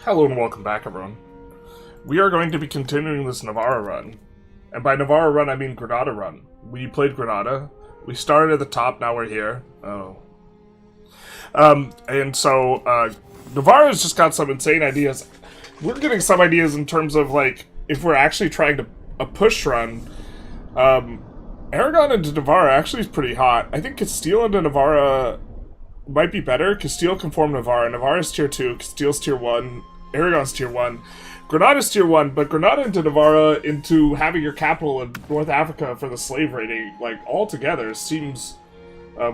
Hello and welcome back, everyone. We are going to be continuing this Navarra run. And by Navarra run, I mean Granada run. We played Granada. We started at the top, now we're here. Oh. Navarra's just got some insane ideas. We're getting some ideas in terms of, like, if we're actually trying to a push run. Aragon into Navarra actually is pretty hot. I think Castile into Navarra might be better. Castile can form Navarra. Navarra's tier 2, Castile's tier 1, Aragon's tier 1. Granada's tier 1, but Granada into Navarra into having your capital in North Africa for the slave raiding, like, all together seems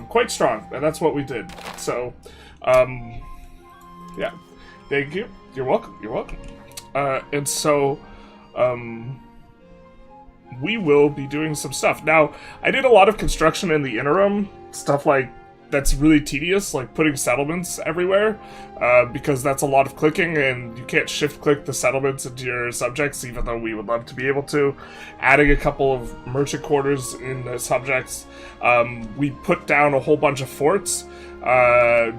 quite strong, and that's what we did. So, yeah. Thank you. You're welcome. You're welcome. We will be doing some stuff. Now, I did a lot of construction in the interim, stuff like that's really tedious, like putting settlements everywhere, because that's a lot of clicking, and you can't shift-click the settlements into your subjects, even though we would love to be able to. Adding a couple of merchant quarters in the subjects. We put down a whole bunch of forts.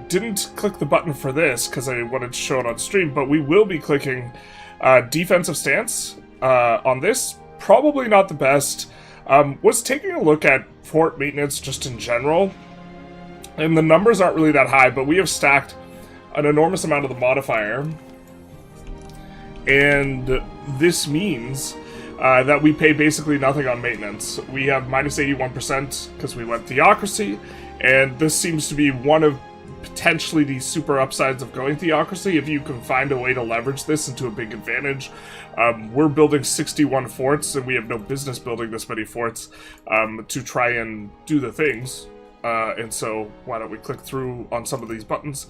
Didn't click the button for this, because I wanted to show it on stream, but we will be clicking defensive stance on this. Probably not the best. Was taking a look at fort maintenance just in general, and the numbers aren't really that high, but we have stacked an enormous amount of the modifier, and this means that we pay basically nothing on maintenance. We have minus 81% because we went theocracy, and this seems to be one of potentially the super upsides of going theocracy if you can find a way to leverage this into a big advantage. We're building 61 forts, and we have no business building this many forts to try and do the things. And so, why don't we click through on some of these buttons?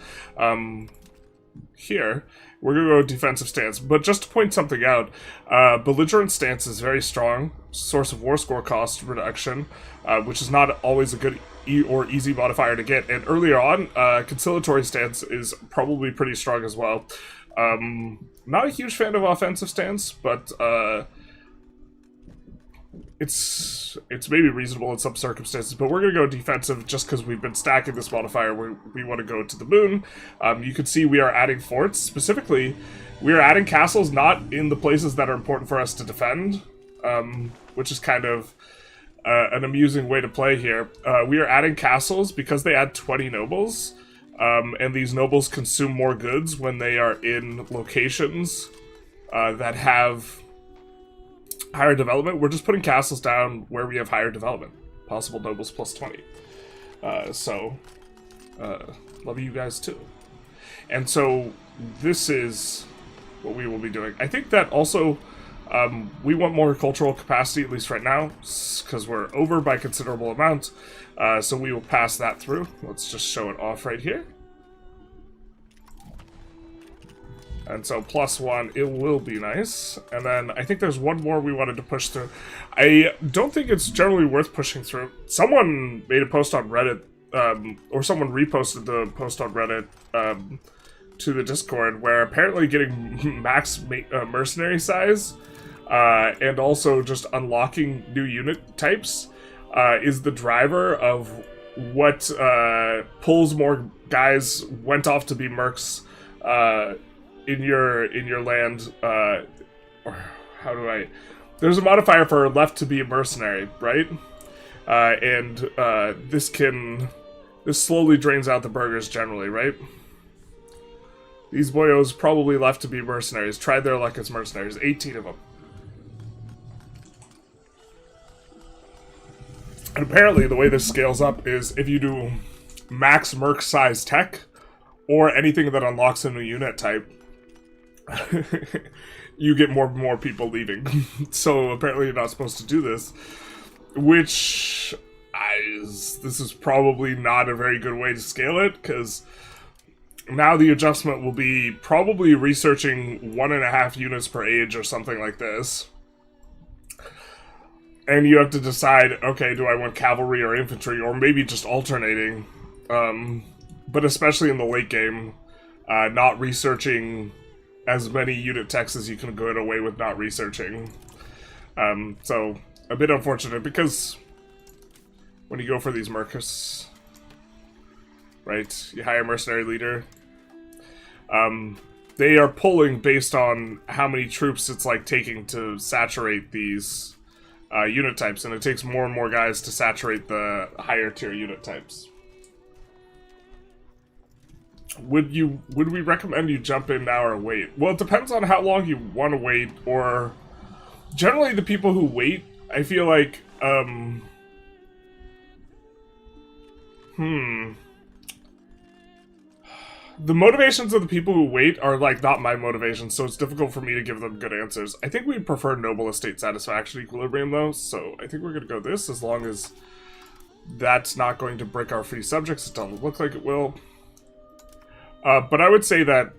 Here, we're going to go defensive stance. But just to point something out, belligerent stance is very strong. Source of war score cost reduction, which is not always a good or easy modifier to get. And earlier on, conciliatory stance is probably pretty strong as well. Not a huge fan of offensive stance, but it's maybe reasonable in some circumstances, but we're going to go defensive just because we've been stacking this modifier. We want to go to the moon. You can see we are adding forts. Specifically, we are adding castles not in the places that are important for us to defend, which is kind of an amusing way to play here. We are adding castles because they add 20 nobles, and these nobles consume more goods when they are in locations that have higher development. We're just putting castles down where we have higher development. Possible nobles plus 20. Love you guys too. And so this is what we will be doing. I think that also we want more cultural capacity, at least right now, because we're over by a considerable amount. So we will pass that through. Let's just show it off right here. And so +1, it will be nice. And then I think there's one more we wanted to push through. I don't think it's generally worth pushing through. Someone made a post on Reddit, or someone reposted the post on Reddit to the Discord, where apparently getting max mercenary size and also just unlocking new unit types is the driver of what pulls more guys went off to be mercs in your land, or how do I... There's a modifier for left to be a mercenary, right? This slowly drains out the burgers generally, right? These boyos probably left to be mercenaries. Tried their luck as mercenaries. 18 of them. And apparently the way this scales up is if you do max merc size tech, or anything that unlocks a new unit type, you get more and more people leaving. So apparently you're not supposed to do this, which this is probably not a very good way to scale it, because now the adjustment will be probably researching 1.5 units per age or something like this. And you have to decide, okay, do I want cavalry or infantry, or maybe just alternating. But especially in the late game, not researching as many unit techs as you can get away with not researching. So, a bit unfortunate, because when you go for these mercs, right, you hire a mercenary leader, they are pulling based on how many troops it's like taking to saturate these unit types, and it takes more and more guys to saturate the higher tier unit types. Would we recommend you jump in now or wait? Well, it depends on how long you want to wait, or generally the people who wait, I feel like, the motivations of the people who wait are, like, not my motivations, so it's difficult for me to give them good answers. I think we prefer noble estate satisfaction equilibrium, though, so I think we're gonna go this, as long as that's not going to break our free subjects. It doesn't look like it will. But I would say that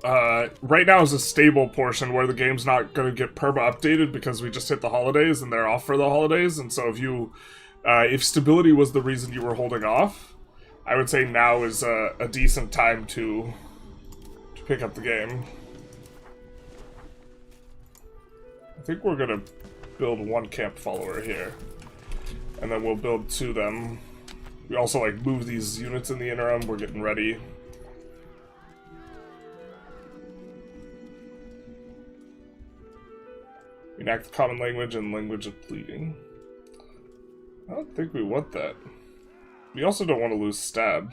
right now is a stable portion where the game's not going to get perma-updated because we just hit the holidays and they're off for the holidays, and so if stability was the reason you were holding off, I would say now is a decent time to pick up the game. I think we're gonna build one camp follower here, and then we'll build 2 of them. We also, like, move these units in the interim. We're getting ready. Enact the common language and language of pleading. I don't think we want that. We also don't want to lose stab.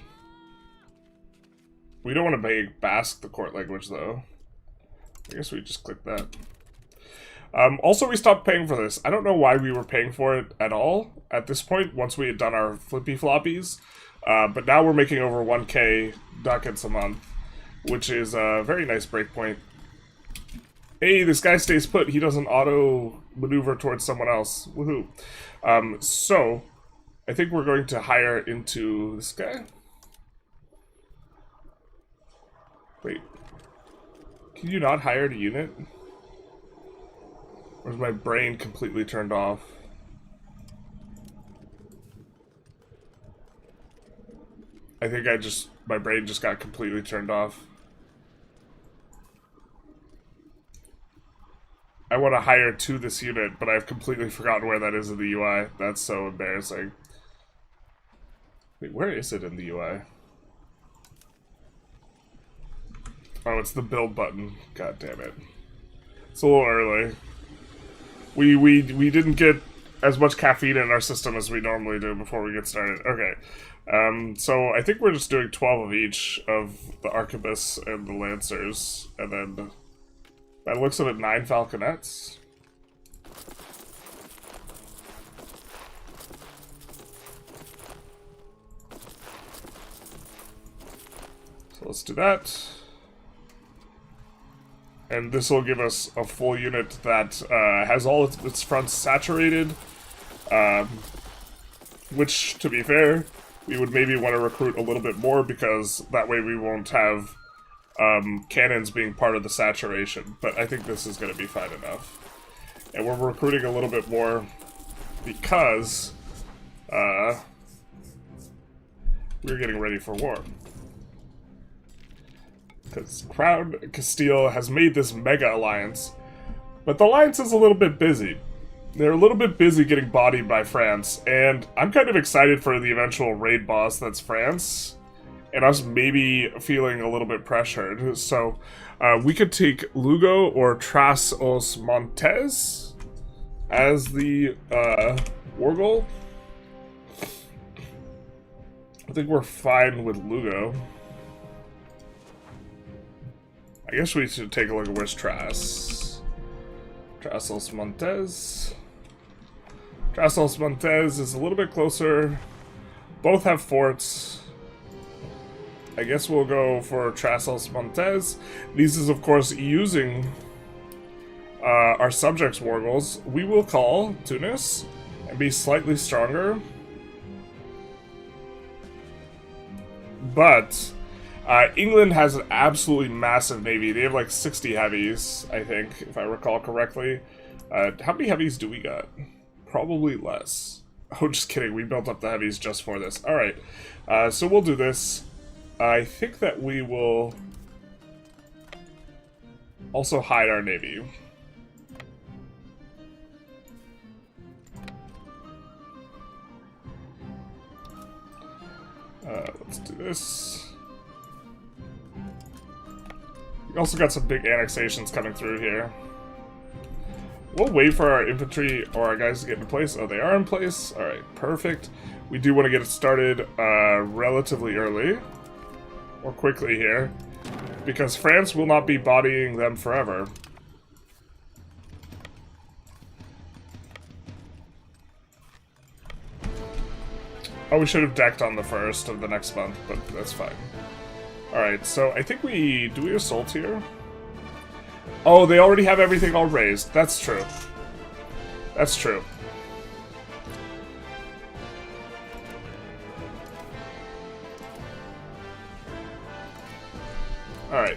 We don't want to make Basque the court language, though. I guess we just click that. Also, we stopped paying for this. I don't know why we were paying for it at all at this point, once we had done our flippy floppies. But now we're making over 1k ducats a month, which is a very nice breakpoint. Hey, this guy stays put. He doesn't auto-maneuver towards someone else. Woohoo. So, I think we're going to hire into this guy. Wait. Can you not hire a unit? Or is my brain completely turned off? I think my brain just got completely turned off. I want to hire to this unit, but I've completely forgotten where that is in the UI. That's so embarrassing. Wait, where is it in the UI? Oh, it's the build button. God damn it. It's a little early. We didn't get as much caffeine in our system as we normally do before we get started. Okay. So I think we're just doing 12 of each of the arquebus and the lancers, and then that looks at 9 falconets. So let's do that. And this will give us a full unit that has all its fronts saturated. Which, to be fair, we would maybe want to recruit a little bit more, because that way we won't have cannons being part of the saturation. But I think this is going to be fine enough. And we're recruiting a little bit more because we're getting ready for war. Because Crown Castile has made this mega alliance, but the alliance is a little bit busy. They're a little bit busy getting bodied by France, and I'm kind of excited for the eventual raid boss that's France, and us maybe feeling a little bit pressured. So we could take Lugo or Tras os Montes as the war goal. I think we're fine with Lugo. I guess we should take a look at where's Tras. Tras os Montes. Tras os Montes is a little bit closer. Both have forts. I guess we'll go for Tras os Montes. These is, of course, using our subjects' war goals. We will call Tunis and be slightly stronger. But England has an absolutely massive navy. They have like 60 heavies, I think, if I recall correctly. How many heavies do we got? Probably less. Oh, just kidding. We built up the heavies just for this. Alright, so we'll do this. I think that we will also hide our navy. Let's do this. We also got some big annexations coming through here. We'll wait for our infantry or our guys to get in place. Oh, they are in place. Alright, perfect. We do want to get it started relatively early. Or quickly here. Because France will not be bodying them forever. Oh, we should have decked on the 1st of the next month, but that's fine. Alright, so I think we... Do we assault here? Oh, they already have everything all raised. That's true. That's true. Alright.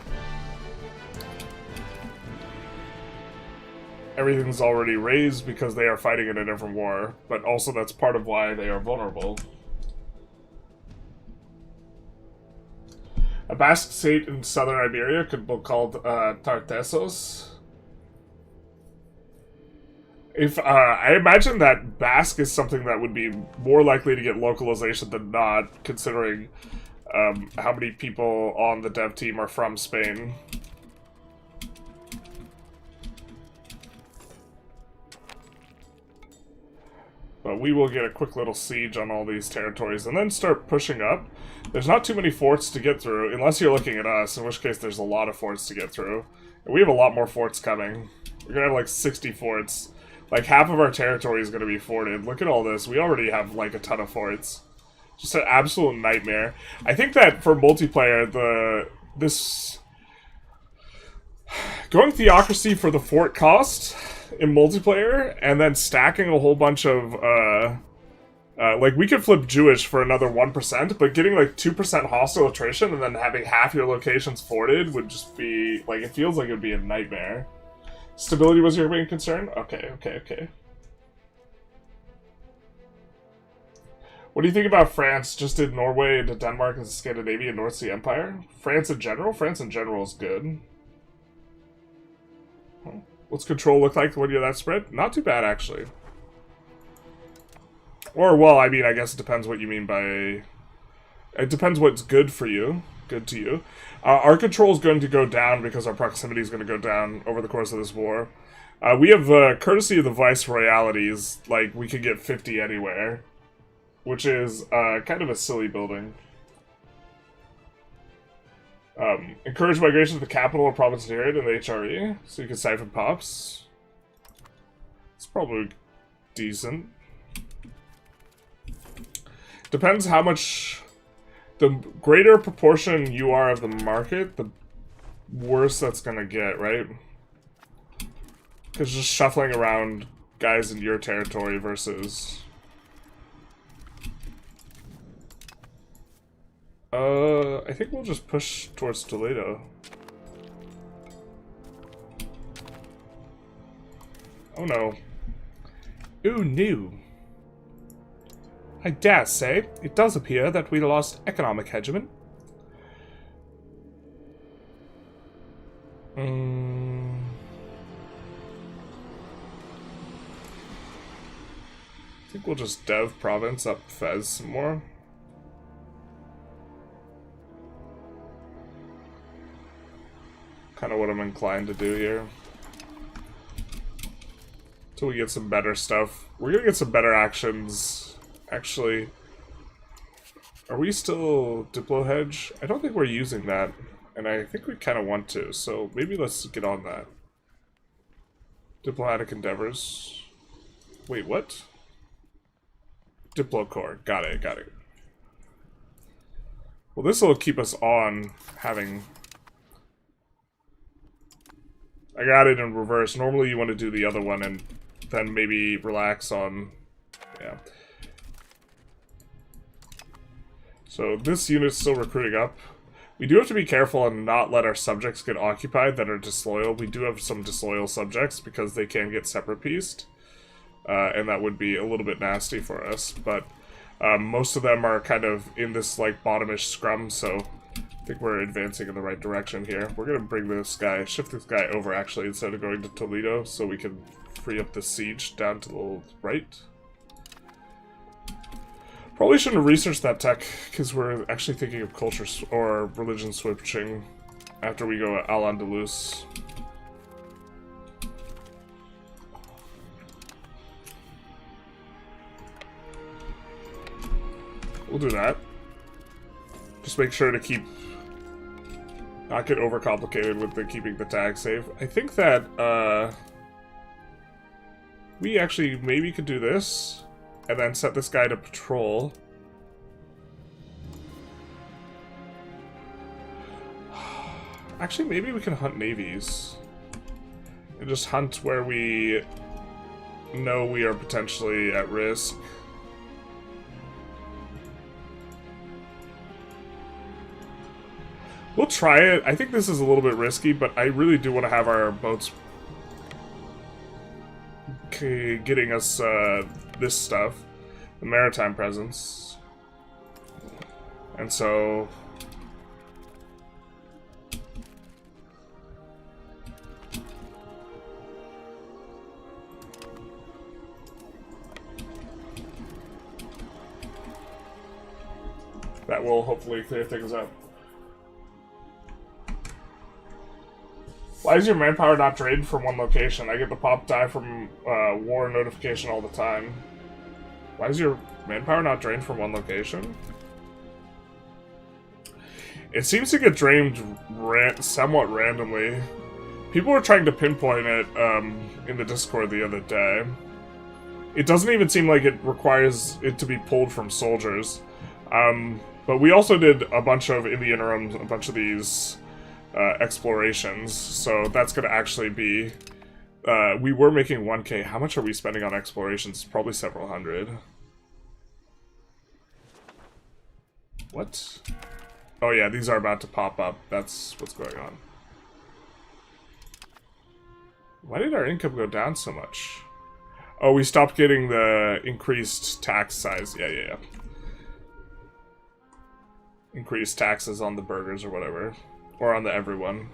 Everything's already raised because they are fighting in a different war, but also that's part of why they are vulnerable. A Basque state in southern Iberia could be called Tartessos. If I imagine that Basque is something that would be more likely to get localization than not, considering how many people on the dev team are from Spain. But we will get a quick little siege on all these territories and then start pushing up. There's not too many forts to get through, unless you're looking at us, in which case there's a lot of forts to get through. And we have a lot more forts coming. We're gonna have like 60 forts. Like half of our territory is gonna be forted. Look at all this. We already have like a ton of forts. Just an absolute nightmare. I think that for multiplayer, going theocracy for the fort cost in multiplayer, and then stacking a whole bunch of, like, we could flip Jewish for another 1%, but getting, like, 2% hostile attrition and then having half your locations forted would just be, like, it feels like it would be a nightmare. Stability was your main concern? Okay. What do you think about France? Just did Norway into Denmark and Scandinavia and North Sea Empire? France in general? France in general is good. What's control look like when you're that spread? Not too bad, actually. Or, well, I mean, I guess it depends what you mean by... It depends what's good for you. Good to you. Our control is going to go down because our proximity is going to go down over the course of this war. We have, courtesy of the Viceroyalities, like, we could get 50 anywhere. Which is, kind of a silly building. Encourage migration to the capital or province near it in the HRE, so you can siphon pops. It's probably decent. Depends how much... The greater proportion you are of the market, the worse that's gonna get, right? Because just shuffling around guys in your territory versus... I think we'll just push towards Toledo. Oh no. Ooh, no. I dare say, it does appear that we lost economic hegemony. I think we'll just dev province up Fez some more. Kind of what I'm inclined to do here. Until we get some better stuff. We're gonna get some better actions. Actually, are we still Diplo Hedge? I don't think we're using that. And I think we kind of want to, so maybe let's get on that. Diplomatic endeavors. Wait, what? Diplo Core. Got it. Well, this will keep us on having... I got it in reverse. Normally you want to do the other one and then maybe relax on... Yeah. So this unit's still recruiting up. We do have to be careful and not let our subjects get occupied that are disloyal. We do have some disloyal subjects because they can get separate pieced. And that would be a little bit nasty for us. But most of them are kind of in this like bottomish scrum, so... I think we're advancing in the right direction here. We're gonna bring this guy, shift this guy over actually instead of going to Toledo so we can free up the siege down to the right. Probably shouldn't have researched that tech because we're actually thinking of culture or religion switching. after we go Al-Andalus. We'll do that. Just make sure to keep... not get overcomplicated with the keeping the tag safe. I think that, we actually maybe could do this, and then set this guy to patrol. Actually, maybe we can hunt navies. And just hunt where we know we are potentially at risk. We'll try it. I think this is a little bit risky, but I really do want to have our boats getting us this stuff. The maritime presence. And so... that will hopefully clear things up. Why is your manpower not drained from one location? I get the pop die from war notification all the time. Why is your manpower not drained from one location? It seems to get drained somewhat randomly. People were trying to pinpoint it in the Discord the other day. It doesn't even seem like it requires it to be pulled from soldiers. But we also did a bunch of, in the interim, a bunch of these explorations, so that's going to actually be... we were making 1k. How much are we spending on explorations? Probably several hundred. What? Oh yeah, these are about to pop up. That's what's going on. Why did our income go down so much? Oh, we stopped getting the increased tax size. Yeah. Increased taxes on the burgers or whatever. Or on the everyone.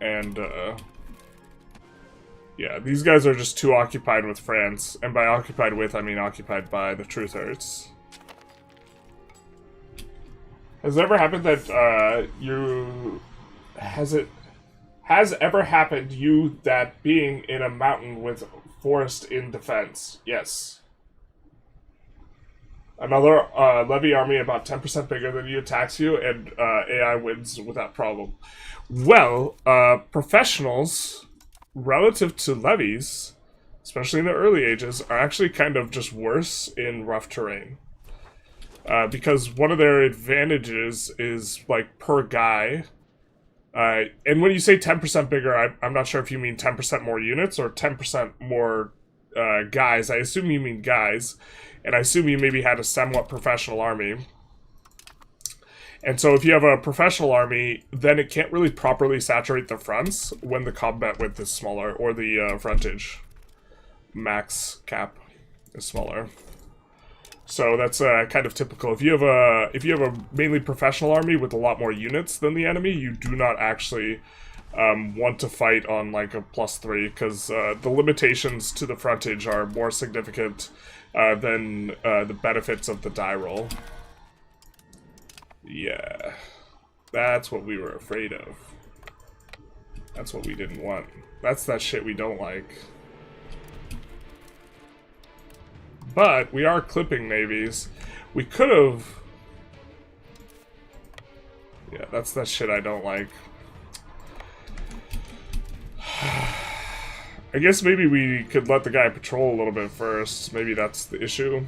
And, yeah, these guys are just too occupied with France. And by occupied with, I mean occupied by the Truth Hurts. Has it ever happened that, has ever happened you that being in a mountain with forest in defense? Yes. Another levy army about 10% bigger than you attacks you, and AI wins without problem. Well, professionals, relative to levies, especially in the early ages, are actually kind of just worse in rough terrain. Because one of their advantages is, like, per guy. And when you say 10% bigger, I'm not sure if you mean 10% more units or 10% more guys. I assume you mean guys. And I assume you maybe had a somewhat professional army. And so if you have a professional army, then it can't really properly saturate the fronts when the combat width is smaller, or the frontage max cap is smaller. So that's kind of typical. If you have a mainly professional army with a lot more units than the enemy, you do not actually want to fight on like a +3, because the limitations to the frontage are more significant than the benefits of the die roll. Yeah. That's what we were afraid of. That's what we didn't want. That's that shit we don't like. But we are clipping navies. We could have... yeah, that's that shit I don't like. I guess maybe we could let the guy patrol a little bit first. Maybe that's the issue.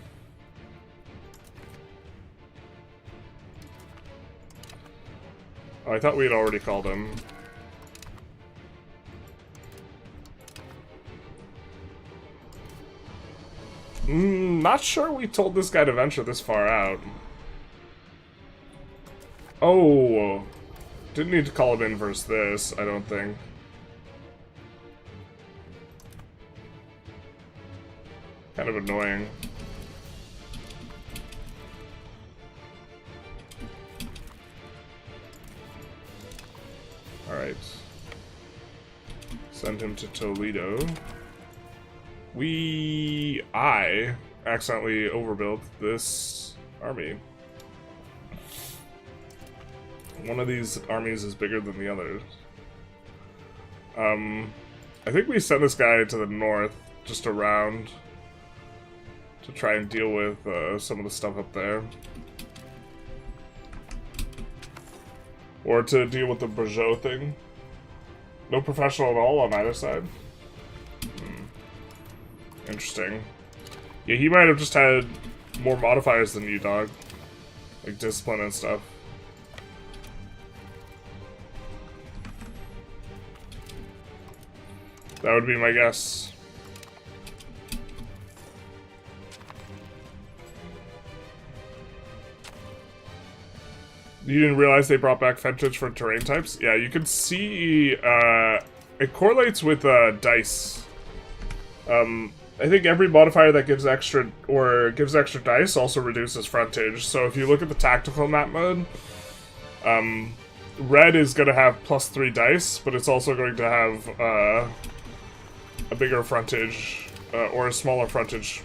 Oh, I thought we had already called him. Not sure we told this guy to venture this far out. Oh, didn't need to call him in versus this, I don't think. Kind of annoying. Alright. Send him to Toledo. I accidentally overbuilt this army. One of these armies is bigger than the others. I think we send this guy to the north, just around, to try and deal with some of the stuff up there. Or to deal with the Bourgeois thing. No professional at all on either side. Interesting. Yeah, he might have just had more modifiers than you, dog. Like discipline and stuff. That would be my guess. You didn't realize they brought back fentage for terrain types? Yeah, you can see, it correlates with, dice. I think every modifier that gives extra dice also reduces frontage. So if you look at the tactical map mode, red is going to have +3 dice, but it's also going to have, a bigger frontage, or a smaller frontage.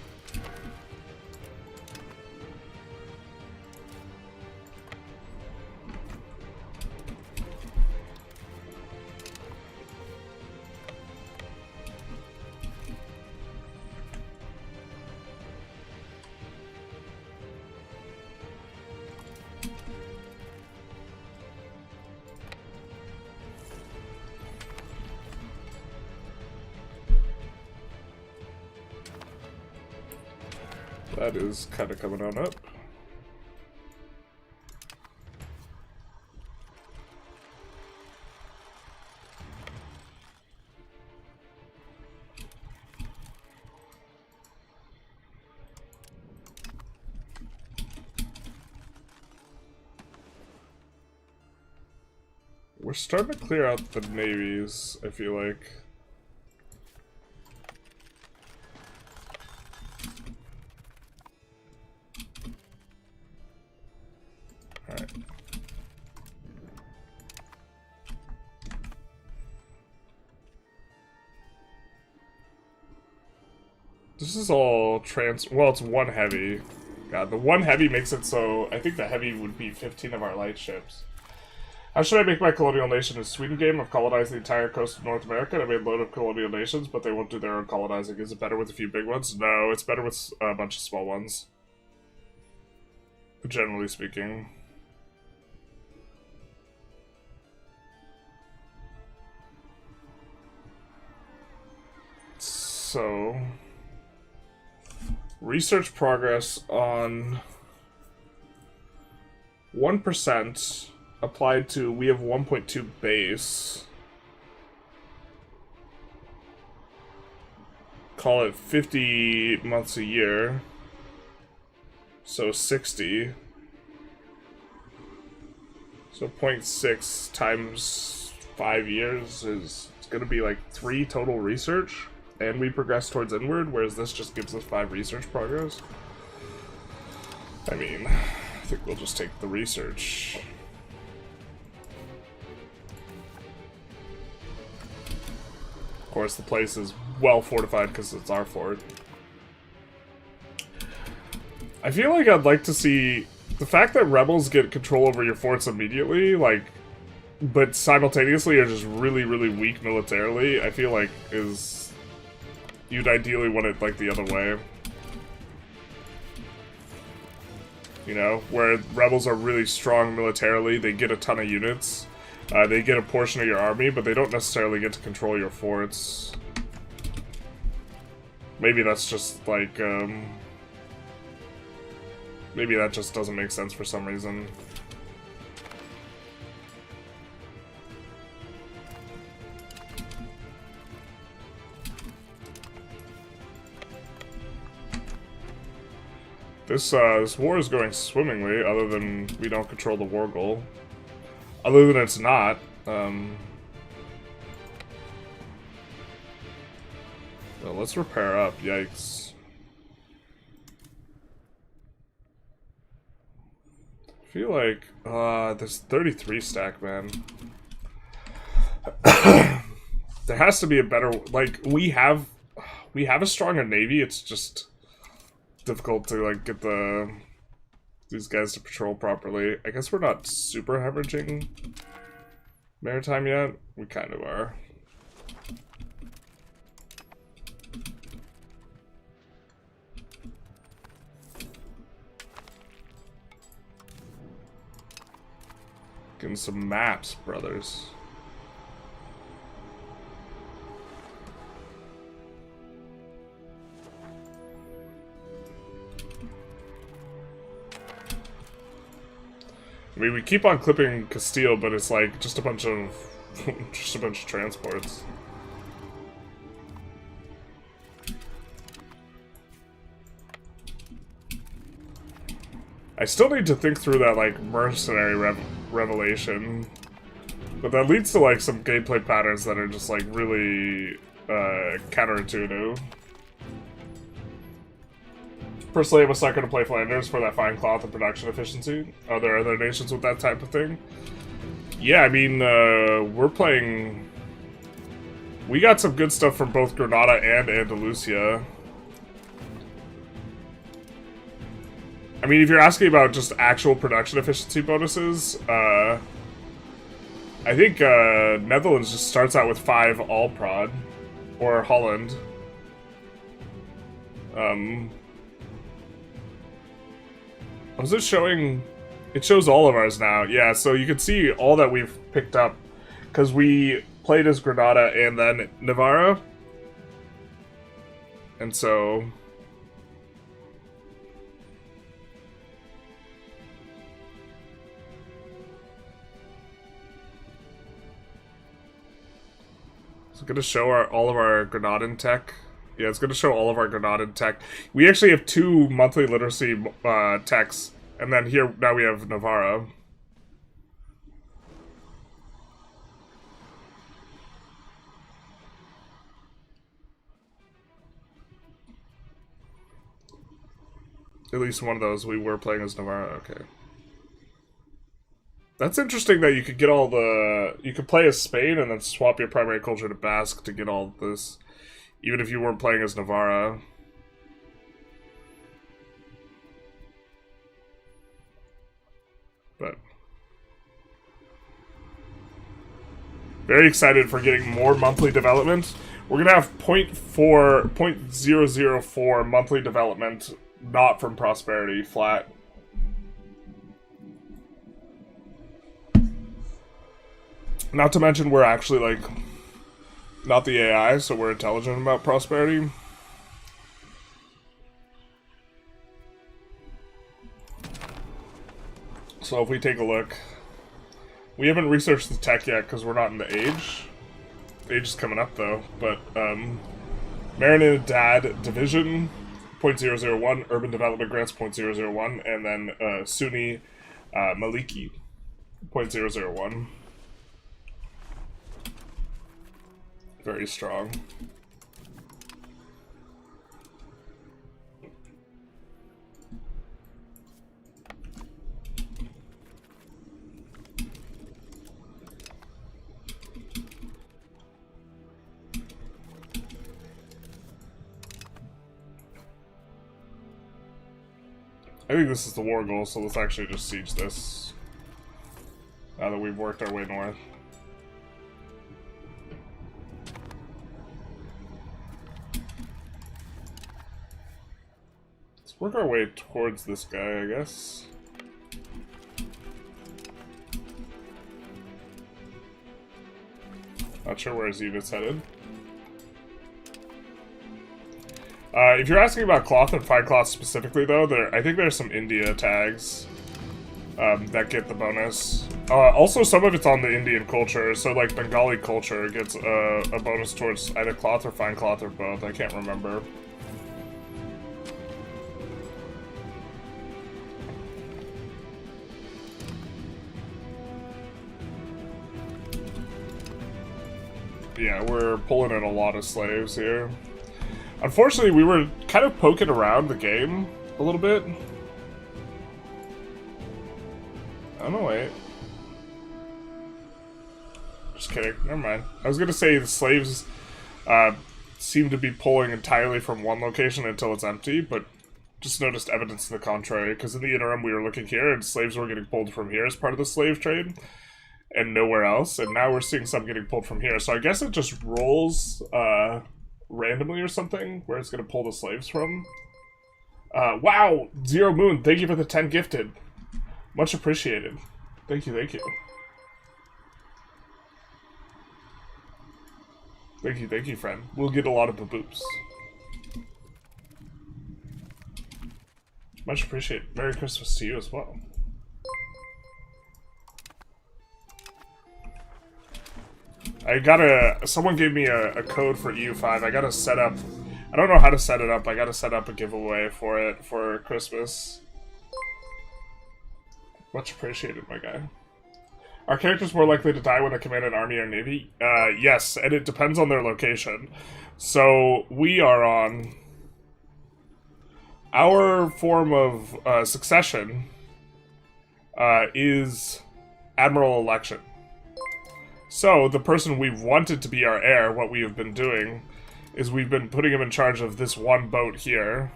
That is kind of coming on up. We're starting to clear out the navies, I feel like. Alright. This is all well, it's one heavy. God, the one heavy makes it so I think the heavy would be 15 of our light ships. How should I make my colonial nation a Sweden game? I've colonized the entire coast of North America and I made a load of colonial nations, but they won't do their own colonizing. Is it better with a few big ones? No, it's better with a bunch of small ones. Generally speaking. So, research progress on 1% applied to, we have 1.2 base. Call it 50 months a year. So 60. So 0.6 times 5 years is, it's gonna be like 3 total research. And we progress towards inward, whereas this just gives us 5 research progress. I mean, I think we'll just take the research. Of course, the place is well fortified because it's our fort. I feel like I'd like to see the fact that rebels get control over your forts immediately, like, but simultaneously are just really, really weak militarily, I feel like is... You'd ideally want it, like, the other way. You know, where rebels are really strong militarily, they get a ton of units. They get a portion of your army, but they don't necessarily get to control your forts. Maybe that's just, like, maybe that just doesn't make sense for some reason. This war is going swimmingly, other than we don't control the war goal. Other than it's not. Well, let's repair up. Yikes. I feel like, there's 33 stack, man. There has to be a better, like, we have a stronger navy, it's just difficult to, like, get the these guys to patrol properly. I guess we're not super hemorrhaging maritime yet. We kind of are. Getting some maps, brothers. I mean, we keep on clipping Castile, but it's like just a bunch of transports. I still need to think through that like mercenary revelation, but that leads to like some gameplay patterns that are just like really counterintuitive. Personally, I'm not going to play Flanders for that fine cloth and production efficiency. Are there other nations with that type of thing? Yeah, I mean, we're playing... We got some good stuff from both Granada and Andalusia. I mean, if you're asking about just actual production efficiency bonuses, I think Netherlands just starts out with 5 all prod. Or Holland. Was it showing? It shows all of ours now. Yeah, so you can see all that we've picked up. Because we played as Granada and then Navarra. And so... It's going to show all of our Granadan tech. Yeah, it's going to show all of our Granadan tech. We actually have 2 monthly literacy techs, and then here, now we have Navarra. At least one of those we were playing as Navarra, okay. That's interesting that you could get all the... You could play as Spain and then swap your primary culture to Basque to get all this. Even if you weren't playing as Navarra. But... Very excited for getting more monthly development. We're gonna have 0.004 monthly development, not from prosperity, flat. Not to mention we're actually, like, not the AI, so we're intelligent about prosperity. So if we take a look, we haven't researched the tech yet because we're not in the age. The age is coming up though, but Marinidad Division 0.001, Urban Development Grants 0.001, and then Sunni Maliki 0.001. Very strong. I think this is the war goal, so let's actually just siege this. Now that we've worked our way north. Let's work our way towards this guy, I guess. Not sure where his unit's headed. If you're asking about cloth and fine cloth specifically, though, I think there's some India tags that get the bonus. Also, some of it's on the Indian culture, so like Bengali culture gets a bonus towards either cloth or fine cloth or both. I can't remember. Yeah, we're pulling in a lot of slaves here. Unfortunately, we were kind of poking around the game a little bit. Oh, no, wait. Just kidding. Never mind. I was gonna say the slaves seem to be pulling entirely from one location until it's empty, but just noticed evidence to the contrary, because in the interim we were looking here, and slaves were getting pulled from here as part of the slave trade, and nowhere else, and now we're seeing some getting pulled from here. So I guess it just rolls randomly or something, where it's going to pull the slaves from. Wow! Zero Moon, thank you for the 10 gifted. Much appreciated. Thank you, thank you. Thank you, friend. We'll get a lot of baboops. Much appreciated. Merry Christmas to you as well. Someone gave me a code for EU5. I gotta set up, I don't know how to set it up. I gotta set up a giveaway for it for Christmas. Much appreciated, my guy. Are characters more likely to die when they command an army or navy? Yes, and it depends on their location. So, we are on... Our form of succession is Admiral election. So, the person we wanted to be our heir, what we have been doing, is we've been putting him in charge of this one boat here.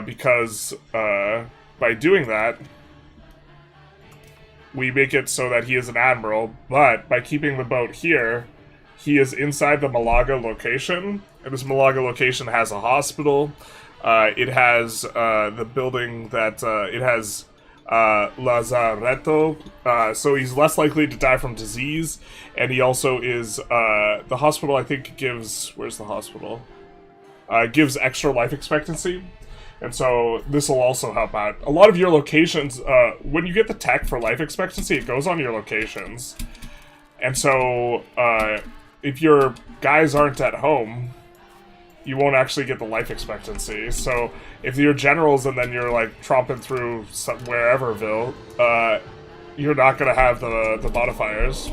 Because by doing that, we make it so that he is an admiral, but by keeping the boat here, he is inside the Malaga location, and this Malaga location has a hospital. It has the building that it has Lazaretto, so he's less likely to die from disease, and he also is the hospital. I think gives where's the hospital? Gives extra life expectancy. And so this will also help out. A lot of your locations, when you get the tech for life expectancy, it goes on your locations. And so if your guys aren't at home, you won't actually get the life expectancy. So if you're generals and then you're like tromping through whereverville, you're not going to have the modifiers.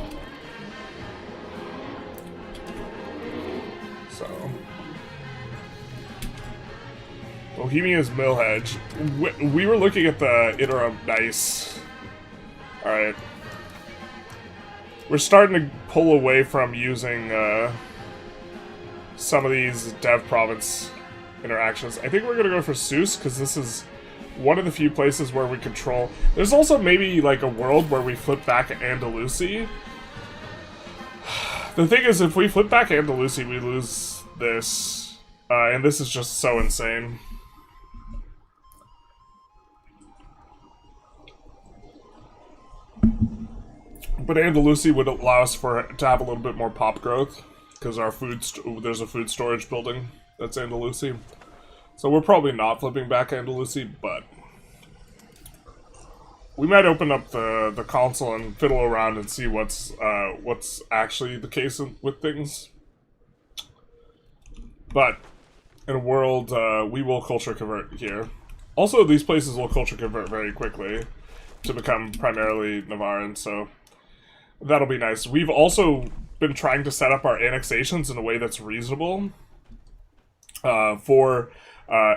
Bohemia's Millhedge. We were looking at the interim. Nice. Alright. We're starting to pull away from using some of these dev province interactions. I think we're going to go for Suez, because this is one of the few places where we control... There's also maybe like a world where we flip back Andalusi. The thing is, if we flip back Andalusi, we lose this. And this is just so insane. But Andalusi would allow us to have a little bit more pop growth, because our there's a food storage building that's Andalusi. So we're probably not flipping back Andalusi, but we might open up the console and fiddle around and see what's actually the case with things. But in a world, we will culture convert here. Also, these places will culture convert very quickly to become primarily Navarran, so that'll be nice. We've also been trying to set up our annexations in a way that's reasonable for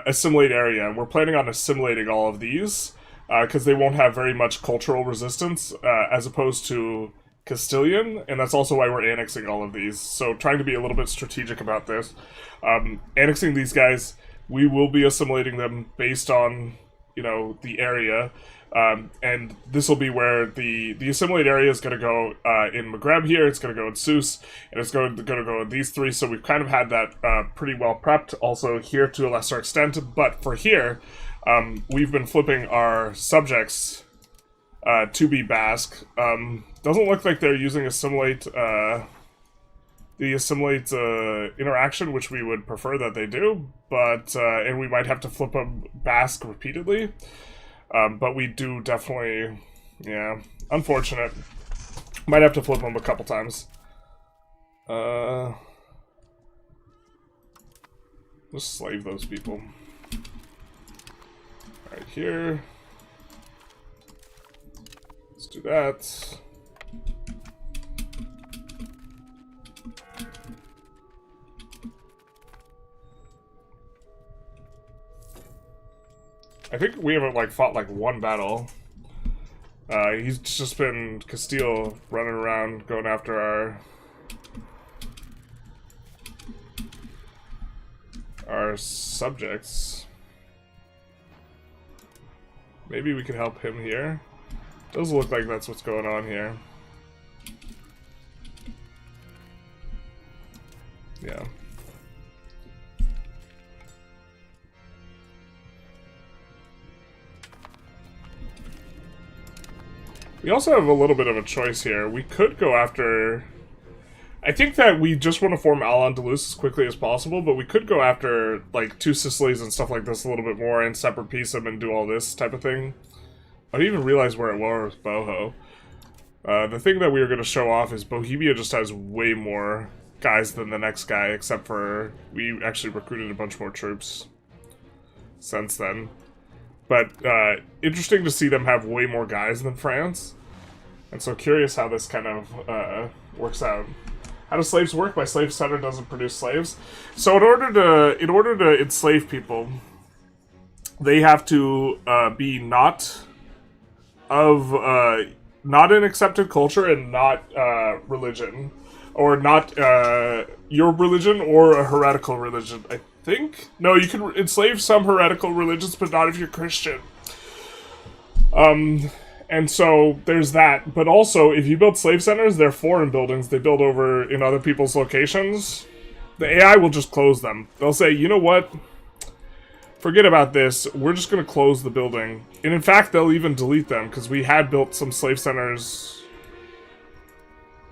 assimilate area, and we're planning on assimilating all of these because they won't have very much cultural resistance as opposed to Castilian, and that's also why we're annexing all of these. So trying to be a little bit strategic about this. Annexing these guys, we will be assimilating them based on, you know, the area. And this will be where the assimilate area is going to go in Maghreb here, it's going to go in Suez, and it's going to go in these three, so we've kind of had that pretty well prepped, also here to a lesser extent, but for here, we've been flipping our subjects to be Basque. Doesn't look like they're using assimilate, the assimilate interaction, which we would prefer that they do, but, and we might have to flip them Basque repeatedly. But we do definitely, yeah, unfortunate. Might have to flip them a couple times. Just slave those people. Right here. Let's do that. I think we haven't, like, fought, like, one battle. He's just been Castile running around, going after our subjects. Maybe we can help him here. Does look like that's what's going on here. Yeah. We also have a little bit of a choice here. We could go after... I think that we just want to form Al-Andalus as quickly as possible, but we could go after, like, two Sicilies and stuff like this a little bit more, and separate piece them and do all this type of thing. I didn't even realize where it was, Boho. The thing that we were going to show off is Bohemia just has way more guys than the next guy, except for we actually recruited a bunch more troops since then. But interesting to see them have way more guys than France. And so curious how this kind of works out. How do slaves work? My slave center doesn't produce slaves. So in order to enslave people, they have to be not an accepted culture and not religion, or not your religion or a heretical religion. I think no, you can enslave some heretical religions, but not if you're Christian. And so there's that. But also, if you build slave centers, they're foreign buildings. They build over in other people's locations. The AI will just close them. They'll say, you know what? Forget about this. We're just going to close the building. And in fact, they'll even delete them, because we had built some slave centers.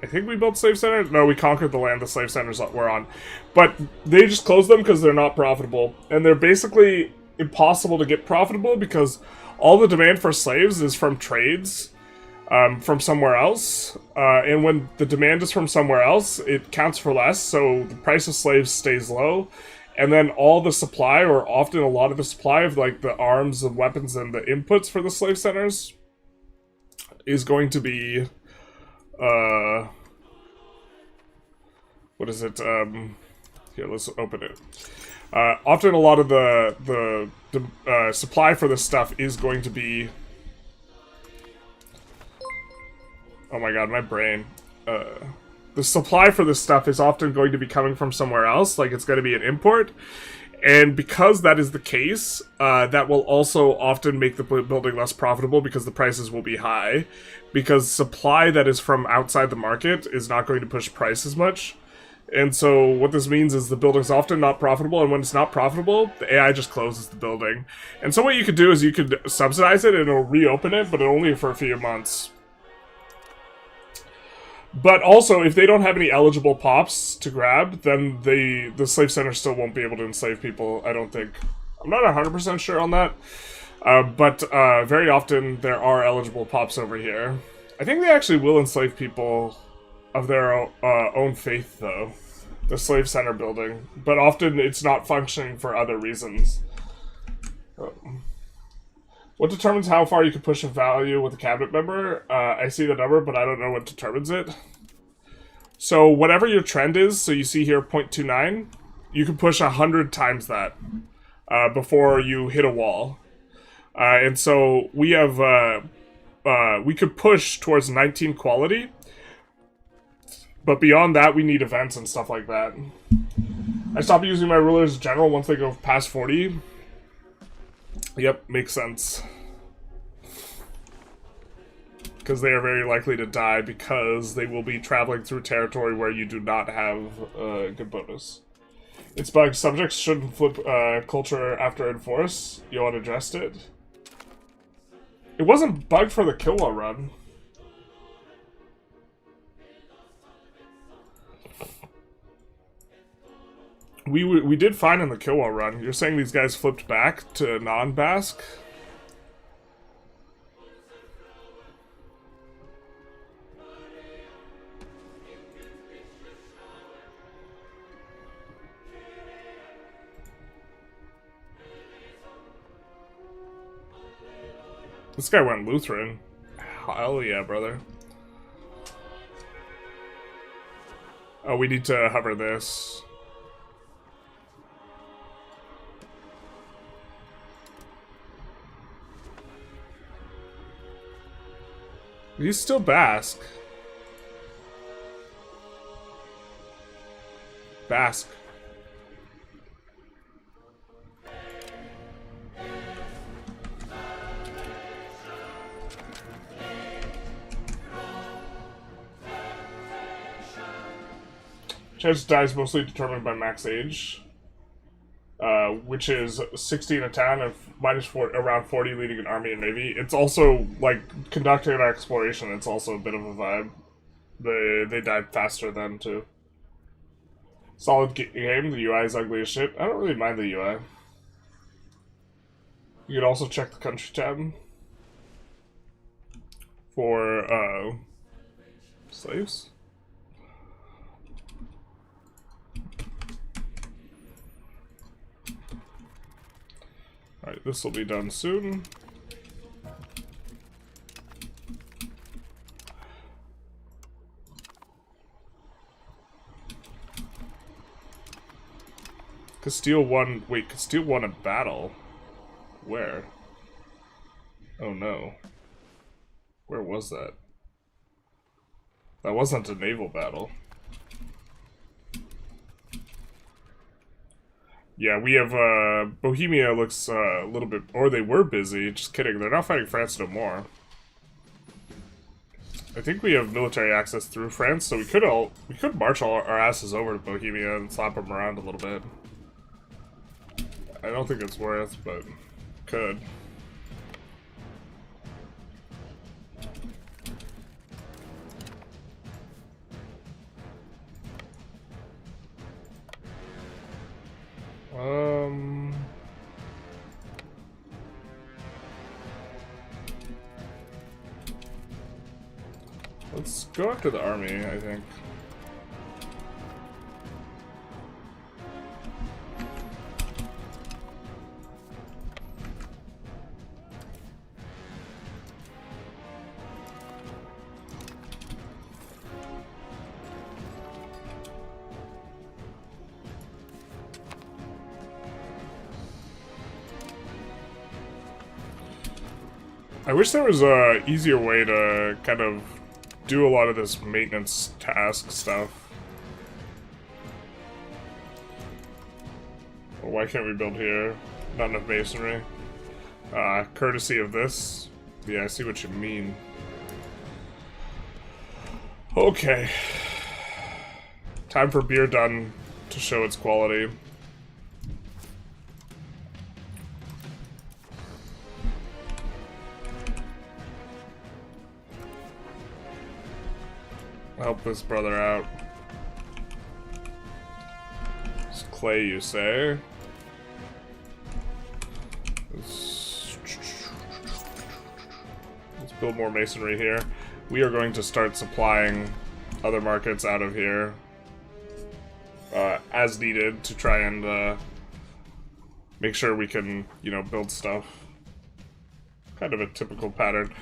I think we built slave centers? No, we conquered the land the slave centers were on. But they just close them because they're not profitable. And they're basically impossible to get profitable because all the demand for slaves is from trades from somewhere else. And when the demand is from somewhere else, it counts for less, so the price of slaves stays low. And then all the supply, or often a lot of the supply of like the arms and weapons and the inputs for the slave centers is going to be what is it? Here, let's open it. Often a lot of the supply for this stuff is going to be... Oh my god, my brain. The supply for this stuff is often going to be coming from somewhere else, like it's going to be an import. And because that is the case, that will also often make the building less profitable because the prices will be high. Because supply that is from outside the market is not going to push price as much. And so what this means is the building's often not profitable, and when it's not profitable, the AI just closes the building. And so what you could do is you could subsidize it and it'll reopen it, but only for a few months. But also, if they don't have any eligible pops to grab, then the slave center still won't be able to enslave people, I don't think. I'm not 100% sure on that. But very often there are eligible pops over here. I think they actually will enslave people of their own faith, though. The slave center building. But often it's not functioning for other reasons. What determines how far you can push a value with a cabinet member? I see the number, but I don't know what determines it. So whatever your trend is, so you see here 0.29, you can push 100 times that before you hit a wall. And so we have, we could push towards 19 quality, but beyond that we need events and stuff like that. I stop using my rulers in general once they go past 40. Yep, makes sense. Because they are very likely to die because they will be traveling through territory where you do not have a good bonus. It's bugged. Subjects shouldn't flip culture after enforce. You want addressed it? It wasn't bugged for the Kilwa run. We did fine in the Kilwa run. You're saying these guys flipped back to non-Basque? This guy went Lutheran. Hell yeah, brother. Oh, we need to hover this. He's still Basque. Basque. Chance to die is mostly determined by max age, which is 60 in a town and around 40 leading an army and navy. It's also, like, conducting an exploration, it's also a bit of a vibe. They died faster then, too. Solid game, the UI is ugly as shit. I don't really mind the UI. You can also check the country tab for, slaves. Alright, this will be done soon. Castile won. Wait, Castile won a battle. Where? Oh no. Where was that? That wasn't a naval battle. Yeah, we have, Bohemia looks a little bit, or they were busy, just kidding, they're not fighting France no more. I think we have military access through France, so we could march all our asses over to Bohemia and slap them around a little bit. I don't think it's worth, but could. Let's go after the army, I think. I wish there was a easier way to kind of do a lot of this maintenance task stuff. Well, why can't we build here? Not enough masonry. Courtesy of this. Yeah, I see what you mean. Okay. Time for beer done to show its quality. Help this brother out. It's clay, you say? Let's build more masonry here. We are going to start supplying other markets out of here as needed to try and make sure we can, you know, build stuff. Kind of a typical pattern.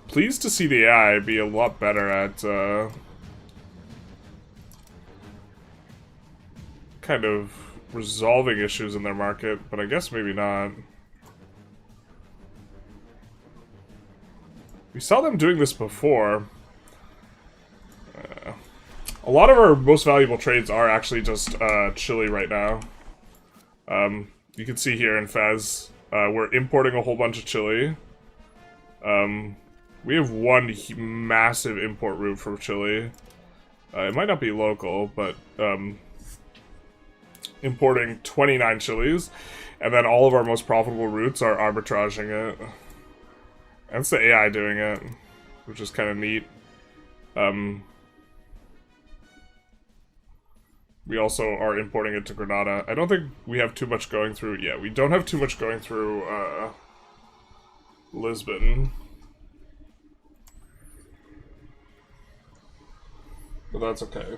Pleased to see the AI be a lot better at kind of resolving issues in their market, but I guess maybe not. We saw them doing this before. A lot of our most valuable trades are actually just Chile right now. You can see here in Fez. We're importing a whole bunch of chili. We have one massive import route from Chile. It might not be local, but importing 29 chilies. And then all of our most profitable routes are arbitraging it. And it's the AI doing it, which is kind of neat. We also are importing it to Granada. I don't think we have too much going through... Yeah, we don't have too much going through, Lisbon. But that's okay.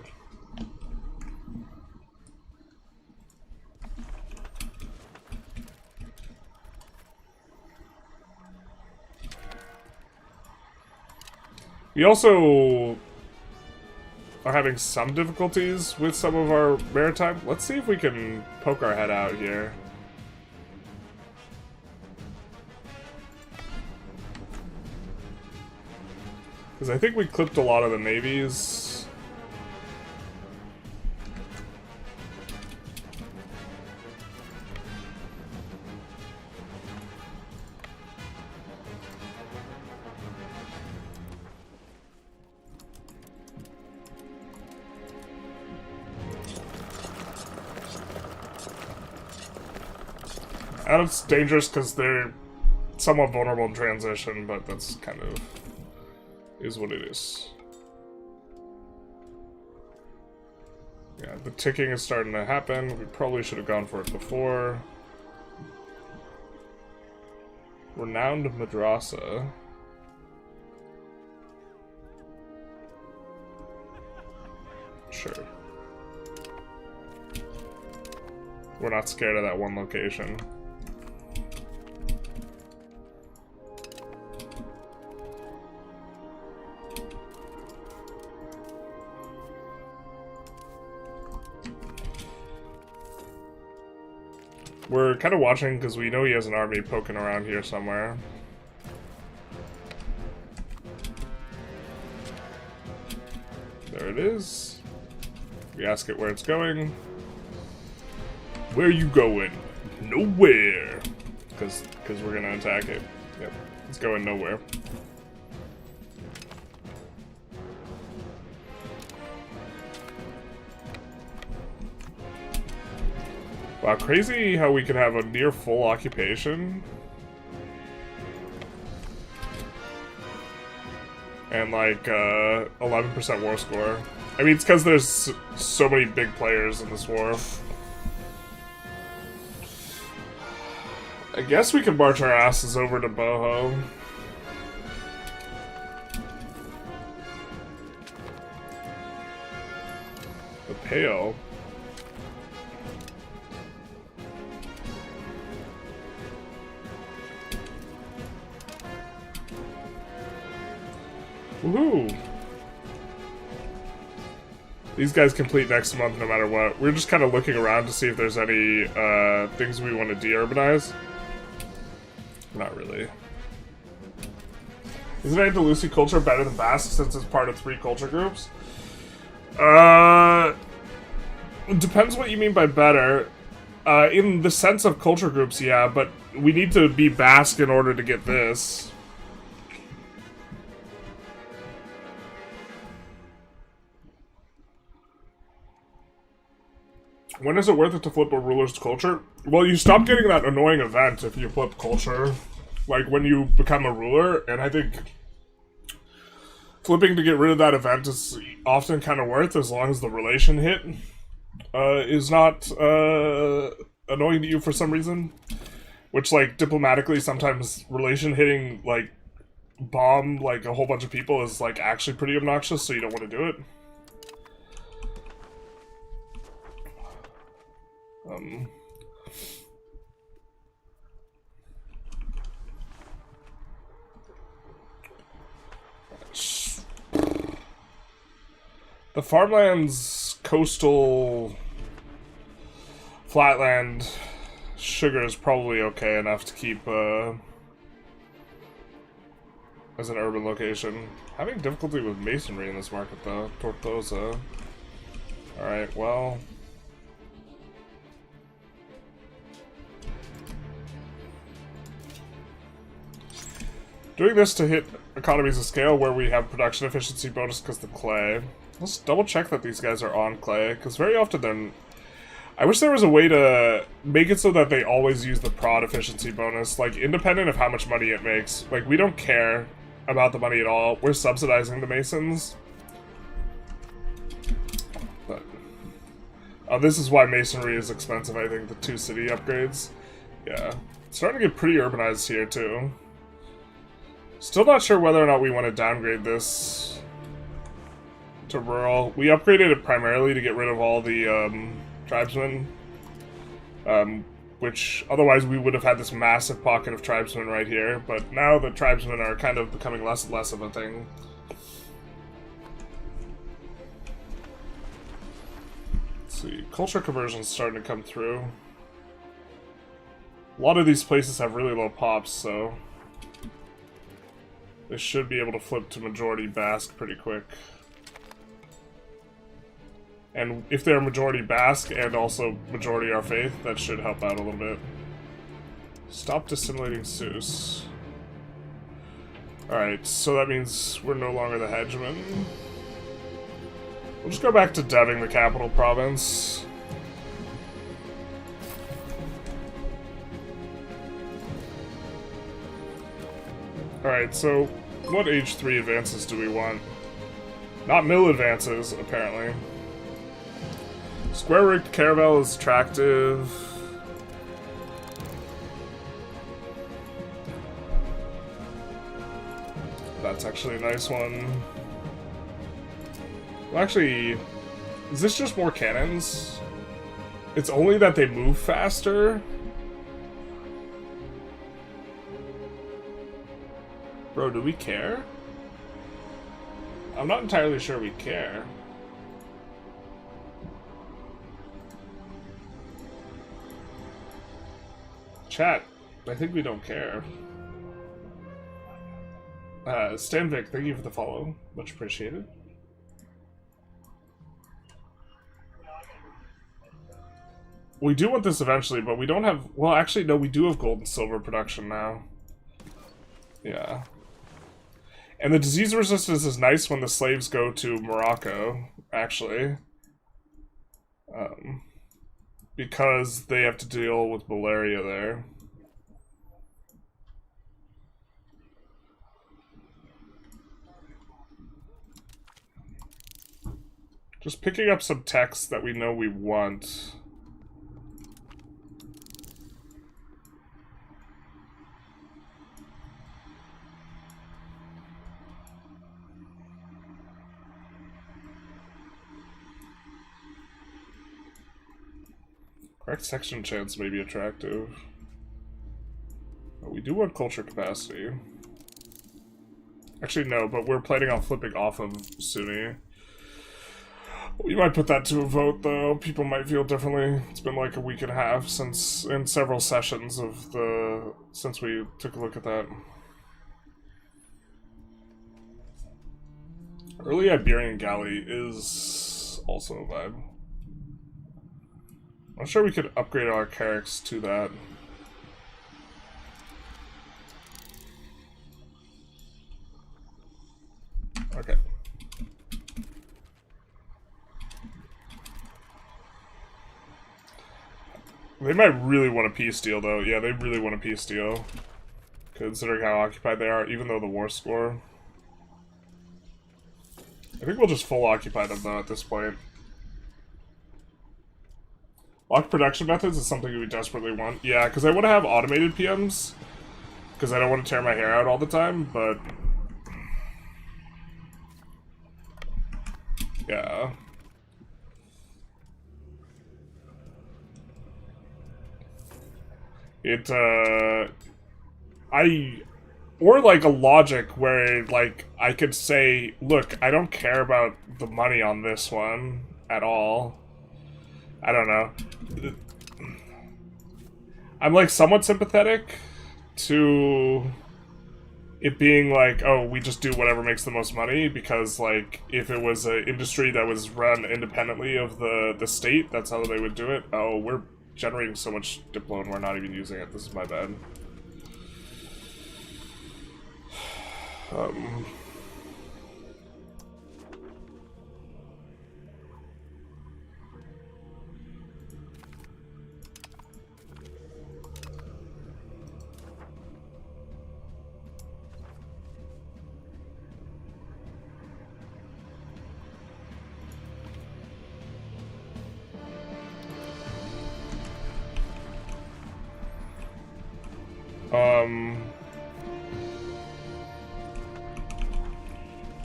We also are having some difficulties with some of our maritime. Let's see if we can poke our head out here. Because I think we clipped a lot of the navies. And it's dangerous because they're somewhat vulnerable in transition, but that's kind of is what it is. Yeah, the ticking is starting to happen. We probably should have gone for it before. Renowned Madrasa. Sure. We're not scared of that one location. We're kind of watching because we know he has an army poking around here somewhere. There it is. We ask it where it's going. Where you going? Nowhere. Because we're gonna attack it. Yep. It's going nowhere. Wow, crazy how we could have a near full occupation. And like 11% war score. I mean, it's because there's so many big players in this war. I guess we could march our asses over to Boho. The Pale. Woohoo! These guys complete next month no matter what. We're just kind of looking around to see if there's any things we want to de-urbanize. Not really. Isn't Andalusi culture better than Basque since it's part of 3 culture groups? It depends what you mean by better. In the sense of culture groups, yeah, but we need to be Basque in order to get this. When is it worth it to flip a ruler's culture? Well, you stop getting that annoying event if you flip culture. Like, when you become a ruler, and I think flipping to get rid of that event is often kind of worth as long as the relation hit is not annoying to you for some reason. Which, like, diplomatically, sometimes relation hitting, like, bomb, like, a whole bunch of people is, like, actually pretty obnoxious, so you don't want to do it. The farmlands, coastal, flatland sugar is probably okay enough to keep as an urban location. Having difficulty with masonry in this market though. Tortosa. Alright, well. Doing this to hit economies of scale where we have production efficiency bonus because the clay. Let's double check that these guys are on clay, because very often they're... I wish there was a way to make it so that they always use the prod efficiency bonus, like, independent of how much money it makes. Like, we don't care about the money at all. We're subsidizing the masons. But... this is why masonry is expensive, I think, the 2 city upgrades. Yeah. It's starting to get pretty urbanized here, too. Still not sure whether or not we want to downgrade this to rural. We upgraded it primarily to get rid of all the tribesmen, which otherwise we would have had this massive pocket of tribesmen right here, but now the tribesmen are kind of becoming less and less of a thing. Let's see, culture conversion's starting to come through. A lot of these places have really low pops, so they should be able to flip to majority Basque pretty quick. And if they're majority Basque and also majority our faith, that should help out a little bit. Stop assimilating Suez. Alright, so that means we're no longer the hegemon. We'll just go back to deving the capital province. Alright, so what age 3 advances do we want? Not mill advances, apparently. Square-rigged caravel is attractive. That's actually a nice one. Well, actually, is this just more cannons? It's only that they move faster? Bro, do we care? I'm not entirely sure we care. Chat, I think we don't care. Stanvik, thank you for the follow. Much appreciated. We do want this eventually, but we don't have... Well, actually, no, we do have gold and silver production now. Yeah. And the disease resistance is nice when the slaves go to Morocco, actually. Because they have to deal with malaria there. Just picking up some text that we know we want. Correct section chance may be attractive. But we do want culture capacity. Actually, no, but we're planning on flipping off of Sunni. We might put that to a vote, though. People might feel differently. It's been like a week and a half since, in several sessions of the, since we took a look at that. Early Iberian Galley is also a vibe. I'm sure we could upgrade our characters to that. Okay. They might really want a peace deal, though. Yeah, they really want a peace deal. Considering how occupied they are, even though the war score. I think we'll just full occupy them, though, at this point. Locked production methods is something we desperately want. Yeah, because I want to have automated PMs. Because I don't want to tear my hair out all the time, but... yeah. Or like a logic where, like, I could say, look, I don't care about the money on this one at all. I don't know. I'm, like, somewhat sympathetic to it being like, oh, we just do whatever makes the most money, because, like, if it was an industry that was run independently of the state, that's how they would do it. Oh, we're generating so much Diplo and we're not even using it. This is my bad.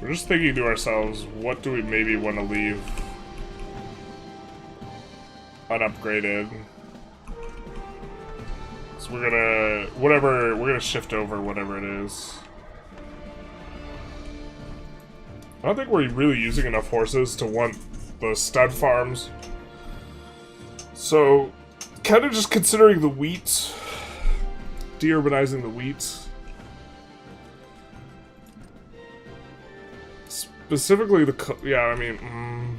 We're just thinking to ourselves, what do we maybe want to leave unupgraded? So we're gonna shift over whatever it is. I don't think we're really using enough horses to want the stud farms. So, kind of just considering the wheat, de-urbanizing the wheat. Specifically yeah, I mean,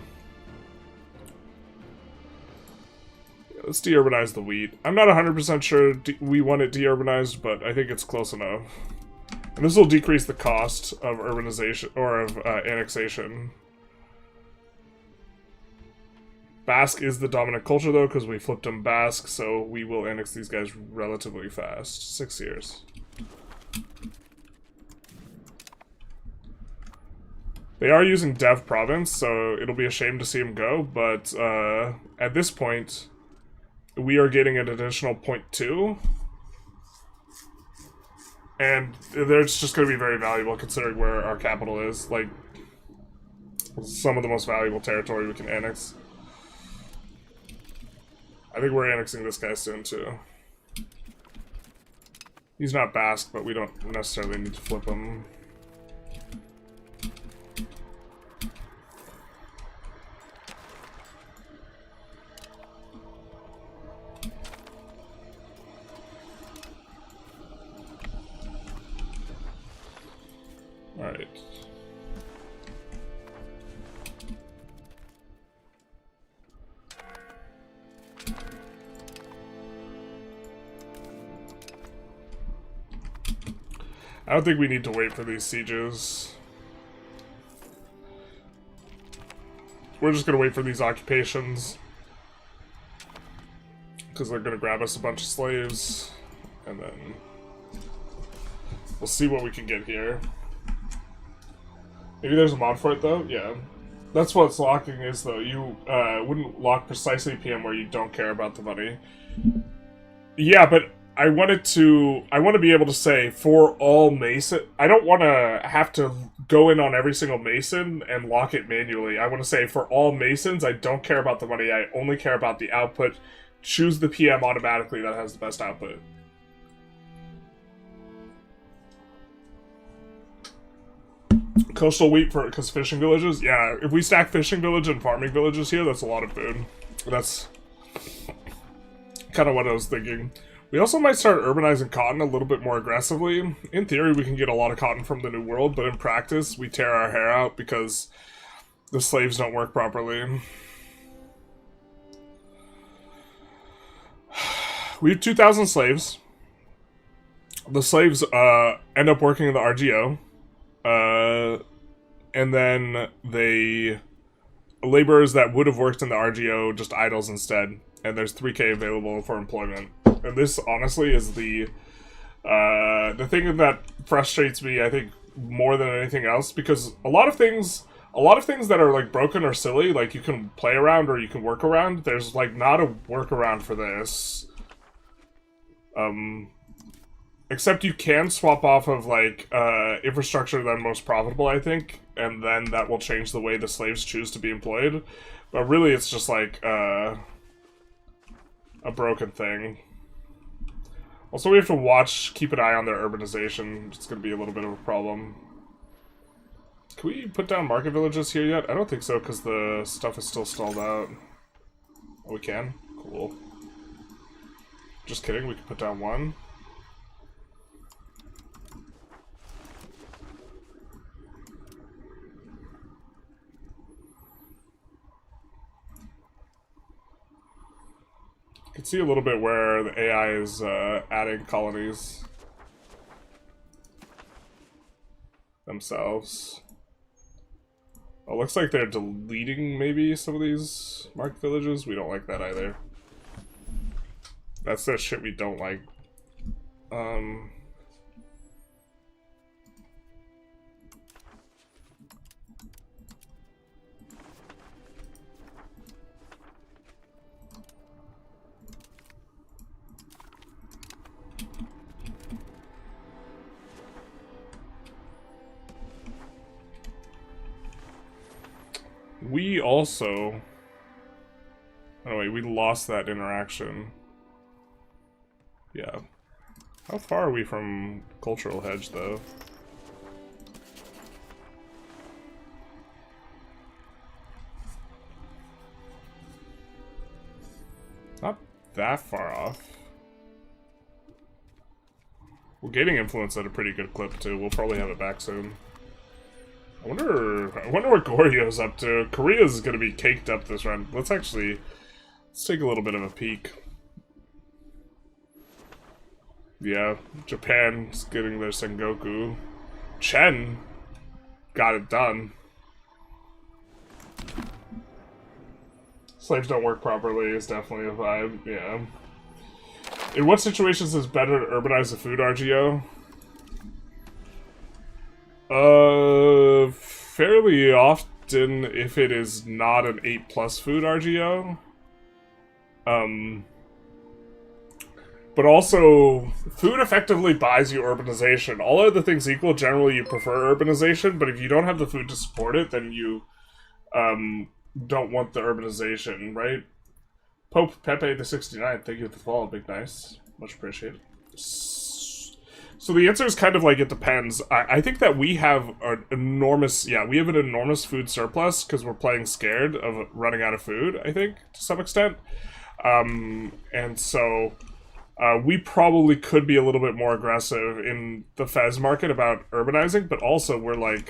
let's de-urbanize the wheat. I'm not 100% sure we want it de-urbanized, but I think it's close enough. And this will decrease the cost of urbanization, or of annexation. Basque is the dominant culture, though, because we flipped them Basque, so we will annex these guys relatively fast. 6 years. They are using Dev Province, so it'll be a shame to see him go, but at this point, we are getting an additional 0.2. And it's just going to be very valuable considering where our capital is. Like, some of the most valuable territory we can annex. I think we're annexing this guy soon, too. He's not Basque, but we don't necessarily need to flip him. Alright. I don't think we need to wait for these sieges. We're just gonna wait for these occupations. Because they're gonna grab us a bunch of slaves. And then we'll see what we can get here. Maybe there's a mod for it, though? Yeah. That's what locking is, though. You wouldn't lock precisely PM where you don't care about the money. Yeah, but I want to be able to say, for all Mason... I don't want to have to go in on every single Mason and lock it manually. I want to say, for all Masons, I don't care about the money. I only care about the output. Choose the PM automatically that has the best output. Coastal wheat because fishing villages? Yeah, if we stack fishing village and farming villages here, that's a lot of food. That's kind of what I was thinking. We also might start urbanizing cotton a little bit more aggressively. In theory, we can get a lot of cotton from the New World, but in practice, we tear our hair out because the slaves don't work properly. We have 2,000 slaves. The slaves end up working in the RGO. And then laborers that would have worked in the RGO just idles instead, and there's 3K available for employment. And this, honestly, is the thing that frustrates me, I think, more than anything else, because a lot of things that are, like, broken or silly, like, you can play around or you can work around, there's, like, not a workaround for this. Except you can swap off of, like, infrastructure that most profitable, I think, and then that will change the way the slaves choose to be employed. But really, it's just, like, a broken thing. Also, we have to keep an eye on their urbanization. It's going to be a little bit of a problem. Can we put down market villages here yet? I don't think so, because the stuff is still stalled out. Oh, we can? Cool. Just kidding, we can put down one. You can see a little bit where the AI is adding colonies themselves. Oh, looks like they're deleting maybe some of these market villages. We don't like that either. That's the shit we don't like. We also... Oh wait, we lost that interaction. Yeah. How far are we from cultural hedge, though? Not that far off. We're gaining influence at a pretty good clip, too. We'll probably have it back soon. I wonder what Goryo's up to. Korea's gonna be caked up this round. Let's take a little bit of a peek. Yeah, Japan's getting their Sengoku. Chen got it done. Slaves don't work properly is definitely a vibe, yeah. In what situations is it better to urbanize the food RGO? fairly often if it is not an 8+ food RGO. But also, food effectively buys you urbanization. All other things equal, generally you prefer urbanization, but if you don't have the food to support it, then you don't want the urbanization, right? Pope Pepe the 69, thank you for the follow, big nice. Much appreciated. So the answer is kind of like it depends. I think that we have an enormous, we have an enormous food surplus because we're playing scared of running out of food, I think, to some extent. And so we probably could be a little bit more aggressive in the Fez market about urbanizing, but also we're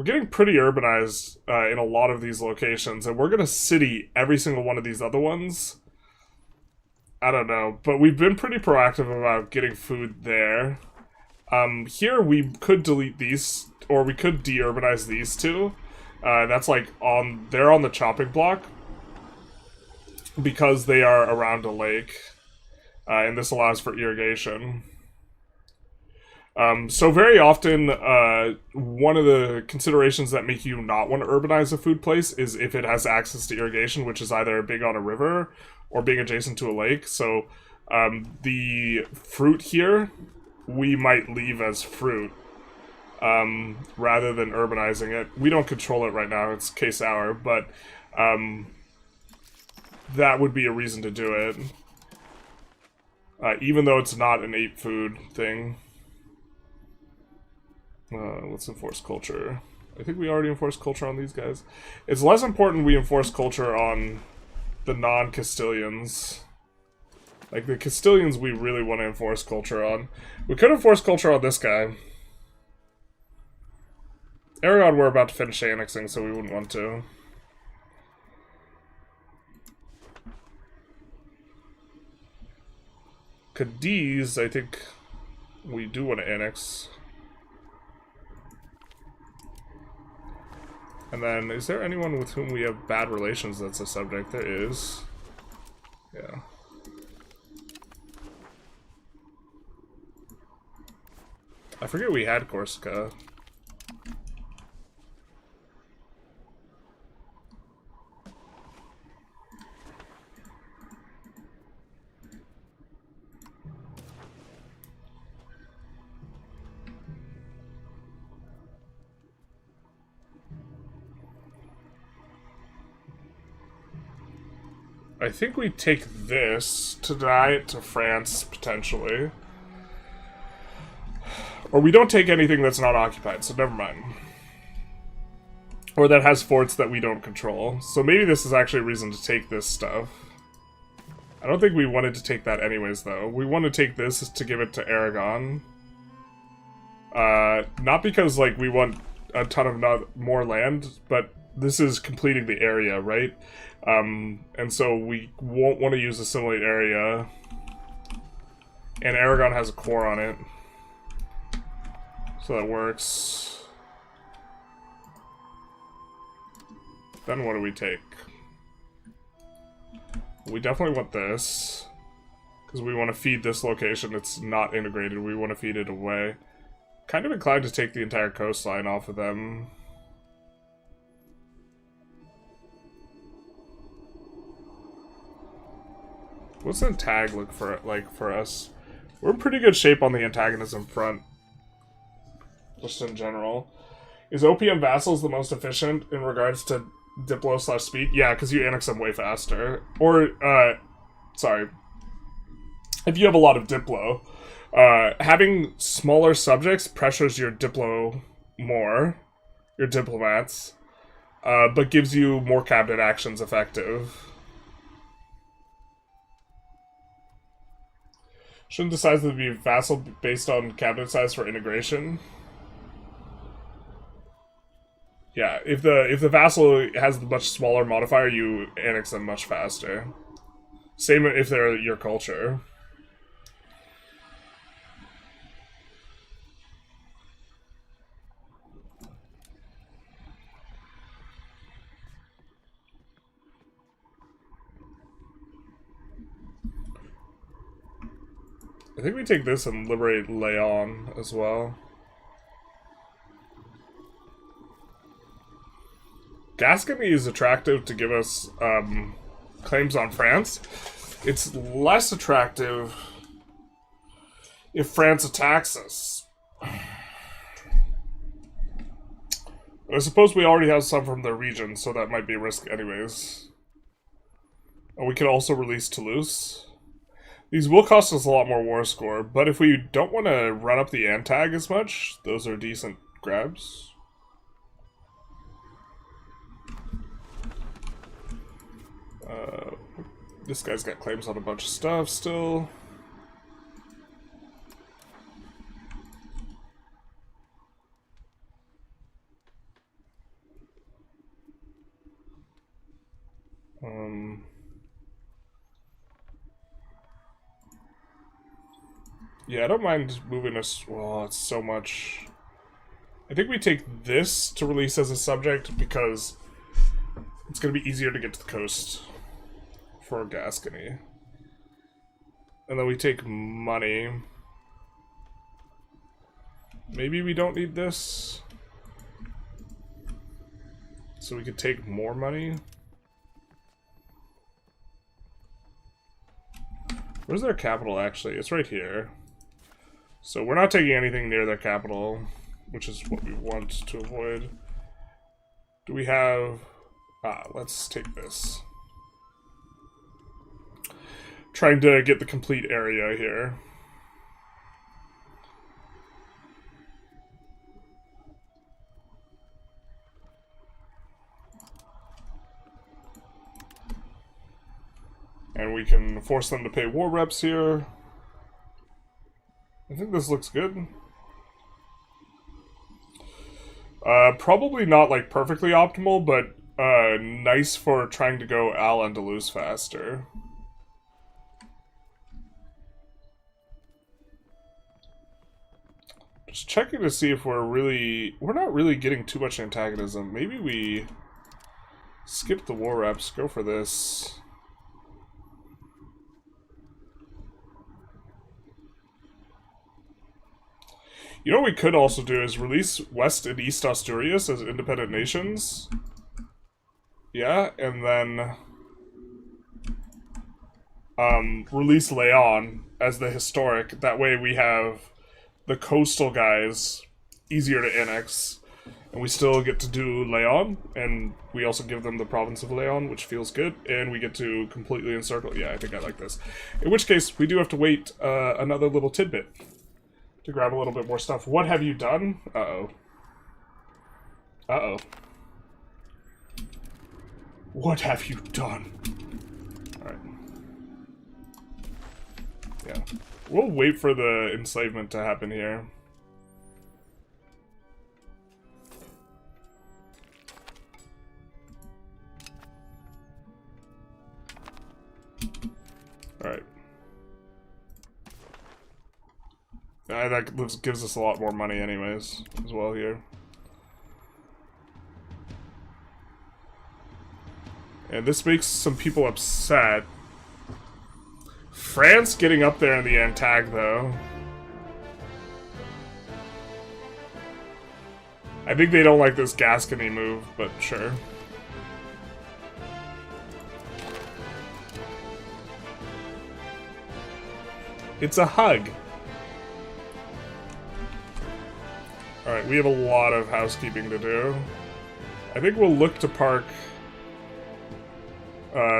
getting pretty urbanized in a lot of these locations, and we're going to city every single one of these other ones. I don't know, but we've been pretty proactive about getting food there. Here we could delete these, or we could de-urbanize these two. That's like they're on the chopping block because they are around a lake, and this allows for irrigation. So very often, one of the considerations that make you not want to urbanize a food place is if it has access to irrigation, which is either being on a river or being adjacent to a lake. So the fruit here, we might leave as fruit rather than urbanizing it. We don't control it right now, it's K-Sour, but that would be a reason to do it. Even though it's not an 8 food thing. Let's enforce culture. I think we already enforced culture on these guys. It's less important we enforce culture on the non-Castilians. Like, the Castilians we really want to enforce culture on. We could enforce culture on this guy. Aragon we're about to finish annexing, so we wouldn't want to. Cadiz, I think we do want to annex. And then, is there anyone with whom we have bad relations that's a subject? There is. Yeah. I forget we had Corsica. I think we take this to deny it to France, potentially. Or we don't take anything that's not occupied, so never mind. Or that has forts that we don't control. So maybe this is actually a reason to take this stuff. I don't think we wanted to take that anyways, though. We want to take this to give it to Aragon. Not because, like, we want a ton of more land, but this is completing the area, right? And so we won't want to use assimilate area. And Aragon has a core on it. So that works. Then what do we take? We definitely want this. Because we want to feed this location. It's not integrated. We want to feed it away. Kind of inclined to take the entire coastline off of them. What's the tag look like for us? We're in pretty good shape on the antagonism front. Just in general. Is OPM Vassals the most efficient in regards to Diplo/speed? Yeah, because you annex them way faster. Or, sorry. If you have a lot of Diplo, having smaller subjects pressures your Diplo more, your diplomats, but gives you more cabinet actions effective. Shouldn't the size of the vassal be based on cabinet size for integration? Yeah, if the vassal has the much smaller modifier, you annex them much faster. Same if they're your culture. I think we take this and liberate Leon as well. Gascony is attractive to give us claims on France. It's less attractive if France attacks us. I suppose we already have some from their region, so that might be a risk anyways. And we can also release Toulouse. These will cost us a lot more war score, but if we don't want to run up the Antag as much, those are decent grabs. This guy's got claims on a bunch of stuff still. Yeah, I don't mind moving us. Well, it's so much. I think we take this to release as a subject because it's going to be easier to get to the coast for Gascony. And then we take money. Maybe we don't need this. So we could take more money. Where's their capital, actually? It's right here. So we're not taking anything near their capital, which is what we want to avoid. Do we have... let's take this. Trying to get the complete area here. And we can force them to pay war reps here. I think this looks good. Probably not like perfectly optimal, but nice for trying to go Al-Andalus faster. Just checking to see if we're not really getting too much antagonism. Maybe we skip the war reps, go for this. You know what we could also do is release West and East Asturias as independent nations. Yeah, and then release Leon as the historic. That way we have the coastal guys easier to annex. And we still get to do Leon, and we also give them the province of Leon, which feels good, and we get to completely encircle. Yeah, I think I like this. In which case, we do have to wait another little tidbit to grab a little bit more stuff. What have you done? Uh-oh. Uh-oh. What have you done? Alright. Yeah. We'll wait for the enslavement to happen here. Alright. That gives us a lot more money anyways, as well here. And this makes some people upset. France getting up there in the Antag, though. I think they don't like this Gascony move, but sure. It's a hug. Alright, we have a lot of housekeeping to do. I think we'll look to park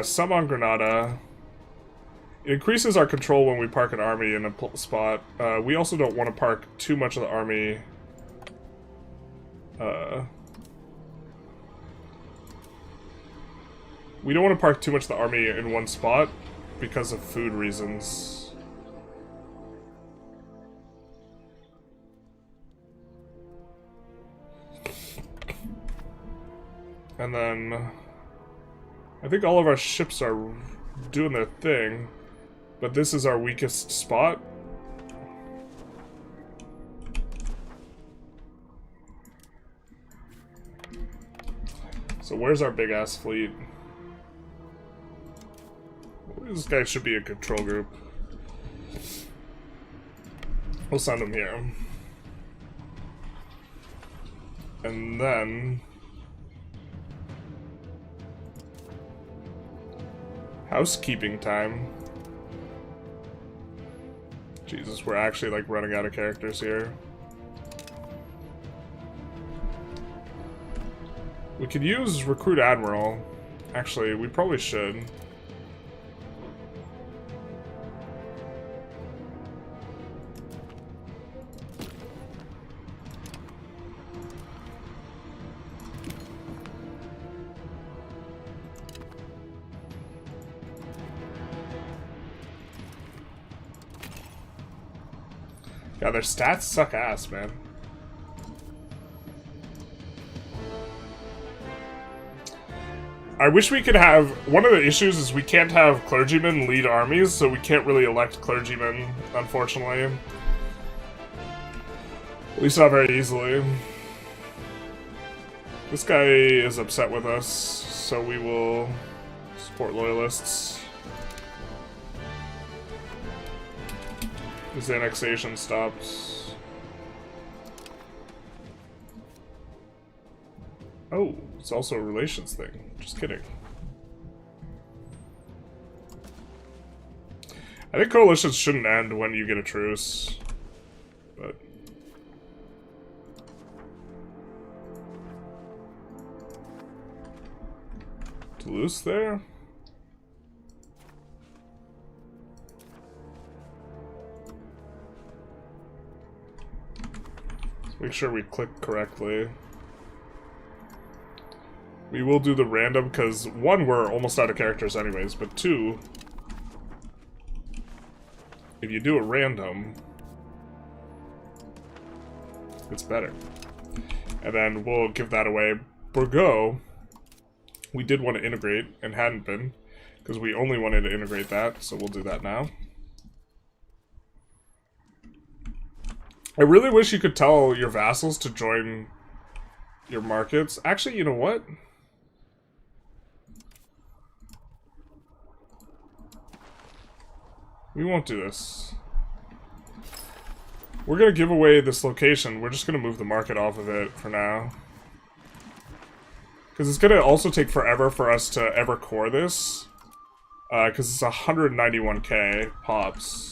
some on Granada. It increases our control when we park an army in a spot. We also don't want to park too much of the army. We don't want to park too much of the army in one spot because of food reasons. And then I think all of our ships are doing their thing, but this is our weakest spot. So where's our big ass fleet? This guy should be a control group. We'll send him here. And then Housekeeping time. Jesus, we're actually like running out of characters here. We could use Recruit Admiral. Actually, we probably should. God, their stats suck ass, man. I wish we could have... One of the issues is we can't have clergymen lead armies, so we can't really elect clergymen, unfortunately. At least not very easily. This guy is upset with us, so we will support loyalists. His annexation stops. Oh, it's also a relations thing. Just kidding. I think coalitions shouldn't end when you get a truce. But... Toulouse there? Make sure we click correctly. We will do the random, because 1, we're almost out of characters anyways, but 2, if you do a random, it's better. And then we'll give that away. Bourgeois, we did want to integrate, and hadn't been, because we only wanted to integrate that, so we'll do that now. I really wish you could tell your vassals to join your markets. Actually, you know what? We won't do this. We're gonna give away this location. We're just gonna move the market off of it for now. Because it's gonna also take forever for us to ever core this. Because it's 191k pops.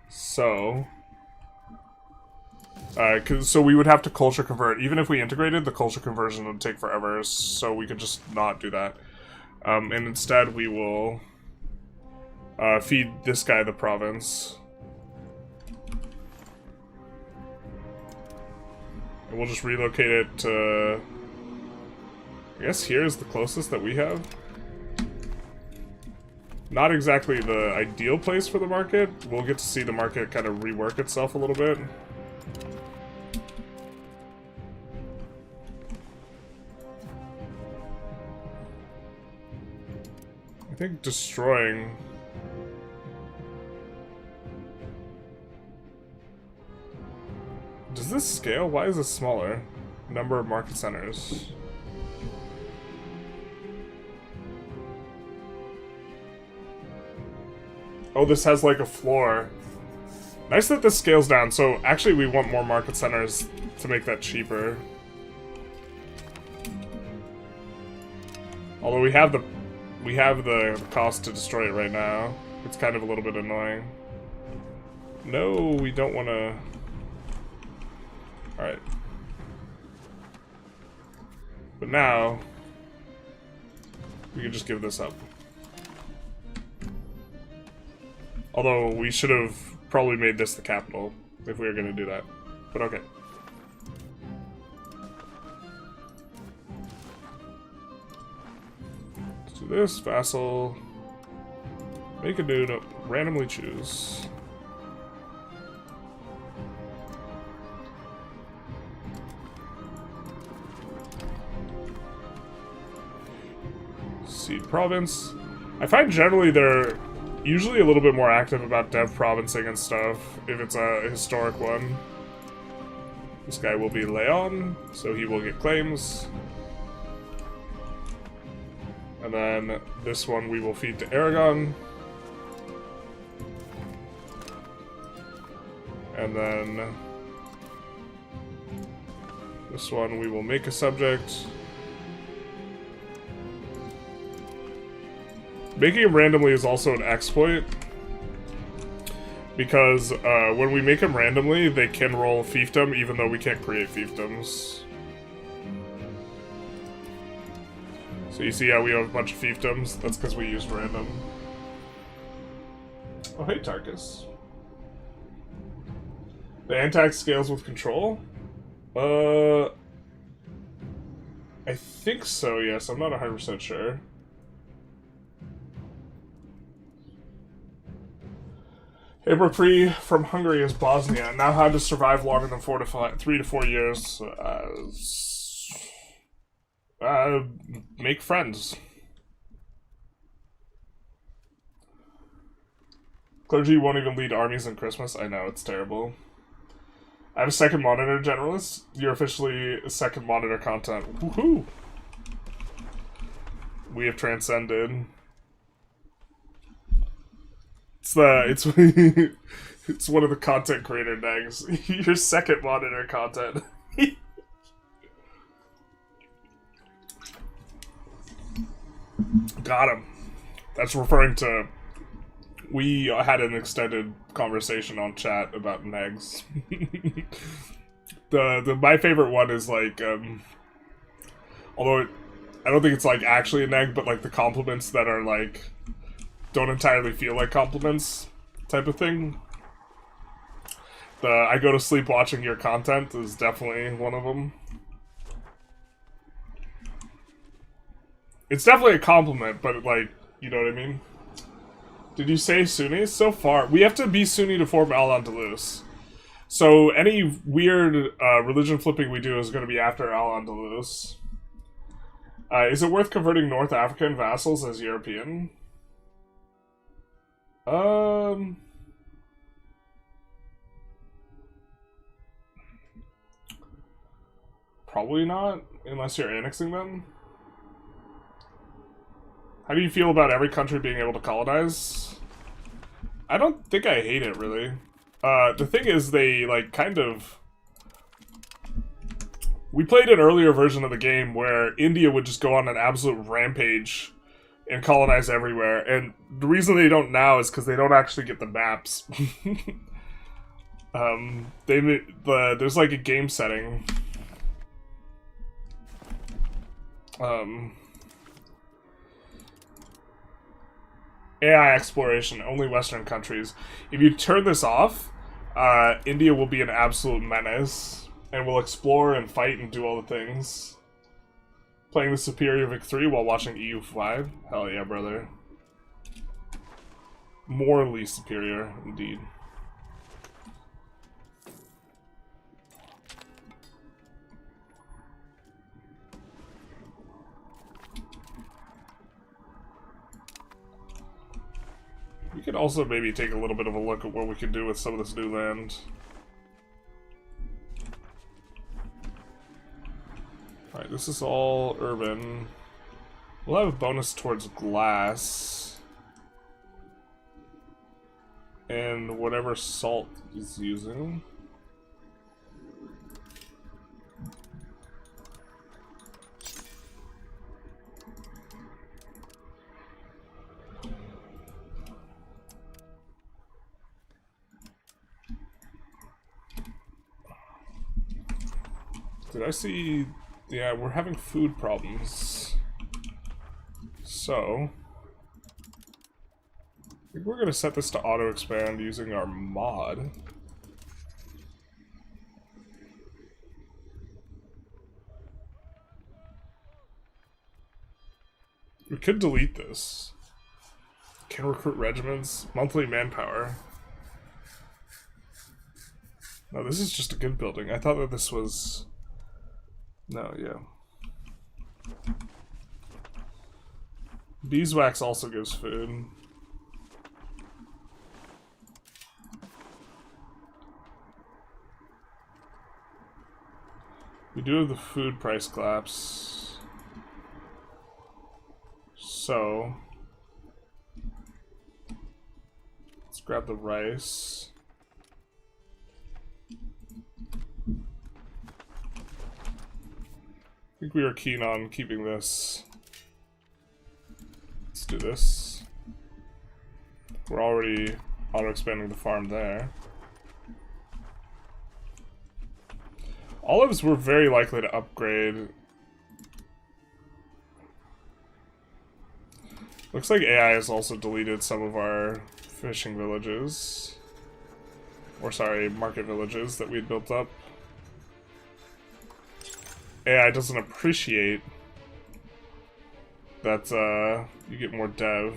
So, so we would have to culture convert. Even if we integrated, the culture conversion would take forever, so we could just not do that. And instead we will feed this guy the province. And we'll just relocate it to... I guess here is the closest that we have. Not exactly the ideal place for the market. We'll get to see the market kind of rework itself a little bit. I think destroying... Does this scale? Why is this smaller? Number of market centers. Oh, this has like a floor. Nice that this scales down. So actually we want more market centers to make that cheaper. Although we have the cost to destroy it right now. It's kind of a little bit annoying. No, we don't want to... Alright. But now we can just give this up. Although, we should have probably made this the capital, if we were going to do that. But okay. Let's do this, Vassal. Make a dude up, randomly choose. Seed province. I find generally they're usually a little bit more active about dev provincing and stuff, if it's a historic one. This guy will be Leon, so he will get claims. And then this one we will feed to Aragon. And then this one we will make a subject. Making them randomly is also an exploit. Because when we make them randomly, they can roll fiefdom, even though we can't create fiefdoms. So you see how we have a bunch of fiefdoms? That's because we used random. Oh, hey, Tarkus. The antax scales with control? I think so, yes. I'm not 100% sure. Ibrapri from Hungary is Bosnia. Now how to survive longer than 3 to 4 years. Make friends. Clergy won't even lead armies in Christmas. I know, it's terrible. I have a second monitor, Generalist. You're officially second monitor content. Woohoo! We have transcended. It's it's one of the content creator nags. Your second monitor content. Got him. That's referring to. We had an extended conversation on chat about nags. My favorite one is like, although I don't think it's like actually a nag, but like the compliments that are like don't entirely feel like compliments type of thing. The I go to sleep watching your content is definitely one of them. It's definitely a compliment, but like, you know what I mean? Did you say Sunni? So far, we have to be Sunni to form Al-Andalus. So any weird religion flipping we do is going to be after Al-Andalus. Is it worth converting North African vassals as European? Probably not, unless you're annexing them. How do you feel about every country being able to colonize? I don't think I hate it, really. The thing is, they, like, kind of... We played an earlier version of the game where India would just go on an absolute rampage and colonize everywhere, and the reason they don't now is because they don't actually get the maps. There's, like, a game setting. AI exploration, only Western countries. If you turn this off, India will be an absolute menace, and will explore and fight and do all the things. Playing the Superior Vic 3 while watching EU5? Hell yeah, brother. Morally superior, indeed. We could also maybe take a little bit of a look at what we could do with some of this new land. Alright, this is all urban. We'll have a bonus towards glass. And whatever salt he's using. Did I see... Yeah, we're having food problems. So... I think we're going to set this to auto-expand using our mod. We could delete this. Can recruit regiments. Monthly manpower. No, this is just a good building. I thought that this was... No, yeah. Beeswax also gives food. We do have the food price collapse. So... let's grab the rice. I think we are keen on keeping this. Let's do this. We're already auto-expanding the farm there. Olives we're very likely to upgrade. Looks like AI has also deleted some of our fishing villages. Or sorry, market villages that we'd built up. AI doesn't appreciate that you get more dev.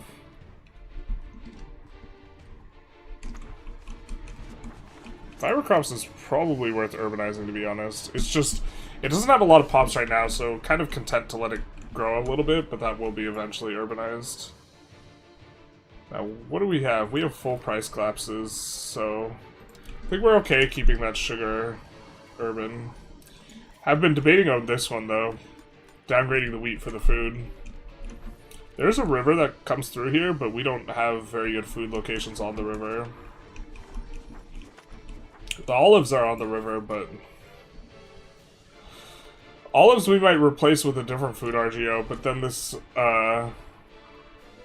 Fiber crops is probably worth urbanizing, to be honest. It's just, it doesn't have a lot of pops right now, so kind of content to let it grow a little bit, but that will be eventually urbanized. Now, what do we have? We have full price collapses, so I think we're okay keeping that sugar urban. I've been debating on this one, though. Downgrading the wheat for the food. There's a river that comes through here, but we don't have very good food locations on the river. The olives are on the river, but olives we might replace with a different food RGO, but then this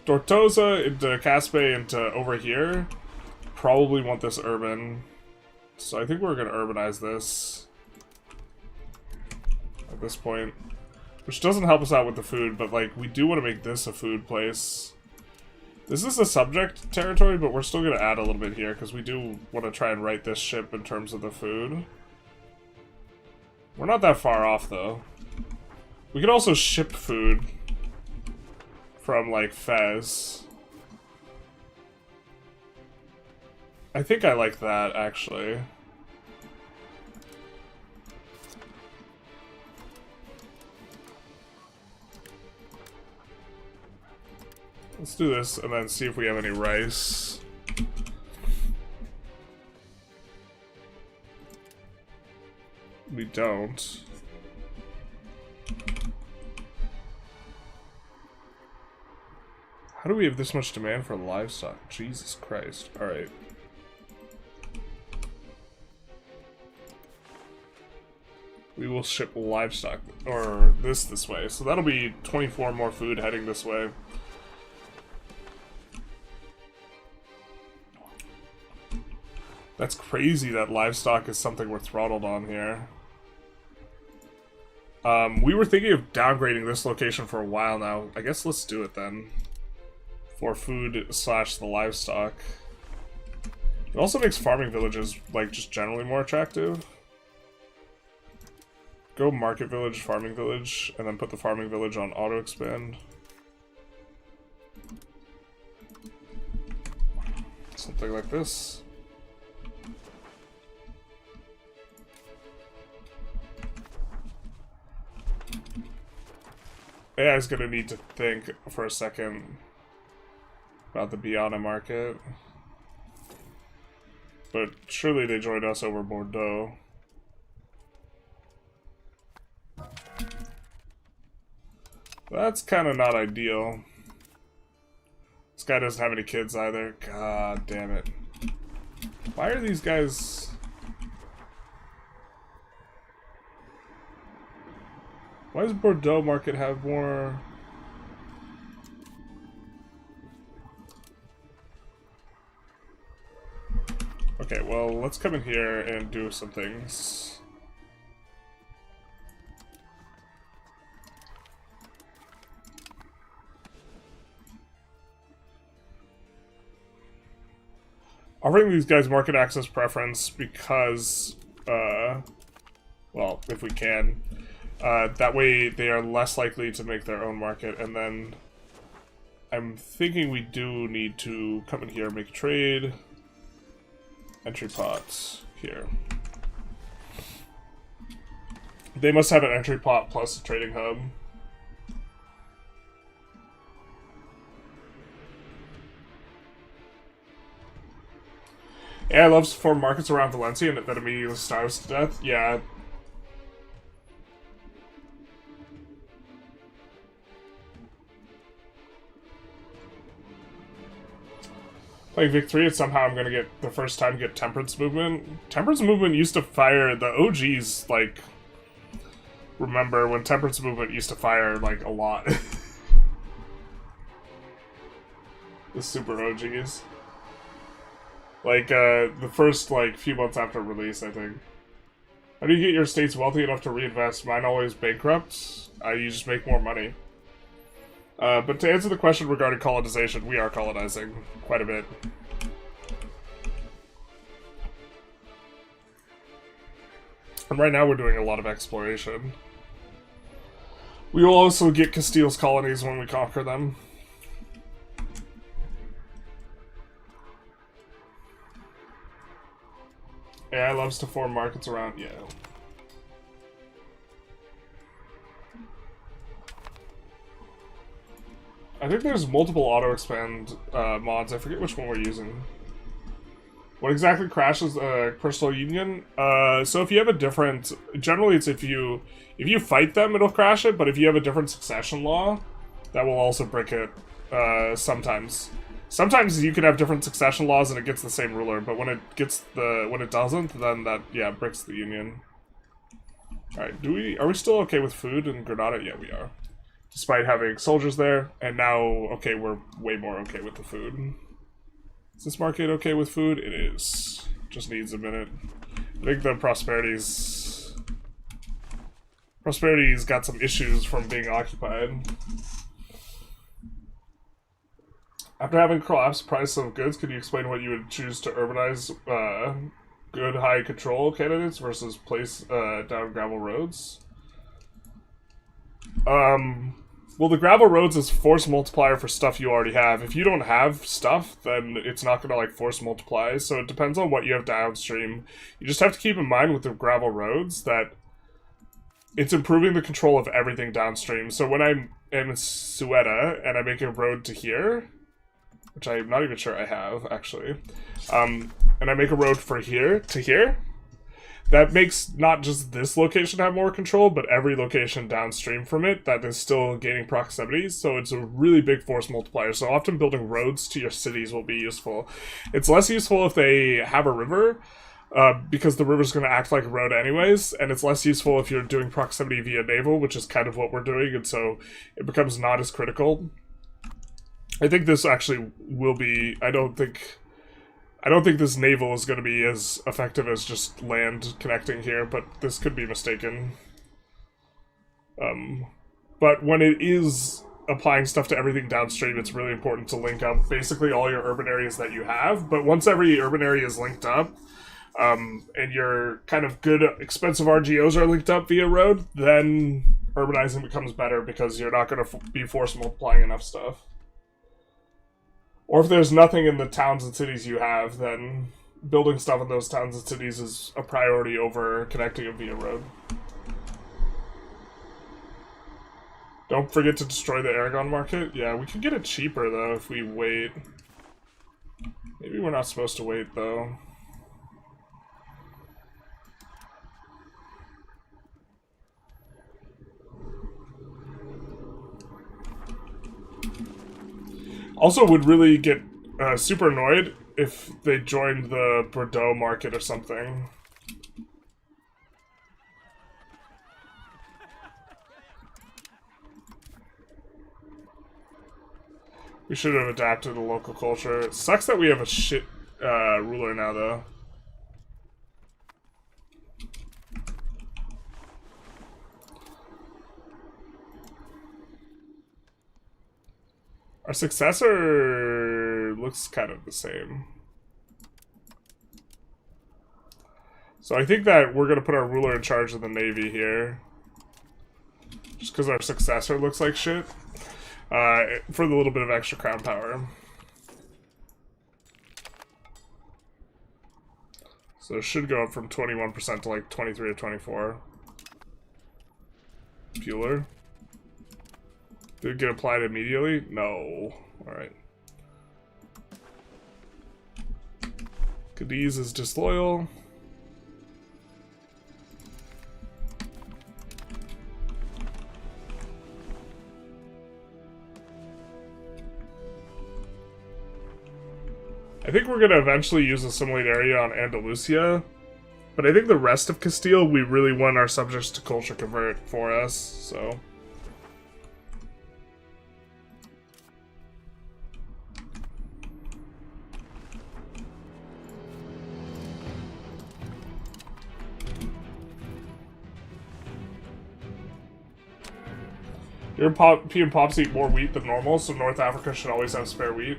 Tortosa into Caspe into over here probably want this urban. So I think we're going to urbanize this at this point, which doesn't help us out with the food, but like we do want to make this a food place. This is a subject territory, but we're still going to add a little bit here, because we do want to try and right this ship in terms of the food. We're not that far off, though. We could also ship food from, like, Fez. I think I like that, actually. Let's do this and then see if we have any rice. We don't. How do we have this much demand for livestock? Jesus Christ. Alright. We will ship livestock, or this way. So that'll be 24 more food heading this way. That's crazy that livestock is something we're throttled on here. We were thinking of downgrading this location for a while now. I guess let's do it then. For food slash the livestock. It also makes farming villages, like, just generally more attractive. Go market village, farming village, and then put the farming village on auto expand. Something like this. AI is gonna need to think for a second about the Biana market. But surely they joined us over Bordeaux. That's kind of not ideal. This guy doesn't have any kids either. God damn it. Why are these guys... Why does Bordeaux market have more... Okay, well, let's come in here and do some things. Offering these guys market access preference because, well, if we can. That way they are less likely to make their own market, and then I'm thinking we do need to come in here and make trade. Entry pots here. They must have an entry pot plus a trading hub. AI loves to form markets around Valencia and that immediately starves to death. Yeah. Playing Vic 3, and somehow I'm gonna get the first time get Temperance Movement. Temperance Movement used to fire the OGs, like, remember when Temperance Movement used to fire, like, a lot. The super OGs. Like, the first, like, few months after release, I think. How do you get your states wealthy enough to reinvest? Mine always bankrupt. You just make more money. But to answer the question regarding colonization, we are colonizing quite a bit. And right now we're doing a lot of exploration. We will also get Castile's colonies when we conquer them. AI loves to form markets around, yeah. I think there's multiple auto-expand mods. I forget which one we're using. What exactly crashes a personal union? So if you have a different... Generally, it's if you fight them, it'll crash it, but if you have a different succession law, that will also break it sometimes. Sometimes you can have different succession laws and it gets the same ruler, but when it doesn't, then that, yeah, breaks the union. Alright, are we still okay with food in Granada? Yeah, we are. Despite having soldiers there, and now, okay, we're way more okay with the food. Is this market okay with food? It is. Just needs a minute. I think the Prosperity's got some issues from being occupied. After having collapsed price of goods, could you explain what you would choose to urbanize good high control candidates versus place down gravel roads? Well, the gravel roads is force multiplier for stuff you already have. If you don't have stuff, then it's not going to, like, force multiply. So it depends on what you have downstream. You just have to keep in mind with the gravel roads that it's improving the control of everything downstream. So when I'm in Suez and I make a road to here, which I'm not even sure I have, actually, and I make a road for here to here, that makes not just this location have more control, but every location downstream from it that is still gaining proximity, so it's a really big force multiplier. So often building roads to your cities will be useful. It's less useful if they have a river, because the river's going to act like a road anyways, and it's less useful if you're doing proximity via naval, which is kind of what we're doing, and so it becomes not as critical. I think this actually will be... I don't think this naval is going to be as effective as just land connecting here, but this could be mistaken. But when it is applying stuff to everything downstream, it's really important to link up basically all your urban areas that you have. But once every urban area is linked up, and your kind of good, expensive RGOs are linked up via road, then urbanizing becomes better because you're not going to be force multiplying enough stuff. Or if there's nothing in the towns and cities you have, then building stuff in those towns and cities is a priority over connecting it via road. Don't forget to destroy the Aragon market. Yeah, we could get it cheaper, though, if we wait. Maybe we're not supposed to wait, though. Also would really get super annoyed if they joined the Bordeaux market or something. We should have adapted to local culture. It sucks that we have a shit ruler now, though. Our successor looks kind of the same. So I think that we're going to put our ruler in charge of the navy here. Just because our successor looks like shit. For the little bit of extra crown power. So it should go up from 21% to like 23 or 24. Bueller. Did it get applied immediately? No. Alright. Cadiz is disloyal. I think we're going to eventually use assimilate area on Andalusia, but I think the rest of Castile, we really want our subjects to culture convert for us, so... European pops eat more wheat than normal, so North Africa should always have spare wheat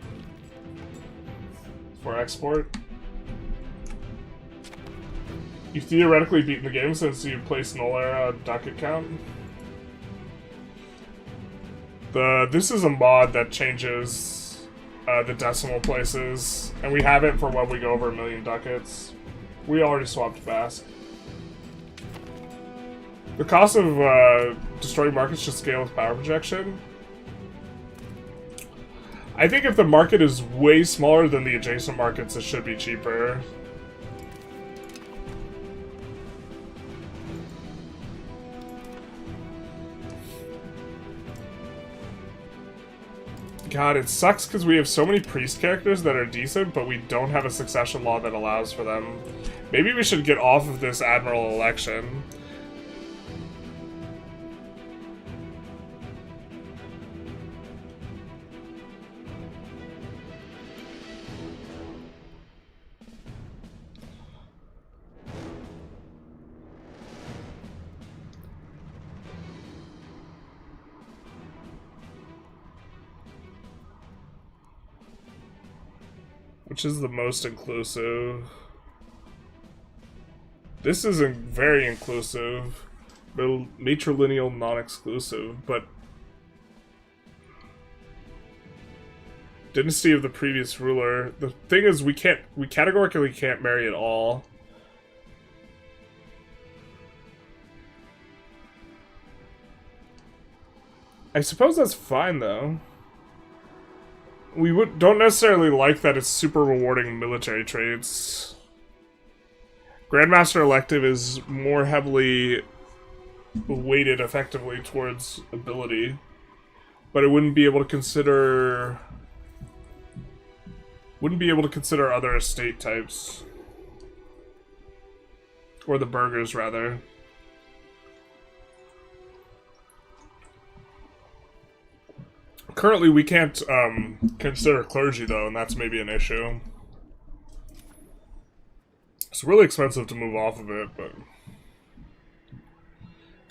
for export. You've theoretically beaten the game since you placed null era ducat count. This is a mod that changes the decimal places, and we have it for when we go over 1 million ducats. We already swapped Basque. The cost of destroying markets should scale with power projection. I think if the market is way smaller than the adjacent markets, it should be cheaper. God, it sucks because we have so many priest characters that are decent, but we don't have a succession law that allows for them. Maybe we should get off of this admiral election. Which is the most inclusive? This is very inclusive. Matrilineal non-exclusive, but dynasty of the previous ruler. The thing is, we categorically can't marry at all. I suppose that's fine though. We don't necessarily like that it's super rewarding military traits. Grandmaster Elective is more heavily weighted effectively towards ability, but it wouldn't be able to consider other estate types. Or the burghers, rather. Currently, we can't consider clergy, though, and that's maybe an issue. It's really expensive to move off of it, but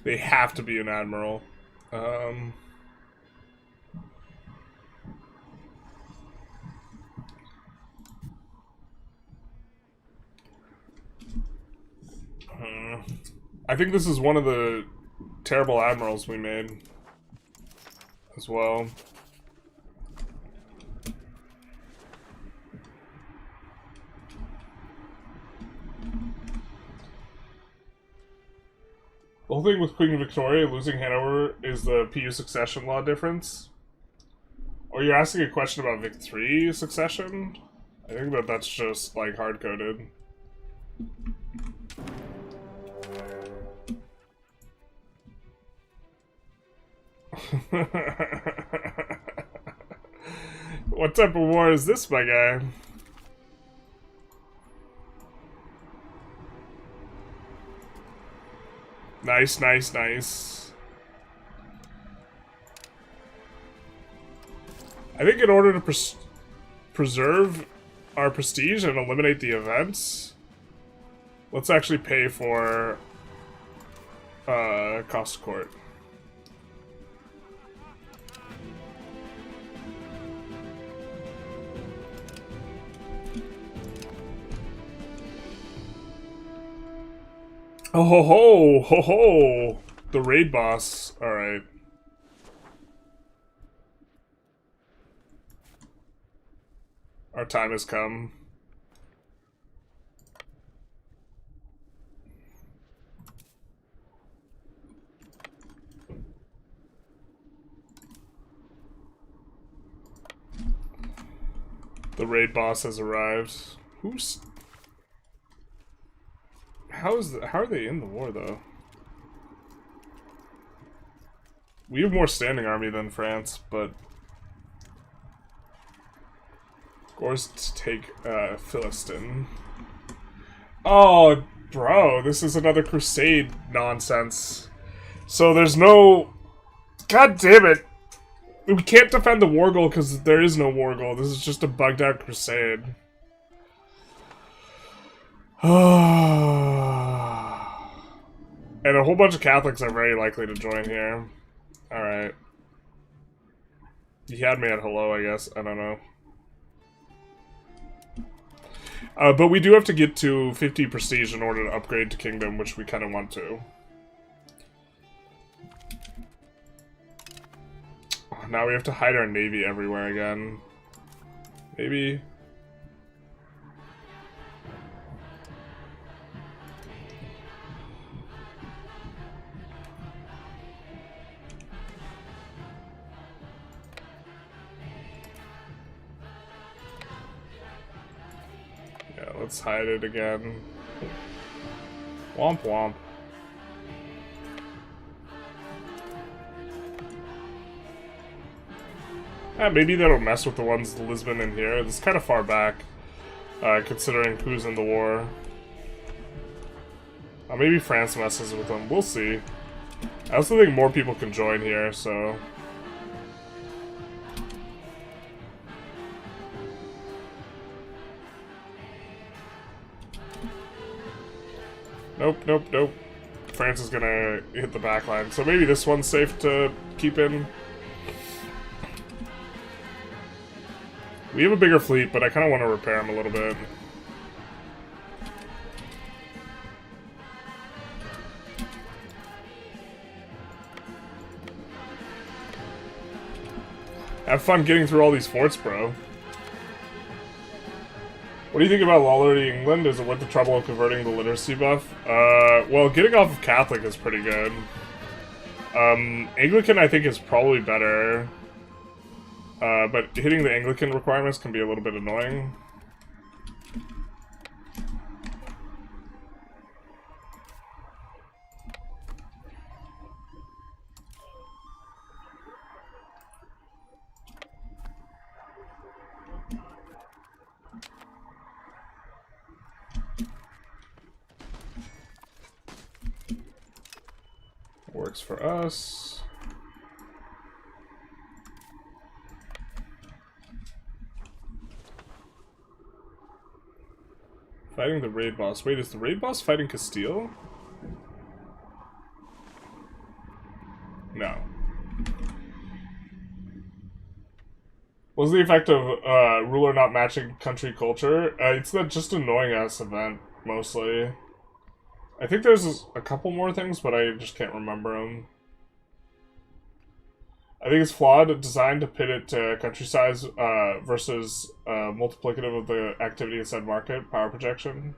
they have to be an admiral. I think this is one of the terrible admirals we made as well. The whole thing with Queen Victoria losing Hanover is the PU succession law difference. Or you're asking a question about Vic 3 succession? I think that's just, like, hard-coded. What type of war is this, my guy? Nice, nice, nice. I think in order to preserve our prestige and eliminate the events, let's actually pay for cost of court. Oh ho ho ho ho! The raid boss. All right. Our time has come. The raid boss has arrived. Who's... How are they in the war, though? We have more standing army than France, but... Gores to take, Philistine. Oh, bro, this is another crusade nonsense. So there's no... God damn it! We can't defend the war goal because there is no war goal. This is just a bugged out crusade. And a whole bunch of Catholics are very likely to join here. Alright. He had me at hello, I guess. I don't know. But we do have to get to 50 prestige in order to upgrade to kingdom, which we kind of want to. Oh, now we have to hide our navy everywhere again. Maybe... let's hide it again. Womp womp. Maybe that'll mess with the ones in Lisbon in here. It's kind of far back, considering who's in the war. Maybe France messes with them. We'll see. I also think more people can join here, so... Nope, nope, nope. France is gonna hit the back line. So maybe this one's safe to keep in. We have a bigger fleet, but I kind of want to repair them a little bit. Have fun getting through all these forts, bro. What do you think about law literacy in England? Is it worth the trouble of converting the literacy buff? Well, getting off of Catholic is pretty good. Anglican, I think, is probably better. But hitting the Anglican requirements can be a little bit annoying. Works for us. Fighting the raid boss. Wait, is the raid boss fighting Castile? No. What's the effect of ruler not matching country culture? It's that just annoying ass event, mostly. I think there's a couple more things, but I just can't remember them. I think it's flawed, designed to pit it to country size versus multiplicative of the activity inside market, power projection.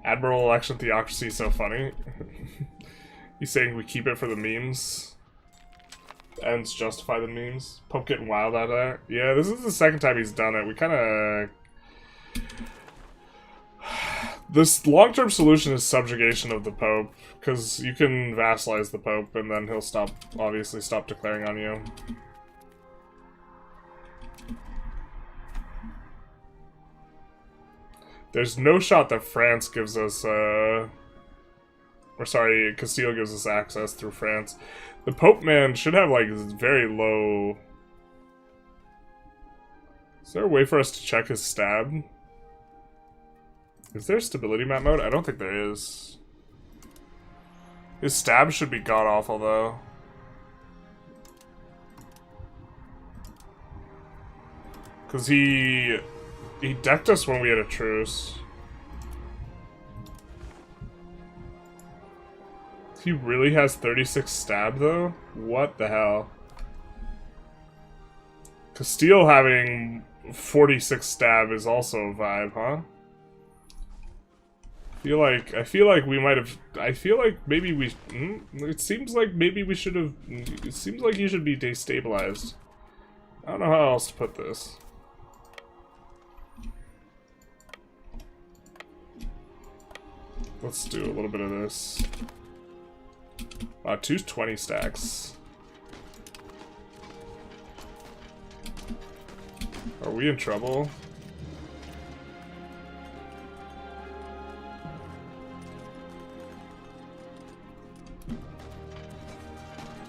Admiral election theocracy is so funny. He's saying we keep it for the memes. The ends justify the memes. Pope getting wild at that. Yeah, this is the second time he's done it. We kind of... This long-term solution is subjugation of the Pope, because you can vassalize the Pope, and then he'll obviously stop declaring on you. There's no shot that France gives us, or sorry, Castile gives us access through France. The Pope, man, should have, like, very low... Is there a way for us to check his stab? Is there stability map mode? I don't think there is. His stab should be god-awful, though. Because he decked us when we had a truce. He really has 36 stab, though? What the hell? Castile having 46 stab is also a vibe, huh? I feel like we might have... I feel like maybe we... it seems like maybe we should have... It seems like you should be destabilized. I don't know how else to put this. Let's do a little bit of this. Wow, 220 stacks. Are we in trouble?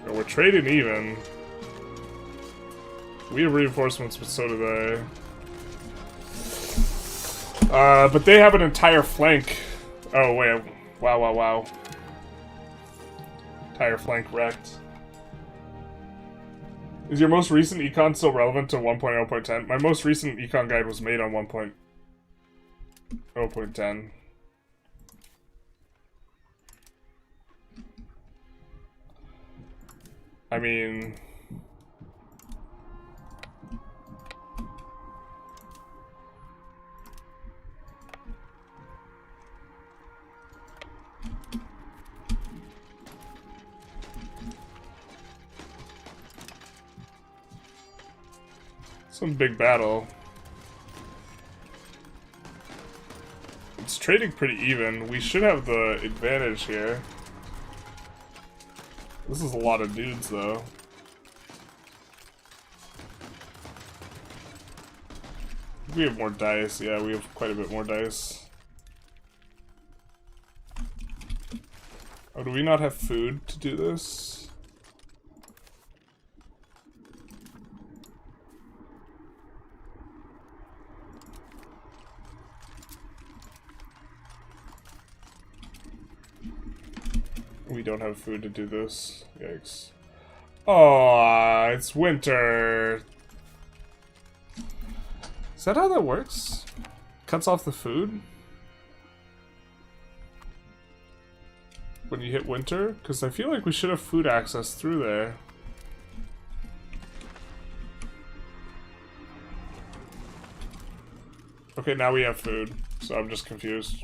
Oh, we're trading even. We have reinforcements, but so do they. But they have an entire flank. Oh, wait. Wow, wow, wow. Entire flank wrecked. Is your most recent econ still relevant to 1.0.10? My most recent econ guide was made on 1.0.10. I mean... some big battle. It's trading pretty even. We should have the advantage here. This is a lot of dudes, though. We have more dice. Yeah, we have quite a bit more dice. Oh, do we not have food to do this? We don't have food to do this. Yikes. Oh, it's winter. Is that how that works? Cuts off the food? When you hit winter? Because I feel like we should have food access through there. Okay, now we have food, so I'm just confused.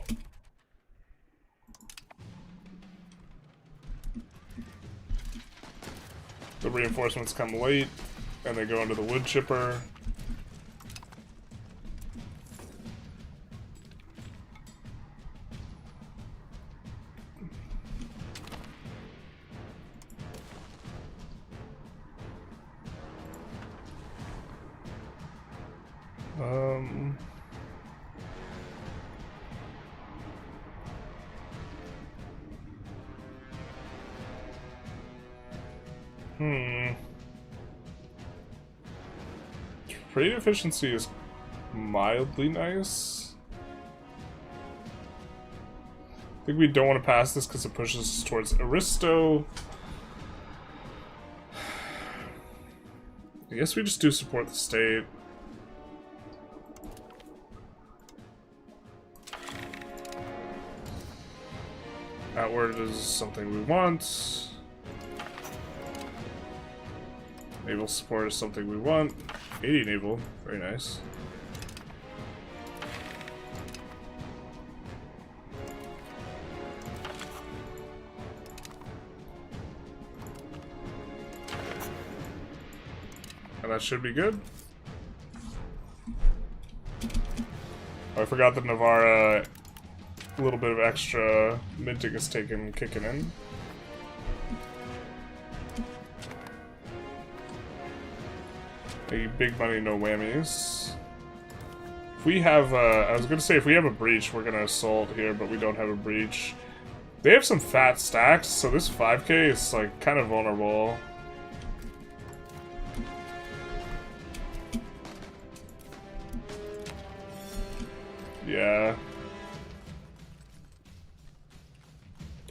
The reinforcements come late, and they go into the wood chipper. Trade efficiency is mildly nice. I think we don't want to pass this because it pushes us towards Aristo. I guess we just do support the state. Outward is something we want. Naval support is something we want. 80 naval, very nice. And that should be good. Oh, I forgot that Navarra, a little bit of extra minting is kicking in. Big money, no whammies. If we have, I was gonna say if we have a breach, we're gonna assault here, but we don't have a breach. They have some fat stacks, so this 5k is like kind of vulnerable. Yeah.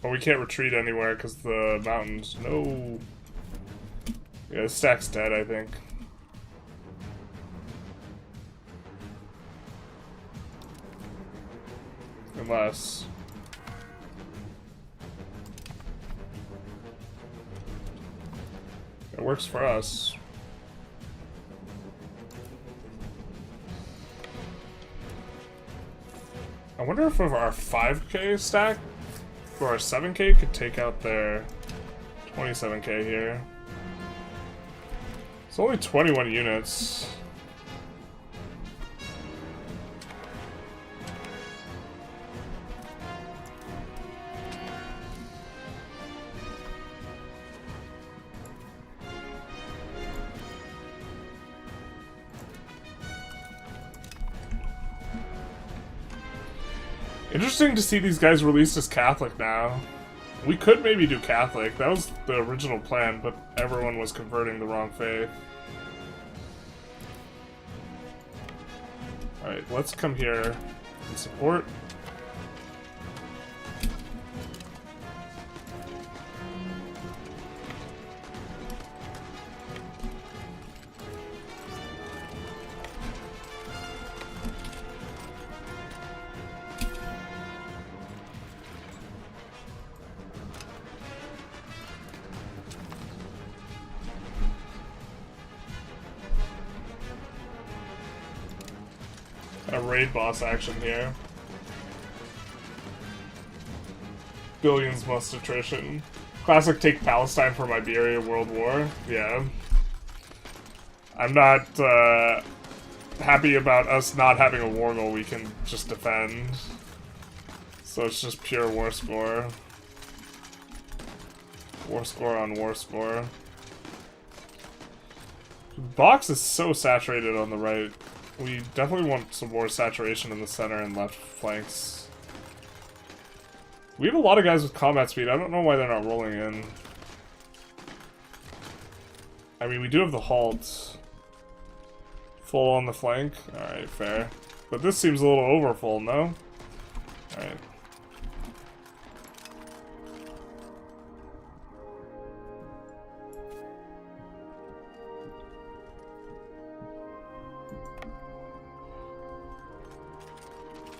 Oh, we can't retreat anywhere because the mountains. No. Yeah, this stack's dead, I think. Unless... it works for us. I wonder if our 5k stack for our 7k could take out their 27k here. It's only 21 units. Interesting to see these guys released as Catholic now. We could maybe do Catholic. That was the original plan, but everyone was converting the wrong faith. Alright, let's come here and support. a raid boss action here. Billions must attrition. Classic take Palestine from Iberia World War. Yeah. I'm not happy about us not having a war goal we can just defend. So it's just pure war score. War score on war score. Box is so saturated on the right. We definitely want some more saturation in the center and left flanks. We have a lot of guys with combat speed. I don't know why they're not rolling in. I mean, we do have the halt. Full on the flank. Alright, fair. But this seems a little over full, no? Alright.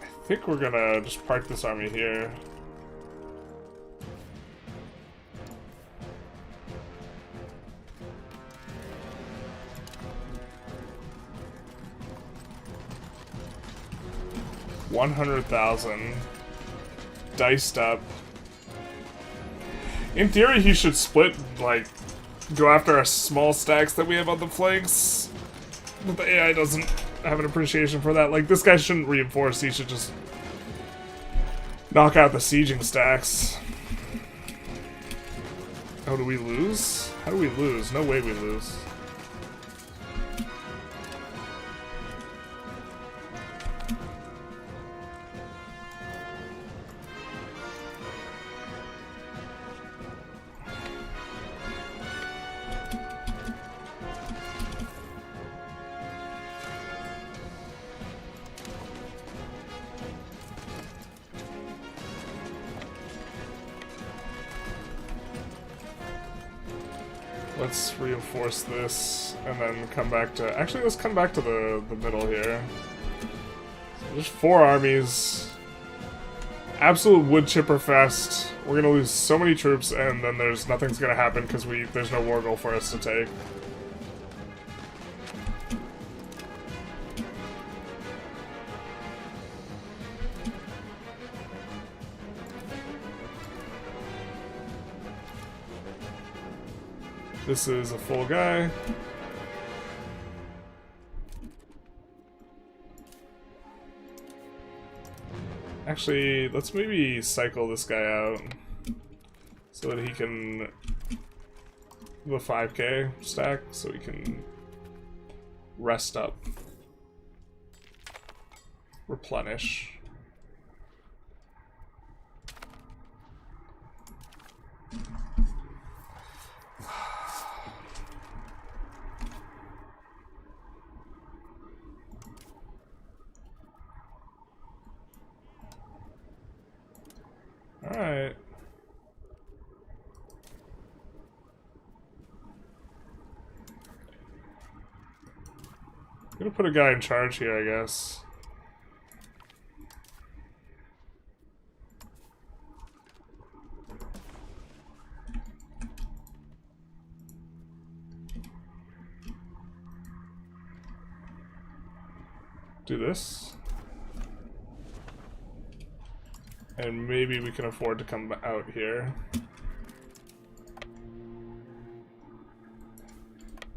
I think we're gonna just park this army here. $100,000 diced up. In theory, he should split, like, go after our small stacks that we have on the flanks. But the AI doesn't have an appreciation for that. Like, this guy shouldn't reinforce, he should just knock out the sieging stacks. Oh, do we lose? How do we lose? No way we lose. Let's reinforce this, and then come back to... Actually, let's come back to the middle here. So there's 4 armies. Absolute wood chipper fest. We're gonna lose so many troops, and then nothing's gonna happen because there's no war goal for us to take. This is a full guy. Actually, let's maybe cycle this guy out so that he can do a 5k stack so he can rest up. Replenish. Alright. I'm gonna put a guy in charge here, I guess. Do this. And maybe we can afford to come out here.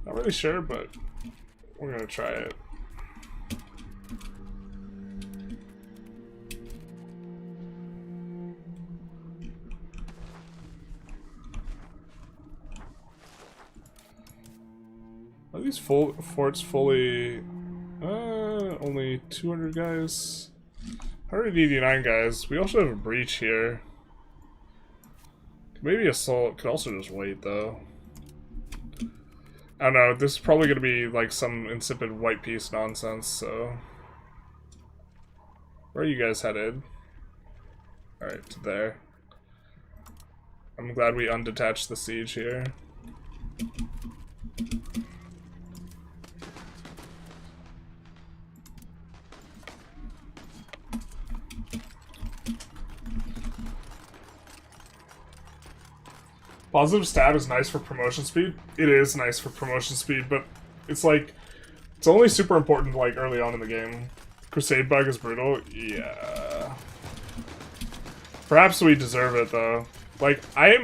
Not really sure, but we're gonna try it. Are these forts fully... only 200 guys? 189 guys. We also have a breach here. Maybe assault could also just wait though. I don't know, this is probably gonna be like some insipid white piece nonsense, so. Where are you guys headed? Alright, to there. I'm glad we undetached the siege here. Positive stat is nice for promotion speed. It is nice for promotion speed, but it's like, it's only super important like early on in the game. Crusade bug is brutal? Yeah. Perhaps we deserve it, though. Like, I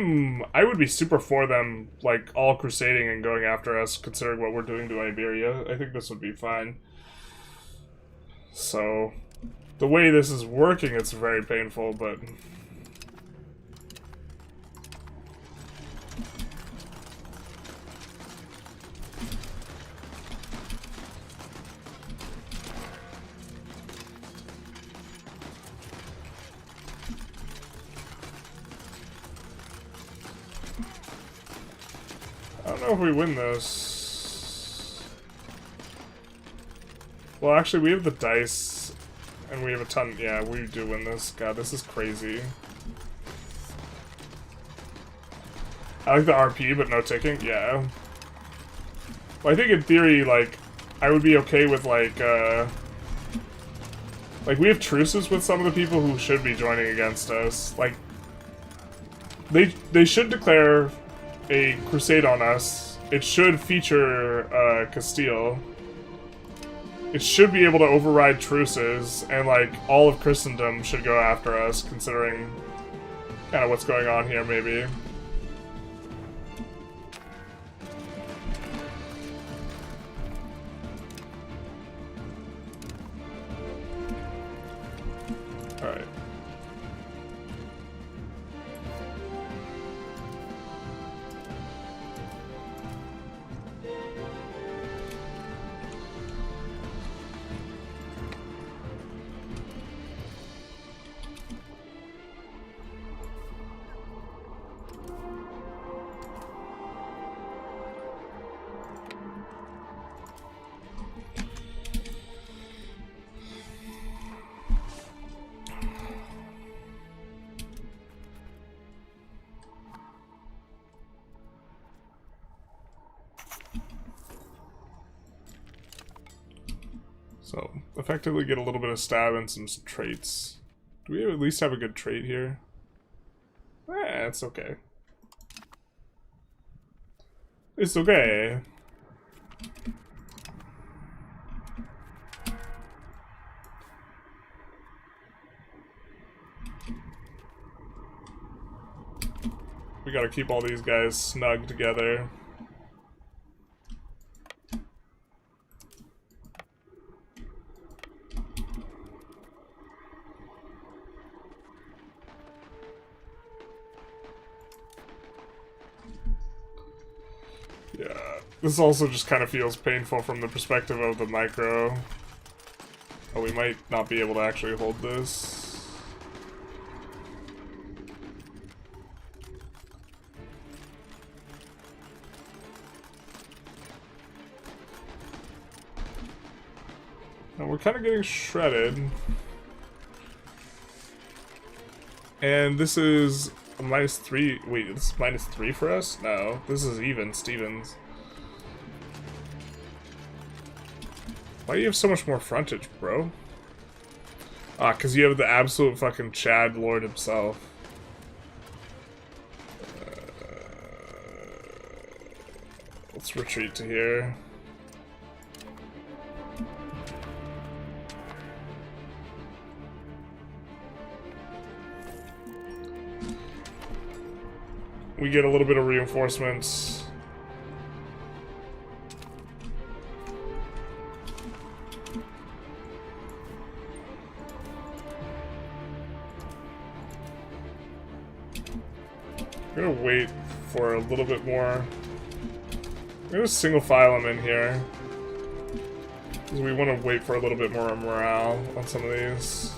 would be super for them, like, all crusading and going after us, considering what we're doing to Iberia. I think this would be fine. So, the way this is working, it's very painful, but... I don't know if we win this. Well, actually, we have the dice, and we have a ton. Yeah, we do win this. God, this is crazy. I like the RP, but no ticking. Yeah. Well, I think in theory, like, I would be okay with, like, we have truces with some of the people who should be joining against us. Like, they should declare a crusade on us. It should feature Castile. It should be able to override truces, and like all of Christendom should go after us, considering kind of what's going on here, maybe. Alright. So, effectively get a little bit of stab and some traits. Do we at least have a good trait here? Eh, it's okay. It's okay. We gotta keep all these guys snug together. Yeah, this also just kind of feels painful from the perspective of the micro. Oh, we might not be able to actually hold this. And we're kind of getting shredded. And this is a -3. Wait, this is -3 for us? No, this is even, Stevens. Why do you have so much more frontage, bro? Ah, because you have the absolute fucking Chad Lord himself. Let's retreat to here. We get a little bit of reinforcements. I'm gonna wait for a little bit more. I'm gonna single file them in here, because we want to wait for a little bit more morale on some of these.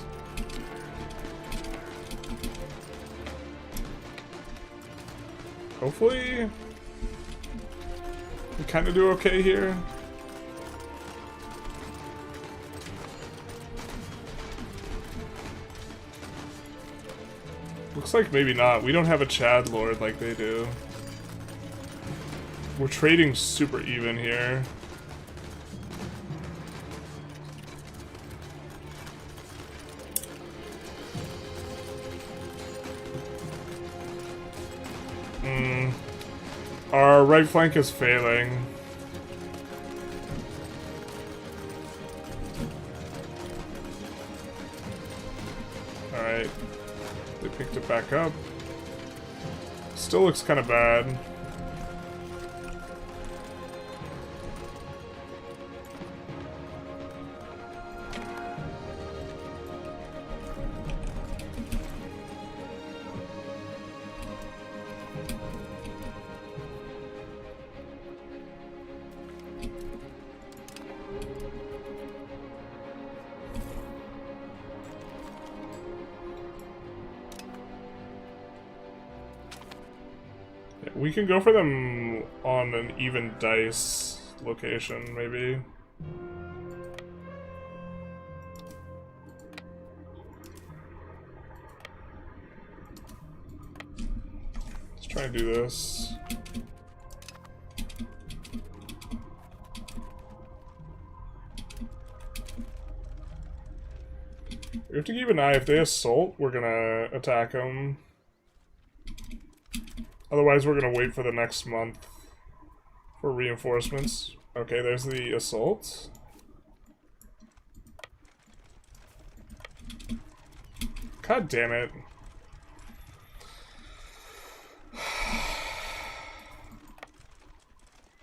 Hopefully, we kind of do okay here. Looks like maybe not. We don't have a Chad Lord like they do. We're trading super even here. Our right flank is failing. Alright. They picked it back up. Still looks kind of bad. We can go for them on an even dice location, maybe. Let's try and do this. We have to keep an eye. If they assault, we're gonna attack them. Otherwise, we're gonna wait for the next month for reinforcements. Okay, there's the assault. God damn it.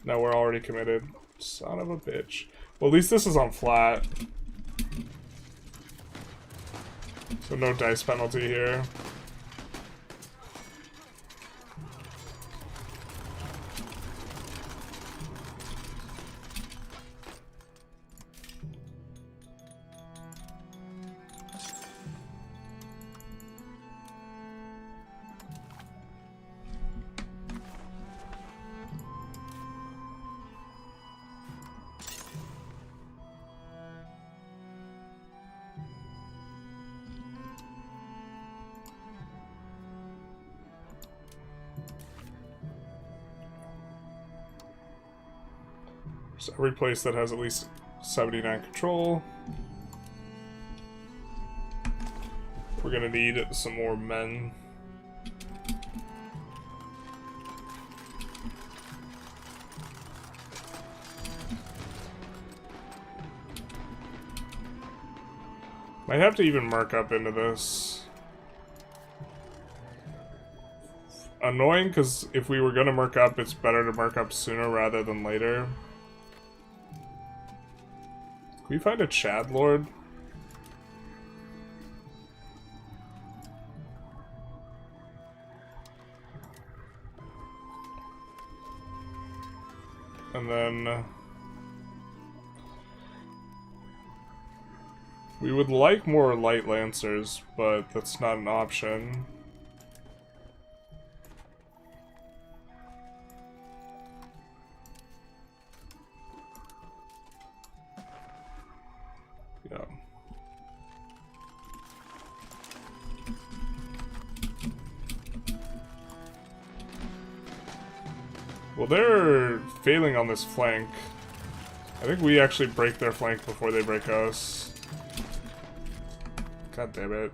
No, we're already committed. Son of a bitch. Well, at least this is on flat. So no dice penalty here. So every place that has at least 79 control. We're gonna need some more men. Might have to even mark up into this. Annoying, because if we were gonna mark up, it's better to mark up sooner rather than later. Can we find a Chad Lord? And then we would like more light lancers, but that's not an option. Yeah. Well, they're failing on this flank. I think we actually break their flank before they break us. God damn it.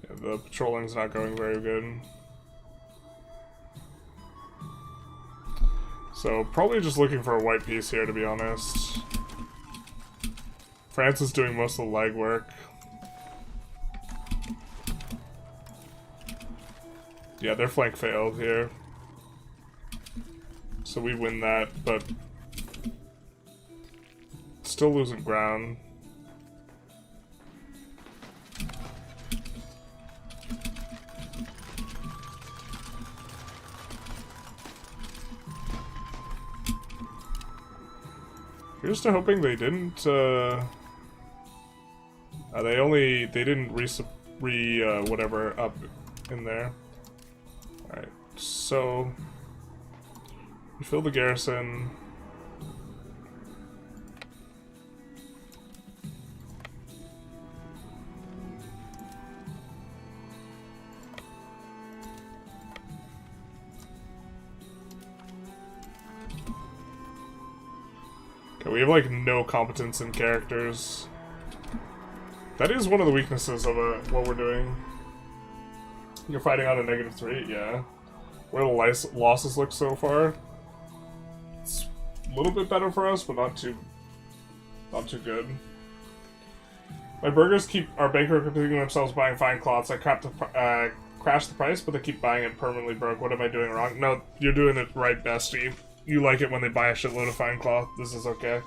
Yeah, the patrolling's not going very good. So, probably just looking for a white piece here, to be honest. France is doing most of the legwork. Yeah, their flank failed here. So we win that, but still losing ground. Here's to hoping they didn't, they didn't whatever up in there. Alright, so we fill the garrison. Okay, we have like no competence in characters. That is one of the weaknesses of what we're doing. You're fighting on a -3, yeah. Where the losses look so far, it's a little bit better for us, but not too good. My burgers are bankrupting themselves buying fine cloths. I crash the price, but they keep buying it permanently broke. What am I doing wrong? No, you're doing it right, bestie. You like it when they buy a shitload of fine cloth. This is okay.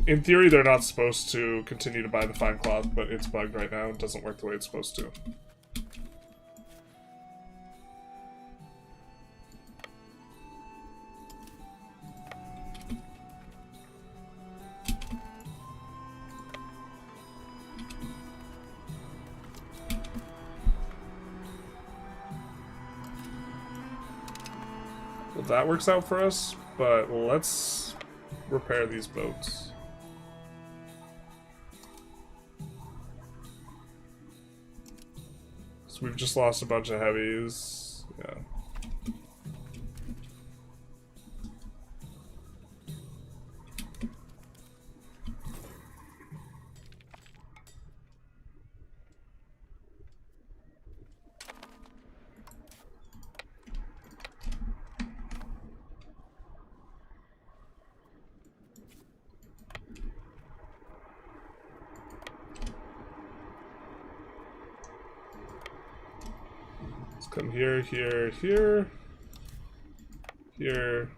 In theory, they're not supposed to continue to buy the fine cloth, but it's bugged right now. It doesn't work the way it's supposed to. Well, that works out for us, but let's repair these boats. So we've just lost a bunch of heavies. Yeah. Come here, here, here, here,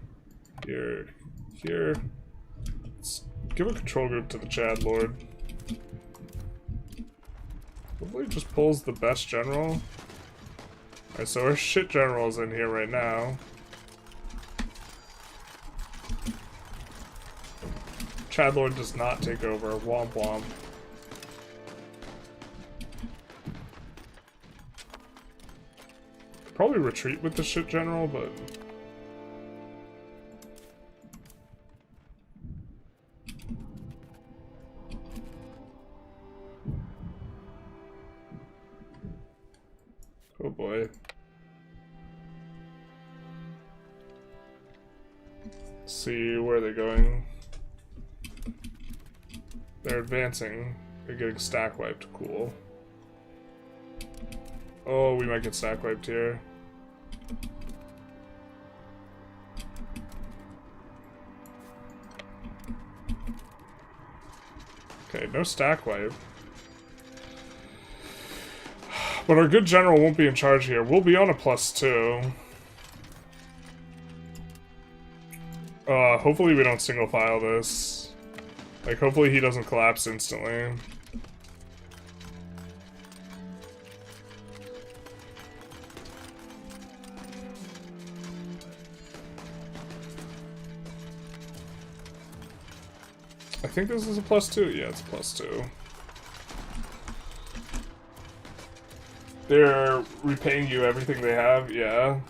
here, here. Let's give a control group to the Chad Lord. Hopefully it just pulls the best general. Alright, so our shit general's in here right now. Chad Lord does not take over. Womp womp. Probably retreat with the shit general, but oh boy. Let's see where they're going. They're advancing. They're getting stack wiped. Cool. Oh, we might get stack wiped here. Okay, no stack wipe. But our good general won't be in charge here. We'll be on a +2. Hopefully we don't single file this. Like, hopefully he doesn't collapse instantly. I think this is a +2. Yeah, it's a +2. They're repaying you everything they have, yeah.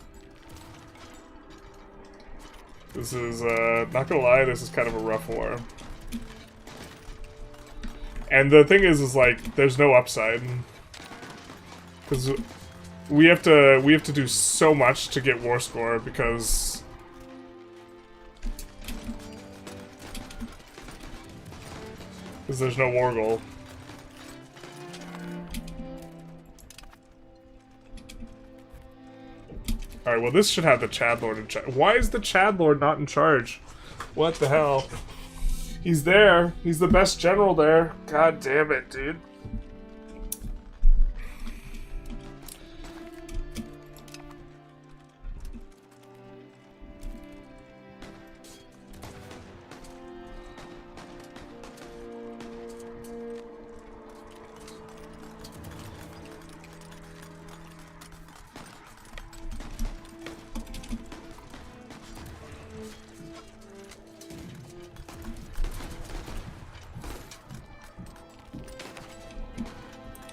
This is, not gonna lie, this is kind of a rough war. And the thing is like, there's no upside. Because we have to do so much to get war score, because there's no war goal. Alright, well this should have the Chad Lord in charge. Why is the Chad Lord not in charge? What the hell? He's there. He's the best general there. God damn it, dude.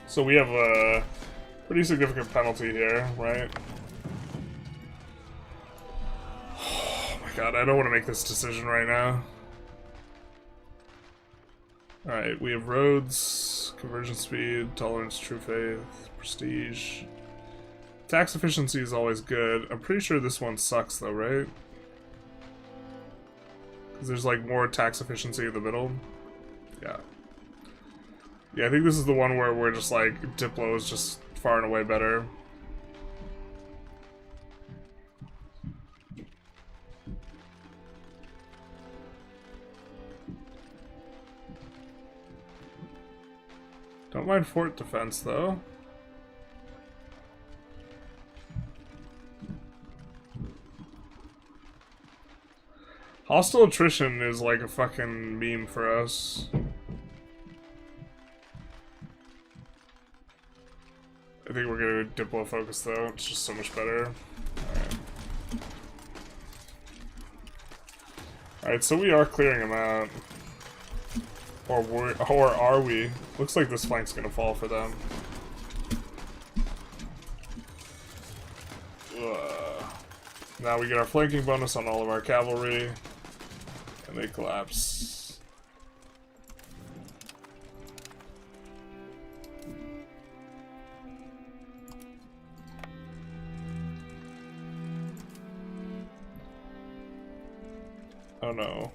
So we have a pretty significant penalty here, right? Oh my god, I don't want to make this decision right now. Alright, we have roads, conversion speed, tolerance, true faith, prestige. Tax efficiency is always good. I'm pretty sure this one sucks though, right? Because there's like more tax efficiency in the middle. Yeah. Yeah, I think this is the one where we're just like, Diplo is just far and away better. Don't mind fort defense, though. Hostile attrition is like a fucking meme for us. I think we're gonna Diplo focus, though. It's just so much better. Alright. Alright, so we are clearing them out. Or are we? Looks like this flank's gonna fall for them. Now we get our flanking bonus on all of our cavalry. And they collapse. Oh no.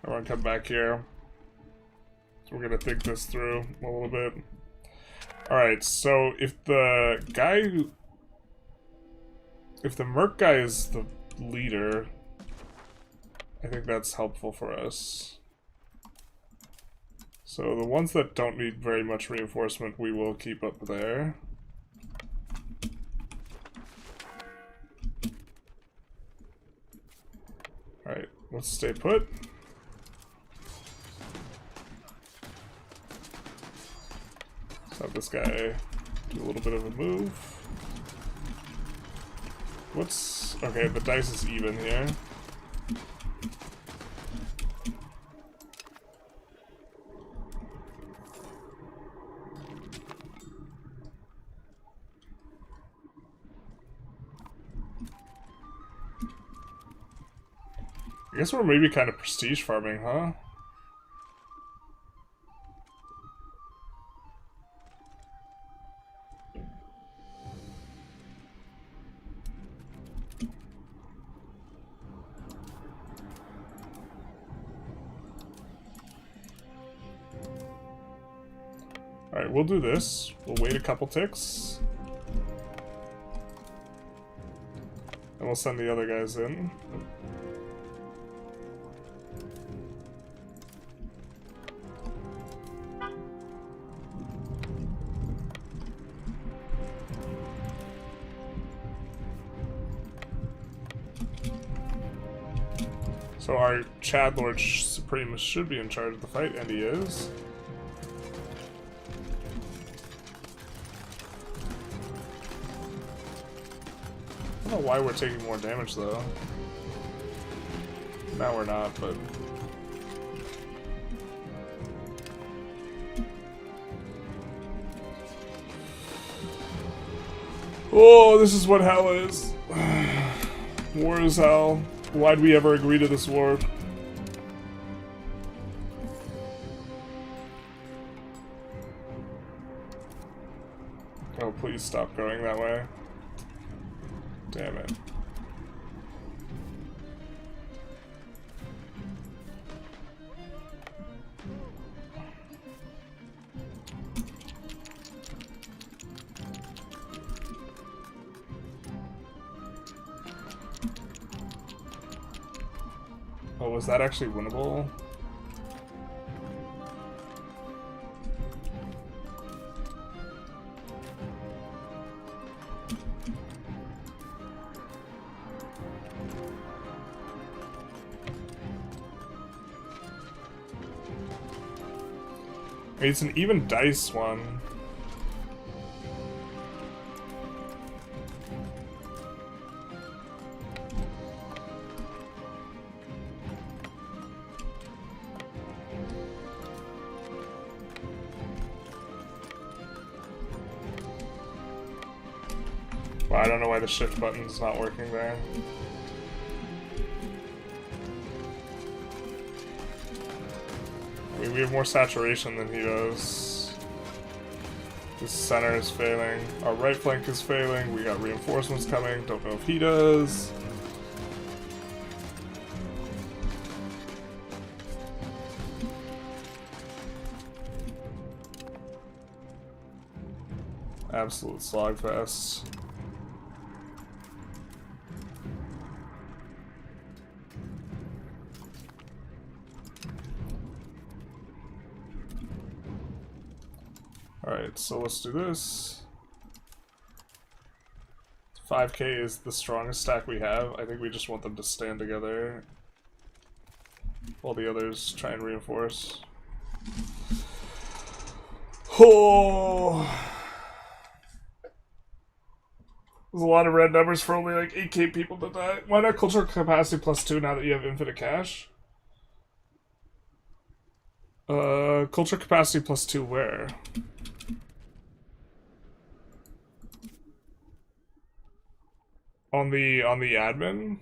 Everyone come back here. So we're gonna think this through a little bit. Alright, so if the guy who... If the Merc guy is the leader, I think that's helpful for us. So the ones that don't need very much reinforcement, we will keep up there. Alright, let's stay put. Let's have this guy do a little bit of a move. What's... Okay, the dice is even here. I guess we're maybe kind of prestige farming, huh? Alright, we'll do this. We'll wait a couple ticks. And we'll send the other guys in. So our Chad Lord Supreme should be in charge of the fight, and he is. I don't know why we're taking more damage, though. Now we're not, but... Oh, this is what hell is. War is hell. Why'd we ever agree to this war? Oh, please stop going that way. Damn it. Oh, was that actually winnable? It's an even dice one. Well, I don't know why the shift button's not working there. We have more saturation than he does. His center is failing. Our right flank is failing. We got reinforcements coming. Don't know if he does. Absolute slogfest. Alright, so let's do this. 5k is the strongest stack we have. I think we just want them to stand together while the others try and reinforce. Oh! There's a lot of red numbers for only like 8k people to die. Why not cultural capacity +2 now that you have infinite cash? Culture capacity +2 where? On the admin?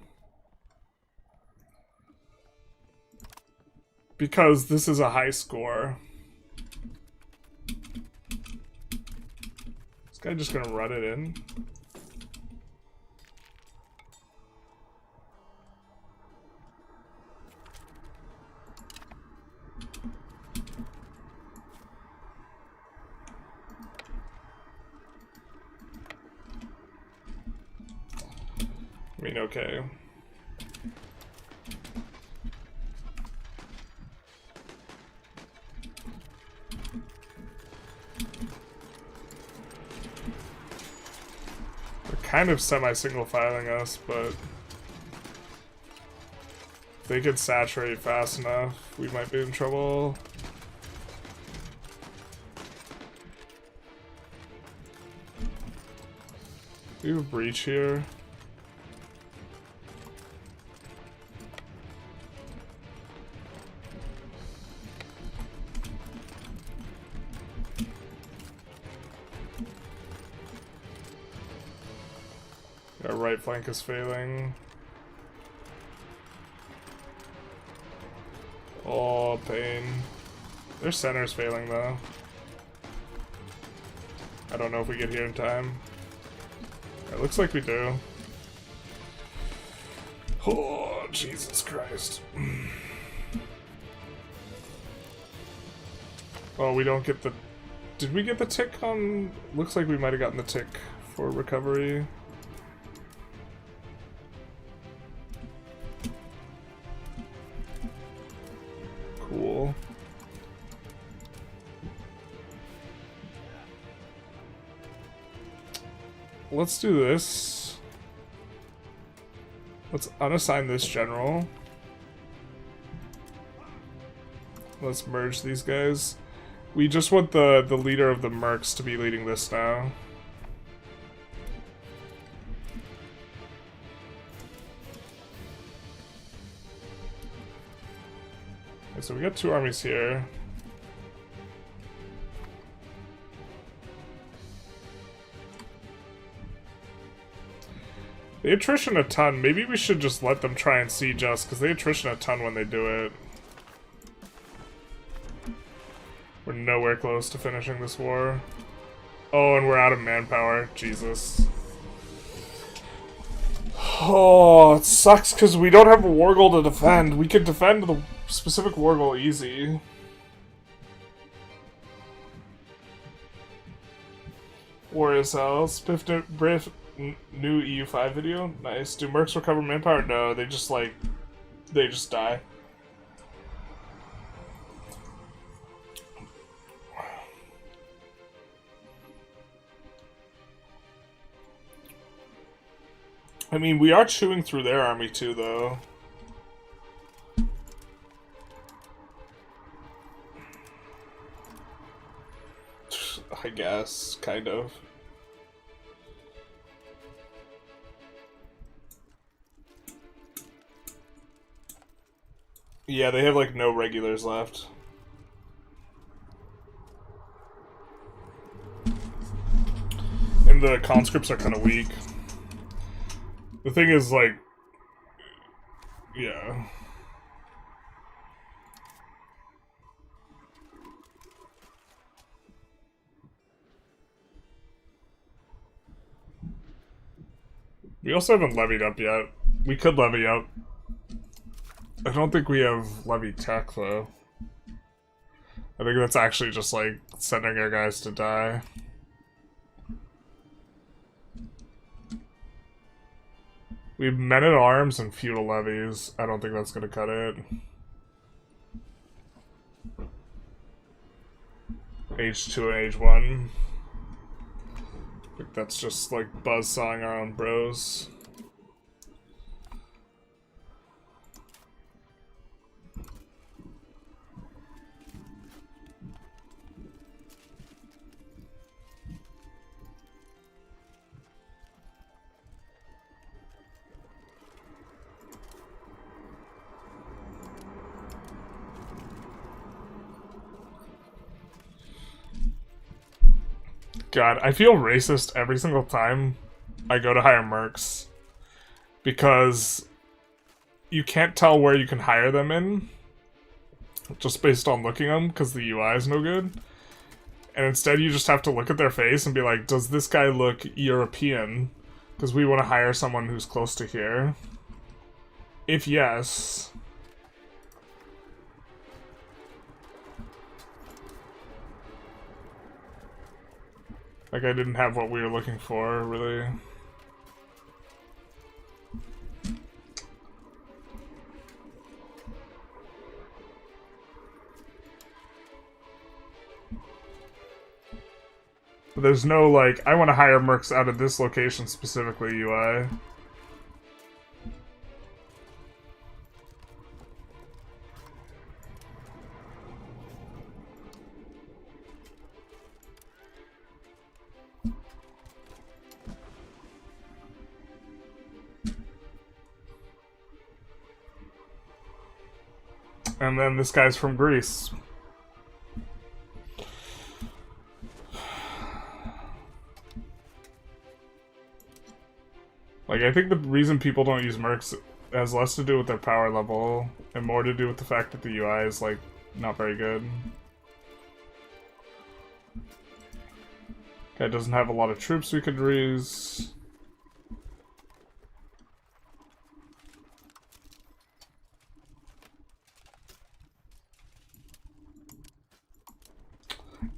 Because this is a high score. This guy just gonna run it in. I mean, okay. They're kind of semi-single filing us, but if they could saturate fast enough, we might be in trouble. We have a breach here. Our right flank is failing. Oh, pain. Their center's failing, though. I don't know if we get here in time. It looks like we do. Oh, Jesus Christ. Oh, we don't get the... Did we get the tick on... Looks like we might have gotten the tick for recovery. Cool. Let's do this. Let's unassign this general. Let's merge these guys. We just want the leader of the mercs to be leading this now. Okay, so we got 2 armies here. They attrition a ton. Maybe we should just let them try and siege us, because they attrition a ton when they do it. We're nowhere close to finishing this war. Oh, and we're out of manpower. Jesus. Oh, it sucks because we don't have a war goal to defend. We could defend the specific war goal easy. War is hell. Brief new EU5 video. Nice. Do mercs recover manpower? No, they just like... They just die. I mean, we are chewing through their army too, though. I guess, kind of. Yeah, they have like no regulars left. And the conscripts are kind of weak. The thing is, like, yeah. We also haven't levied up yet. We could levy up. I don't think we have levy tech, though. I think that's actually just, like, sending our guys to die. We have men-at-arms and feudal levies. I don't think that's gonna cut it. Age 2 and Age 1. I think that's just, like, buzzsawing our own bros. God, I feel racist every single time I go to hire mercs. Because you can't tell where you can hire them in. Just based on looking at them, because the UI is no good. And instead you just have to look at their face and be like, does this guy look European? Because we want to hire someone who's close to here. If yes... Like, I didn't have what we were looking for, really. But there's no, like, I want to hire mercs out of this location specifically UI. And then this guy's from Greece. Like, I think the reason people don't use mercs has less to do with their power level and more to do with the fact that the UI is, like, not very good. Guy doesn't have a lot of troops we could use.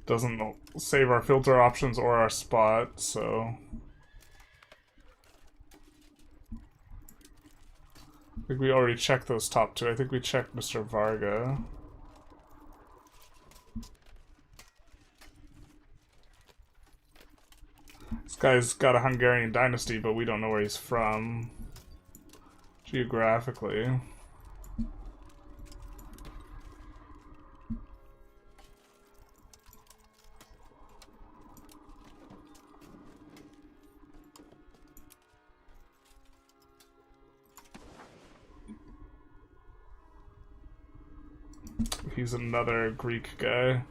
Doesn't save our filter options or our spot, so... I think we already checked those top two. I think we checked Mr. Varga. This guy's got a Hungarian dynasty, but we don't know where he's from. Geographically. He's another Greek guy.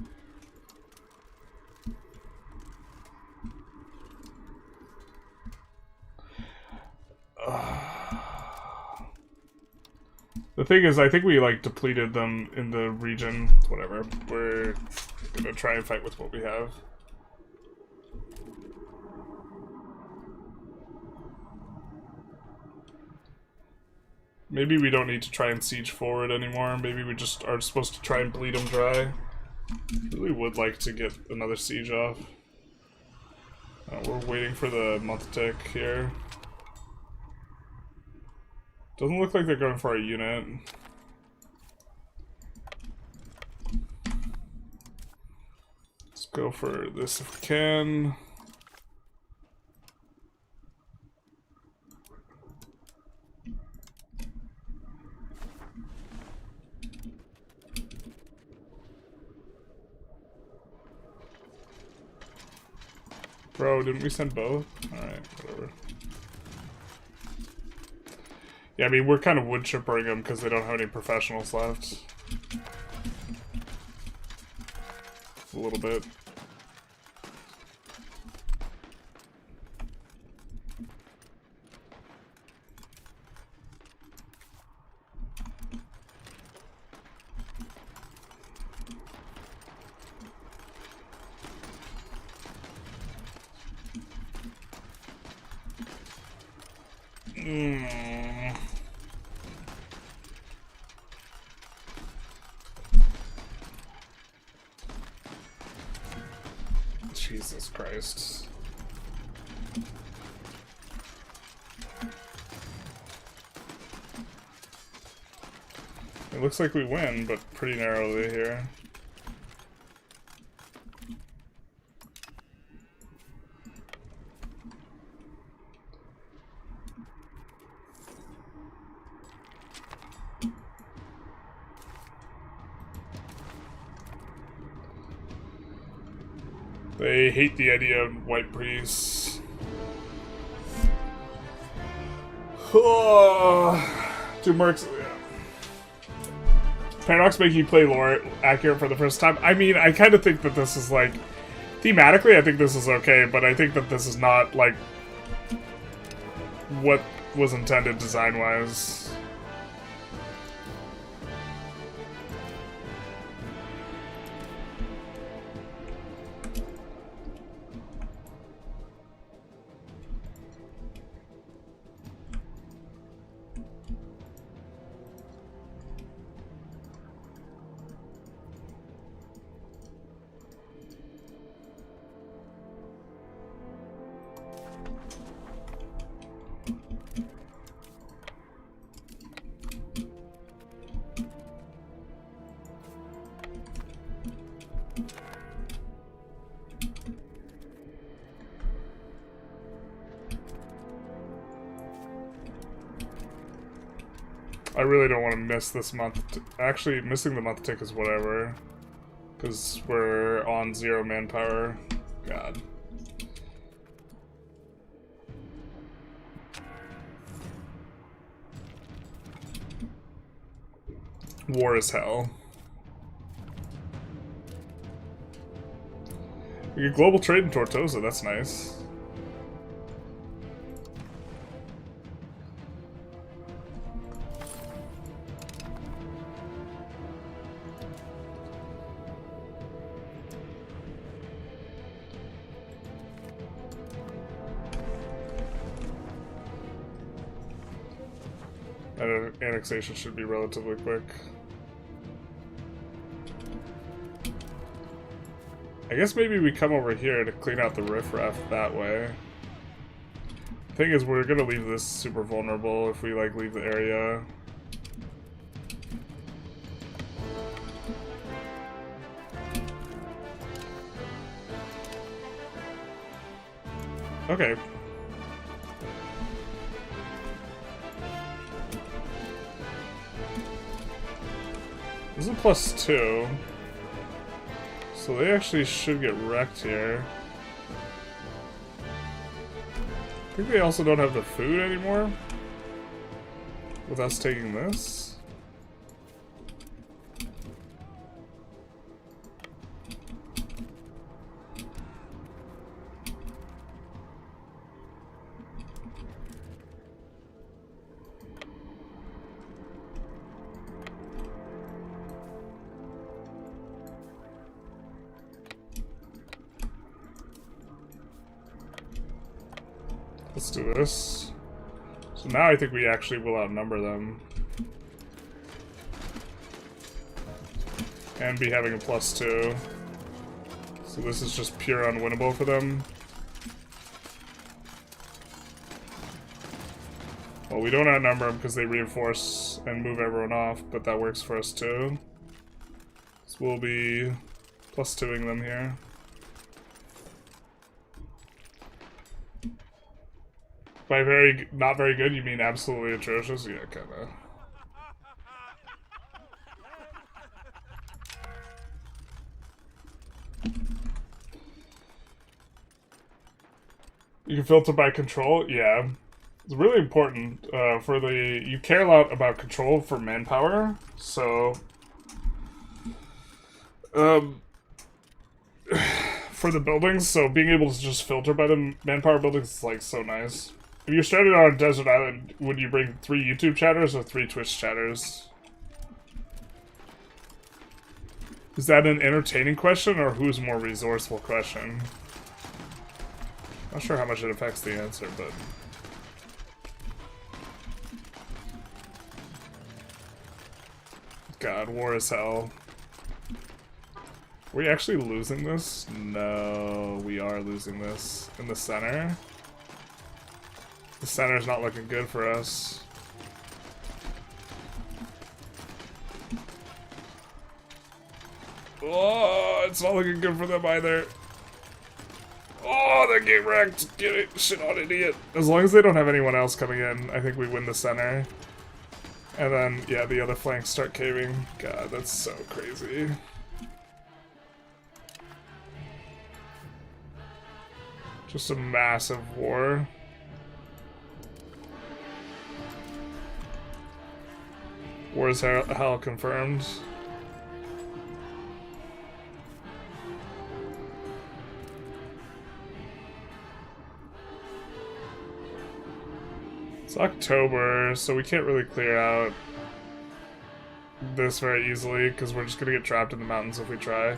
The thing is, I think we, like, depleted them in the region. Whatever. We're gonna try and fight with what we have. Maybe we don't need to try and siege forward anymore. Maybe we just are supposed to try and bleed them dry. Really would like to get another siege off. We're waiting for the month tick here. Doesn't look like they're going for a unit. Let's go for this if we can. Bro, didn't we send both? Alright, whatever. Yeah, I mean, we're kind of wood chippering them because they don't have any professionals left. A little bit. Jesus Christ. It looks like we win, but pretty narrowly here. They hate the idea of white priests. Two mercs. Paradox making you play lore accurate for the first time. I mean, I kind of think that this is like... Thematically, I think this is okay, but I think that this is not, like, what was intended design-wise. I really don't want to miss this month. Actually, missing the month tick is whatever. Because we're on 0 manpower. God. War is hell. We get global trade in Tortosa, that's nice. Annexation should be relatively quick. I guess maybe we come over here to clean out the riffraff that way. Thing is, we're gonna leave this super vulnerable if we, like, leave the area. Okay. This is a +2. So they actually should get wrecked here. I think they also don't have the food anymore. With us taking this. Let's do this. So now I think we actually will outnumber them. And be having a +2. So this is just pure unwinnable for them. Well, we don't outnumber them because they reinforce and move everyone off, but that works for us too. So we'll be +2ing them here. By not very good, you mean absolutely atrocious? Yeah, kinda. You can filter by control? Yeah. It's really important for the... You care a lot about control for manpower, so... for the buildings, so being able to just filter by the manpower buildings is, like, so nice. If you started on a desert island, would you bring 3 YouTube chatters or 3 Twitch chatters? Is that an entertaining question or who's more resourceful question? Not sure how much it affects the answer, but... God, war is hell. Are we actually losing this? No, we are losing this. In the center? The center's not looking good for us. Oh, it's not looking good for them either. Oh, they get wrecked. Get it. Shit on idiot. As long as they don't have anyone else coming in, I think we win the center. And then, yeah, the other flanks start caving. God, that's so crazy. Just a massive war. War is hell confirmed. It's October, so we can't really clear out this very easily, because we're just gonna get trapped in the mountains if we try.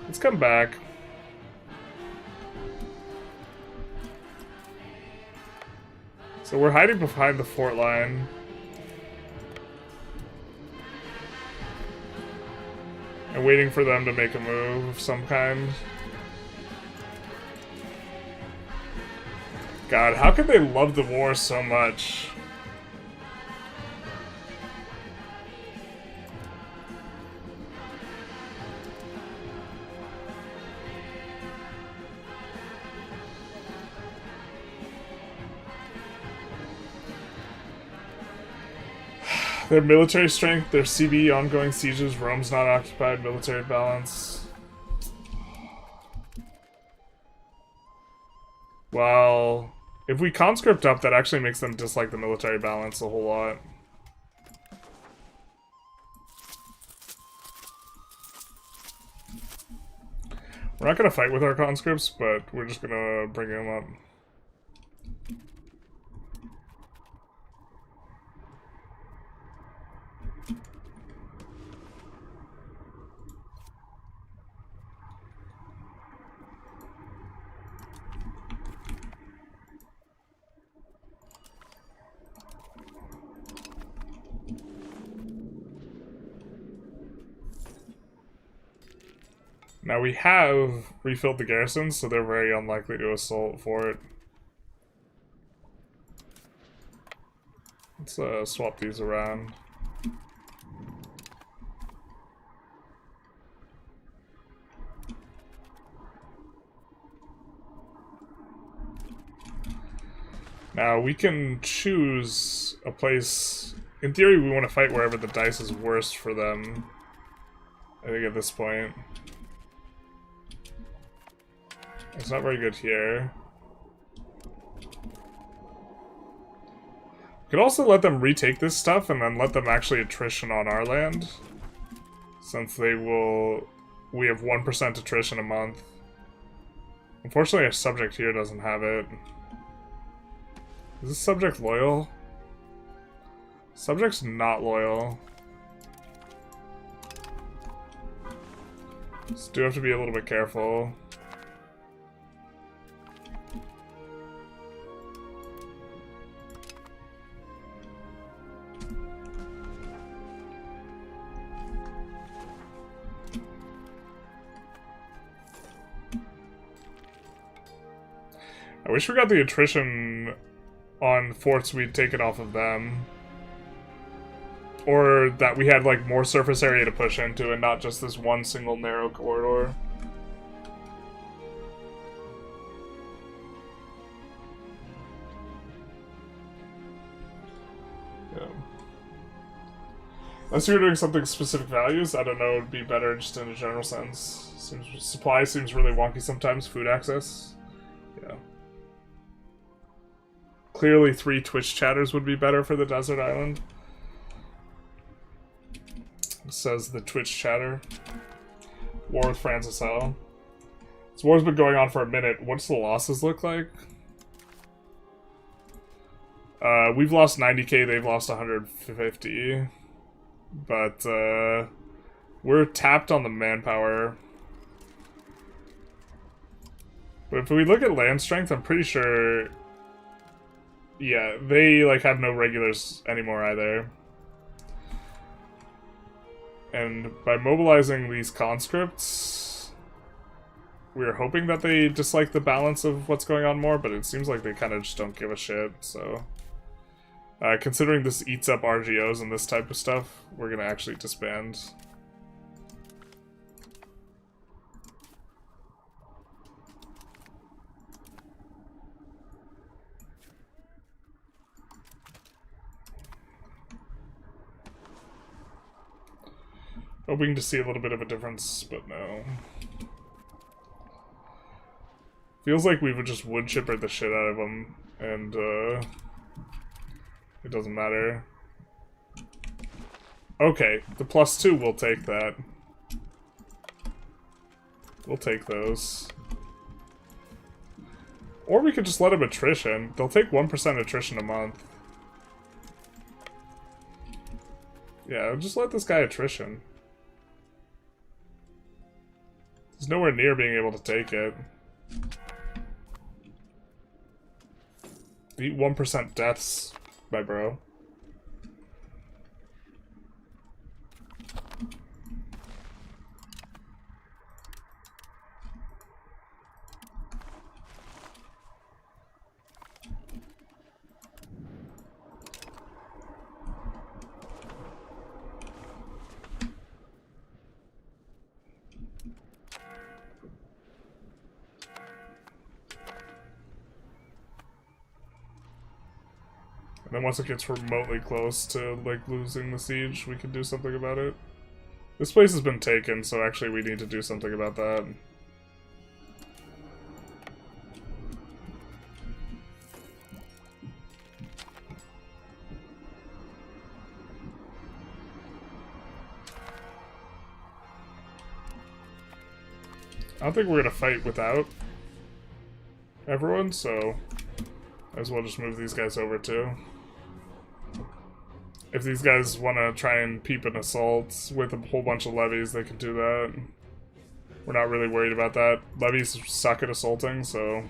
Let's come back. So we're hiding behind the fort line. And waiting for them to make a move of some kind. God, how could they love the war so much? Their military strength, their CB, ongoing sieges, Rome's not occupied, military balance. Well, if we conscript up, that actually makes them dislike the military balance a whole lot. We're not gonna fight with our conscripts, but we're just gonna bring them up. Now we have refilled the garrison, so they're very unlikely to assault for it. Let's swap these around. Now we can choose a place. In theory, we want to fight wherever the dice is worst for them. I think at this point. It's not very good here. We could also let them retake this stuff and then let them actually attrition on our land. Since they will... We have 1% attrition a month. Unfortunately, our subject here doesn't have it. Is this subject loyal? Subject's not loyal. Just do have to be a little bit careful. I wish we got the attrition on forts we'd taken off of them. Or that we had, like, more surface area to push into and not just this one single narrow corridor. Yeah. Unless you were doing something specific values, I don't know, it would be better just in a general sense. Supply seems really wonky sometimes, food access. Yeah. Clearly 3 Twitch chatters would be better for the desert island. Says the Twitch chatter. War with France is hell. This war's been going on for a minute. What's the losses look like? We've lost 90k, they've lost 150. But, we're tapped on the manpower. But if we look at land strength, I'm pretty sure... Yeah, they, like, have no regulars anymore either. And by mobilizing these conscripts, we are hoping that they dislike the balance of what's going on more, but it seems like they kind of just don't give a shit, so... considering this eats up RGOs and this type of stuff, we're gonna actually disband. Hoping to see a little bit of a difference, but no. Feels like we've just wood chippered the shit out of them, and it doesn't matter. Okay, the +2, we'll take that. We'll take those. Or we could just let them attrition. They'll take 1% attrition a month. Yeah, just let this guy attrition. He's nowhere near being able to take it. Eat 1% deaths, my bro. And then once it gets remotely close to, like, losing the siege, we can do something about it. This place has been taken, so actually we need to do something about that. I don't think we're gonna fight without everyone, so might as well just move these guys over too. If these guys want to try and peep an assault with a whole bunch of levies, they can do that. We're not really worried about that. Levies suck at assaulting, so...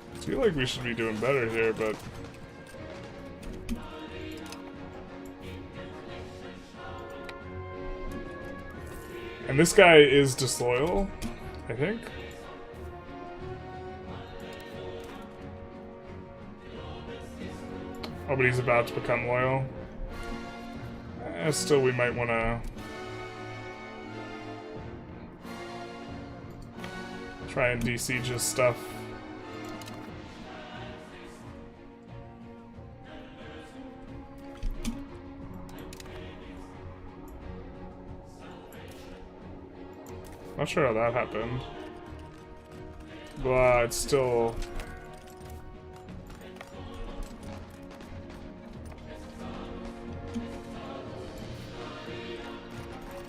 I feel like we should be doing better here, but... And this guy is disloyal, I think? Oh, but he's about to become loyal. Still, we might want to... try and de-siege his stuff. Not sure how that happened. But it's still...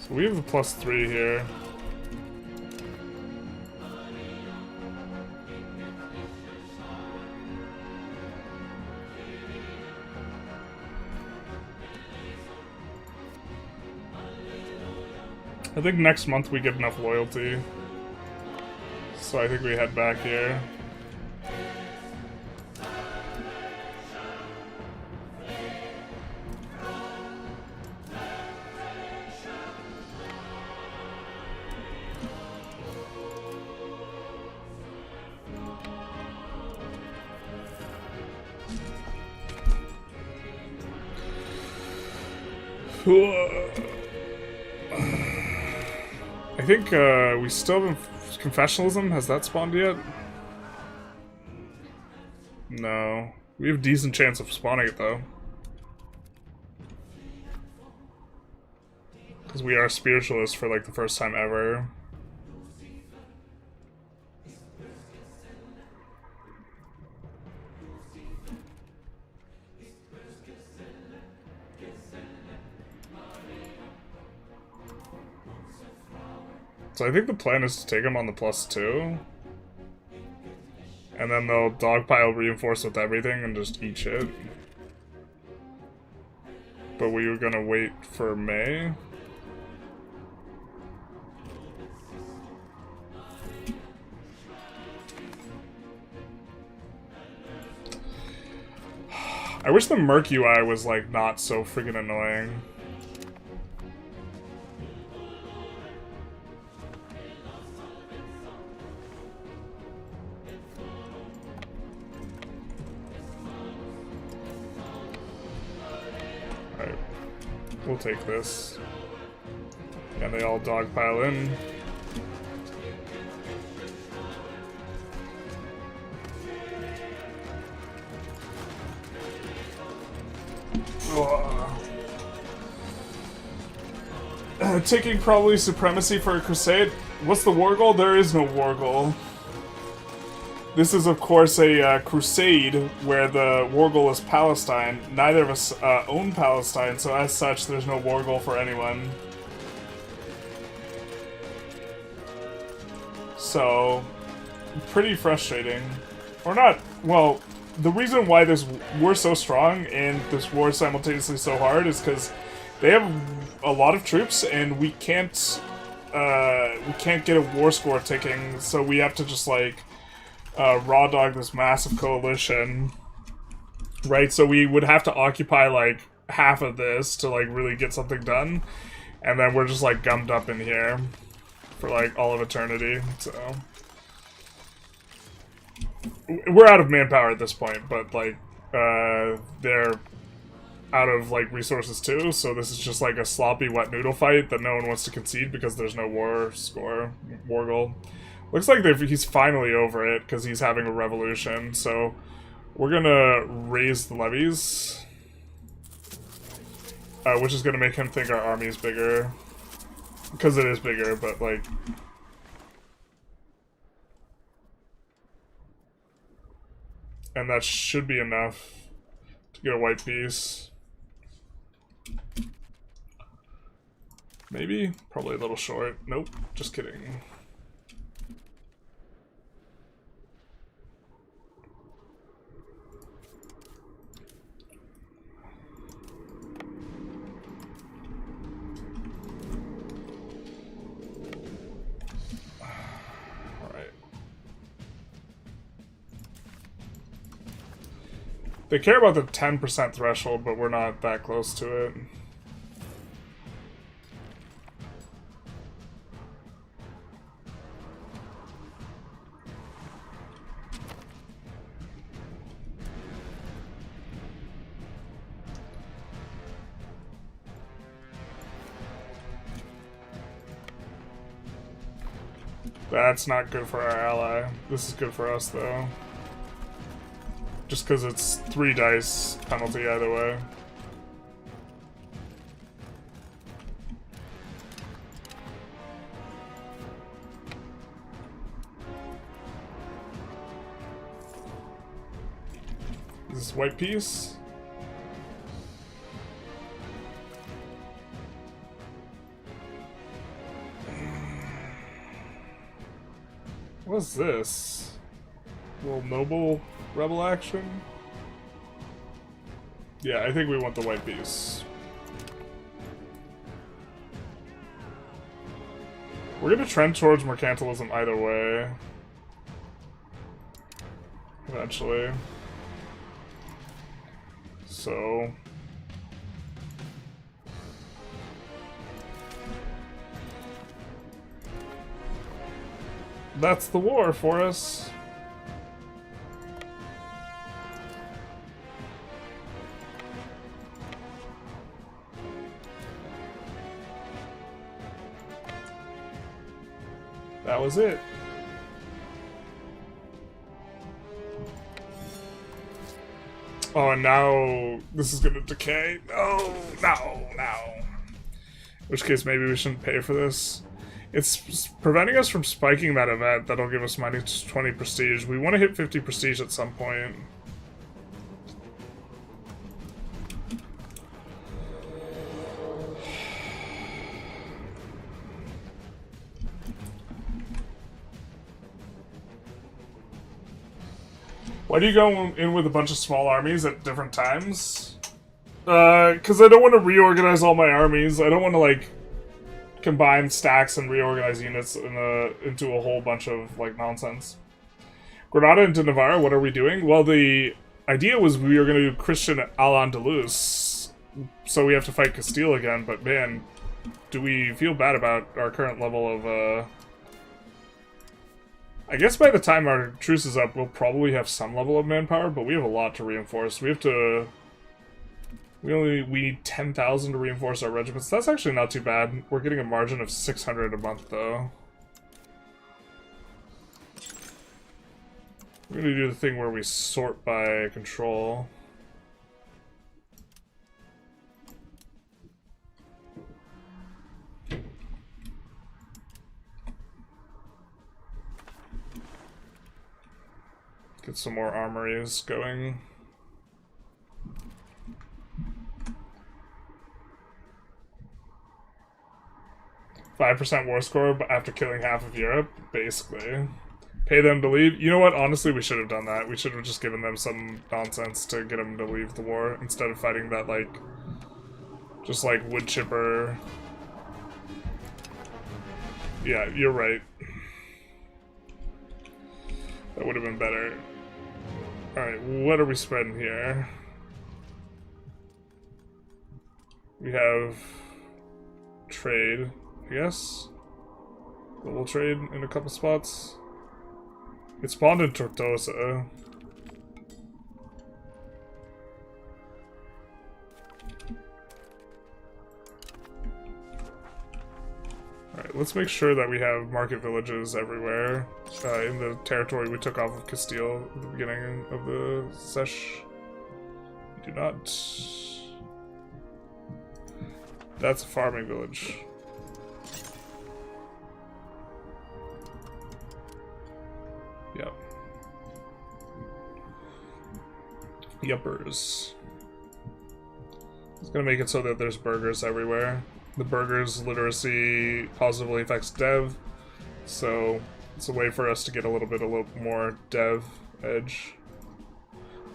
So we have a +3 here. I think next month we get enough loyalty. So I think we head back here. I think we still have Confessionalism. Has that spawned yet? No. We have a decent chance of spawning it though. Because we are spiritualists for like the first time ever. So I think the plan is to take him on the +2. And then they'll dogpile reinforce with everything and just eat shit. But we were gonna wait for May. I wish the Merc UI was like not so freaking annoying. We'll take this. And they all dogpile in. Taking probably supremacy for a crusade. What's the war goal? There is no war goal. This is, of course, a crusade where the war goal is Palestine. Neither of us own Palestine, so as such, there's no war goal for anyone. So, pretty frustrating. Or not, well, the reason why we're so strong and this war is simultaneously so hard is because they have a lot of troops and we can't get a war score ticking, so we have to just, like, raw dog this massive coalition, right? So we would have to occupy like half of this to like really get something done, and then we're just like gummed up in here for like all of eternity. So we're out of manpower at this point, but like they're out of like resources too, so this is just like a sloppy wet noodle fight that no one wants to concede because there's no war goal. Looks like he's finally over it, because he's having a revolution, so we're gonna raise the levies. Which is gonna make him think our army is bigger. Because it is bigger, but like... And that should be enough to get a white piece. Maybe? Probably a little short. Nope, just kidding. They care about the 10% threshold, but we're not that close to it. That's not good for our ally. This is good for us, though. Just because it's 3 dice penalty either way. Is this white piece? What's this? A little noble rebel action? Yeah, I think we want the white piece. We're gonna trend towards mercantilism either way. Eventually. So... that's the war for us. That was it. Oh, and now this is gonna decay. No, no, no. which case maybe we shouldn't pay for this. It's preventing us from spiking that event. That'll give us minus 20 prestige. We want to hit 50 prestige at some point. Why do you go in with a bunch of small armies at different times? Because I don't want to reorganize all my armies. I don't want to, like, combine stacks and reorganize units into a whole bunch of, like, nonsense. Granada into Navarra, what are we doing? Well, the idea was we were going to do Christian Al-Andalus, so we have to fight Castile again, but man, do we feel bad about our current level of, I guess by the time our truce is up, we'll probably have some level of manpower, but we have a lot to reinforce. We need 10,000 to reinforce our regiments. That's actually not too bad. We're getting a margin of 600 a month, though. We're gonna do the thing where we sort by control. Get some more armories going. 5% war score after killing half of Europe, basically. Pay them to leave. You know what? Honestly, we should have done that. We should have just given them some nonsense to get them to leave the war instead of fighting that, like, just like wood chipper. Yeah, you're right. That would have been better. Alright, what are we spreading here? We have trade, I guess. Global trade in a couple spots. It spawned in Tortosa. Alright, let's make sure that we have market villages everywhere in the territory we took off of Castile at the beginning of the sesh. We do not. That's a farming village. Yep. Yuppers. It's gonna make it so that there's burgers everywhere. The burgers literacy positively affects dev, so it's a way for us to get a little more dev edge.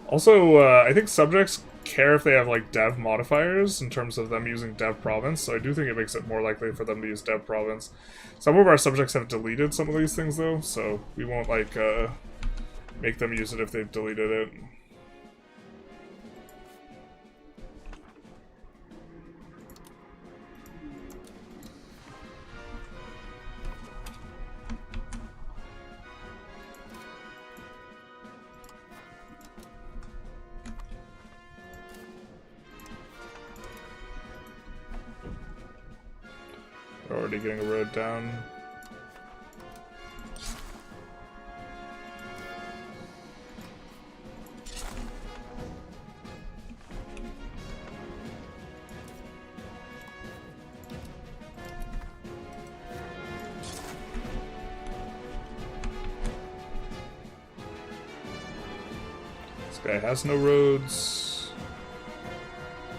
Also, I think subjects care if they have like dev modifiers in terms of them using dev province, so I do think it makes it more likely for them to use dev province. Some of our subjects have deleted some of these things though, so we won't like make them use it if they've deleted it. Already getting a road down. This guy has no roads.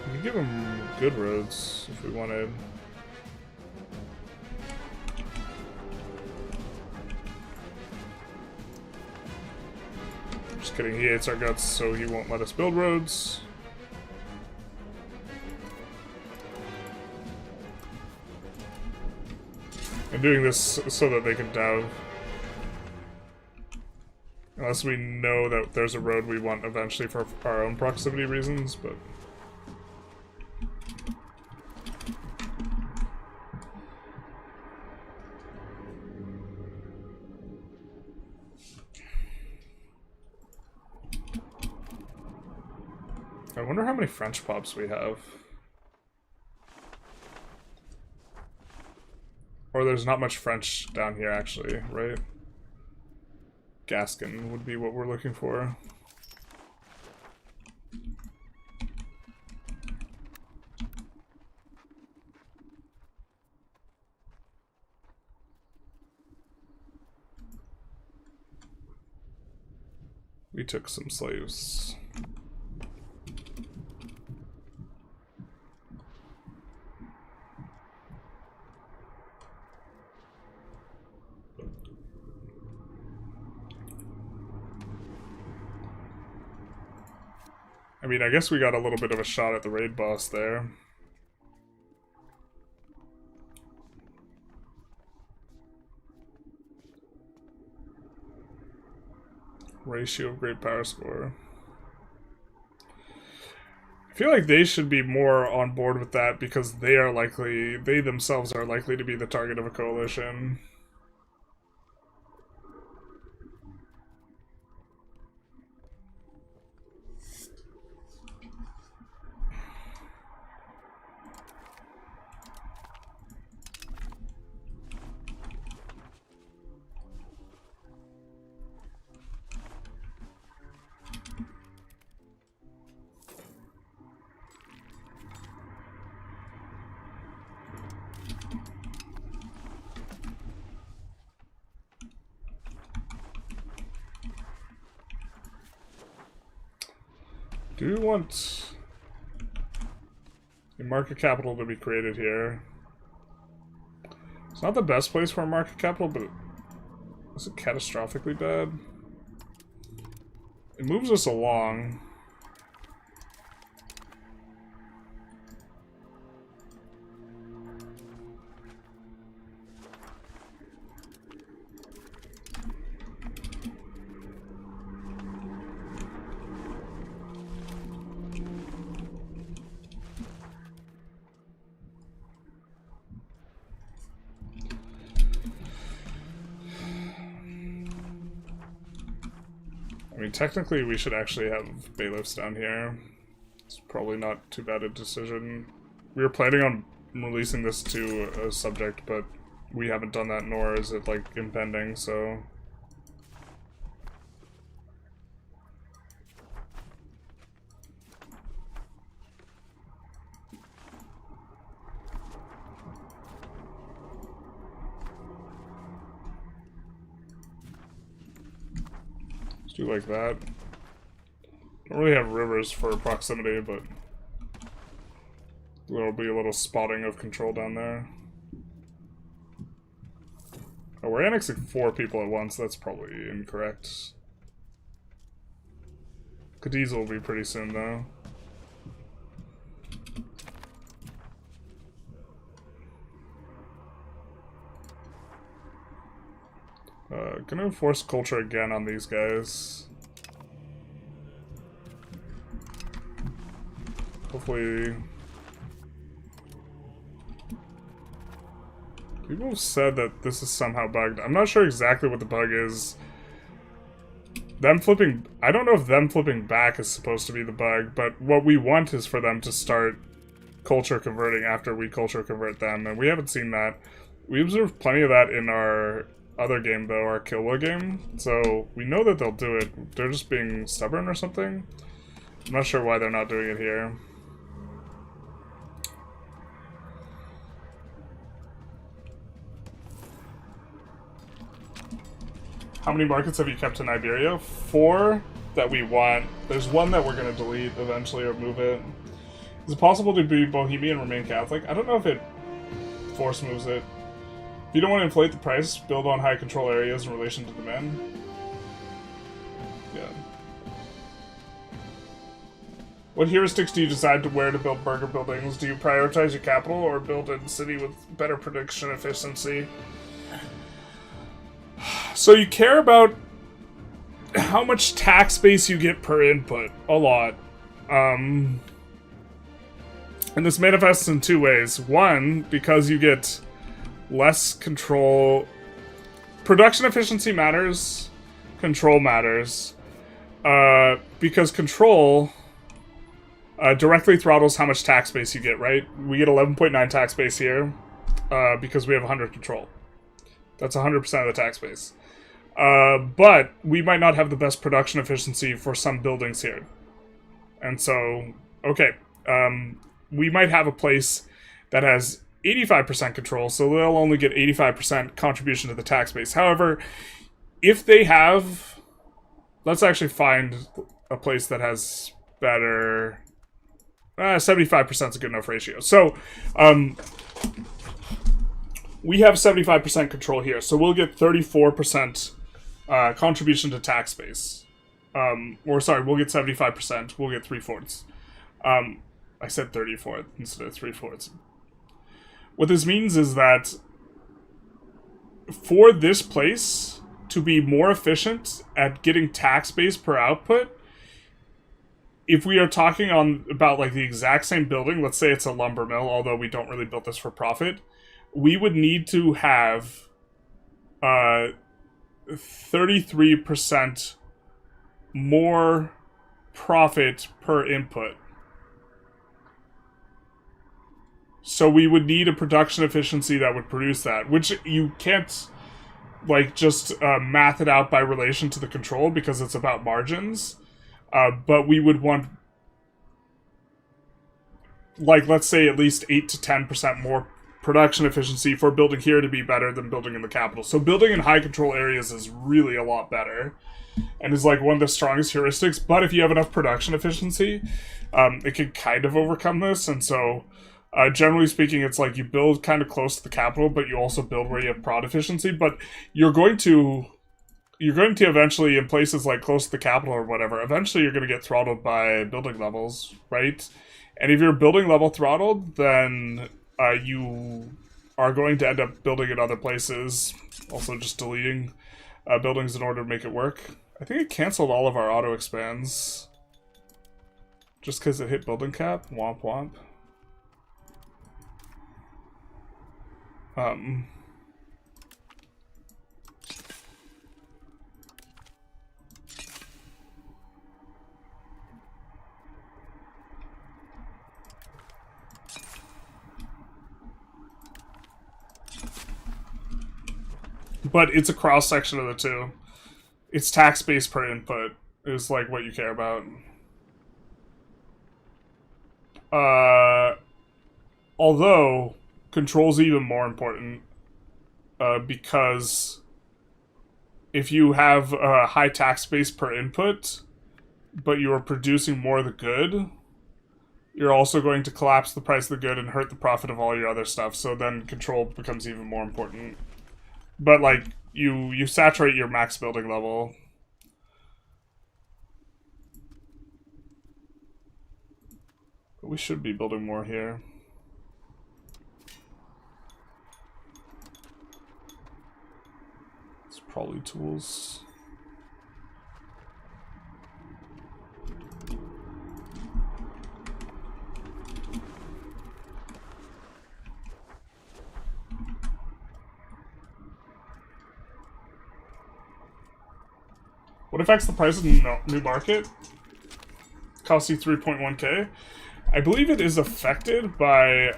We can give him good roads if we wanted. Just kidding, he hates our guts, so he won't let us build roads. I'm doing this so that they can dev. Unless we know that there's a road we want eventually for our own proximity reasons, but... I wonder how many French pops we have. Or there's not much French down here, actually, right? Gascon would be what we're looking for. We took some slaves. I mean, I guess we got a little bit of a shot at the raid boss there. Ratio of great power score. I feel like they should be more on board with that because they themselves are likely to be the target of a coalition. Do we want a market capital to be created here? It's not the best place for a market capital, but is it catastrophically bad? It moves us along. I mean, technically we should actually have bailiffs down here. It's probably not too bad a decision. We were planning on releasing this to a subject, but we haven't done that, nor is it, like, impending, so... do like that. Don't really have rivers for proximity, but there'll be a little spotting of control down there. Oh, we're annexing 4 people at once. That's probably incorrect. Cadiz will be pretty soon, though. Gonna enforce culture again on these guys. Hopefully... People have said that this is somehow bugged. I'm not sure exactly what the bug is. Them flipping... I don't know if them flipping back is supposed to be the bug, but what we want is for them to start culture converting after we culture convert them, and we haven't seen that. We observed plenty of that in our other game, though, our Kilwa game, so we know that they'll do it. They're just being stubborn or something. I'm not sure why they're not doing it here. How many markets have you kept in Iberia? 4 that we want. There's 1 that we're going to delete eventually or move it. Is it possible to be Bohemian and remain Catholic? I don't know if it force moves it. If you don't want to inflate the price, build on high control areas in relation to the men. Yeah. What heuristics do you decide to where to build burger buildings? Do you prioritize your capital or build a city with better production efficiency? So you care about how much tax base you get per input. A lot. And this manifests in 2 ways. 1, because you get less control. Production efficiency matters. Control matters. Because control directly throttles how much tax base you get, right? We get 11.9 tax base here because we have 100 control. That's 100% of the tax base. But we might not have the best production efficiency for some buildings here. And so, okay, we might have a place that has 85% control, so they'll only get 85% contribution to the tax base. However, if they have let's actually find a place that has better... 75% is a good enough ratio. So, we have 75% control here, so we'll get 34% contribution to tax base. Or sorry, we'll get 75%. We'll get 3/4. I said 34 instead of 3/4. What this means is that for this place to be more efficient at getting tax base per output, if we are talking about like the exact same building, let's say it's a lumber mill, although we don't really build this for profit, we would need to have 33% more profit per input. So we would need a production efficiency that would produce that, which you can't like just math it out by relation to the control because it's about margins. But we would want, like, let's say at least 8 to 10% more production efficiency for building here to be better than building in the capital. So building in high control areas is really a lot better and is like one of the strongest heuristics. But if you have enough production efficiency, it can kind of overcome this. And so generally speaking, it's like you build kind of close to the capital, but you also build where you have prod efficiency. But you're going to eventually, in places like close to the capital or whatever, eventually you're going to get throttled by building levels, right? And if you're building level throttled, then you are going to end up building in other places. Also just deleting buildings in order to make it work. I think it canceled all of our auto expands. Just because it hit building cap. Womp womp. But it's a cross section of the two. It's tax base per input is like what you care about. Although control's even more important because if you have a high tax base per input, but you are producing more of the good, you're also going to collapse the price of the good and hurt the profit of all your other stuff. So then control becomes even more important. But like you saturate your max building level. But we should be building more here. It's probably tools. What affects the price of new market? Costs you 3.1k. I believe it is affected by,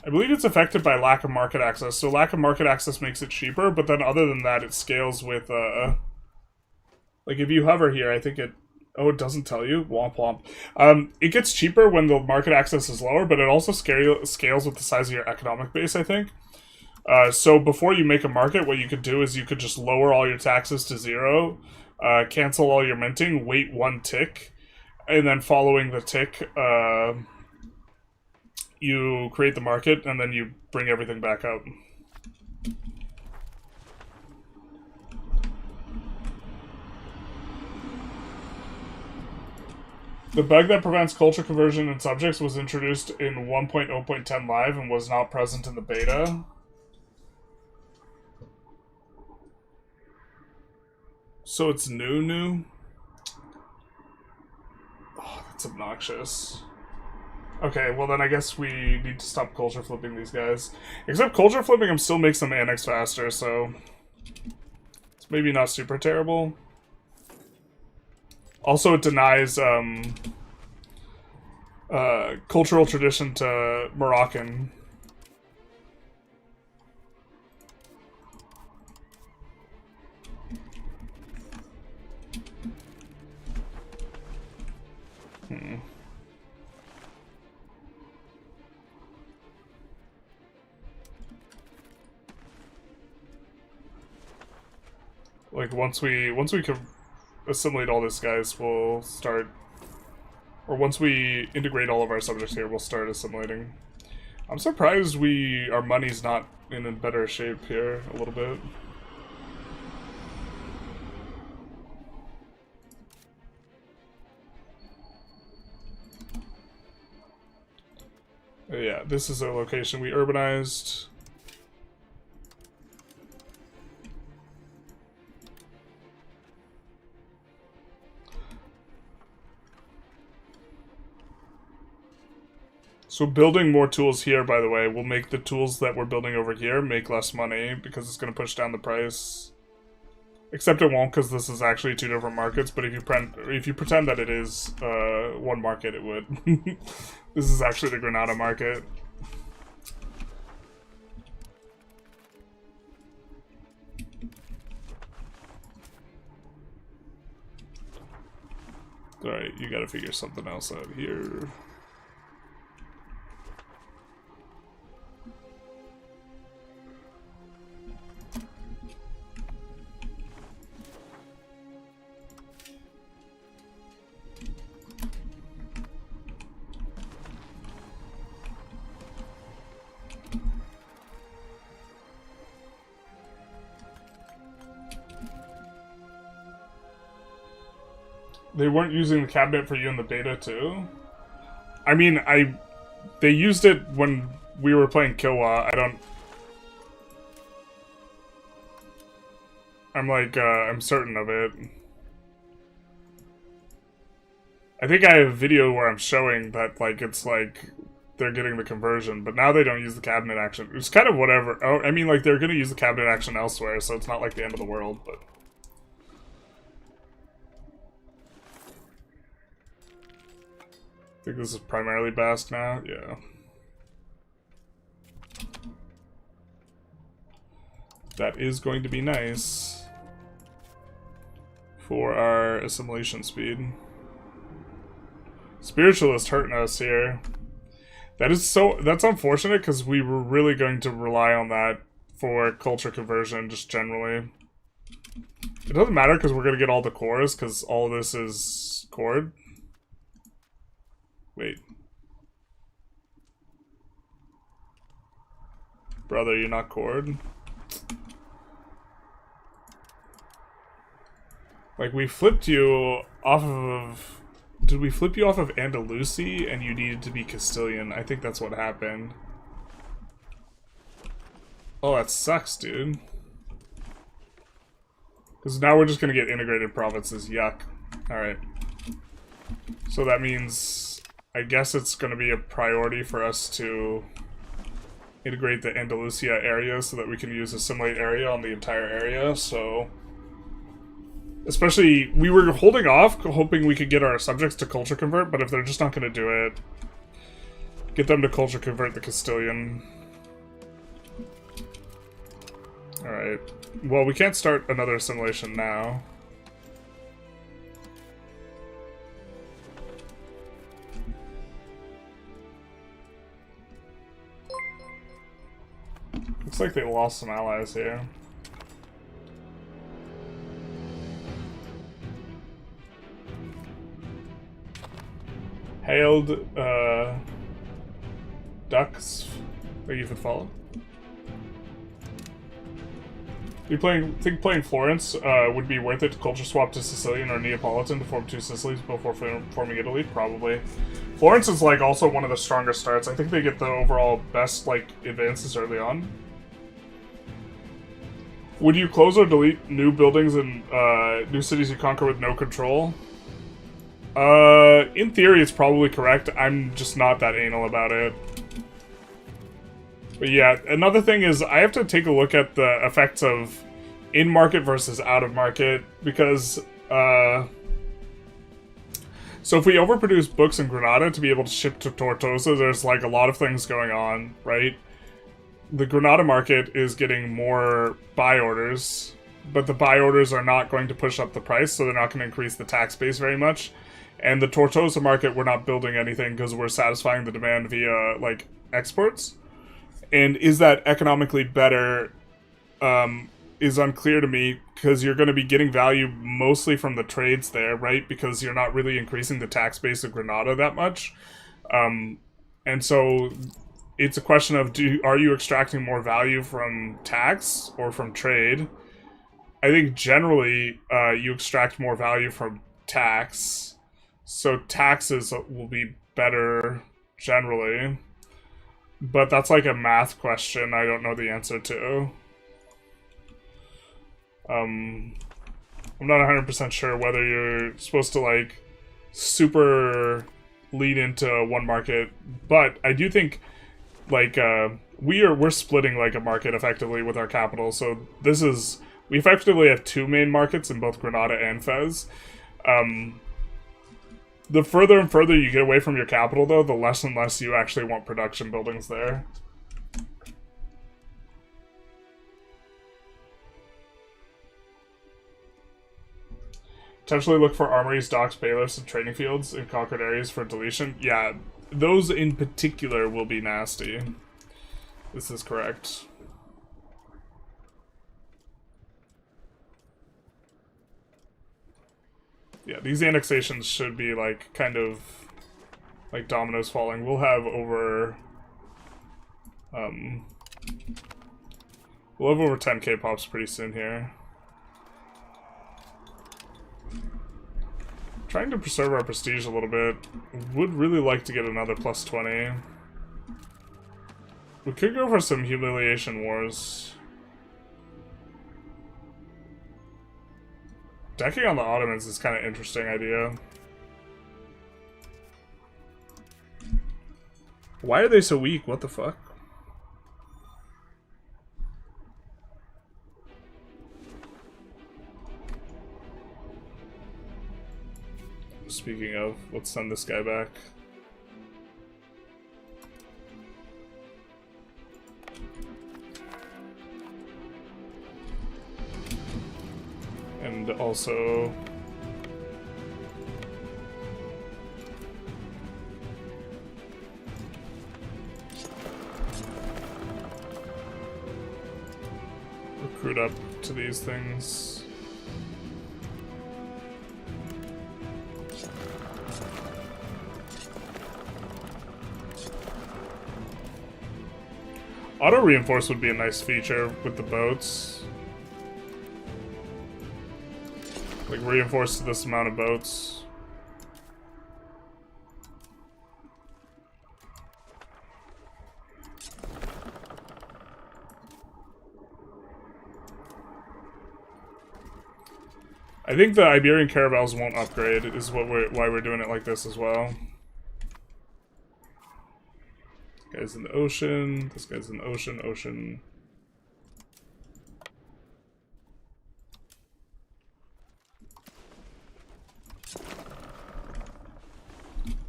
I believe it's affected by lack of market access. So lack of market access makes it cheaper, but then other than that, it scales with, like if you hover here, I think it, oh, it doesn't tell you. Womp womp. It gets cheaper when the market access is lower, but it also scales with the size of your economic base, I think. So before you make a market, what you could do is you could just lower all your taxes to 0, cancel all your minting, wait 1 tick, and then following the tick, you create the market, and then you bring everything back up. The bug that prevents culture conversion in subjects was introduced in 1.0.10 live and was not present in the beta. So it's new? Oh, that's obnoxious. Okay, well then I guess we need to stop culture flipping these guys. Except culture flipping them still makes them annex faster, so it's maybe not super terrible. Also, it denies cultural tradition to Moroccan. Like, once we can assimilate all these guys, we'll start... Or once we integrate all of our subjects here, we'll start assimilating. I'm surprised our money's not in a better shape here, a little bit. Yeah, this is a location we urbanized. So building more tools here, by the way, will make the tools that we're building over here make less money because it's going to push down the price. Except it won't, because this is actually two different markets, but if you pretend that it is one market, it would. This is actually the Granada market. Alright, you gotta figure something else out here. They weren't using the cabinet for you in the beta too? I mean, they used it when we were playing Kilwa. I'm certain of it. I think I have a video where I'm showing that, like, it's like they're getting the conversion, but now they don't use the cabinet action. It's kind of whatever. Oh, I mean, like, they're gonna use the cabinet action elsewhere, so it's not like the end of the world, but... I think this is primarily Basque now? Yeah. That is going to be nice for our assimilation speed. Spiritualist hurting us here. That's unfortunate because we were really going to rely on that for culture conversion just generally. It doesn't matter because we're going to get all the cores because all of this is cored. Wait. Brother, you're not cored? Like, we flipped you off of... Did we flip you off of Andalusi and you needed to be Castilian? I think that's what happened. Oh, that sucks, dude. Because now we're just gonna get integrated provinces. Yuck. Alright. So that means... I guess it's going to be a priority for us to integrate the Andalusia area so that we can use assimilate area on the entire area, so... Especially, we were holding off, hoping we could get our subjects to culture convert, but if they're just not going to do it, get them to culture convert the Castilian. Alright. Well, we can't start another assimilation now. Looks like they lost some allies here. Hailed, ducks. Thank you for the follow. Think playing Florence would be worth it to culture swap to Sicilian or Neapolitan to form two Sicilies before forming Italy? Probably. Florence is, like, also one of the stronger starts. I think they get the overall best, like, advances early on. Would you close or delete new buildings and new cities you conquer with no control? In theory, it's probably correct. I'm just not that anal about it. But yeah, another thing is I have to take a look at the effects of in-market versus out-of-market, because, so if we overproduce books in Granada to be able to ship to Tortosa, there's, like, a lot of things going on, right? The Granada market is getting more buy orders, but the buy orders are not going to push up the price, so they're not going to increase the tax base very much. And the Tortosa market, we're not building anything because we're satisfying the demand via, like, exports. And is that economically better is unclear to me, because you're going to be getting value mostly from the trades there, right? Because you're not really increasing the tax base of Granada that much. And so it's a question of, are you extracting more value from tax or from trade? I think generally you extract more value from tax. So taxes will be better generally. But that's like a math question I don't know the answer to. I'm not 100% sure whether you're supposed to like super lead into one market, but I do think like we're splitting like a market effectively with our capital. So this is, we effectively have two main markets in both Granada and Fez. The further and further you get away from your capital, though, the less and less you actually want production buildings there. Potentially look for armories, docks, bailiffs, and training fields in conquered areas for deletion. Yeah, those in particular will be nasty. This is correct. Yeah, these annexations should be like kind of like dominoes falling. We'll have over 10k pops pretty soon here. Trying to preserve our prestige a little bit. Would really like to get another plus 20. We could go for some humiliation wars. Decking on the Ottomans is kind of an interesting idea. Why are they so weak? What the fuck? Speaking of, let's send this guy back. And also recruit up to these things. Auto reinforce would be a nice feature with the boats. Like reinforce this amount of boats. I think the Iberian caravels won't upgrade, is why we're doing it like this as well. This guy's in the ocean. This guy's in the ocean.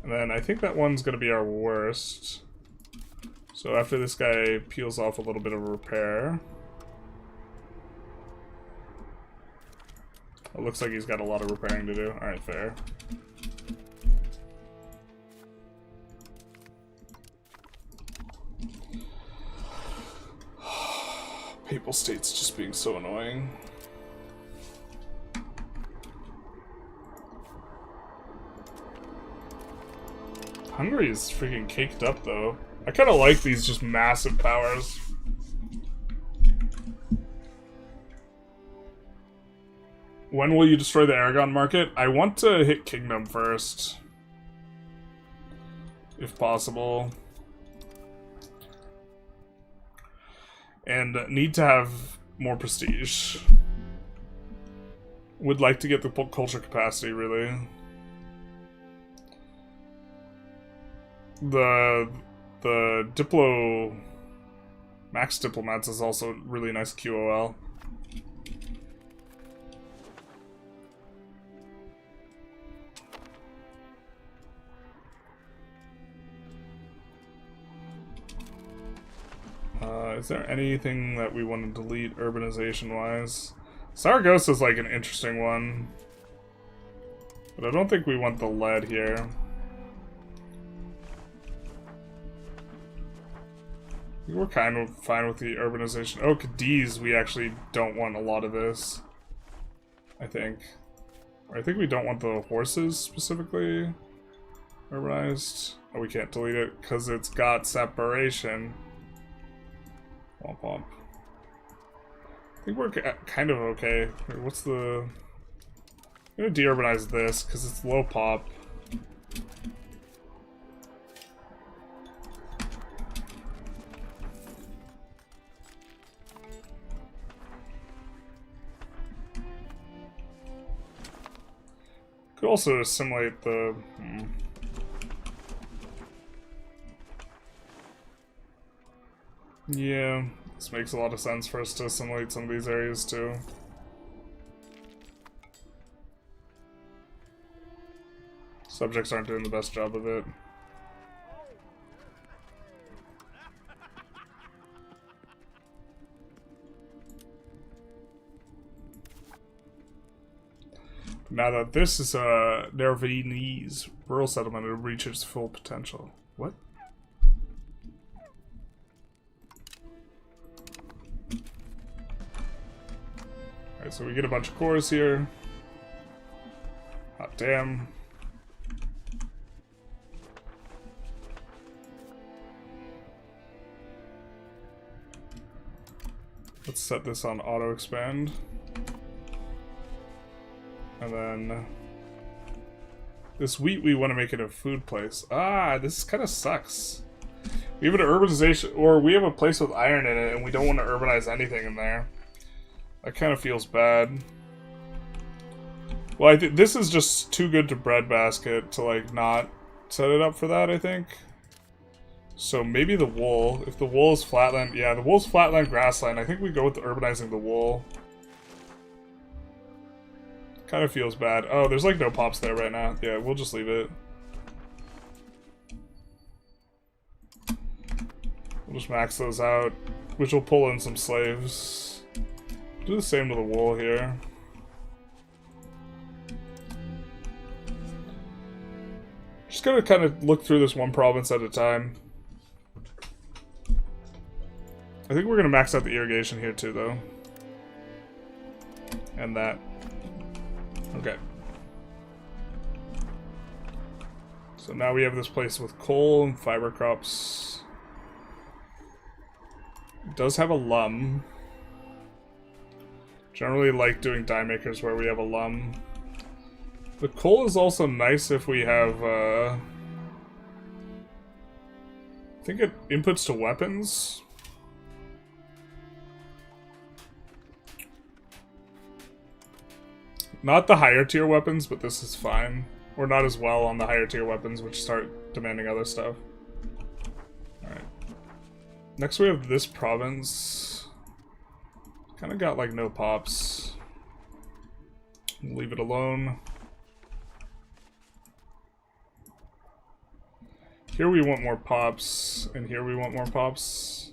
And then I think that one's gonna be our worst. So after this guy peels off a little bit of repair. It looks like he's got a lot of repairing to do. Alright, fair. Papal State's just being so annoying. Hungary is freaking caked up, though. I kind of like these just massive powers. When will you destroy the Aragon market? I want to hit Kingdom first. If possible. And need to have more prestige. Would like to get the culture capacity, really. The Max Diplomats is also really nice QOL. Is there anything that we want to delete urbanization-wise? Saragossa is like an interesting one. But I don't think we want the lead here. We're kind of fine with the urbanization. Oh, Cadiz, we actually don't want a lot of this. I think. I think we don't want the horses specifically urbanized. Oh, we can't delete it because it's got separation. Womp womp. I think we're kind of okay. Wait, what's the... I'm gonna de-urbanize this because it's low pop. Could also assimilate the... Yeah, this makes a lot of sense for us to assimilate some of these areas too. Subjects aren't doing the best job of it. Now that this is a Nervinese rural settlement, it reaches its full potential. What? Alright, so we get a bunch of cores here. Hot damn. Let's set this on auto expand. And then this wheat, we want to make it a food place. Ah, this kind of sucks. We have an urbanization, or we have a place with iron in it, and we don't want to urbanize anything in there. That kind of feels bad. Well, I think this is just too good to breadbasket to like not set it up for that, I think. So maybe the wool. If the wool is flatland, yeah, the wool's flatland grassland. I think we go with the urbanizing the wool. Kind of feels bad. Oh, there's like no pops there right now. Yeah, we'll just leave it. We'll just max those out, which will pull in some slaves. Do the same to the wool here. Just gotta kind of look through this one province at a time. I think we're gonna max out the irrigation here too, though. And that. Okay. So now we have this place with coal and fiber crops. It does have a lum. Generally like doing dye makers where we have a lum. The coal is also nice if we have, I think it inputs to weapons. Not the higher tier weapons, but this is fine. Or not as well on the higher tier weapons, which start demanding other stuff. Alright. Next we have this province. Kind of got like no pops. Leave it alone. Here we want more pops, and here we want more pops.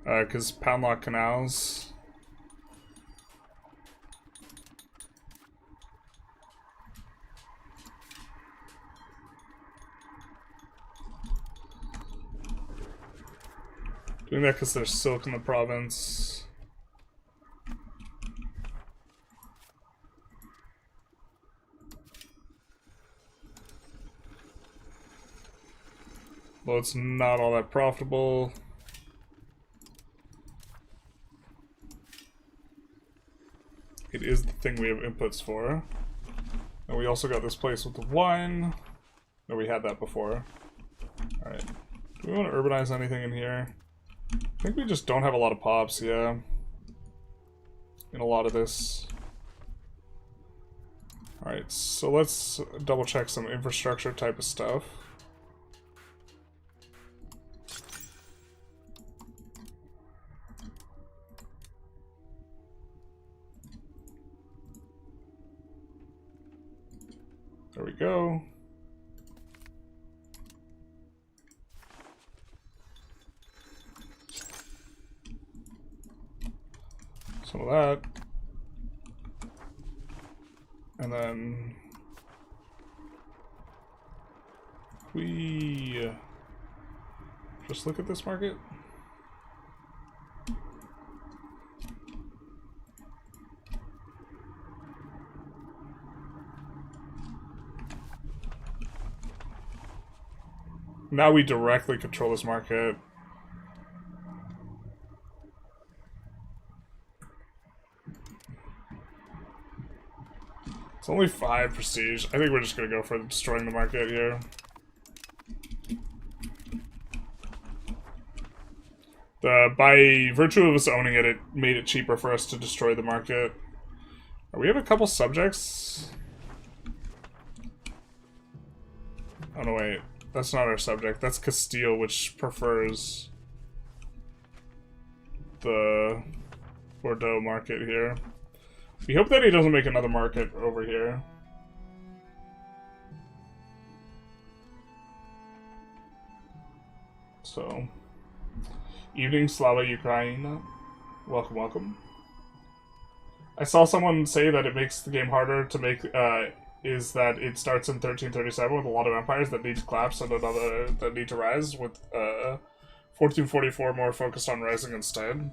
Because pound lock canals. Doing that because there's silk in the province. Well, it's not all that profitable. It is the thing we have inputs for. And we also got this place with the wine. No, we had that before. Alright. Do we want to urbanize anything in here? I think we just don't have a lot of pops, yeah. In a lot of this. Alright, so let's double check some infrastructure type of stuff. There we go. Some of that. And then We just look at this market. Now we directly control this market. It's only 5 prestige. I think we're just gonna go for destroying the market here. By virtue of us owning it, it made it cheaper for us to destroy the market. We have a couple subjects. Oh no, wait. That's not our subject. That's Castile, which prefers the Bordeaux market here. We hope that he doesn't make another market over here. So, evening, Slava Ukraina. Welcome, welcome. I saw someone say that it makes the game harder to make, is that it starts in 1337 with a lot of empires that need to collapse and another that need to rise, with 1444 more focused on rising instead.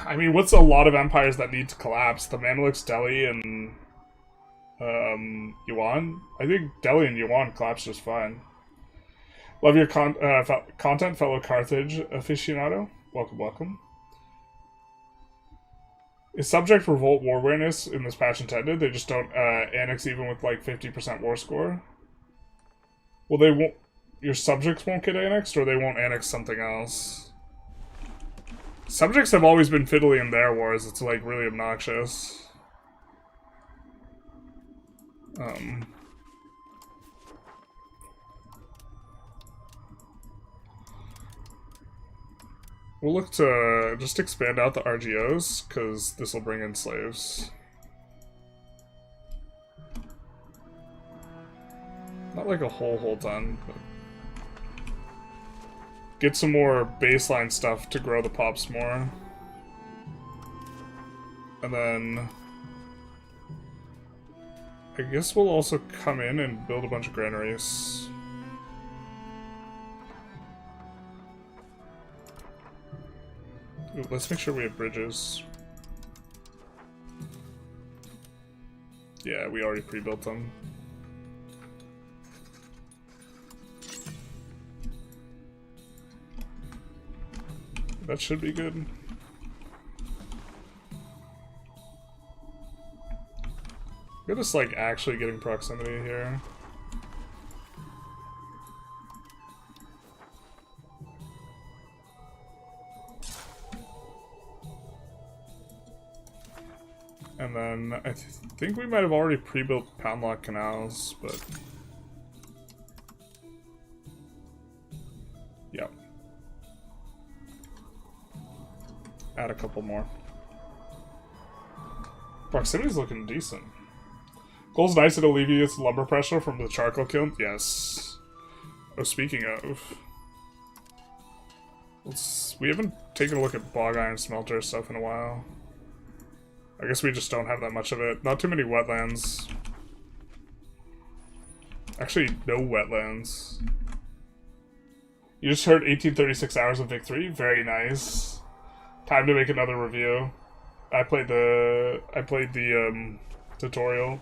I mean, what's a lot of empires that need to collapse? The Mamluks, Delhi, and Yuan? I think Delhi and Yuan collapse just fine. Love your content, fellow Carthage aficionado. Welcome, welcome. Is subject revolt war awareness in this patch intended? They just don't annex even with like 50% war score? Well, they won't. Your subjects won't get annexed, or they won't annex something else? Subjects have always been fiddly in their wars. It's like really obnoxious. We'll look to just expand out the RGOs, because this will bring in slaves. Not like a whole ton, but get some more baseline stuff to grow the pops more. And then I guess we'll also come in and build a bunch of granaries. Ooh, let's make sure we have bridges. Yeah, we already pre-built them. That should be good. We're just like actually getting proximity here. And then I think we might have already pre-built pound lock canals, but yep. Add a couple more. Proximity's looking decent. Gold's nice, it alleviates lumber pressure from the charcoal kiln. Yes. Oh, speaking of, we haven't taken a look at bog iron smelter stuff in a while. I guess we just don't have that much of it. Not too many wetlands. Actually, no wetlands. You just heard 1836 hours of victory. Very nice. Time to make another review. I played the tutorial.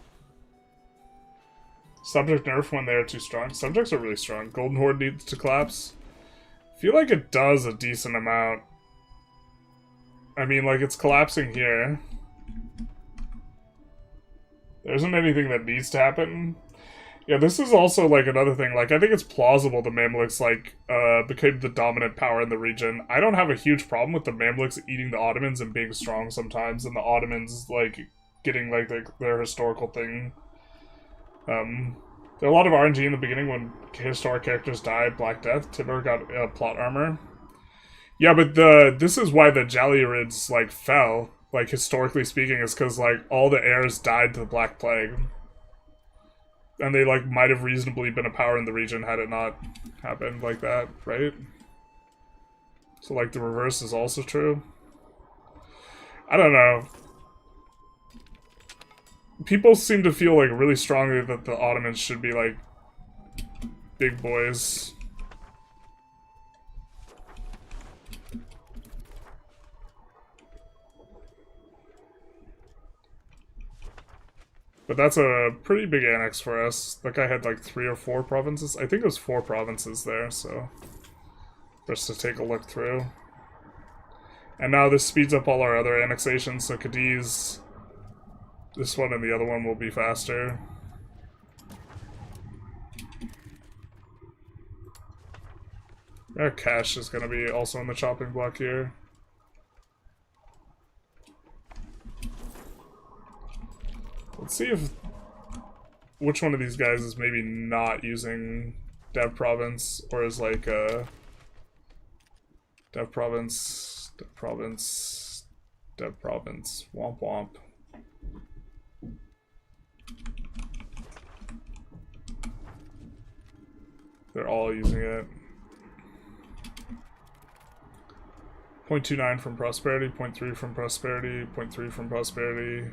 Subject nerf when they are too strong. Subjects are really strong. Golden Horde needs to collapse. I feel like it does a decent amount. I mean, like, it's collapsing here. There isn't anything that needs to happen. Yeah, this is also, like, another thing. Like, I think it's plausible the Mamluks, like, became the dominant power in the region. I don't have a huge problem with the Mamluks eating the Ottomans and being strong sometimes, and the Ottomans, like, getting, like, their historical thing. There are a lot of RNG in the beginning when historic characters died. Black Death. Timur got plot armor. Yeah, but this is why the Jalurids, like, fell. Like, historically speaking, is because, like, all the heirs died to the Black Plague. And they, like, might have reasonably been a power in the region had it not happened like that, right? So, like, the reverse is also true. I don't know. people seem to feel like really strongly that the Ottomans should be like big boys. But that's a pretty big annex for us. That guy had like 3 or 4 provinces. I think it was 4 provinces there, so for us to take a look through. And now this speeds up all our other annexations, so Cadiz, this one and the other one will be faster. Our cash is going to be also in the chopping block here. Let's see if which one of these guys is maybe not using Dev Province, or is like Dev Province, Dev Province, Dev Province, womp womp. They're all using it. 0.29 from Prosperity, 0.3 from Prosperity, 0.3 from Prosperity,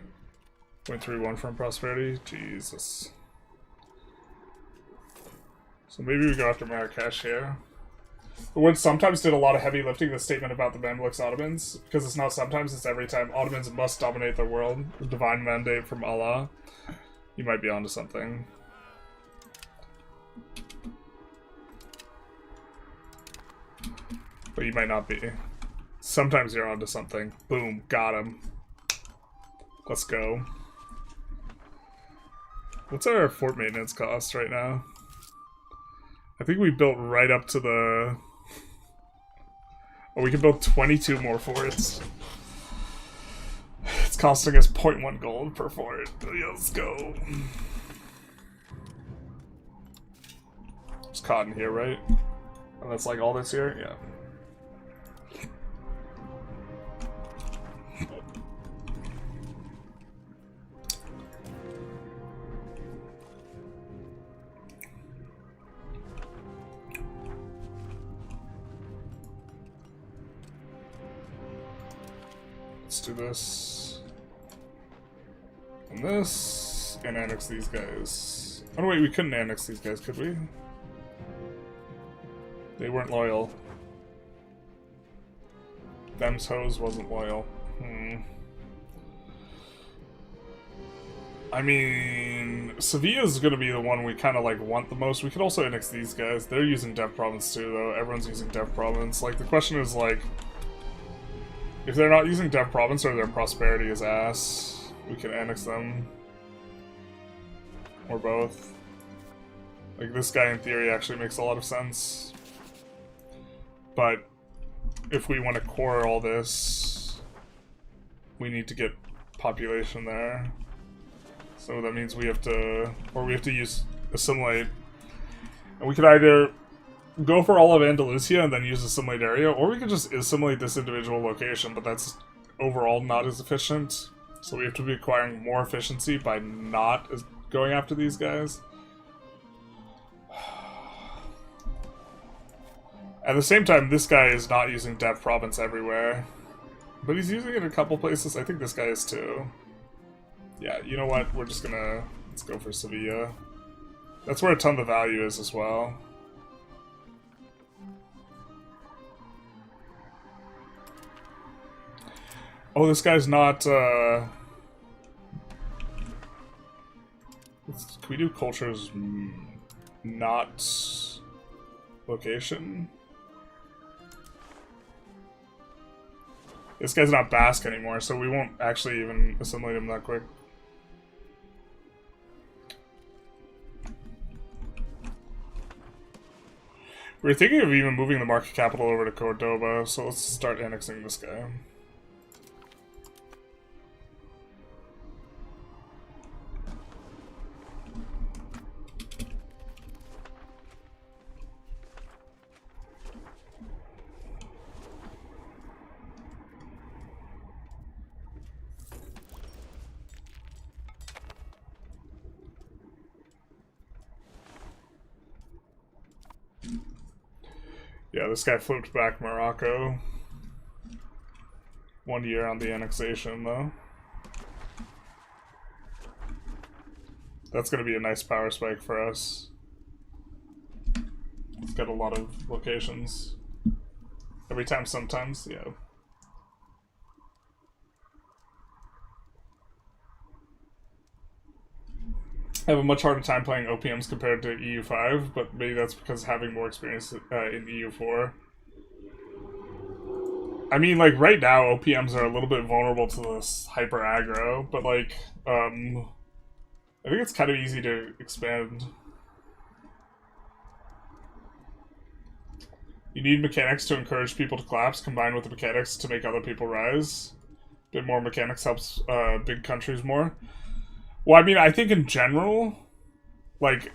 0.31 from Prosperity. Jesus. So maybe we go after Marrakesh here. The word sometimes did a lot of heavy lifting, the statement about the Mamluks Ottomans, because it's not sometimes, it's every time. Ottomans must dominate the world. The divine mandate from Allah. You might be onto something. But you might not be. Sometimes you're onto something. Boom, got him. Let's go. What's our fort maintenance cost right now? I think we built right up to the... Oh, we can build 22 more forts. It's costing us 0.1 gold per fort. Let's go. There's cotton here, right? And that's like all this here? Yeah. Let's do this. And this. And annex these guys. Oh wait, we couldn't annex these guys, could we? They weren't loyal. Them's hoes wasn't loyal. I mean, Sevilla's gonna be the one we kind of like want the most. We could also annex these guys. They're using Dev Province too, though. Everyone's using Dev Province. Like, the question is like, if they're not using Dev Province or their prosperity is ass, we can annex them. Or both. Like, this guy in theory actually makes a lot of sense. But if we want to core all this, we need to get population there. So that means we have to, or we have to use assimilate. And we could either go for all of Andalusia and then use assimilate area, or we could just assimilate this individual location, but that's overall not as efficient. So we have to be acquiring more efficiency by not going after these guys. At the same time, this guy is not using Dev Province everywhere. But he's using it in a couple places. I think this guy is too. Yeah, you know what? We're just gonna... Let's go for Sevilla. That's where a ton of the value is as well. Oh, this guy's not, Can we do cultures not location? This guy's not Basque anymore, so we won't actually even assimilate him that quick. We were thinking of even moving the market capital over to Cordoba, so let's start annexing this guy. Yeah, this guy flipped back Morocco. 1 year on the annexation, though. That's going to be a nice power spike for us. It's got a lot of locations. Every time, sometimes, yeah. I have a much harder time playing OPMs compared to EU5, but maybe that's because having more experience in EU4. I mean, like, right now, OPMs are a little bit vulnerable to this hyper aggro, but, like, I think it's kind of easy to expand. You need mechanics to encourage people to collapse, combined with the mechanics to make other people rise. A bit more mechanics helps big countries more. Well, I mean, I think in general, like,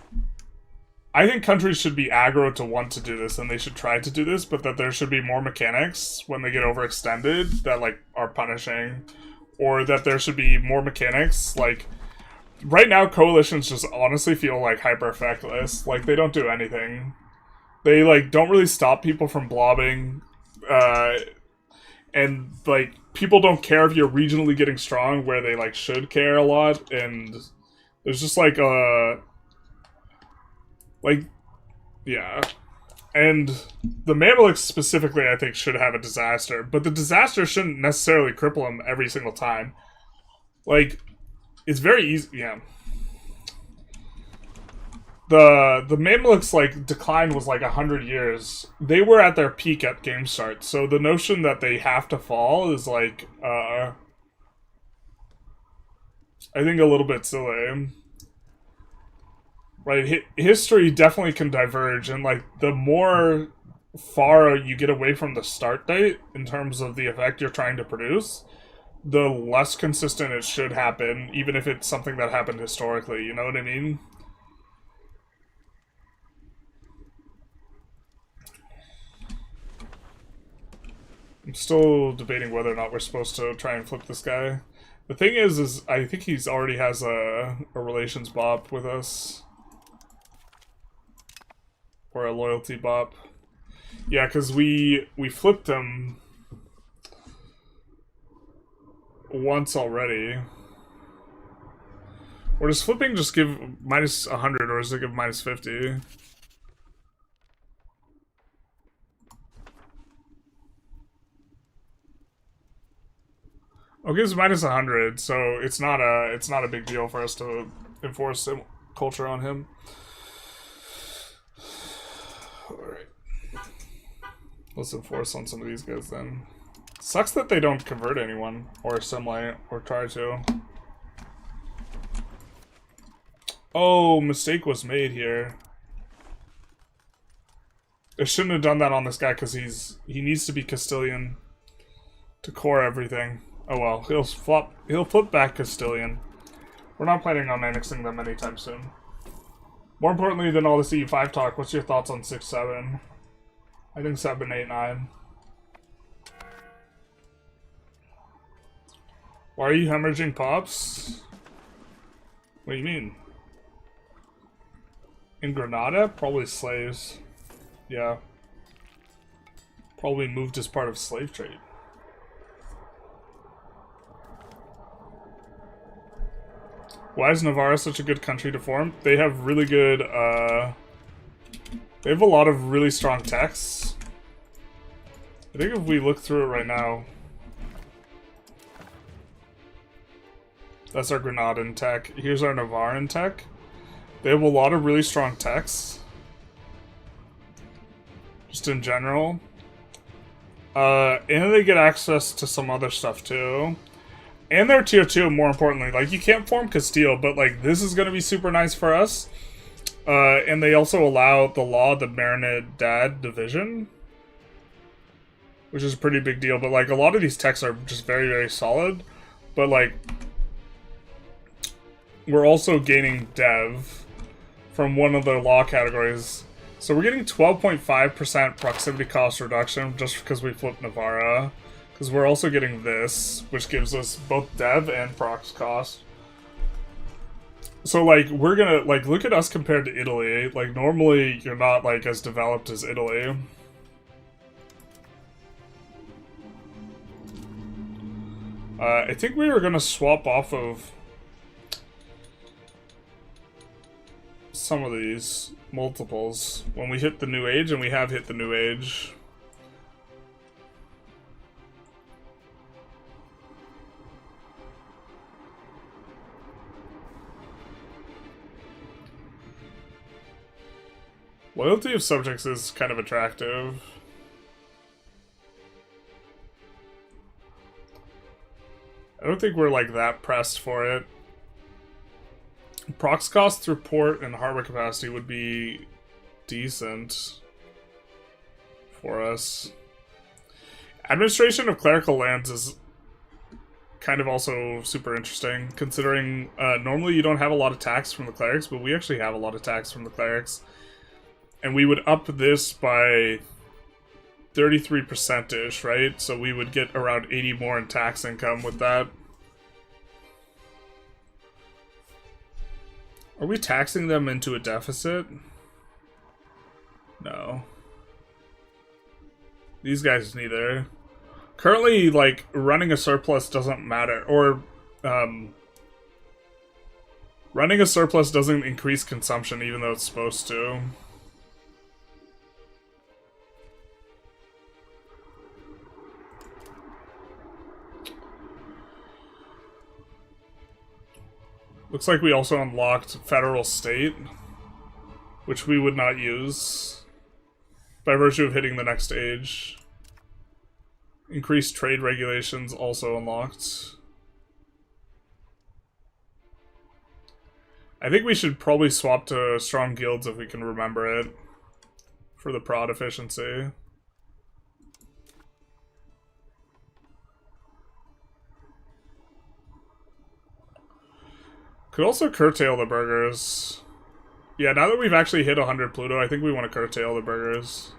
I think countries should be aggro to want to do this, and they should try to do this, but that there should be more mechanics when they get overextended that, like, are punishing. Or that there should be more mechanics, like, right now coalitions just honestly feel, like, hyper-effectless. Like, they don't do anything. They, like, don't really stop people from blobbing, and, like, people don't care if you're regionally getting strong where they, like, should care a lot, and there's just, like, yeah. And the Mamluks specifically, I think, should have a disaster, but the disaster shouldn't necessarily cripple them every single time. Like, it's very easy, yeah. The Mamluks, like, decline was like 100 years. They were at their peak at game start, so the notion that they have to fall is, like, I think a little bit silly. Right, history definitely can diverge, and, like, the more far you get away from the start date in terms of the effect you're trying to produce, the less consistent it should happen, even if it's something that happened historically, you know what I mean? I'm still debating whether or not we're supposed to try and flip this guy. The thing is I think he's already has a relations bop with us. Or a loyalty bop. Yeah, because we flipped him once already. Or does flipping just give minus 100, or does it give minus 50? Oh, it gives minus 100, so it's not a big deal for us to enforce culture on him. Alright. Let's enforce on some of these guys then. Sucks that they don't convert anyone, or assimilate, or try to. Oh, mistake was made here. I shouldn't have done that on this guy because he needs to be Castilian to core everything. Oh well, he'll flip back Castilian. We're not planning on annexing them anytime soon. More importantly than all this EU5 talk, what's your thoughts on 6-7? I think 7, 8, 9. Why are you hemorrhaging pops? What do you mean? In Granada? Probably slaves. Yeah. Probably moved as part of slave trade. Why is Navarra such a good country to form? They have really good, they have a lot of really strong texts. I think if we look through it right now... That's our Granadan tech. Here's our Navarran tech. They have a lot of really strong texts. Just in general. And they get access to some other stuff too. And they're tier 2, more importantly. Like, you can't form Castile, but, like, this is gonna be super nice for us. And they also allow the law of the Mercantilism division. Which is a pretty big deal, but, like, a lot of these texts are just very, very solid. But, like, we're also gaining dev from one of the law categories. So we're getting 12.5% proximity cost reduction just because we flipped Navarra. Because we're also getting this, which gives us both dev and prox cost. So, like, we're gonna, like, look at us compared to Italy. Like, normally, you're not, like, as developed as Italy. I think we were gonna swap off of... some of these multiples when we hit the new age, and we have hit the new age. Loyalty of subjects is kind of attractive. I don't think we're like that pressed for it. Prox cost through port and harbor capacity would be decent for us. Administration of clerical lands is kind of also super interesting, considering normally you don't have a lot of tax from the clerics, but we actually have a lot of tax from the clerics. And we would up this by 33%-ish, right? So we would get around 80 more in tax income with that. Are we taxing them into a deficit? No. These guys neither. Currently, like, running a surplus doesn't matter. Or, running a surplus doesn't increase consumption even though it's supposed to. Looks like we also unlocked federal state, which we would not use by virtue of hitting the next age. Increased trade regulations also unlocked. I think we should probably swap to strong guilds if we can remember it for the prod efficiency. Could also curtail the burgers. Yeah, now that we've actually hit 100 Pluto, I think we want to curtail the burgers.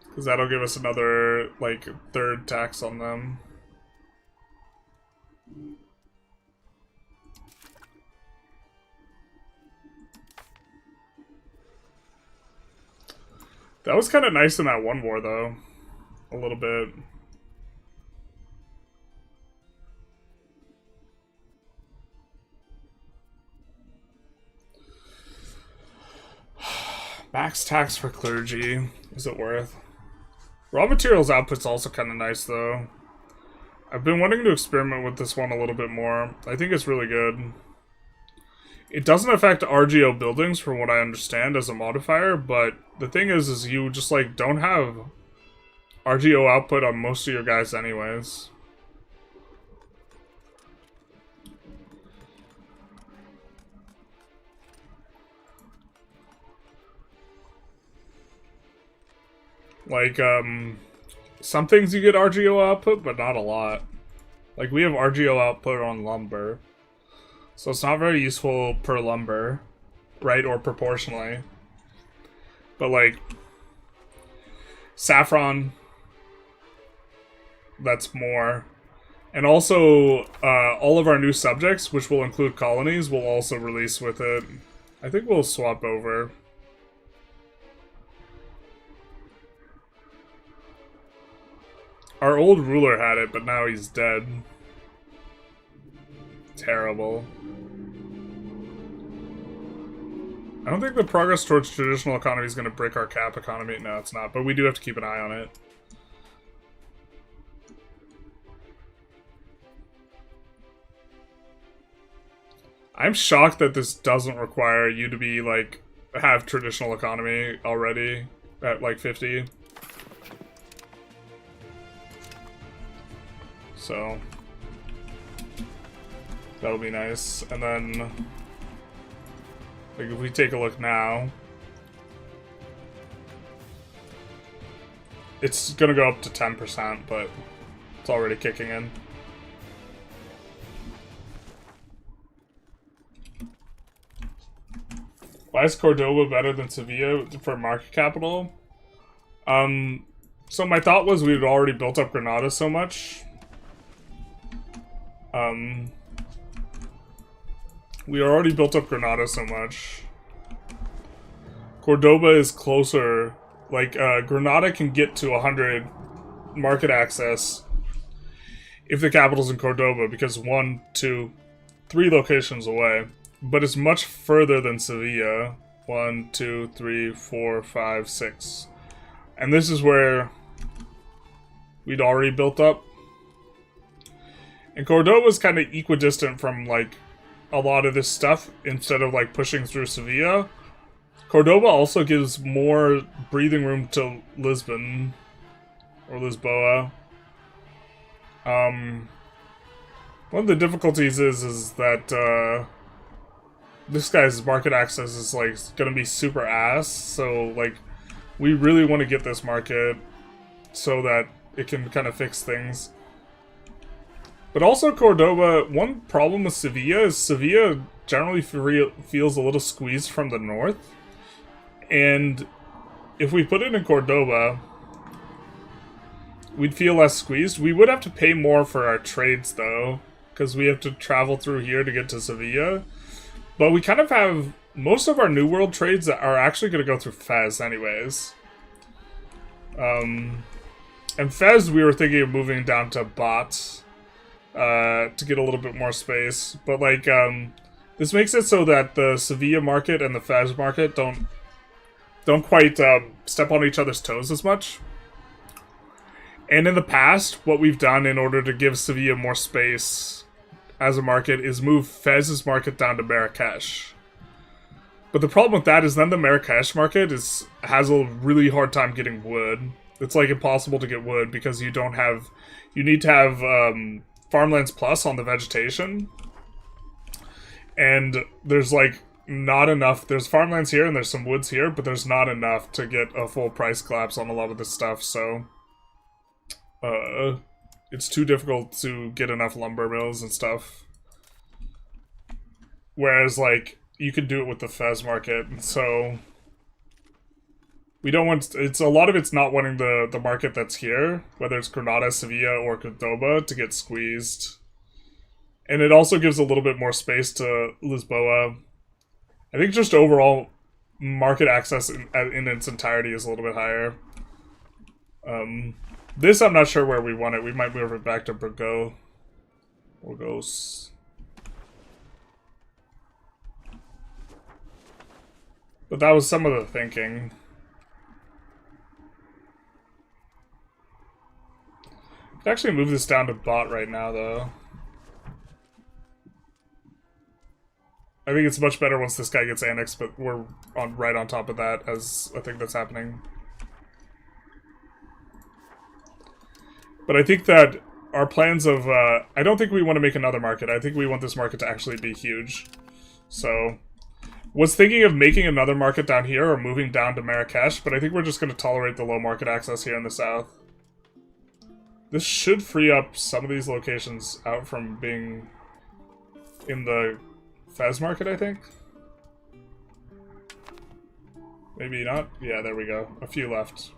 Because that'll give us another, like, third tax on them. That was kind of nice in that one war, though. A little bit. Max tax for clergy. Is it worth? Raw materials output's also kind of nice, though. I've been wanting to experiment with this one a little bit more. I think it's really good. It doesn't affect RGO buildings, from what I understand, as a modifier, but the thing is you just, like, don't have RGO output on most of your guys anyways. Like, some things you get RGO output, but not a lot. Like, we have RGO output on lumber. So it's not very useful per lumber, right? Or proportionally. But, like, saffron, that's more. And also, all of our new subjects, which will include colonies, will also release with it. I think we'll swap over. Our old ruler had it, but now he's dead. Terrible. I don't think the progress towards traditional economy is going to break our cap economy. No, it's not, but we do have to keep an eye on it. I'm shocked that this doesn't require you to be, like, have traditional economy already at, like, 50. So that'll be nice. And then, like, if we take a look now, it's gonna go up to 10%, but it's already kicking in. Why is Cordoba better than Sevilla for market capital? So my thought was we'd already built up Granada so much. We already built up Granada so much. Cordoba is closer. Like, Granada can get to 100 market access if the capital's in Cordoba, because 1, 2, 3 locations away. But it's much further than Sevilla. 1, 2, 3, 4, 5, 6. And this is where we'd already built up. And Cordoba's kind of equidistant from, like, a lot of this stuff, instead of, like, pushing through Sevilla. Cordoba also gives more breathing room to Lisbon. Or Lisboa. One of the difficulties is that, this guy's market access is, like, gonna be super ass, so, like, we really want to get this market so that it can kind of fix things. But also Cordoba, one problem with Sevilla is Sevilla generally feels a little squeezed from the north. And if we put it in Cordoba, we'd feel less squeezed. We would have to pay more for our trades, though, because we have to travel through here to get to Sevilla. But we kind of have... most of our New World trades are actually going to go through Fez anyways. And Fez, we were thinking of moving down to Bat to get a little bit more space. But, like, this makes it so that the Sevilla market and the Fez market don't quite step on each other's toes as much. And in the past, what we've done in order to give Sevilla more space as a market is move Fez's market down to Marrakesh. But the problem with that is then the Marrakesh market has a really hard time getting wood. It's like impossible to get wood because you need to have Farmlands Plus on the vegetation. And there's like not enough. There's farmlands here and there's some woods here, but there's not enough to get a full price collapse on a lot of this stuff, so it's too difficult to get enough lumber mills and stuff. Whereas, like, you could do it with the Fez market, so we don't want... a lot of it's not wanting the market that's here, whether it's Granada, Sevilla, or Cordoba, to get squeezed. And it also gives a little bit more space to Lisboa. I think just overall market access in its entirety is a little bit higher. This I'm not sure where we want it. We might move it back to Burgos. But that was some of the thinking. I could actually move this down to Bot right now, though. I think it's much better once this guy gets annexed, but we're right on top of that as a thing that's happening. But I think that our plans of... I don't think we want to make another market. I think we want this market to actually be huge. So... was thinking of making another market down here or moving down to Marrakesh, but I think we're just going to tolerate the low market access here in the south. This should free up some of these locations out from being in the Fez market, I think. Maybe not? Yeah, there we go. A few left.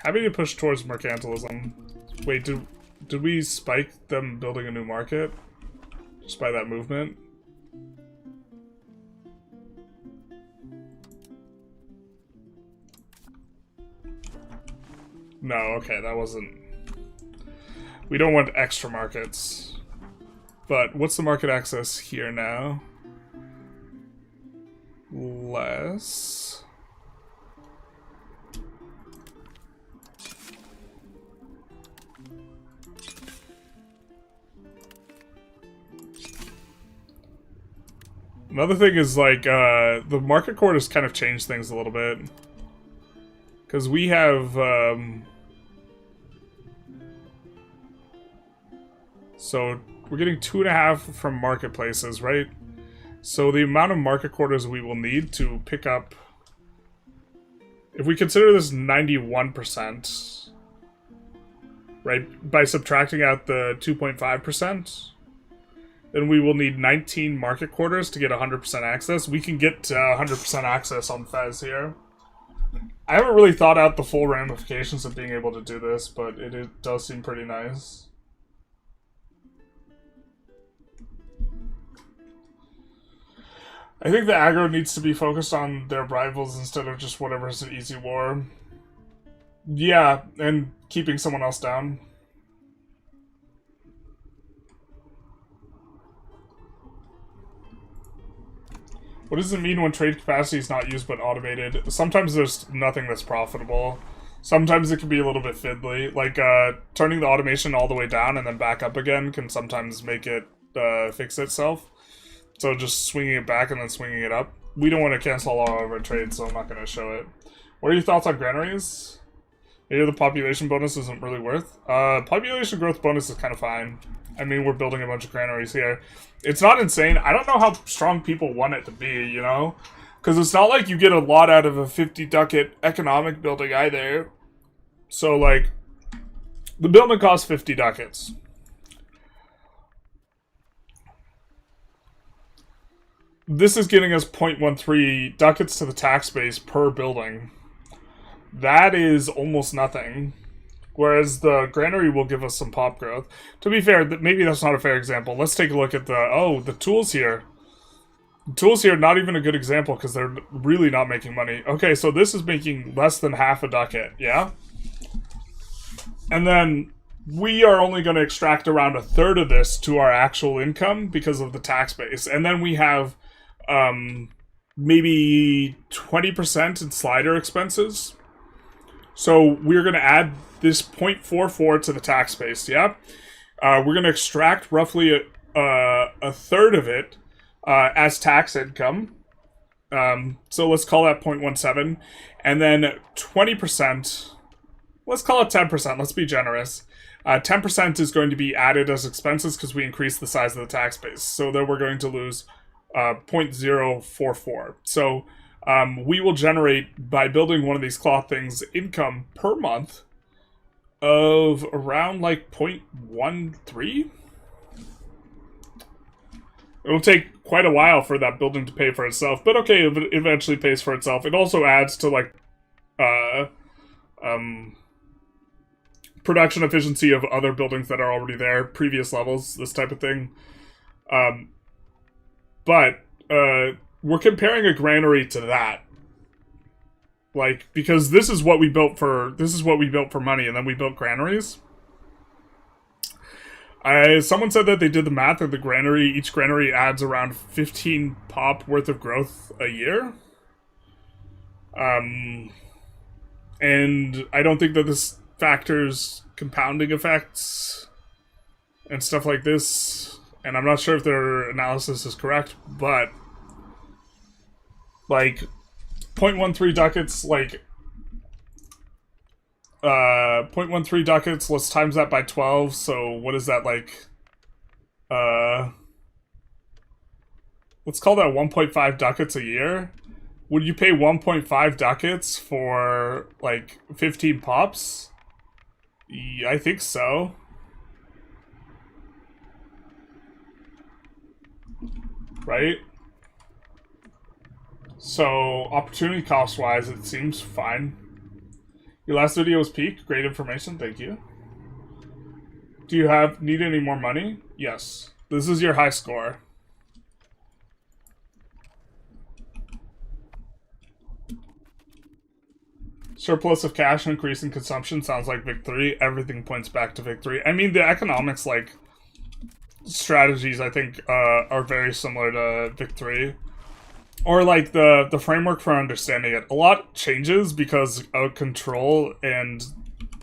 Happy to push towards Mercantilism. Wait, did we spike them building a new market? Just by that movement? No, okay, that wasn't... we don't want extra markets. But what's the market access here now? Less... Another thing is, like, the market court has kind of changed things a little bit. Because we have, so, we're getting 2.5 from marketplaces, right? So the amount of market quarters we will need to pick up... if we consider this 91%, right, by subtracting out the 2.5%... then we will need 19 market quarters to get 100% access. We can get 100% access on Fez here. I haven't really thought out the full ramifications of being able to do this, but it does seem pretty nice. I think the aggro needs to be focused on their rivals instead of just whatever's an easy war. Yeah, and keeping someone else down. What does it mean when trade capacity is not used but automated? Sometimes there's nothing that's profitable. Sometimes it can be a little bit fiddly. Like, turning the automation all the way down and then back up again can sometimes make it fix itself. So just swinging it back and then swinging it up. We don't want to cancel all of our trades, so I'm not going to show it. What are your thoughts on granaries? Maybe the population bonus isn't really worth. Population growth bonus is kind of fine. I mean, we're building a bunch of granaries here. It's not insane. I don't know how strong people want it to be, you know? Because it's not like you get a lot out of a 50 ducat economic building either. So, like, the building costs 50 ducats. This is getting us 0.13 ducats to the tax base per building. That is almost nothing. Whereas the granary will give us some pop growth. To be fair, maybe that's not a fair example. Let's take a look at the tools here. The tools here, not even a good example because they're really not making money. Okay, so this is making less than half a ducat, yeah? And then we are only going to extract around a third of this to our actual income because of the tax base. And then we have maybe 20% in slider expenses. So we're going to add this 0.44 to the tax base, yeah? We're going to extract roughly a third of it as tax income. So let's call that 0.17. And then 20%, let's call it 10%, let's be generous. 10% is going to be added as expenses because we increase the size of the tax base. So then we're going to lose 0.044. So we will generate, by building one of these cloth things, income per month of around like 0.13. It'll take quite a while for that building to pay for itself, but okay, it eventually pays for itself. It also adds to like production efficiency of other buildings that are already there, previous levels, this type of thing. But we're comparing a granary to that. Like, because this is what we built for money, and then we built granaries. Someone said that they did the math of the granary. Each granary adds around 15 pop worth of growth a year. And I don't think that this factors compounding effects and stuff like this. And I'm not sure if their analysis is correct, but like 0.13 ducats, like 0.13 ducats, let's times that by 12, so what is that, like, let's call that 1.5 ducats a year. Would you pay 1.5 ducats for, like, 15 pops? Yeah, I think so. Right? So, opportunity cost-wise, it seems fine. Your last video was peak. Great information. Thank you. Do you need any more money? Yes. This is your high score. Surplus of cash and increase in consumption sounds like victory. Everything points back to victory. I mean, the economics, like, strategies, I think, are very similar to victory. Or, like, the framework for understanding it. A lot changes because of control, and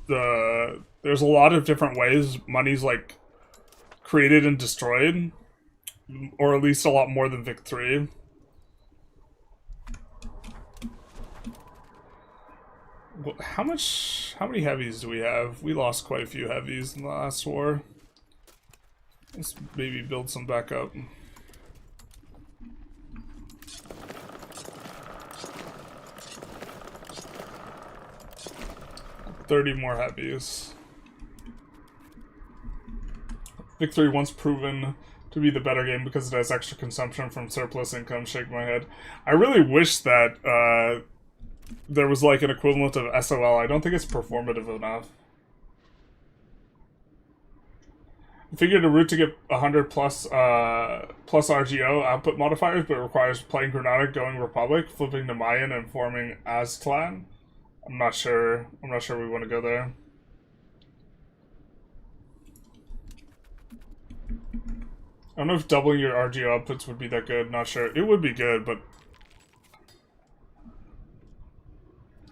there's a lot of different ways money's, like, created and destroyed. Or at least a lot more than Vic 3. How many heavies do we have? We lost quite a few heavies in the last war. Let's maybe build some back up. $30 more heavies. Victory once proven to be the better game because it has extra consumption from surplus income. Shake my head. I really wish that there was like an equivalent of SOL. I don't think it's performative enough. Figured a route to get 100 plus RGO output modifiers, but it requires playing Granada, going Republic, flipping to Mayan, and forming Aztlan. I'm not sure we want to go there. I don't know if doubling your RGO outputs would be that good. Not sure. It would be good, but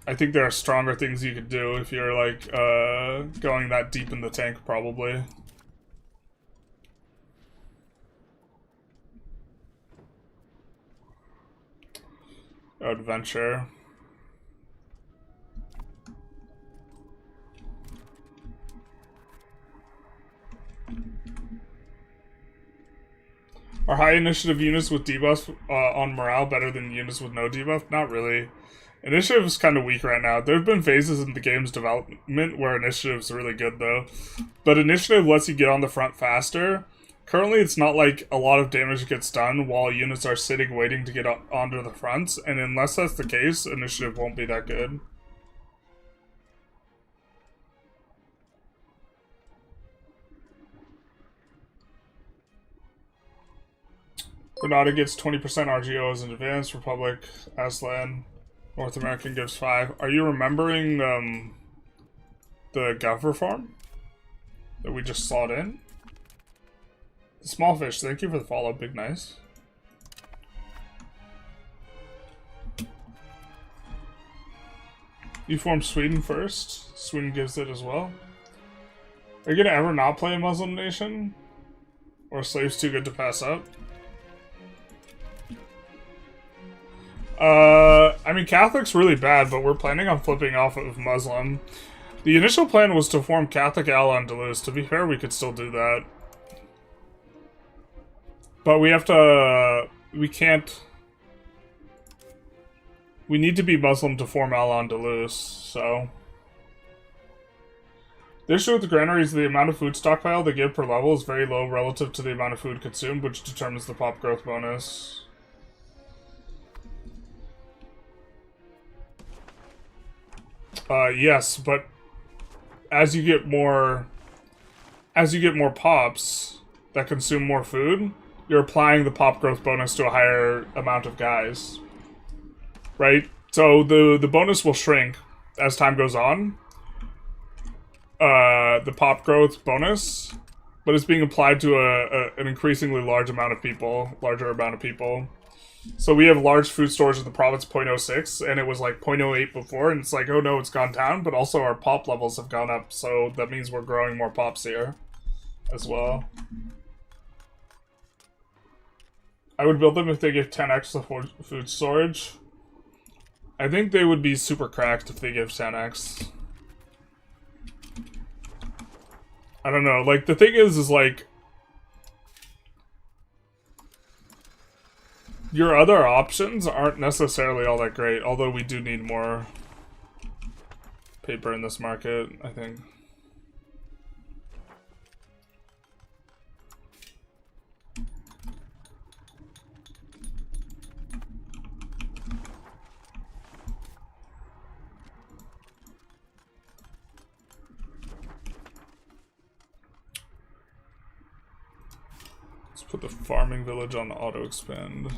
I think there are stronger things you could do if you're like going that deep in the tank, probably. Adventure. Are high initiative units with debuffs on morale better than units with no debuff? Not really. Initiative is kind of weak right now. There have been phases in the game's development where initiative's really good, though. But initiative lets you get on the front faster. Currently, it's not like a lot of damage gets done while units are sitting waiting to get onto the fronts, and unless that's the case, initiative won't be that good. Granada gets 20% RGO as an advanced, Republic, Aslan, North American gives 5. Are you remembering the Gov reform that we just slot in? The small fish, thank you for the follow, big nice. You form Sweden first. Sweden gives it as well. Are you gonna ever not play a Muslim nation? Or slaves too good to pass up? I mean, Catholic's really bad, but we're planning on flipping off of Muslim. The initial plan was to form Catholic Al-Andalus. To be fair, we could still do that. But we have to... we can't... we need to be Muslim to form Al-Andalus, so... The issue with the granary is the amount of food stockpile they give per level is very low relative to the amount of food consumed, which determines the pop growth bonus. Yes, but as you get more pops that consume more food, you're applying the pop growth bonus to a higher amount of guys. Right? So the bonus will shrink as time goes on. The pop growth bonus, but it's being applied to an increasingly larger amount of people. So we have large food stores in the province 0.06, and it was like 0.08 before, and it's like, oh no, it's gone down, but also our pop levels have gone up, so that means we're growing more pops here as well. I would build them if they give 10x the food storage. I think they would be super cracked if they give 10x. I don't know, like, the thing is like, your other options aren't necessarily all that great, although we do need more paper in this market, I think. Let's put the farming village on auto expand.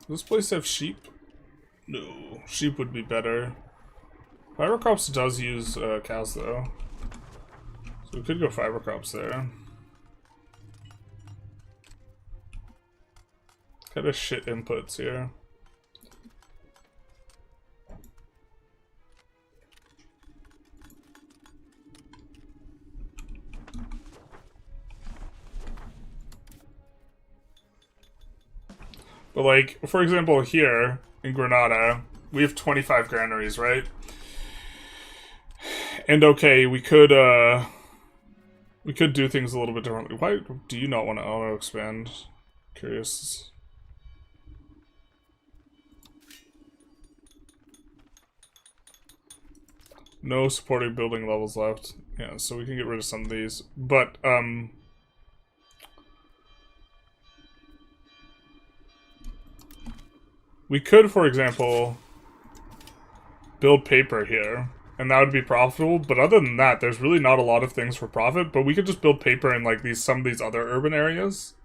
Does this place have sheep? No. Sheep would be better. Fiber crops does use cows, though. So we could go fiber crops there. Kind of shit inputs here. But like, for example, here in Granada, we have 25 granaries, right? And okay, we could do things a little bit differently. Why do you not want to auto expand? Curious. No supporting building levels left. Yeah, so we can get rid of some of these. But we could, for example, build paper here, and that would be profitable. But other than that, there's really not a lot of things for profit. But we could just build paper in like some of these other urban areas.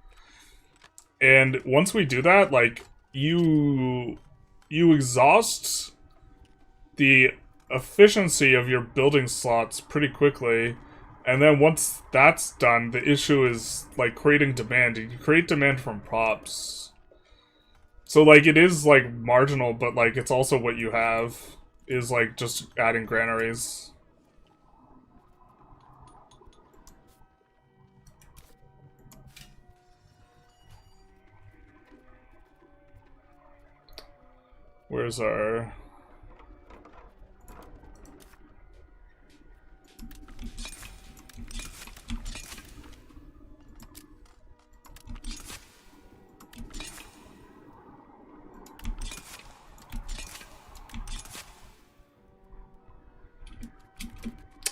And once we do that, like you exhaust the efficiency of your building slots pretty quickly. And then once that's done, the issue is like creating demand. You create demand from props. So like it is like marginal, but like it's also what you have is like just adding granaries. Where's our...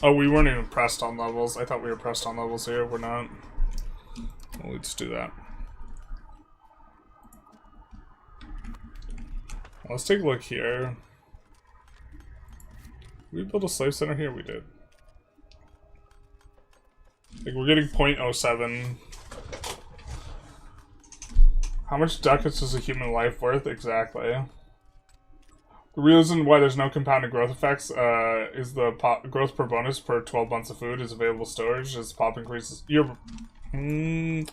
Oh, we weren't even pressed on levels. I thought we were pressed on levels here. We're not. Well, let's do that. Let's take a look here. Did we build a slave center here? We did. Like, we're getting 0.07. How much ducats is a human life worth? Exactly. The reason why there's no compounded growth effects is the growth per bonus per 12 months of food is available storage as pop increases. I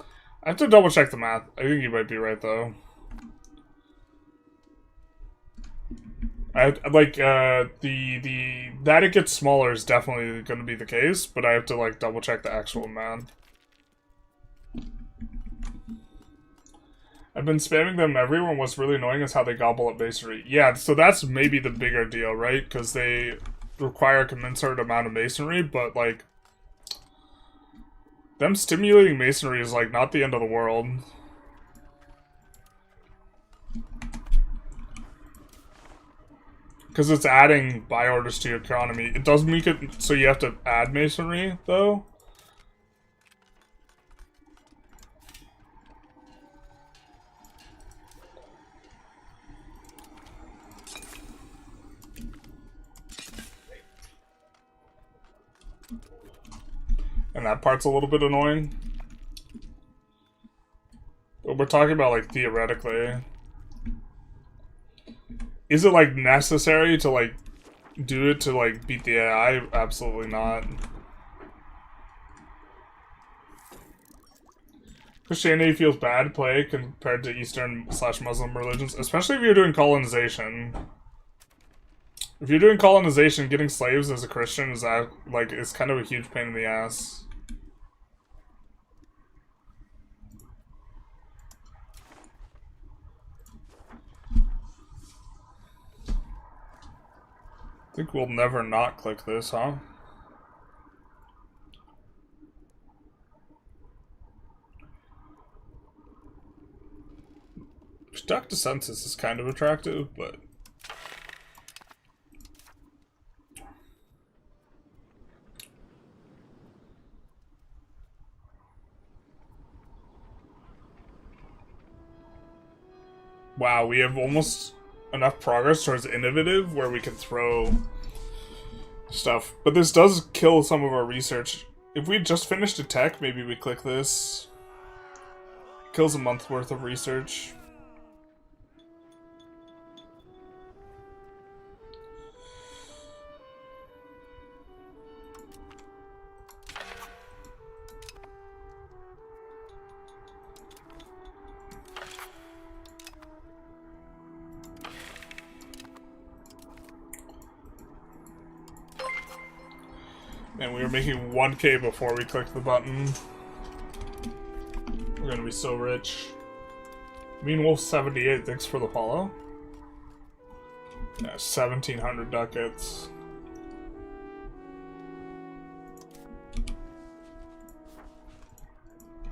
have to double check the math. I think you might be right though. That it gets smaller is definitely going to be the case, but I have to like double check the actual math. I've been spamming them. Everyone was really annoying is how they gobble up masonry. Yeah, so that's maybe the bigger deal, right? Because they require a commensurate amount of masonry, but like them stimulating masonry is like not the end of the world. Because it's adding buy orders to your economy. It does make it so you have to add masonry, though. And that part's a little bit annoying. But we're talking about, like, theoretically. Is it, like, necessary to, like, do it to, like, beat the AI? Absolutely not. Christianity feels bad to play compared to Eastern/Muslim religions, especially if you're doing colonization. If you're doing colonization, getting slaves as a Christian is, like, is kind of a huge pain in the ass. I think we'll never not click this, huh? Duck to census is kind of attractive, but... Wow, we have almost enough progress towards innovative where we can throw stuff. But this does kill some of our research. If we just finished a tech, maybe we click this. It kills a month's worth of research. And we were making 1K before we clicked the button. We're gonna be so rich. Mean Wolf 78, thanks for the follow. Yeah, 1,700 ducats.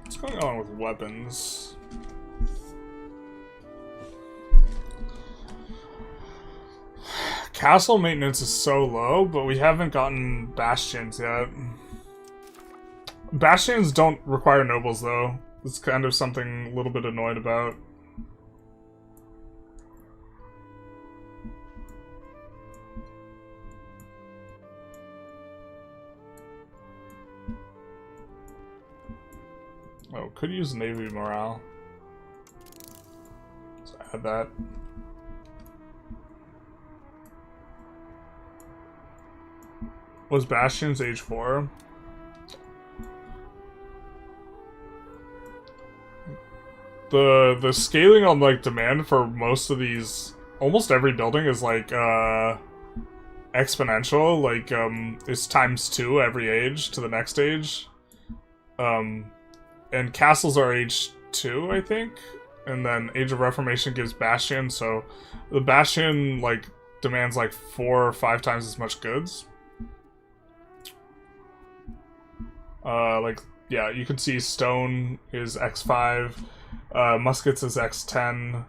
What's going on with weapons? Castle maintenance is so low, but we haven't gotten bastions yet. Bastions don't require nobles, though. It's kind of something a little bit annoyed about. Oh, could use Navy morale. Let's add that. Was Bastions age 4? The scaling on like demand for most of these, almost every building is like exponential. Like it's ×2 every age to the next age. And castles are age 2, I think, and then Age of Reformation gives Bastion. So the Bastion like demands like 4 or 5 times as much goods. Like yeah, you can see stone is X5. Muskets is X10,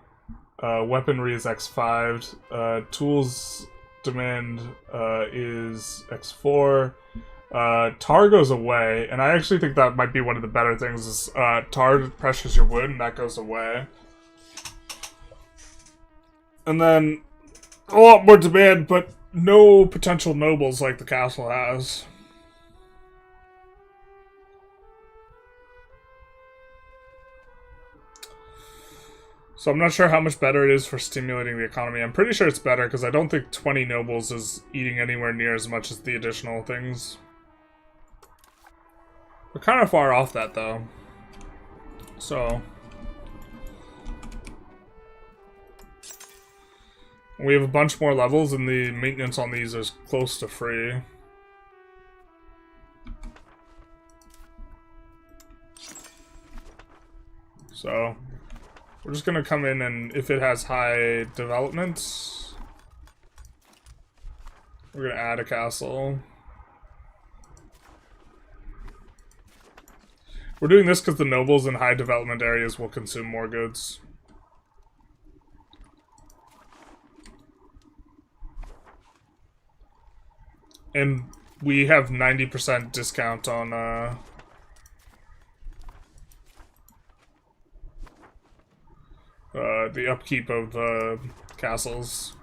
weaponry is X5, tools demand is X4, tar goes away, and I actually think that might be one of the better things is tar pressures your wood and that goes away. And then a lot more demand, but no potential nobles like the castle has. So I'm not sure how much better it is for stimulating the economy. I'm pretty sure it's better because I don't think 20 nobles is eating anywhere near as much as the additional things. We're kind of far off that though. So we have a bunch more levels and the maintenance on these is close to free. So we're just gonna come in and if it has high development, we're gonna add a castle. We're doing this because the nobles in high development areas will consume more goods. And we have 90% discount on the upkeep of castles.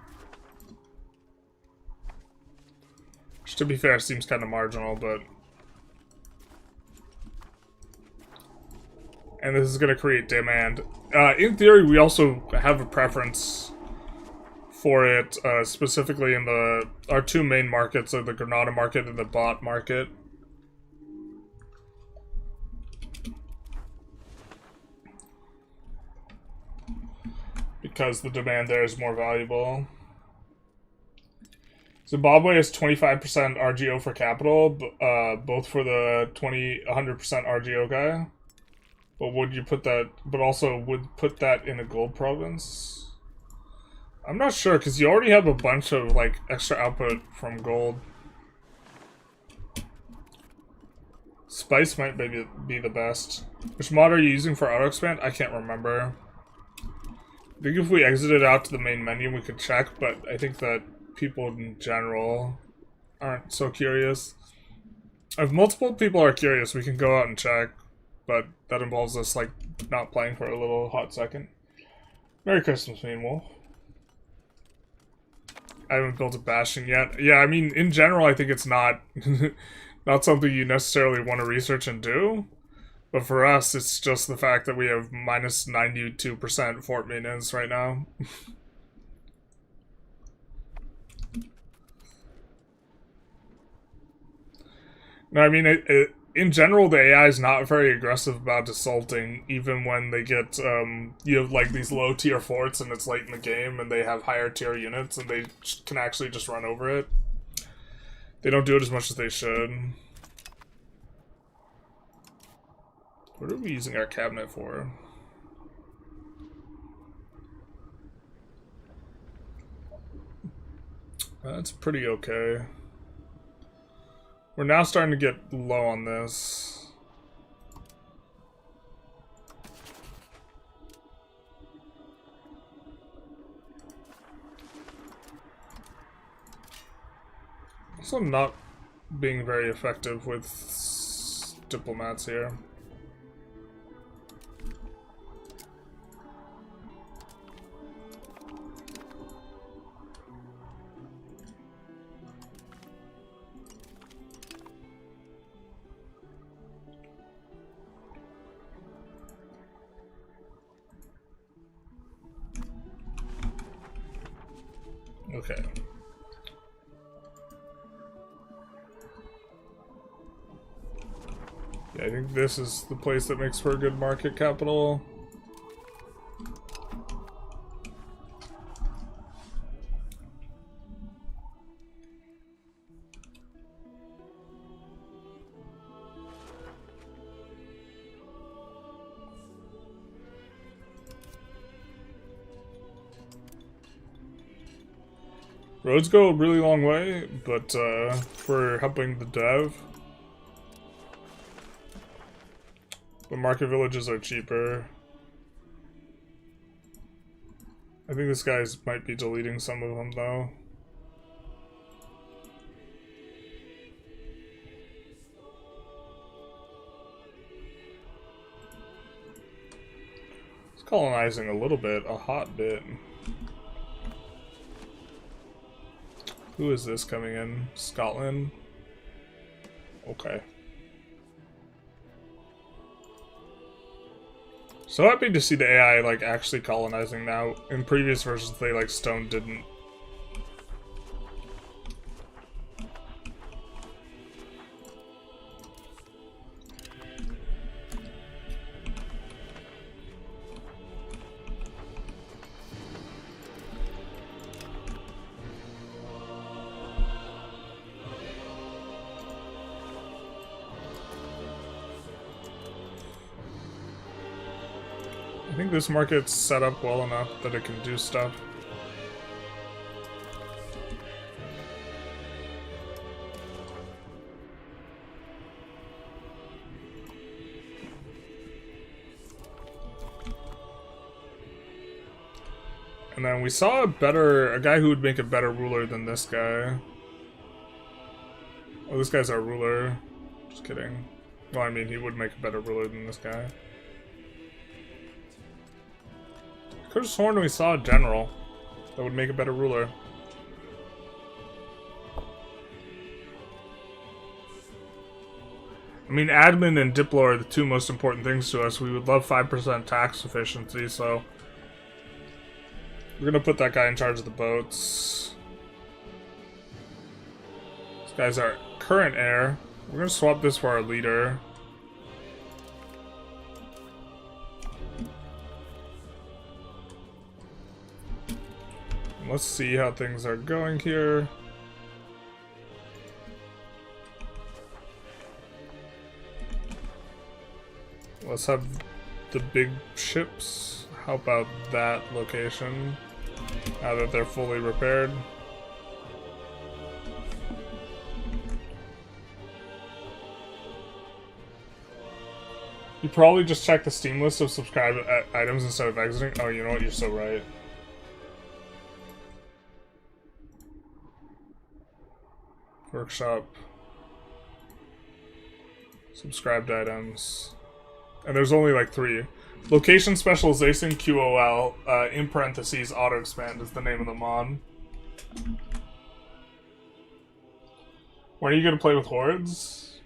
Which, to be fair, seems kind of marginal, but... And this is going to create demand. In theory, we also have a preference for it, specifically in our 2 main markets are the Granada market and the Bot market. Because the demand there is more valuable. Zimbabwe is 25% RGO for capital, both for the 100% RGO guy. But would you put that, but also would put that in a gold province? I'm not sure, because you already have a bunch of, like, extra output from gold. Spice might maybe be the best. Which mod are you using for auto-expand? I can't remember. I think if we exited out to the main menu, we could check, but I think that people in general aren't so curious. If multiple people are curious, we can go out and check, but that involves us, like, not playing for a little hot second. Merry Christmas, Mean Wolf. I haven't built a Bastion yet. Yeah, I mean, in general, I think it's not, not something you necessarily want to research and do. But for us, it's just the fact that we have minus 92% fort maintenance right now. No, I mean, in general, the AI is not very aggressive about assaulting, even when they get, you have, like, these low-tier forts and it's late in the game and they have higher-tier units and they can actually just run over it. They don't do it as much as they should. What are we using our cabinet for? That's pretty okay. We're now starting to get low on this. Also not being very effective with diplomats here. Okay. Yeah, I think this is the place that makes for a good market capital. Roads go a really long way, but for helping the dev. The market villages are cheaper. I think this guy might be deleting some of them though. It's colonizing a little bit, a hot bit. Who is this coming in? Scotland? Okay. So happy to see the AI like actually colonizing now. In previous versions they like Stone didn't. I think this market's set up well enough that it can do stuff. And then we saw a guy who would make a better ruler than this guy. Oh, this guy's our ruler. Just kidding. Well, I mean, he would make a better ruler than this guy. I could have sworn we saw a general that would make a better ruler. I mean, admin and Diplo are the two most important things to us. We would love 5% tax efficiency, so we're gonna put that guy in charge of the boats. This guy's our current heir. We're gonna swap this for our leader. Let's see how things are going here. Let's have the big ships help out that location now that they're fully repaired. You probably just check the Steam list of subscribed items instead of exiting. Oh, you know what? You're so right. Workshop. Subscribed items. And there's only like 3. Location specialization QOL, in parentheses, auto expand is the name of the mod. When are you gonna play with hordes?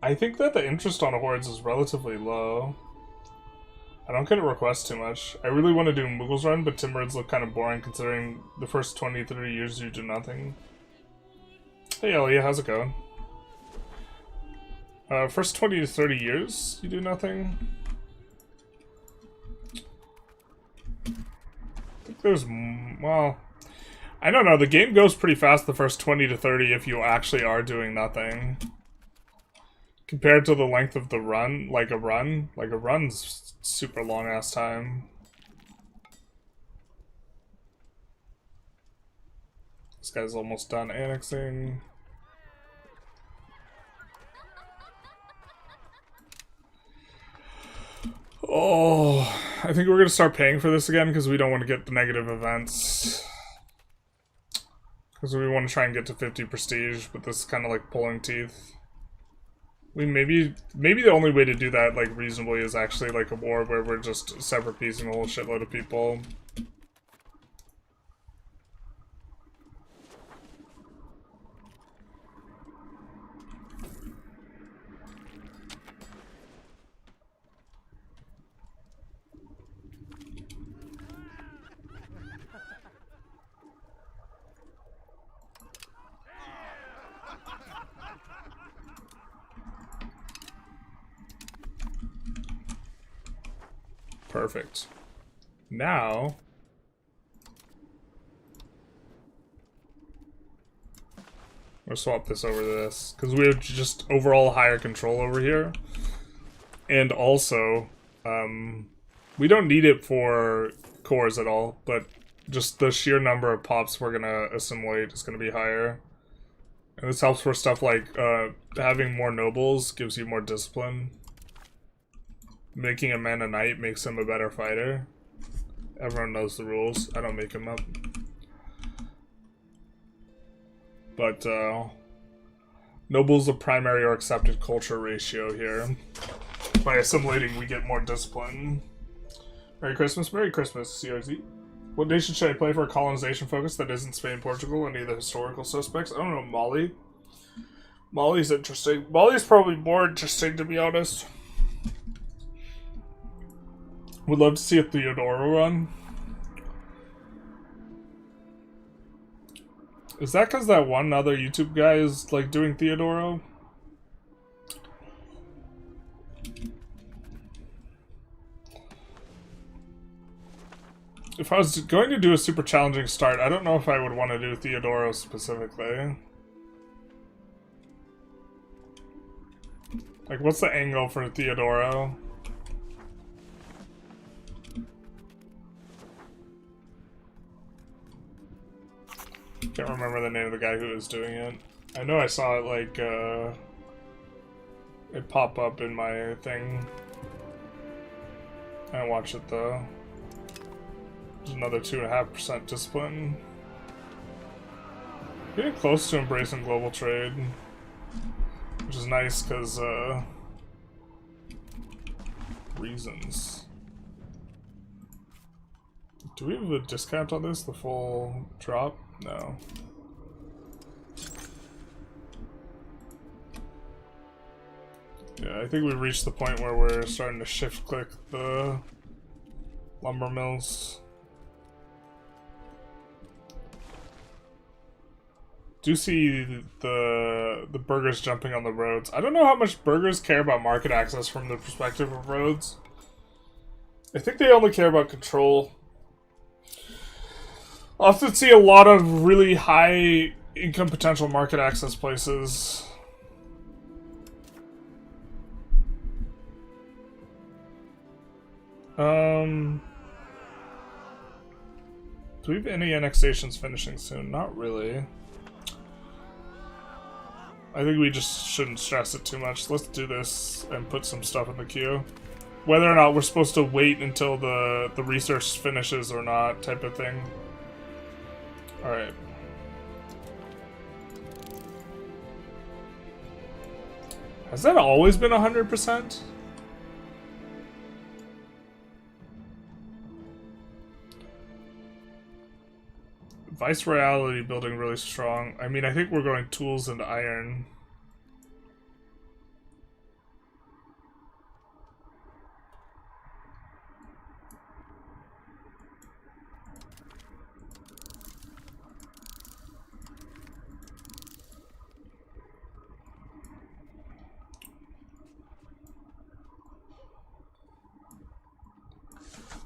I think that the interest on hordes is relatively low. I don't get a request too much. I really want to do Mughals run, but Timurids look kind of boring considering the first 20-30 years you do nothing. Hey Elliot, how's it going? First 20 to 30 years you do nothing? I think there's... well... I don't know, the game goes pretty fast the first 20 to 30 if you actually are doing nothing. Compared to the length of the run, like a run's super long ass time. This guy's almost done annexing. Oh, I think we're gonna start paying for this again because we don't want to get the negative events. Because we want to try and get to 50 prestige, but this is kind of like pulling teeth. We maybe the only way to do that like reasonably is actually like a war where we're just separate piecing a whole shitload of people. Perfect. Now... We'll swap this over to this, because we have just overall higher control over here. And also, we don't need it for cores at all, but just the sheer number of pops we're gonna assimilate is gonna be higher. And this helps for stuff like having more nobles gives you more discipline. Making a man a knight makes him a better fighter. Everyone knows the rules. I don't make them up. But nobles of primary or accepted culture ratio here. By assimilating, we get more discipline. Merry Christmas, CRZ. What nation should I play for a colonization focus that isn't Spain, Portugal, any of the historical suspects? I don't know, Mali. Mali's interesting. Mali's probably more interesting, to be honest. Would love to see a Theodoro run. Is that because that one other YouTube guy is, like, doing Theodoro? If I was going to do a super challenging start, I don't know if I would want to do Theodoro specifically. Like, what's the angle for Theodoro? Can't remember the name of the guy who was doing it. I know I saw it, like, it pop up in my thing. I didn't watch it, though. There's another 2.5% discipline. Getting close to embracing global trade. Which is nice, because, reasons. Do we have a discount on this? The full drop? No. Yeah, I think we've reached the point where we're starting to shift click the lumber mills. Do see the burgers jumping on the roads. I don't know how much burgers care about market access from the perspective of roads. I think they only care about control. I often see a lot of really high income potential market access places. Do we have any annexations finishing soon? Not really. I think we just shouldn't stress it too much. Let's do this and put some stuff in the queue. Whether or not we're supposed to wait until the research finishes or not, type of thing. Alright. Has that always been 100%? Viceroyalty building really strong. I mean, I think we're going tools and iron.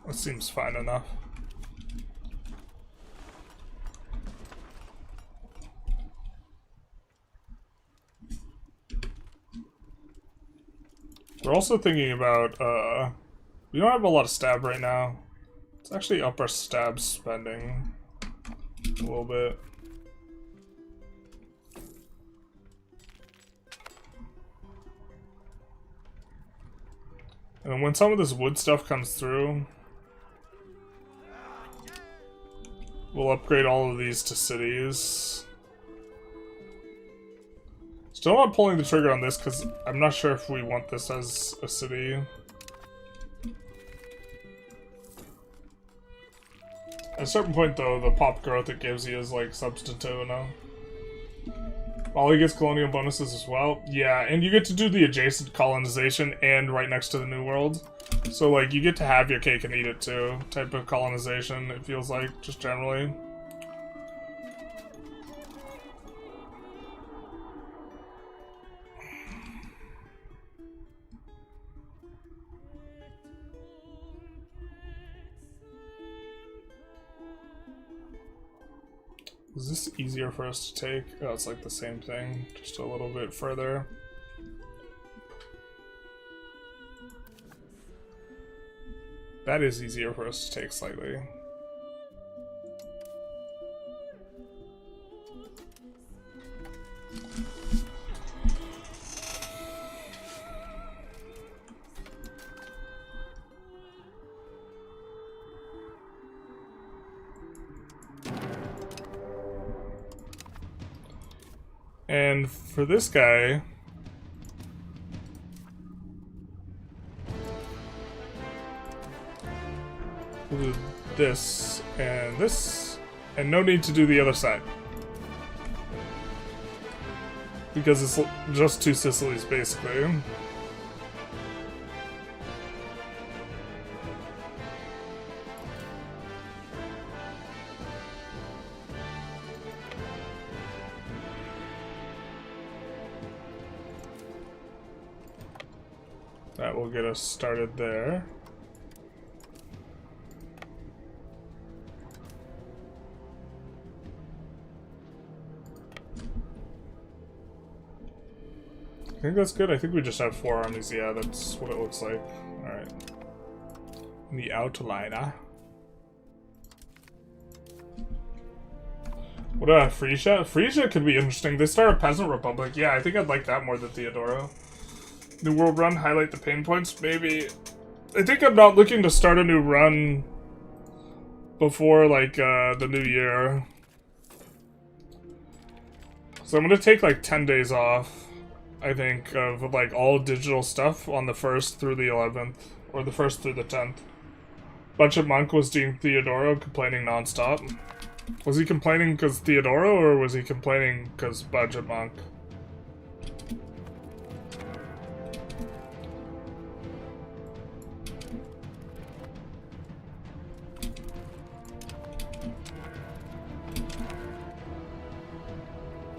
That seems fine enough. We're also thinking about, we don't have a lot of stab right now. Let's actually up our stab spending a little bit. And then when some of this wood stuff comes through, we'll upgrade all of these to cities. Still not pulling the trigger on this because I'm not sure if we want this as a city. At a certain point though, the pop growth it gives you is like substantive enough. Mali gets colonial bonuses as well. Yeah, and you get to do the adjacent colonization and right next to the New World. So like you get to have your cake and eat it too, type of colonization it feels like, just generally. Is this easier for us to take? Oh, it's like the same thing, just a little bit further. That is easier for us to take slightly. And for this guy, we'll do this, and no need to do the other side. Because it's just 2 Sicilies, basically. That will get us started there. I think that's good. I think we just have 4 armies. Yeah, that's what it looks like. Alright. In the outliner. What about Frisia? Frisia could be interesting. They start a peasant republic. Yeah, I think I'd like that more than Theodora. New world run, highlight the pain points, maybe. I think I'm not looking to start a new run before, like, the new year. So I'm gonna take, like, 10 days off, I think, of, like, all digital stuff on the 1st through the 11th, or the 1st through the 10th. Budget Monk was Dean Theodoro complaining non-stop. Was he complaining because Theodoro, or was he complaining because Budget Monk?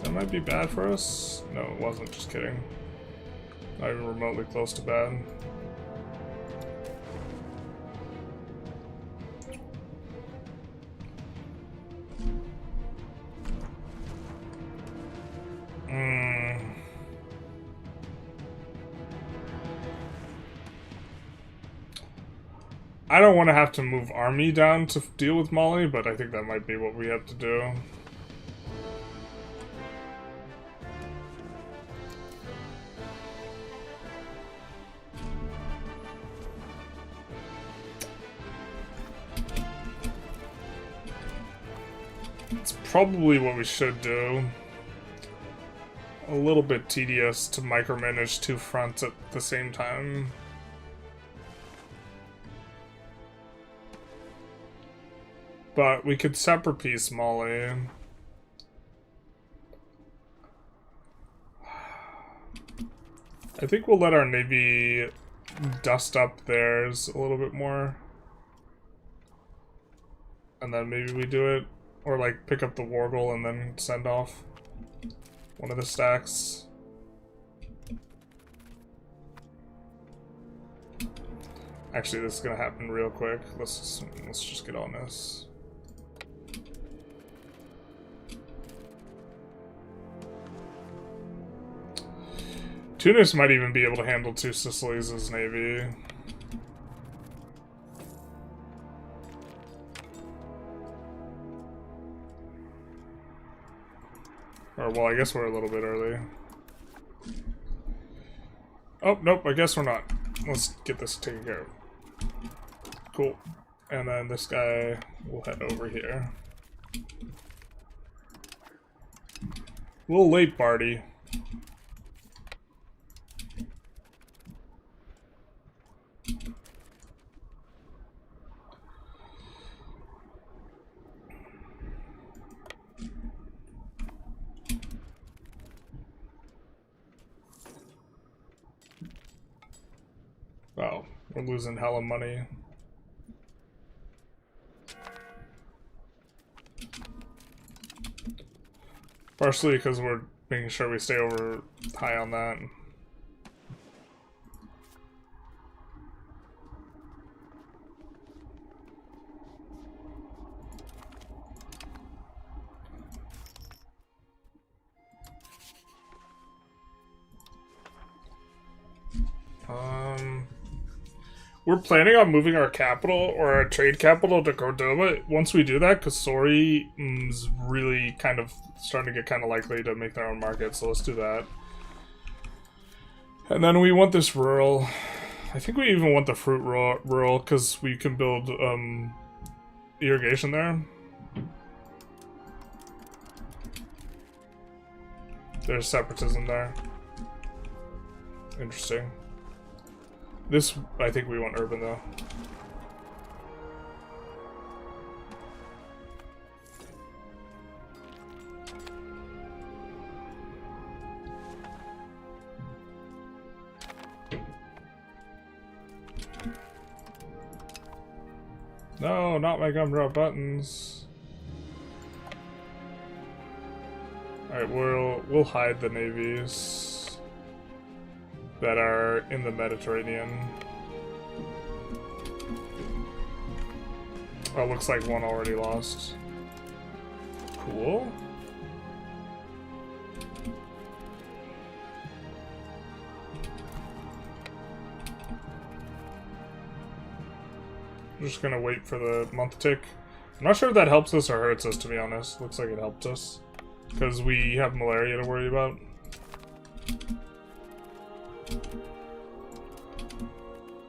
That might be bad for us. No, it wasn't, just kidding. Not even remotely close to bad. I don't want to have to move army down to deal with Mali, but I think that might be what we have to do. It's probably what we should do. A little bit tedious to micromanage 2 fronts at the same time. But we could separate piece Mali. I think we'll let our navy dust up theirs a little bit more. And then maybe we do it. Or like pick up the Wargle and then send off one of the stacks. Actually, this is gonna happen real quick. Let's just get on this. Tunis might even be able to handle 2 Sicilies' navy. Or, well, I guess we're a little bit early. Oh, nope, I guess we're not. Let's get this taken care of. Cool. And then this guy will head over here. A little late, Barty. Wow, we're losing hella money. Partially because we're making sure we stay over high on that. We're planning on moving our capital or our trade capital to Cordoba. Once we do that, Kasori is really kind of starting to get kind of likely to make their own market, so let's do that. And then we want this rural. I think we even want the fruit rural because we can build irrigation there. There's separatism there. Interesting. This, I think we want urban though. No, not my gumdrop buttons. Alright, we'll hide the navies that are in the Mediterranean. Oh, looks like one already lost. Cool. I'm just gonna wait for the month tick. I'm not sure if that helps us or hurts us, to be honest. Looks like it helped us. Because we have malaria to worry about.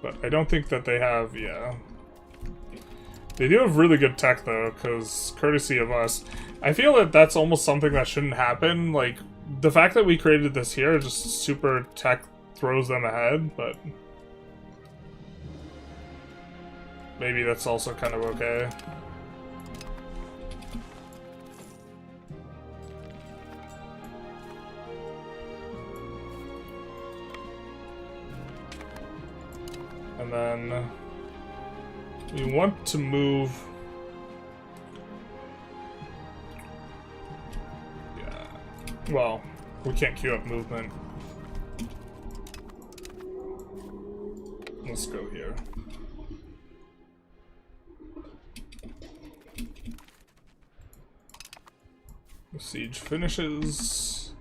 But I don't think that they have, yeah. They do have really good tech, though, because courtesy of us. I feel that that's almost something that shouldn't happen. Like, the fact that we created this here, just super tech throws them ahead, but... maybe that's also kind of okay. And then we want to move. Yeah. Well, we can't queue up movement. Let's go here. The siege finishes.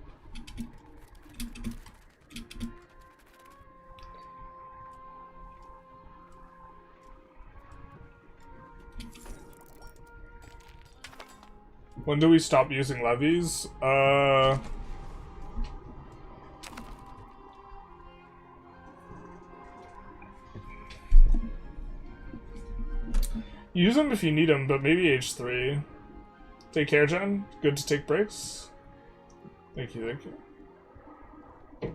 When do we stop using levies? Use them if you need them, but maybe age 3. Take care, Jen. Good to take breaks. Thank you, thank you.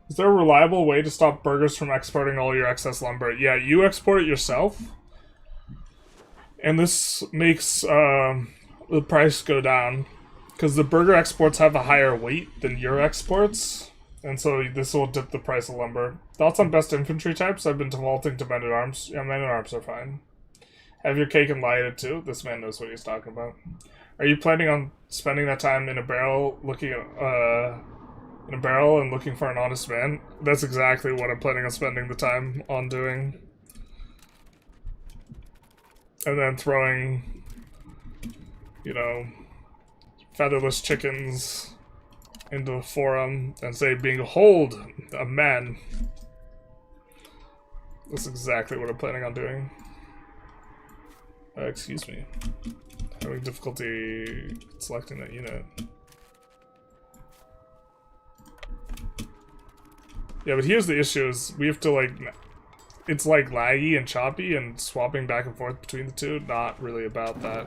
Is there a reliable way to stop burgers from exporting all your excess lumber? Yeah, you export it yourself. And this makes the price go down. Because the burger exports have a higher weight than your exports. And so this will dip the price of lumber. Thoughts on best infantry types? I've been defaulting to men-at-arms. Yeah, men-at-arms are fine. Have your cake and lie it too. This man knows what he's talking about. Are you planning on spending that time in a barrel, looking at, in a barrel and looking for an honest man? That's exactly what I'm planning on spending the time on doing. And then throwing, you know, featherless chickens into the forum and say, behold, a man. That's exactly what I'm planning on doing. Excuse me. Having difficulty selecting that unit. Yeah, but here's the issue is we have to like... it's like laggy and choppy and swapping back and forth between the two. Not really about that.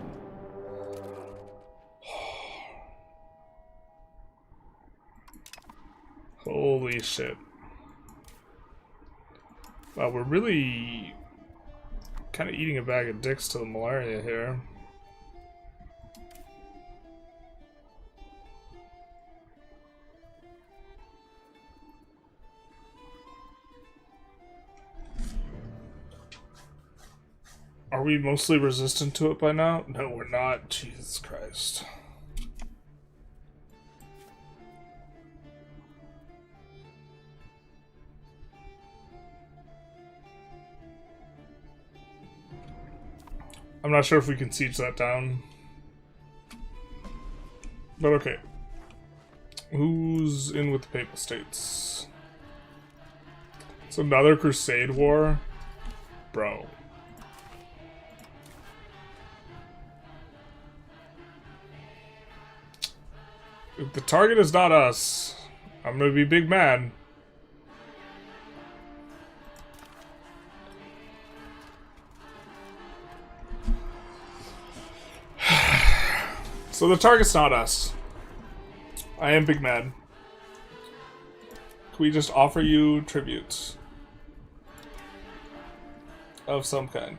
Holy shit. Wow, we're really... kind of eating a bag of dicks to the malaria here. Are we mostly resistant to it by now? No, we're not. Jesus Christ. I'm not sure if we can siege that down. But okay. Who's in with the Papal States? It's another crusade war? Bro. If the target is not us, I'm gonna be big mad. So the target's not us. I am big mad. Can we just offer you tributes? Of some kind.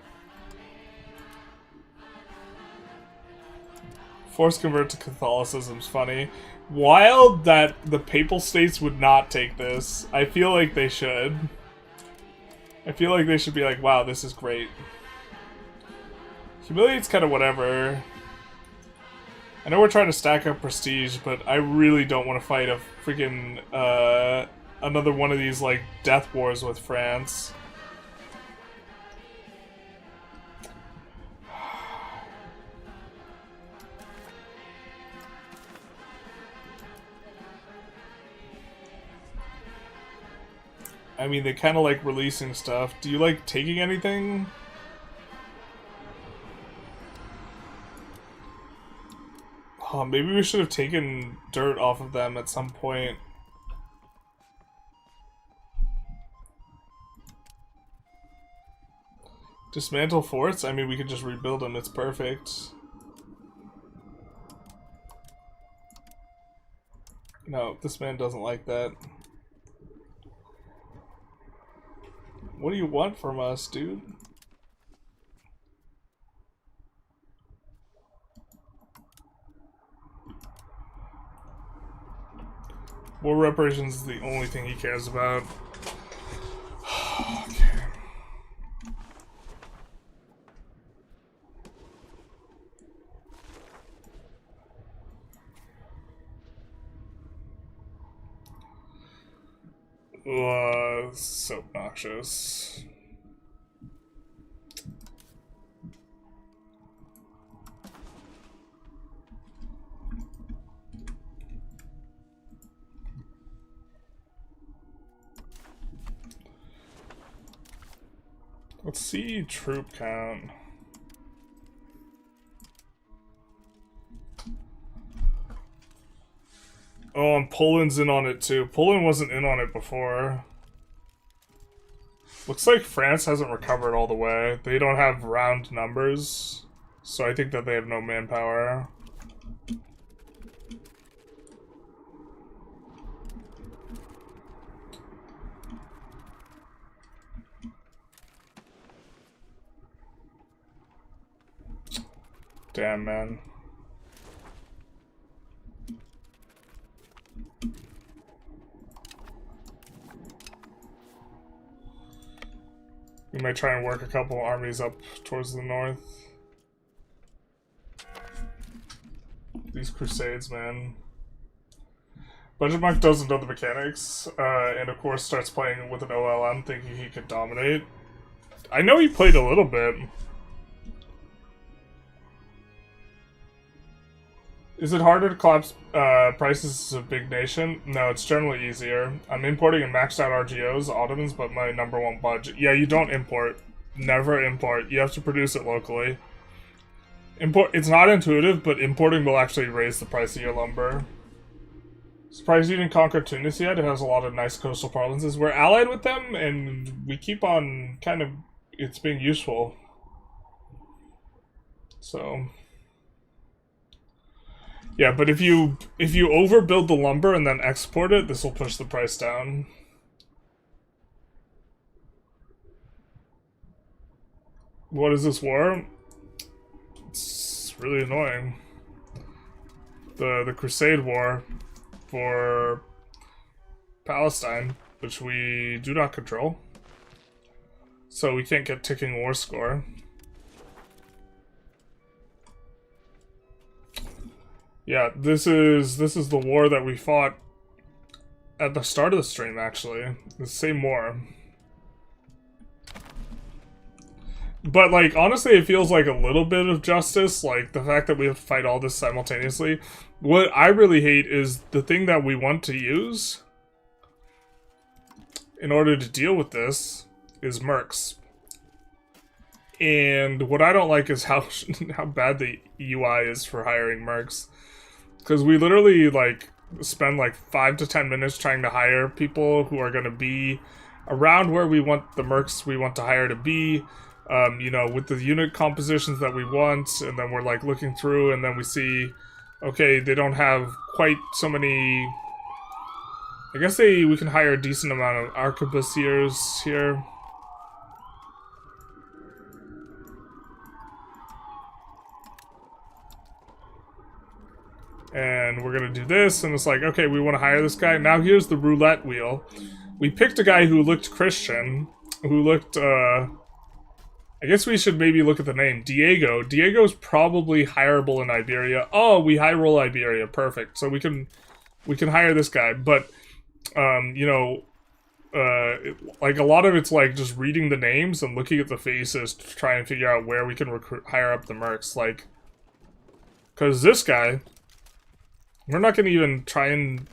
Forced convert to Catholicism's funny. Wild that the Papal States would not take this. I feel like they should. I feel like they should be like, wow, this is great. Humiliate's kind of whatever. I know we're trying to stack up prestige, but I really don't want to fight a freaking, another one of these, like, death wars with France. I mean, they kind of like releasing stuff. Do you like taking anything? Oh, maybe we should have taken dirt off of them at some point. Dismantle forts? I mean, we could just rebuild them. It's perfect. No, this man doesn't like that. What do you want from us, dude? War reparations is the only thing he cares about. Okay. So obnoxious. Let's see troop count. Oh, and Poland's in on it too. Poland wasn't in on it before. Looks like France hasn't recovered all the way. They don't have round numbers, so I think that they have no manpower. Damn, man. We might try and work a couple armies up towards the north. These crusades, man. Budget Monk doesn't know the mechanics, and of course starts playing with an OLM thinking he could dominate. I know he played a little bit. Is it harder to collapse prices as a big nation? No, it's generally easier. I'm importing and maxed out RGOs, Ottomans, but my number one budget. Yeah, you don't import. Never import. You have to produce it locally. Import. It's not intuitive, but importing will actually raise the price of your lumber. Surprised you didn't conquer Tunis yet. It has a lot of nice coastal provinces. We're allied with them, and we keep on kind of... It's being useful. So... Yeah, but if you overbuild the lumber and then export it, this will push the price down. What is this war? It's really annoying. The Crusade War for Palestine, which we do not control. So we can't get ticking war score. Yeah, this is the war that we fought at the start of the stream, actually. The same war. But, like, honestly, it feels like a little bit of justice, like, the fact that we have to fight all this simultaneously. What I really hate is the thing that we want to use in order to deal with this is mercs. And what I don't like is how bad the UI is for hiring mercs. Because we literally, like, spend like 5 to 10 minutes trying to hire people who are going to be around where we want the mercs we want to hire to be, you know, with the unit compositions that we want, and then we're like looking through and then we see, okay, they don't have quite so many. I guess we can hire a decent amount of arquebusiers here. And we're gonna do this, and it's like, okay, we want to hire this guy. Now here's the roulette wheel. We picked a guy who looked Christian, who looked, I guess we should maybe look at the name. Diego. Diego's probably hireable in Iberia. Oh, we high roll Iberia. Perfect. So we can hire this guy. But, you know, like a lot of it's like just reading the names and looking at the faces to try and figure out where we can hire up the mercs. Like, because this guy, we're not gonna even try and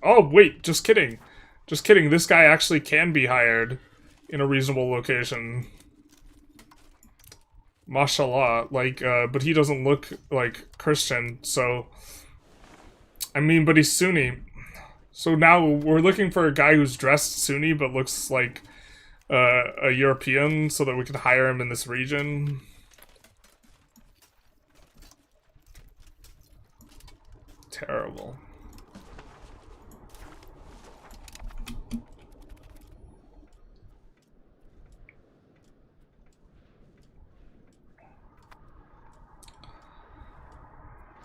oh wait, just kidding. Just kidding, this guy actually can be hired in a reasonable location. Mashallah, like, but he doesn't look like Christian, so... I mean, but he's Sunni. So now we're looking for a guy who's dressed Sunni but looks like a European so that we can hire him in this region. Terrible.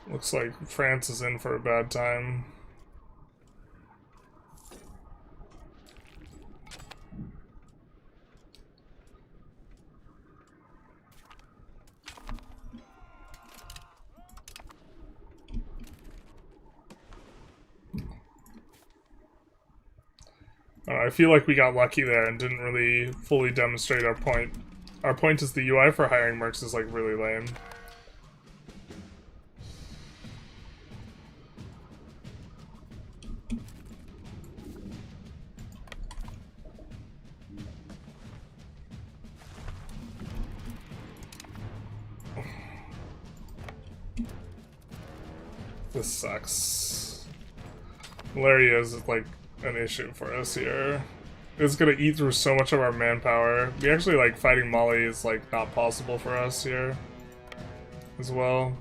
Looks like France is in for a bad time. I feel like we got lucky there and didn't really fully demonstrate our point. Our point is the UI for hiring mercs is like really lame. This sucks. Malaria is like an issue for us here. It's gonna eat through so much of our manpower. We actually like fighting Mali is like not possible for us here as well.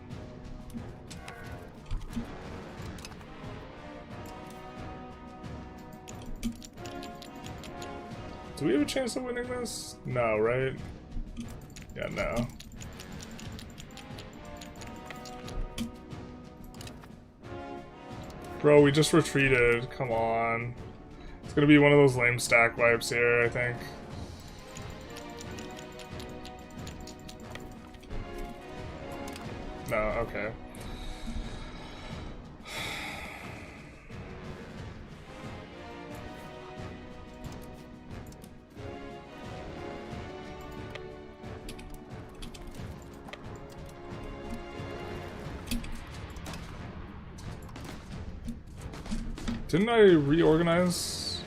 Do we have a chance of winning this? No, right? Yeah, no. Bro, we just retreated. Come on. It's gonna be one of those lame stack wipes here, I think. No, okay. Didn't I reorganize?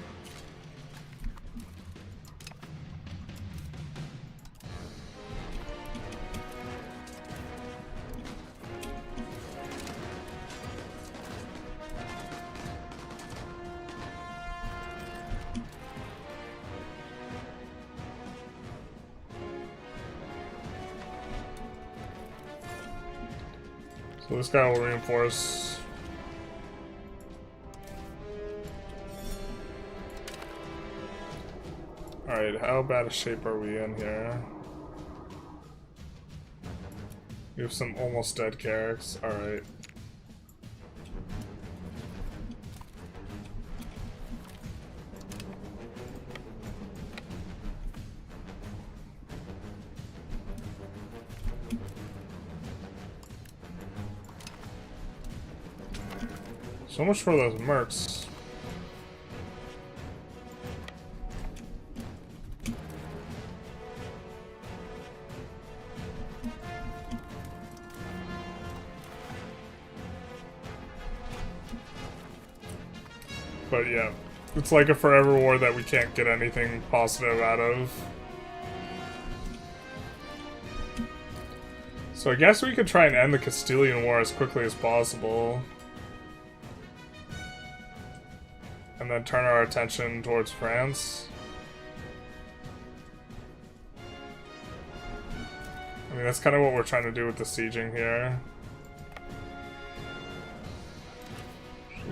So this guy will reinforce. Alright, how bad a shape are we in here? We have some almost dead carracks. Alright. So much for those mercs. But yeah, It's like a forever war that we can't get anything positive out of. So I guess we could try and end the Castilian War as quickly as possible. And then turn our attention towards France. I mean, that's kind of what we're trying to do with the sieging here.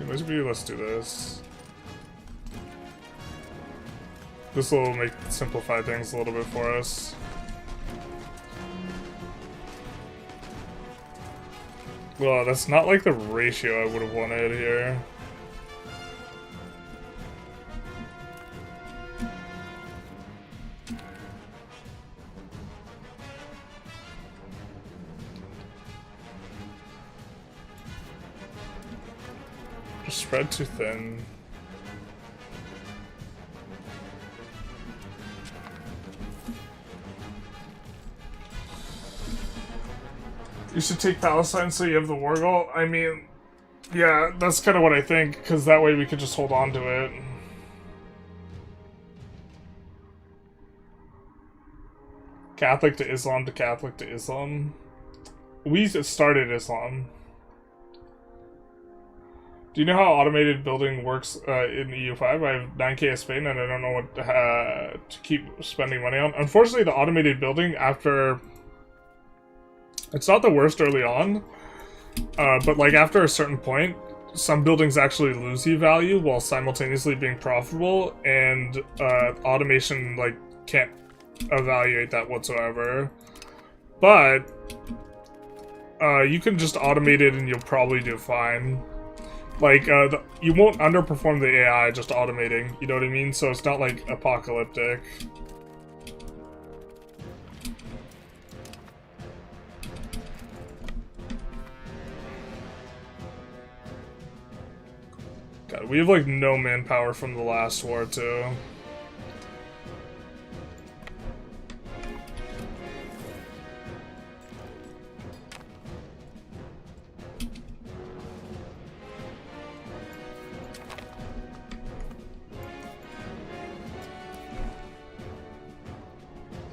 Let's do this. This will simplify things a little bit for us. Well, that's not like the ratio I would have wanted here. Just spread too thin. You should take Palestine so you have the war goal. I mean, yeah, that's kind of what I think, because that way we could just hold on to it. Catholic to Islam to Catholic to Islam. We started Islam. Do you know how automated building works in EU5? I have 9k of Spain and I don't know what to keep spending money on. Unfortunately, the automated building after... It's not the worst early on, but like after a certain point, some buildings actually lose you value while simultaneously being profitable, and automation like can't evaluate that whatsoever. But you can just automate it and you'll probably do fine. Like you won't underperform the AI just automating, you know what I mean? So it's not like apocalyptic. God, we have like no manpower from the last war too.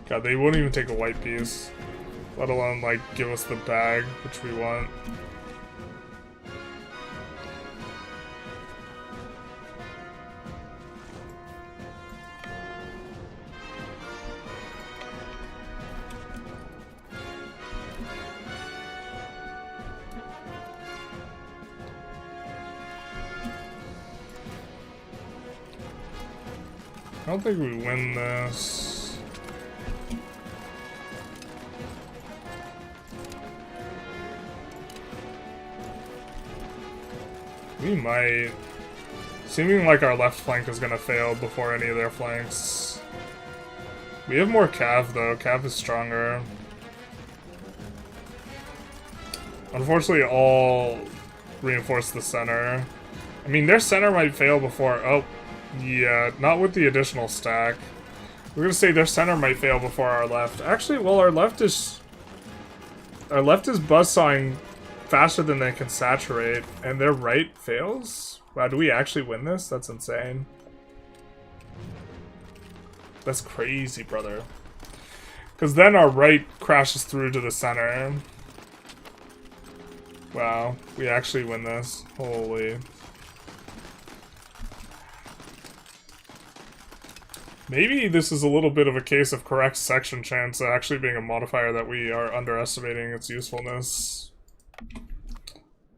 God, they won't even take a white piece, let alone like give us the bag, which we want. I don't think we win this. We might. Seeming like our left flank is gonna fail before any of their flanks. We have more Cav though. Cav is stronger. Unfortunately, all reinforce the center. I mean, their center might fail before. Oh. Yeah, not with the additional stack. We're gonna say their center might fail before our left. Actually, well, our left is buzzsawing faster than they can saturate, and their right fails? Wow, do we actually win this? That's insane. That's crazy, brother. Because then our right crashes through to the center. Wow, we actually win this. Holy. Maybe this is a little bit of a case of correct section chance actually being a modifier that we are underestimating its usefulness.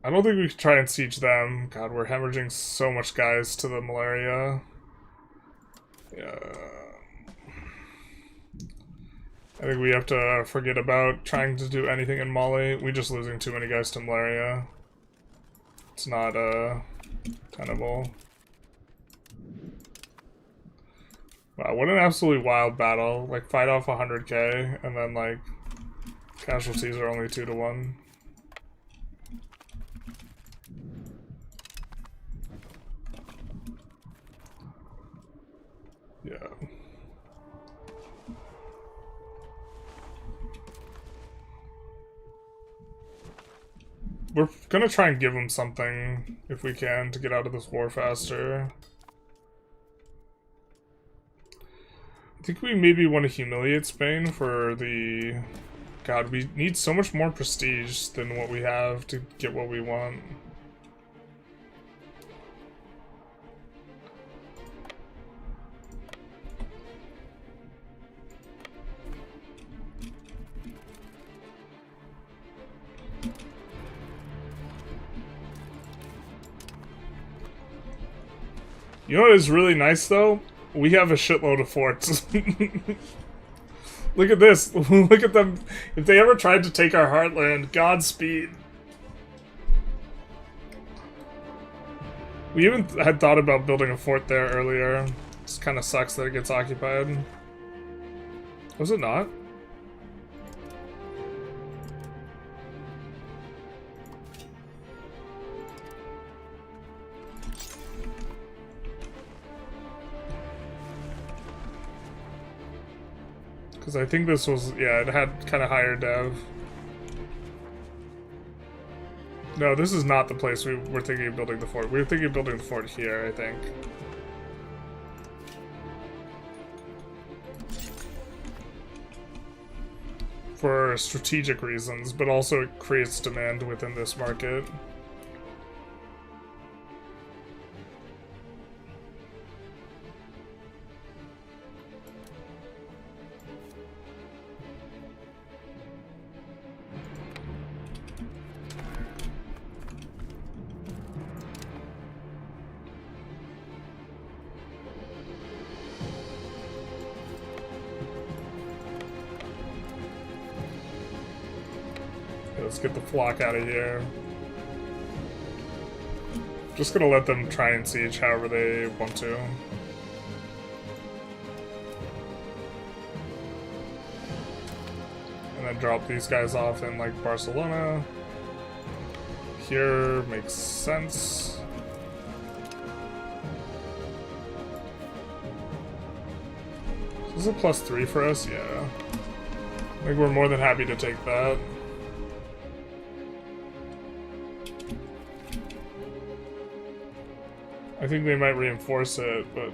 I don't think we can try and siege them. God, we're hemorrhaging so much guys to the Malaria. Yeah. I think we have to forget about trying to do anything in Mali. We're just losing too many guys to Malaria. It's not tenable. Wow, what an absolutely wild battle. Like, fight off 100k, and then, like, casualties are only 2 to 1. Yeah. We're gonna try and give them something, if we can, to get out of this war faster. think we maybe want to humiliate Spain for the... God, we need so much more prestige than what we have to get what we want. You know what is really nice, though? We have a shitload of forts. Look at this. Look at them. If they ever tried to take our heartland, Godspeed. We even had thought about building a fort there earlier. It just kind of sucks that it gets occupied. Was it not? Because I think this was, yeah, it had kind of higher dev. No, this is not the place we were thinking of building the fort. We were thinking of building the fort here, I think. For strategic reasons, but also it creates demand within this market. Let's get the flock out of here. Just gonna let them try and siege however they want to. And then drop these guys off in like Barcelona. Here makes sense. This is a +3 for us, yeah. I think we're more than happy to take that. I think they might reinforce it, but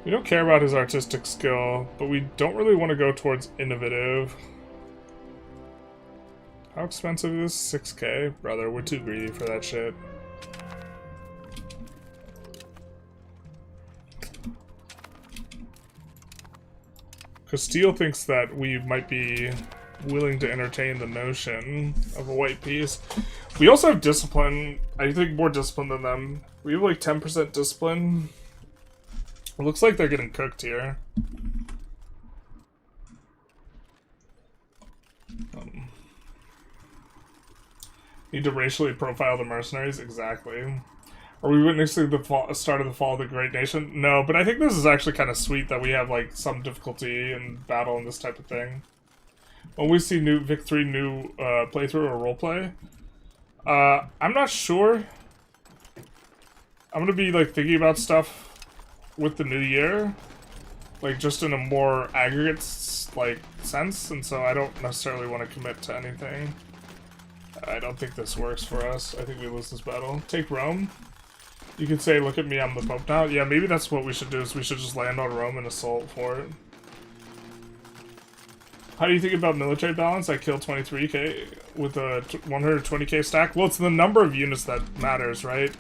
we don't care about his artistic skill, but we don't really want to go towards innovative. How expensive is this? 6K? Brother, we're too greedy for that shit. Castile thinks that we might be willing to entertain the notion of a white piece. We also have discipline. I think more discipline than them. We have like 10% discipline. It looks like they're getting cooked here. Need to racially profile the mercenaries? Exactly. Are we witnessing the start of the fall of the great nation? No, but I think this is actually kind of sweet that we have like some difficulty in battle and this type of thing. When we see new victory, new playthrough or roleplay, I'm not sure. I'm gonna be like thinking about stuff with the new year, like just in a more aggregate like sense, and so I don't necessarily want to commit to anything. I don't think this works for us. I think we lose this battle. Take Rome. You could say, "Look at me, I'm the Pope now." Yeah, maybe that's what we should do. Is we should just land on Rome and assault for it. How do you think about military balance? I killed 23k with a 120k stack. Well, it's the number of units that matters, right?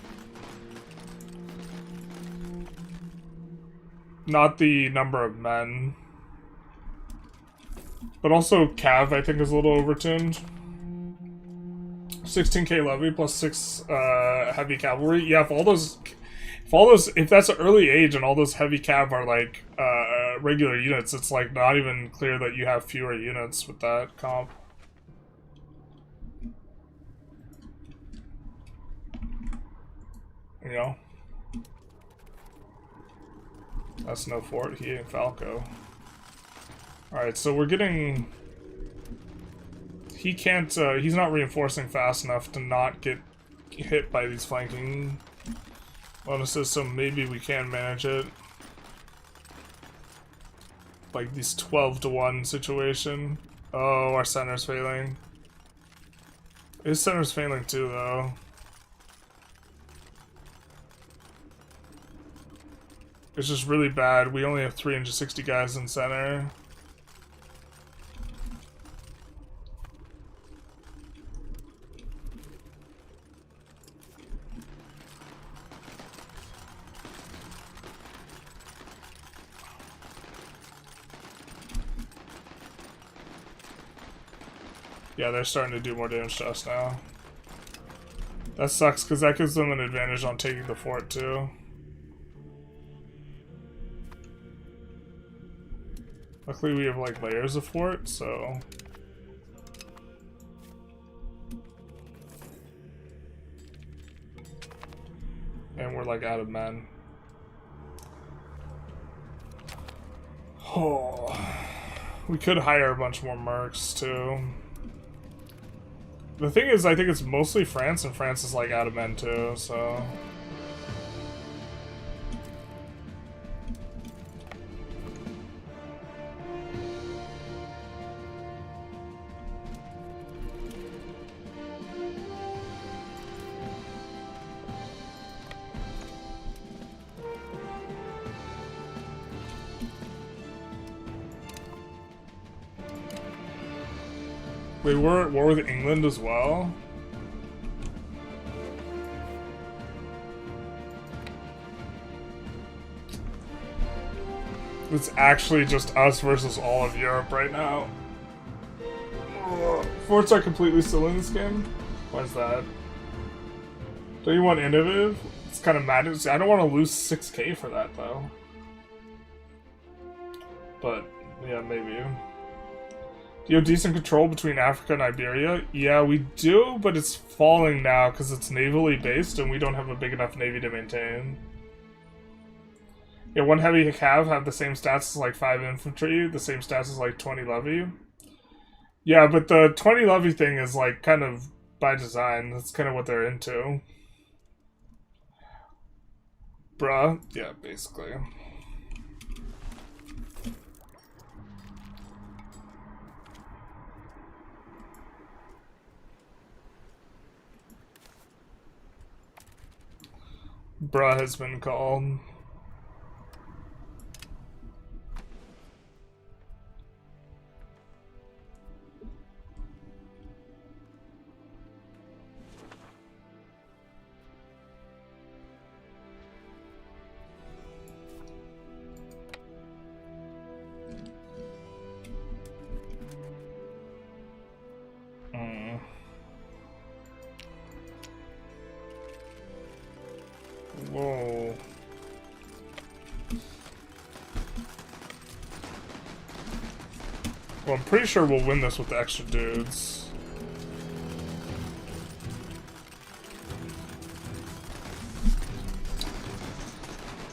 Not the number of men. But also Cav, I think, is a little overtuned. 16k levy plus 6 heavy cavalry. Yeah, if that's an early age and all those heavy cav are like regular units, it's like not even clear that you have fewer units with that comp. You know? That's no fort. He ain't Falco. Alright, so we're getting... He can't, he's not reinforcing fast enough to not get hit by these flanking bonuses, so maybe we can manage it. Like this 12-to-1 situation. Oh, our center's failing. His center's failing too, though. It's just really bad. We only have 360 guys in center. Yeah, they're starting to do more damage to us now. That sucks, because that gives them an advantage on taking the fort, too. Luckily, we have, like, layers of fort, so... And we're, like, out of men. Oh... We could hire a bunch more mercs, too. The thing is, I think it's mostly France, and France is, like, out of men, too, so... Wait, we're at war with England as well? It's actually just us versus all of Europe right now. Forts are completely still in this game? Why is that? Don't you want innovative? It's kind of mad. I don't want to lose 6k for that, though. But, yeah, maybe. Do you have decent control between Africa and Iberia? Yeah, we do, but it's falling now because it's navally based and we don't have a big enough navy to maintain. Yeah, 1 heavy cav have the same stats as like 5 infantry, the same stats as like 20 levy. Yeah, but the 20 levy thing is like kind of by design. That's kind of what they're into. Bruh. Yeah, basically. Bruh has been called. Whoa. Well, I'm pretty sure we'll win this with the extra dudes.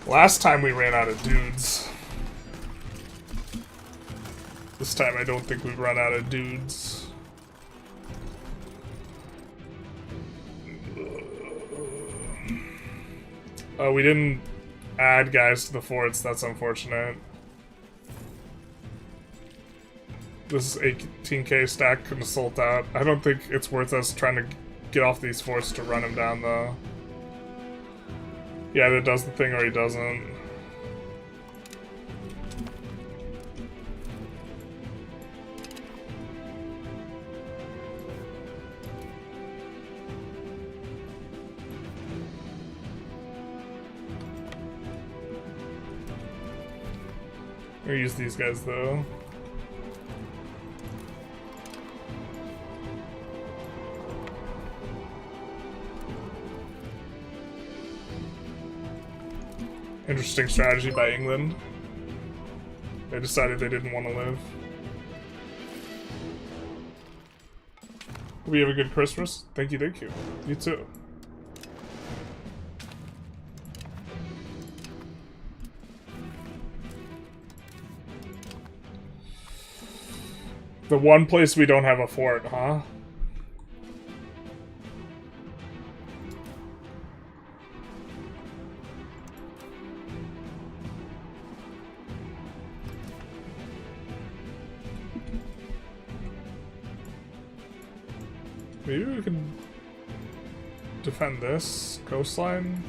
Last time we ran out of dudes. This time I don't think we've run out of dudes. Oh, we didn't add guys to the forts. That's unfortunate. This 18k stack couldn't assault out. I don't think it's worth us trying to get off these forts to run him down, though. Yeah, either does the thing or he doesn't. I'm gonna use these guys, though. Interesting strategy by England. They decided they didn't want to live. Hope you have a good Christmas. Thank you, thank you. You too. The one place we don't have a fort, huh? Maybe we can defend this coastline.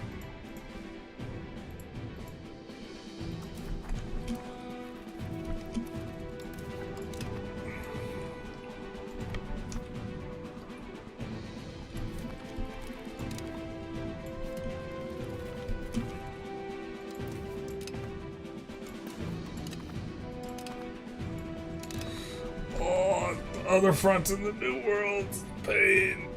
other front in the New World. Pain.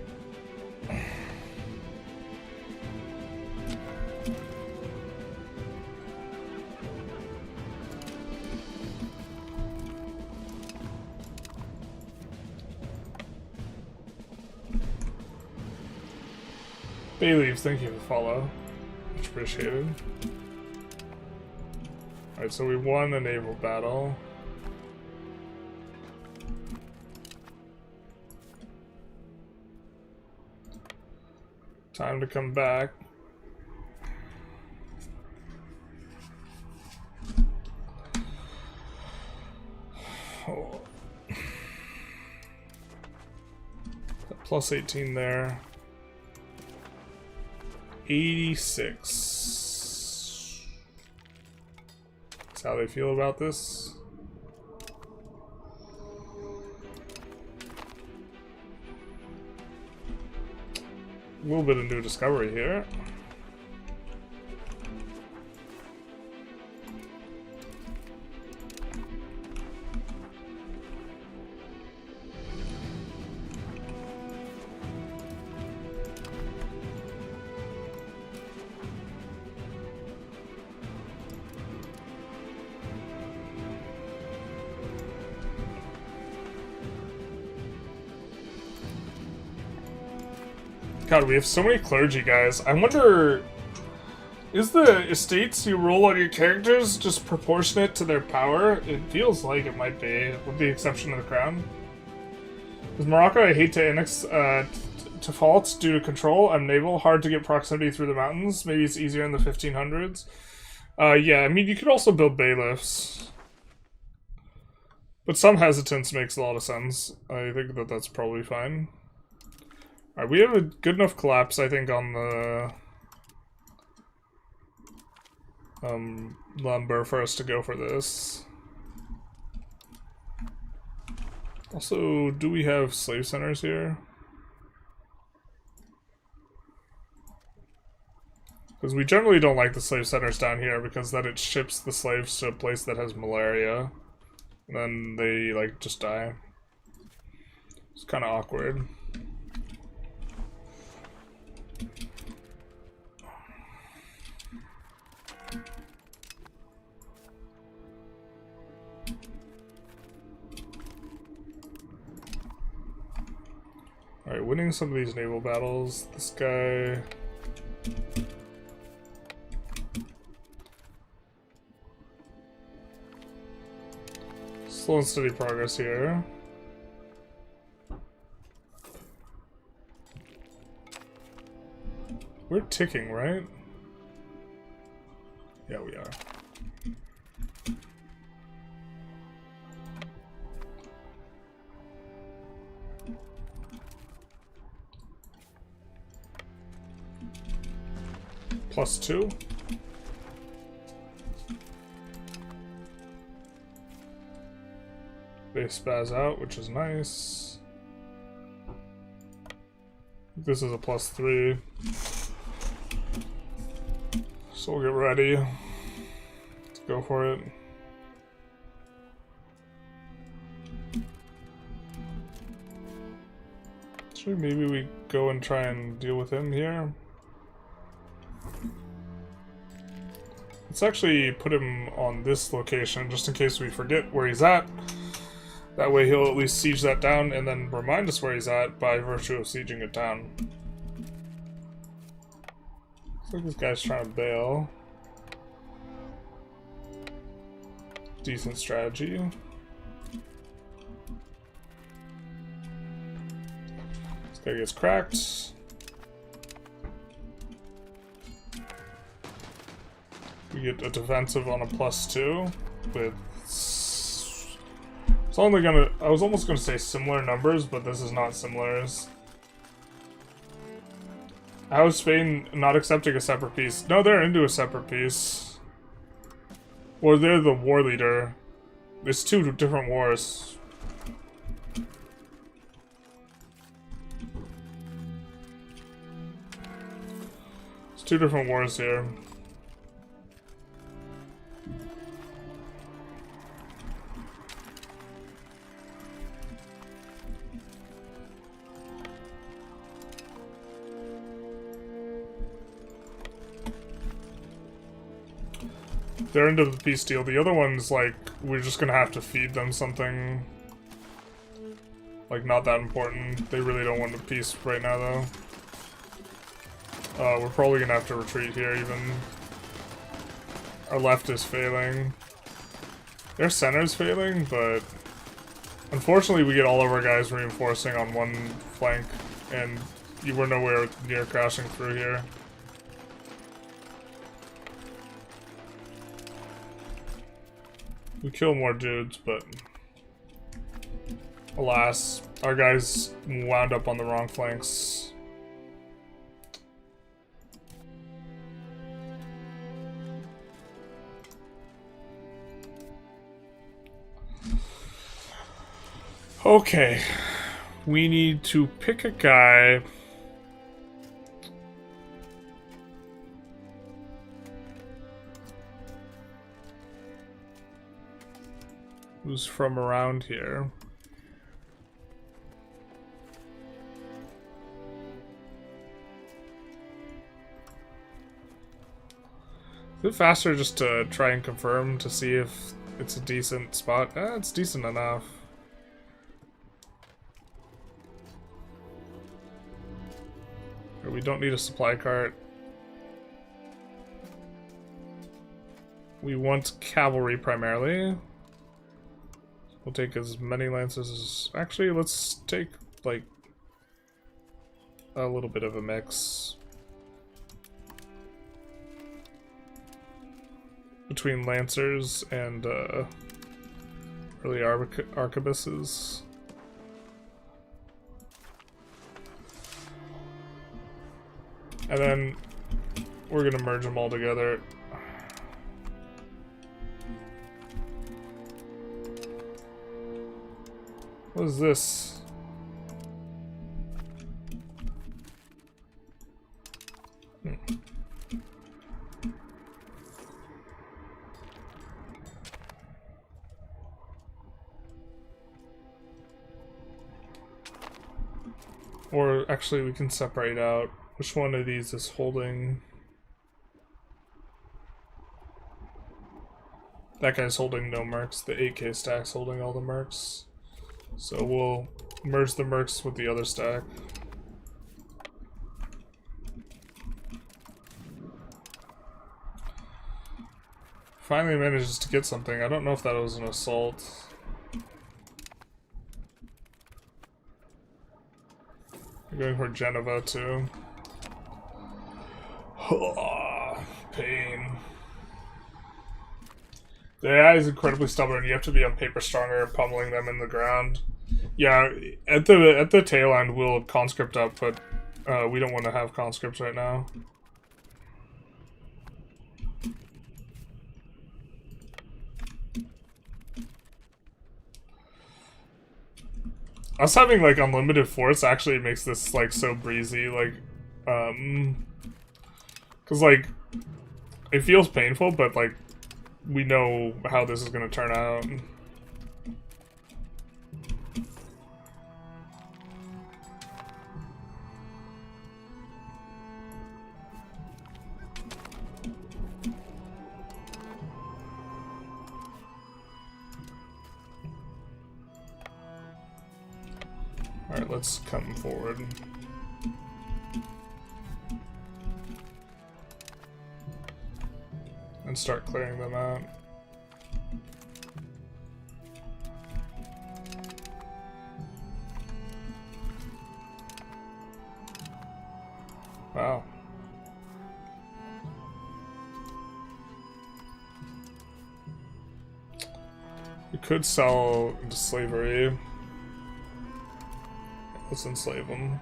Bayleaves, thank you for follow. Much appreciated. Alright, so we won a naval battle. Time to come back. Oh. Plus 18 there. 86. That's how they feel about this. A little bit of new discovery here. God, we have so many clergy guys. I wonder, is the estates you roll on your characters just proportionate to their power? It feels like it might be, with the exception of the crown. Is Morocco, I hate to annex to fault due to control. I'm naval, hard to get proximity through the mountains. Maybe it's easier in the 1500s. Yeah, I mean, you could also build bailiffs. But some hesitance makes a lot of sense. I think that that's probably fine. Alright, we have a good enough collapse, I think, on the lumber for us to go for this. Also, do we have slave centers here? Because we generally don't like the slave centers down here because then it ships the slaves to a place that has malaria. And then they, like, just die. It's kind of awkward. Alright, winning some of these naval battles. This guy... Slow and steady progress here. We're ticking, right? Yeah, we are. +2. They spaz out, which is nice. This is a +3. So we'll get ready to go for it. Should maybe we go and try and deal with him here? Let's actually put him on this location just in case we forget where he's at. That way he'll at least siege that down and then remind us where he's at by virtue of sieging it down. Looks like this guy's trying to bail. Decent strategy. This guy gets cracked. We get a defensive on a +2 with... It's only gonna... I was almost gonna say similar numbers, but this is not similar. How is Spain not accepting a separate peace? No, they're into a separate peace. Or they're the war leader. There's two different wars. There's two different wars here. They're into the peace deal. The other ones, like, we're just gonna have to feed them something. Like, not that important. They really don't want the peace right now, though. We're probably gonna have to retreat here, even. Our left is failing. Their center's failing, but... Unfortunately, we get all of our guys reinforcing on one flank, and you were nowhere near crashing through here. We kill more dudes, but... Alas, our guys wound up on the wrong flanks. Okay, we need to pick a guy who's from around here. Is it faster just to try and confirm to see if it's a decent spot? It's decent enough. We don't need a supply cart. We want cavalry primarily. We'll take as many lances as... Actually, let's take, like, a little bit of a mix. Between lancers and, early arquebuses. And then we're gonna merge them all together. What is this? Or actually we can separate out which one of these is holding. That guy's holding no mercs. The 8k stack's holding all the mercs. So we'll merge the mercs with the other stack. Finally manages to get something. I don't know if that was an assault. I'm going for Geneva too. Pain. The AI is incredibly stubborn. You have to be on paper stronger and pummeling them in the ground. Yeah, at the tail end we'll conscript up, but we don't want to have conscripts right now. Us having like unlimited force actually makes this like so breezy, like cause like it feels painful, but like we know how this is gonna turn out. Alright, let's come forward. And start clearing them out. Wow. We could sell into slavery. Let's enslave them.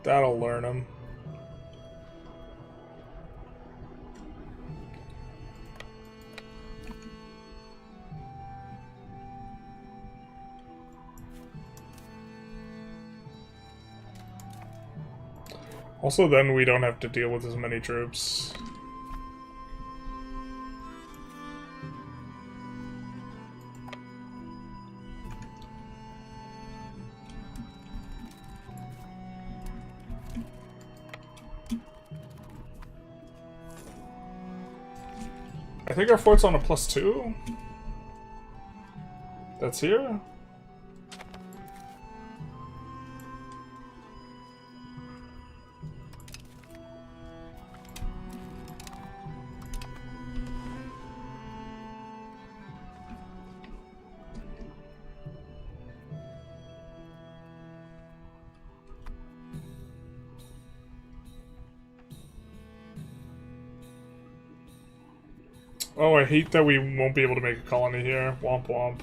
That'll learn them. Also, then we don't have to deal with as many troops. think our fort's on a +2. That's here. Oh, I hate that we won't be able to make a colony here. Womp womp.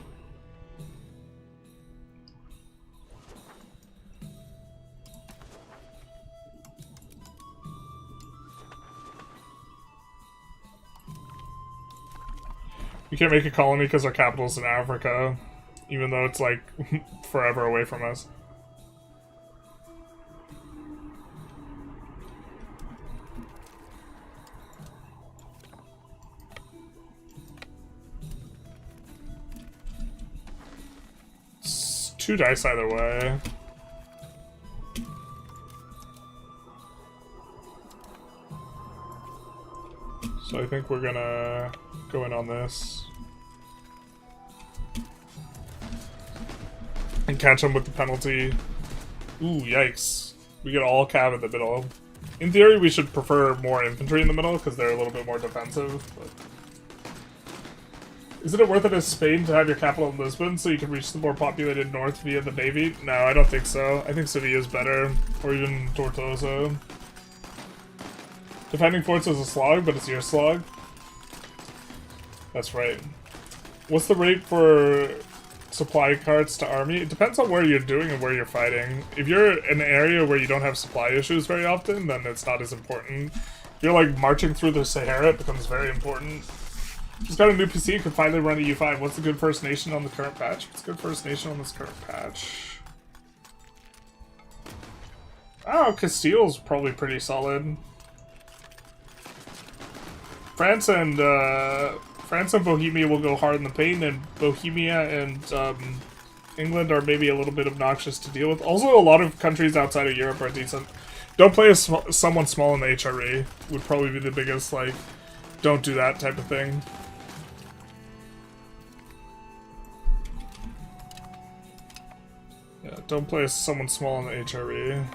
We can't make a colony because our capital's in Africa, even though it's like forever away from us. It's 2 dice either way. So I think we're gonna go in on this. And catch them with the penalty. Ooh, yikes. We get all cav in the middle. In theory, we should prefer more infantry in the middle, because they're a little bit more defensive. But... Isn't it worth it as Spain to have your capital in Lisbon, so you can reach the more populated north via the navy? No, I don't think so. I think Sevilla is better. Or even Tortosa. Defending forts is a slog, but it's your slog. That's right. What's the rate for supply carts to army? It depends on where you're doing and where you're fighting. If you're in an area where you don't have supply issues very often, then it's not as important. If you're like marching through the Sahara, it becomes very important. Just got a new PC, can finally run a U5. What's the good First Nation on the current patch? What's good First Nation on this current patch? Oh, Castile's probably pretty solid. France and Bohemia will go hard in the paint, and Bohemia and England are maybe a little bit obnoxious to deal with. Also, a lot of countries outside of Europe are decent. Don't play as someone small in the HRE would probably be the biggest, like, don't do that type of thing. Yeah, don't play as someone small in the HRE.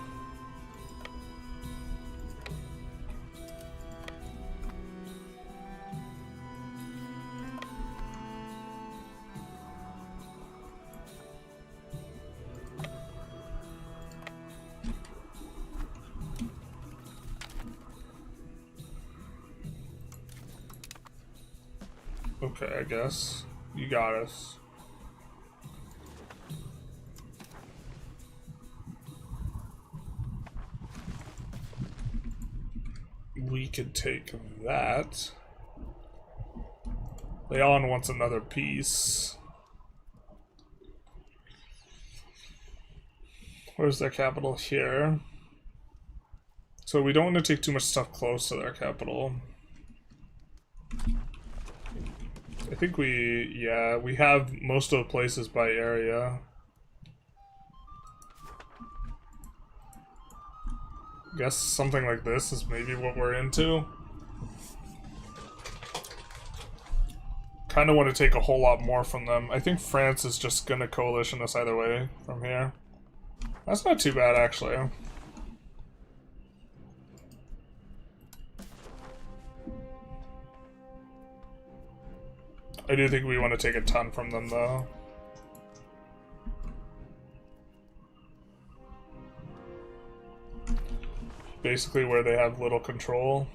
Okay, I guess. You got us. We could take that. Leon wants another piece. Where's their capital? Here. So we don't want to take too much stuff close to their capital. I think we have most of the places by area. Guess something like this is maybe what we're into. Kind of want to take a whole lot more from them. I think France is just gonna coalition us either way from here. That's not too bad, actually. I do think we want to take a ton from them, though. Basically where they have little control.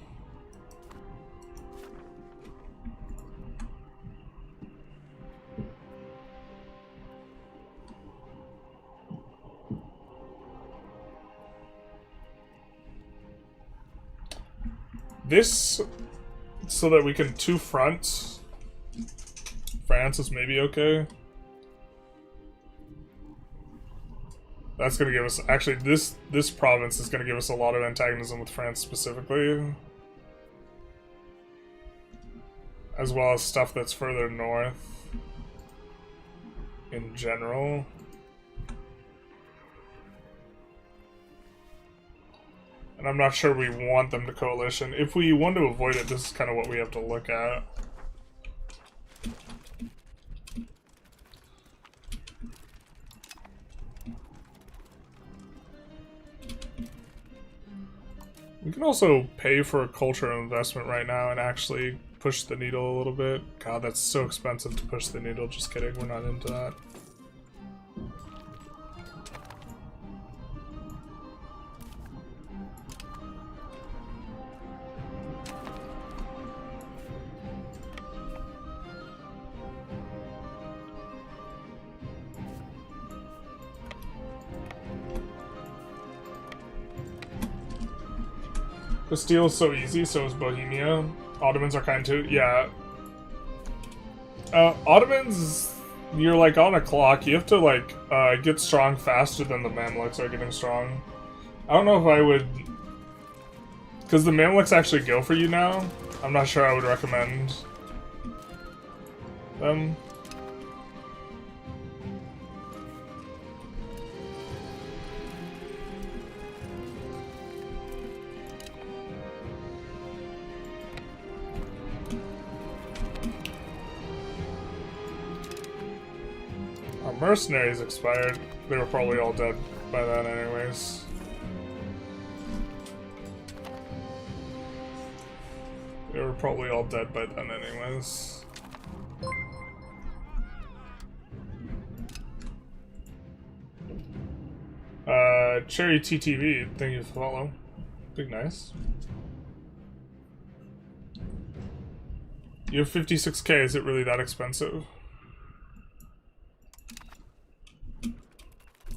This, so that we can two fronts. France is maybe okay. That's gonna give us, actually this province is gonna give us a lot of antagonism with France specifically. As well as stuff that's further north in general. And I'm not sure we want them to coalition. If we want to avoid it, this is kind of what we have to look at. We can also pay for a cultural investment right now and actually push the needle a little bit. God, that's so expensive to push the needle. Just kidding, we're not into that. Castile is so easy, so is Bohemia. Ottomans are kind too. Yeah. Ottomans, you're like on a clock. You have to like get strong faster than the Mamluks are getting strong. I don't know if I would, because the Mamluks actually go for you now. I'm not sure I would recommend them. Mercenaries expired. They were probably all dead by then anyways. They were probably all dead by then anyways. Cherry TTV, thank you for follow. Big nice. You have 56k, is it really that expensive?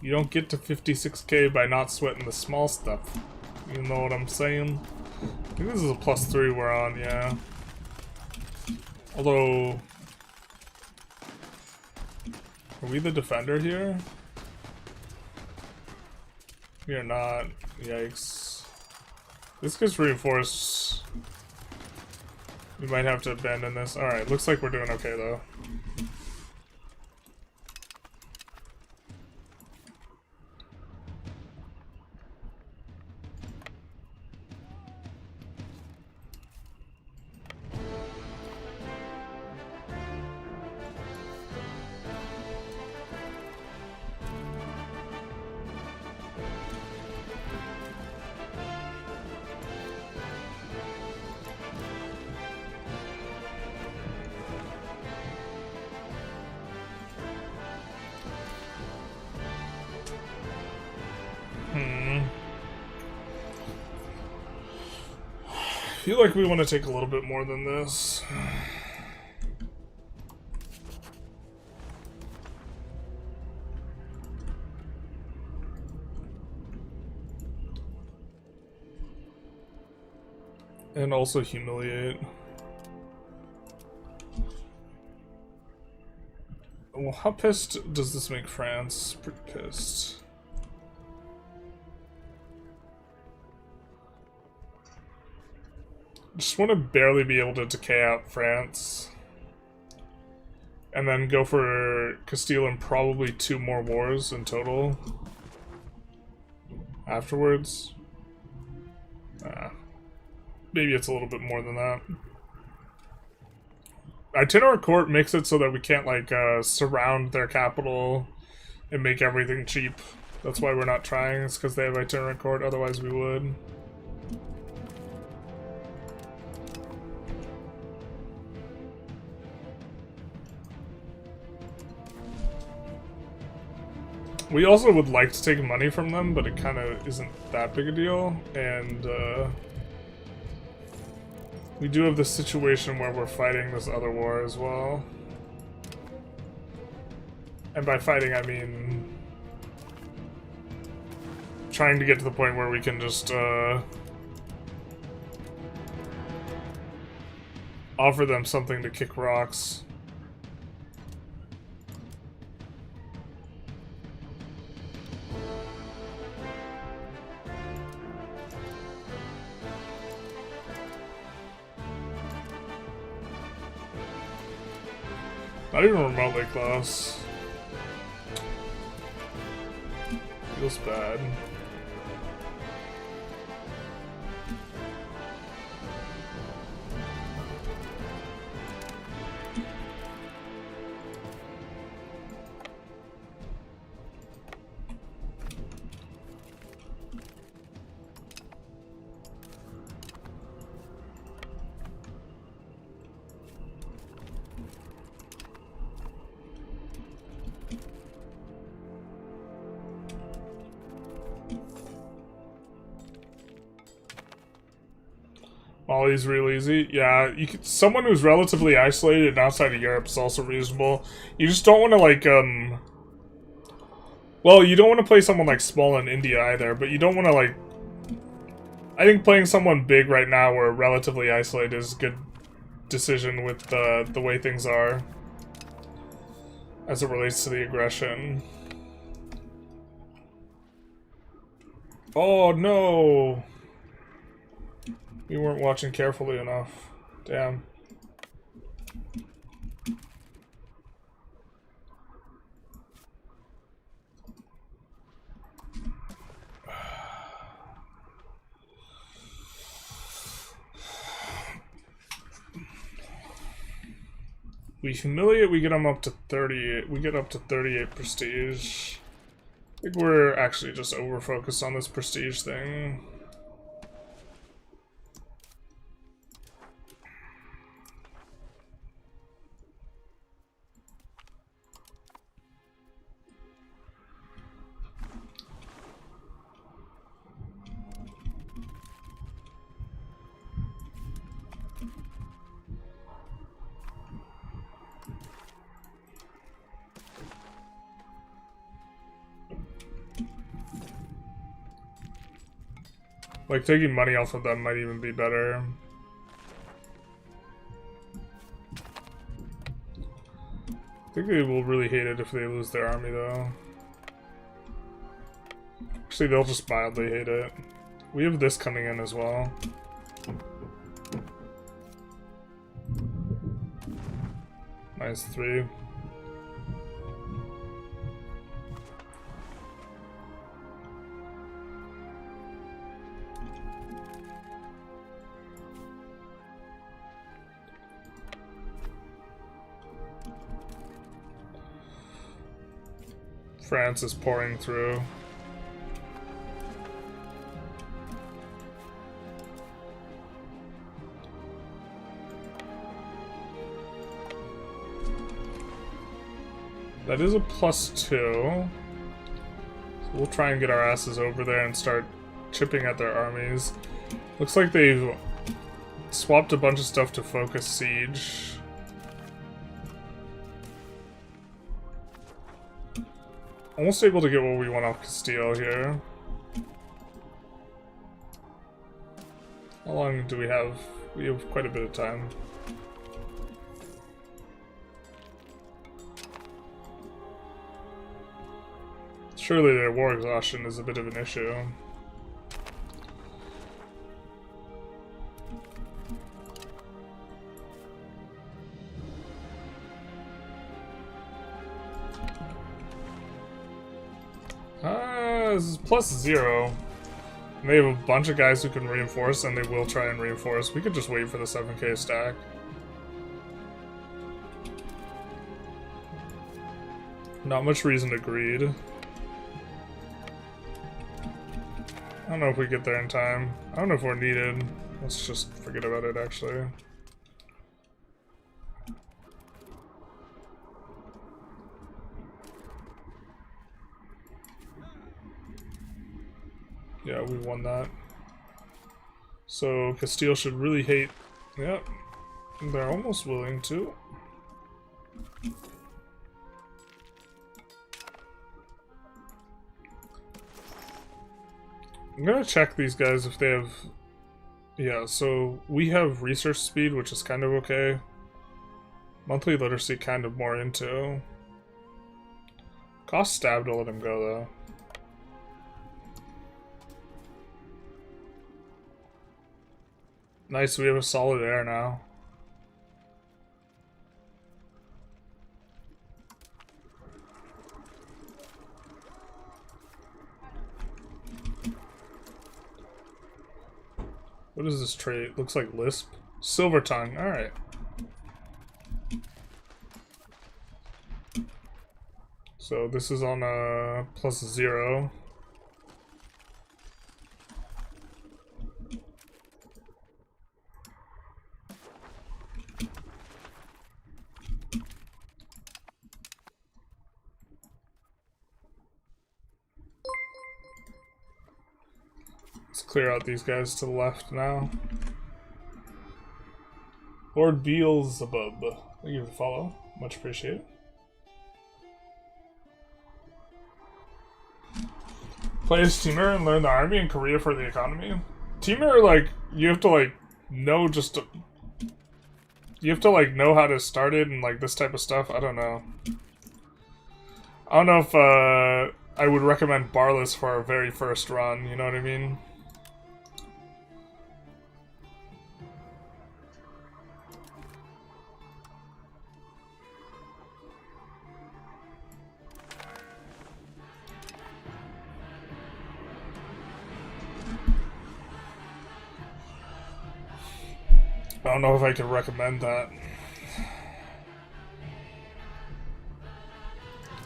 You don't get to 56k by not sweating the small stuff. You know what I'm saying? I think this is a +3 we're on, yeah. Although... Are we the defender here? We are not. Yikes. This gets reinforced. We might have to abandon this. Alright, looks like we're doing okay though. I feel like we want to take a little bit more than this. And also humiliate. Well, how pissed does this make France? Pretty pissed. Just want to barely be able to decay out France. And then go for Castile and probably 2 more wars in total. Afterwards. Maybe it's a little bit more than that. Itinerant Court makes it so that we can't, like, surround their capital and make everything cheap. That's why we're not trying. It's because they have Itinerant Court, otherwise we would. We also would like to take money from them, but it kind of isn't that big a deal, and we do have this situation where we're fighting this other war as well. And by fighting, I mean trying to get to the point where we can just offer them something to kick rocks. Not even remotely close. Feels bad. Mali's real easy. Yeah, you could, someone who's relatively isolated and outside of Europe is also reasonable. You just don't want to, like, well, you don't want to play someone, like, small in India either, but you don't want to, like... I think playing someone big right now where relatively isolated is a good decision with the way things are as it relates to the aggression. Oh, no! We weren't watching carefully enough. Damn. We humiliate, we get them up to 38. We get up to 38 prestige. I think we're actually just over-focused on this prestige thing. Like, taking money off of them might even be better. I think they will really hate it if they lose their army, though. Actually, they'll just mildly hate it. We have this coming in as well. -3. France is pouring through. That is a +2. So we'll try and get our asses over there and start chipping at their armies. Looks like they've swapped a bunch of stuff to focus siege. Almost able to get what we want off Castile here. How long do we have? We have quite a bit of time. Surely their war exhaustion is a bit of an issue. This is +0. And they have a bunch of guys who can reinforce, and they will try and reinforce. We could just wait for the 7k stack. Not much reason to greed. I don't know if we get there in time. I don't know if we're needed. Let's just forget about it, actually. Yeah, we won that. So Castile should really hate... Yep. They're almost willing to. I'm gonna check these guys if they have... Yeah, so we have research speed, which is kind of okay. Monthly literacy kind of more into. Cost stab to let him go, though. Nice, we have a solid air now. What is this trait? Looks like Lisp. Silver Tongue, alright. So this is on a +0. Let's clear out these guys to the left now. Lord Beelzebub. Thank you for the follow. Much appreciated. Play as Teamer and learn the army in Korea for the economy. Teamer, like, you have to, like, know just to, you have to, like, know how to start it and, like, this type of stuff. I don't know. I don't know if, I would recommend Barless for our very first run, you know what I mean? I don't know if I could recommend that.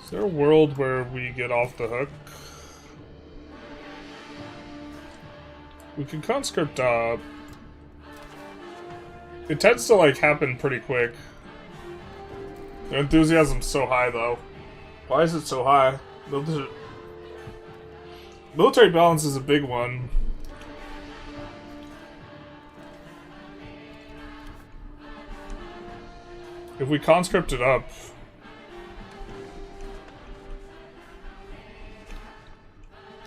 Is there a world where we get off the hook? We can conscript up. It tends to, like, happen pretty quick. The enthusiasm's so high, though. Why is it so high? Military balance is a big one. If we conscript it up...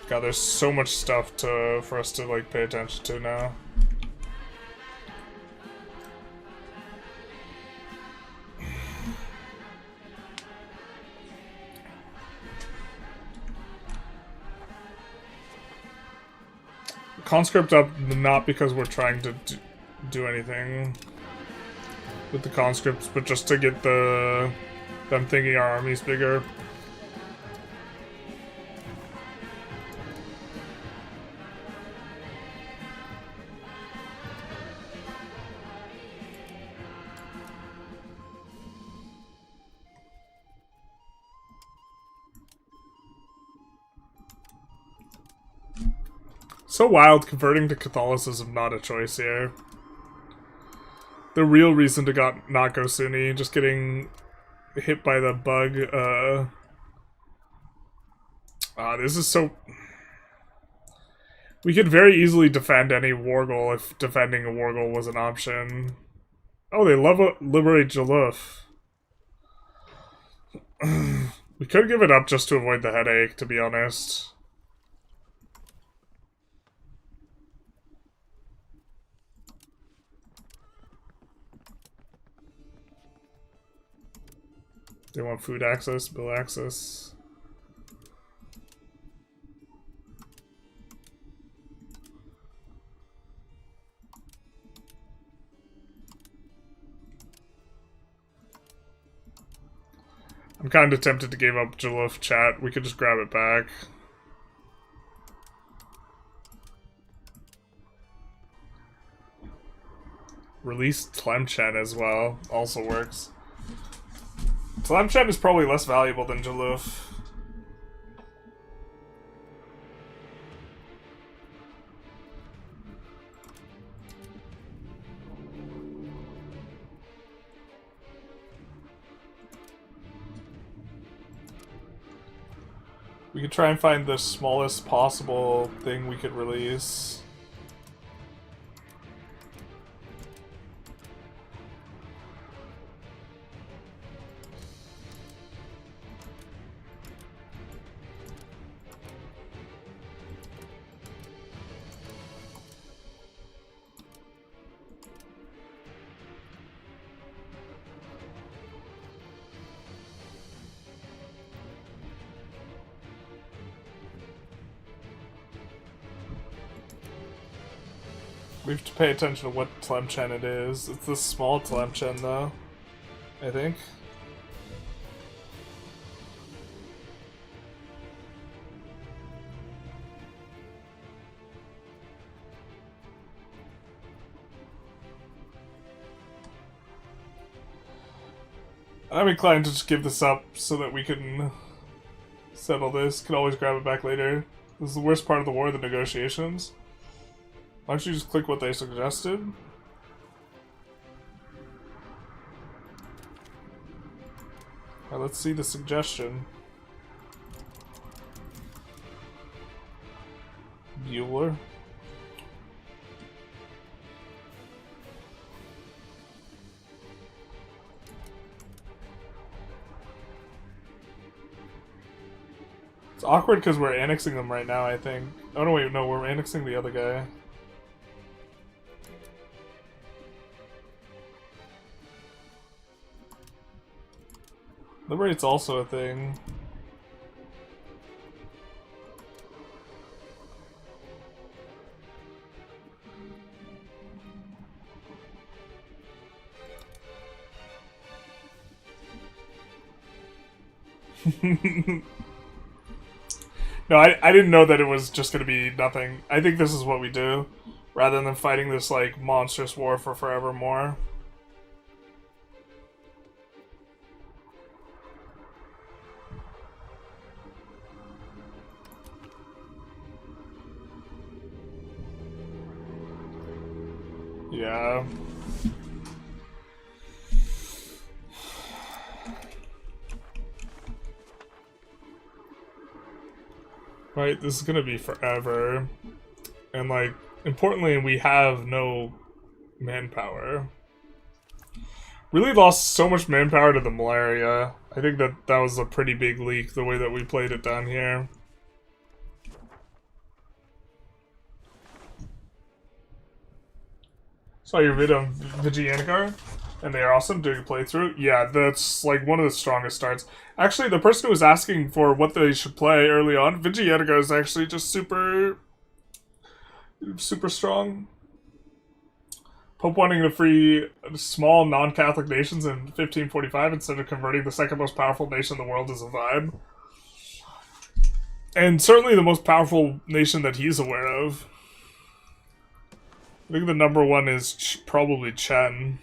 God, there's so much stuff for us to, like, pay attention to now. Conscript up, not because we're trying to do anything with the conscripts, but just to get them thinking our army's bigger. So wild, converting to Catholicism not a choice here. The real reason to not go Sunni, just getting hit by the bug. This is so... We could very easily defend any war goal if defending a war goal was an option. Oh, they love liberate Jaluf. We could give it up just to avoid the headache, to be honest. They want food access, bill access. I'm kind of tempted to give up Jaluf chat. We could just grab it back. Release Tlemcen as well. Also works. Tlemcen is probably less valuable than Jaluf. We could try and find the smallest possible thing we could release. We have to pay attention to what Tlemcen it is. It's this small Tlemcen, though, I think. I'm inclined to just give this up so that we can settle this. Can always grab it back later. This is the worst part of the war, the negotiations. Why don't you just click what they suggested? Alright, let's see the suggestion. Bueller. It's awkward because we're annexing them right now, I think. Oh no, wait, no, we're annexing the other guy. Liberate's also a thing. No, I didn't know that it was just going to be nothing. I think this is what we do, rather than fighting this, like, monstrous war for forevermore. Yeah. Right, this is gonna be forever. And, like, importantly, we have no manpower. Really lost so much manpower to the Malaria. I think that was a pretty big leak, the way that we played it down here. Saw your vid on Vigianikar, and they are awesome doing a playthrough. Yeah, that's like one of the strongest starts. Actually, the person who was asking for what they should play early on, Vigianikar is actually just super strong. Pope wanting to free small non-Catholic nations in 1545 instead of converting the second most powerful nation in the world is a vibe. And certainly the most powerful nation that he's aware of. I think the number one is probably Chen.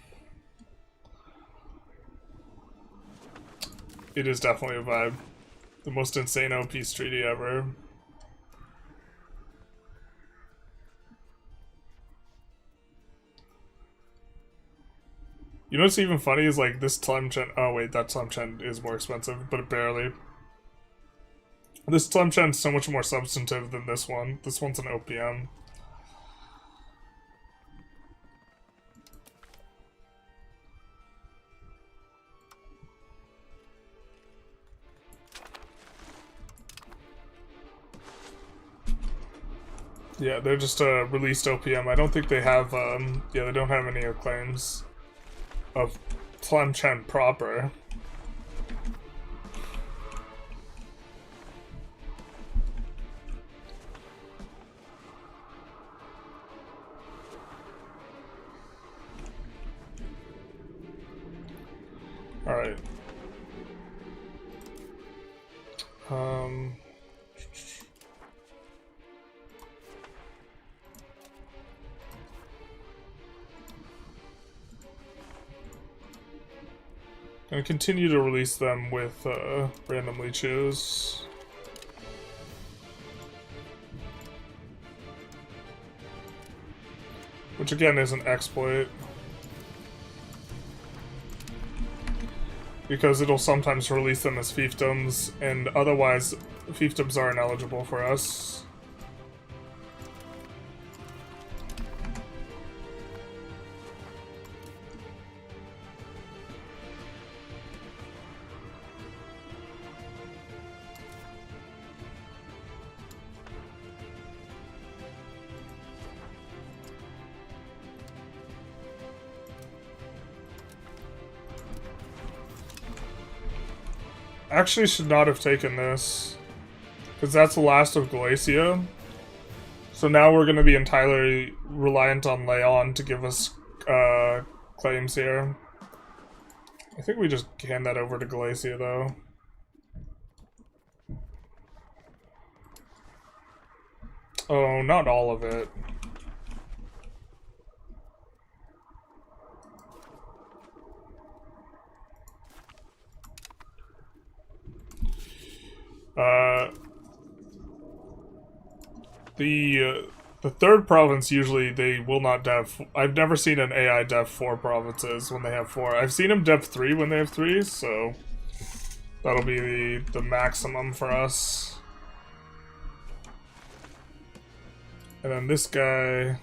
It is definitely a vibe. The most insane peace treaty ever. You know what's even funny is like this Tlemcen. Oh wait, that Tlemcen is more expensive, but barely. This Tlemcen is so much more substantive than this one. This one's an OPM. Yeah, they're just a released OPM. I don't think they have, yeah, they don't have any claims of Tlemcen proper. Alright. Gonna continue to release them with randomly choose. Which again is an exploit. Because it'll sometimes release them as fiefdoms, and otherwise fiefdoms are ineligible for us. Actually should not have taken this, because that's the last of Galicia. So now we're going to be entirely reliant on Leon to give us claims here. I think we just hand that over to Galicia though. Oh, not all of it. The third province, usually they will not dev. I've never seen an AI dev 4 provinces when they have 4. I've seen them dev 3 when they have 3, so that'll be the maximum for us. And then this guy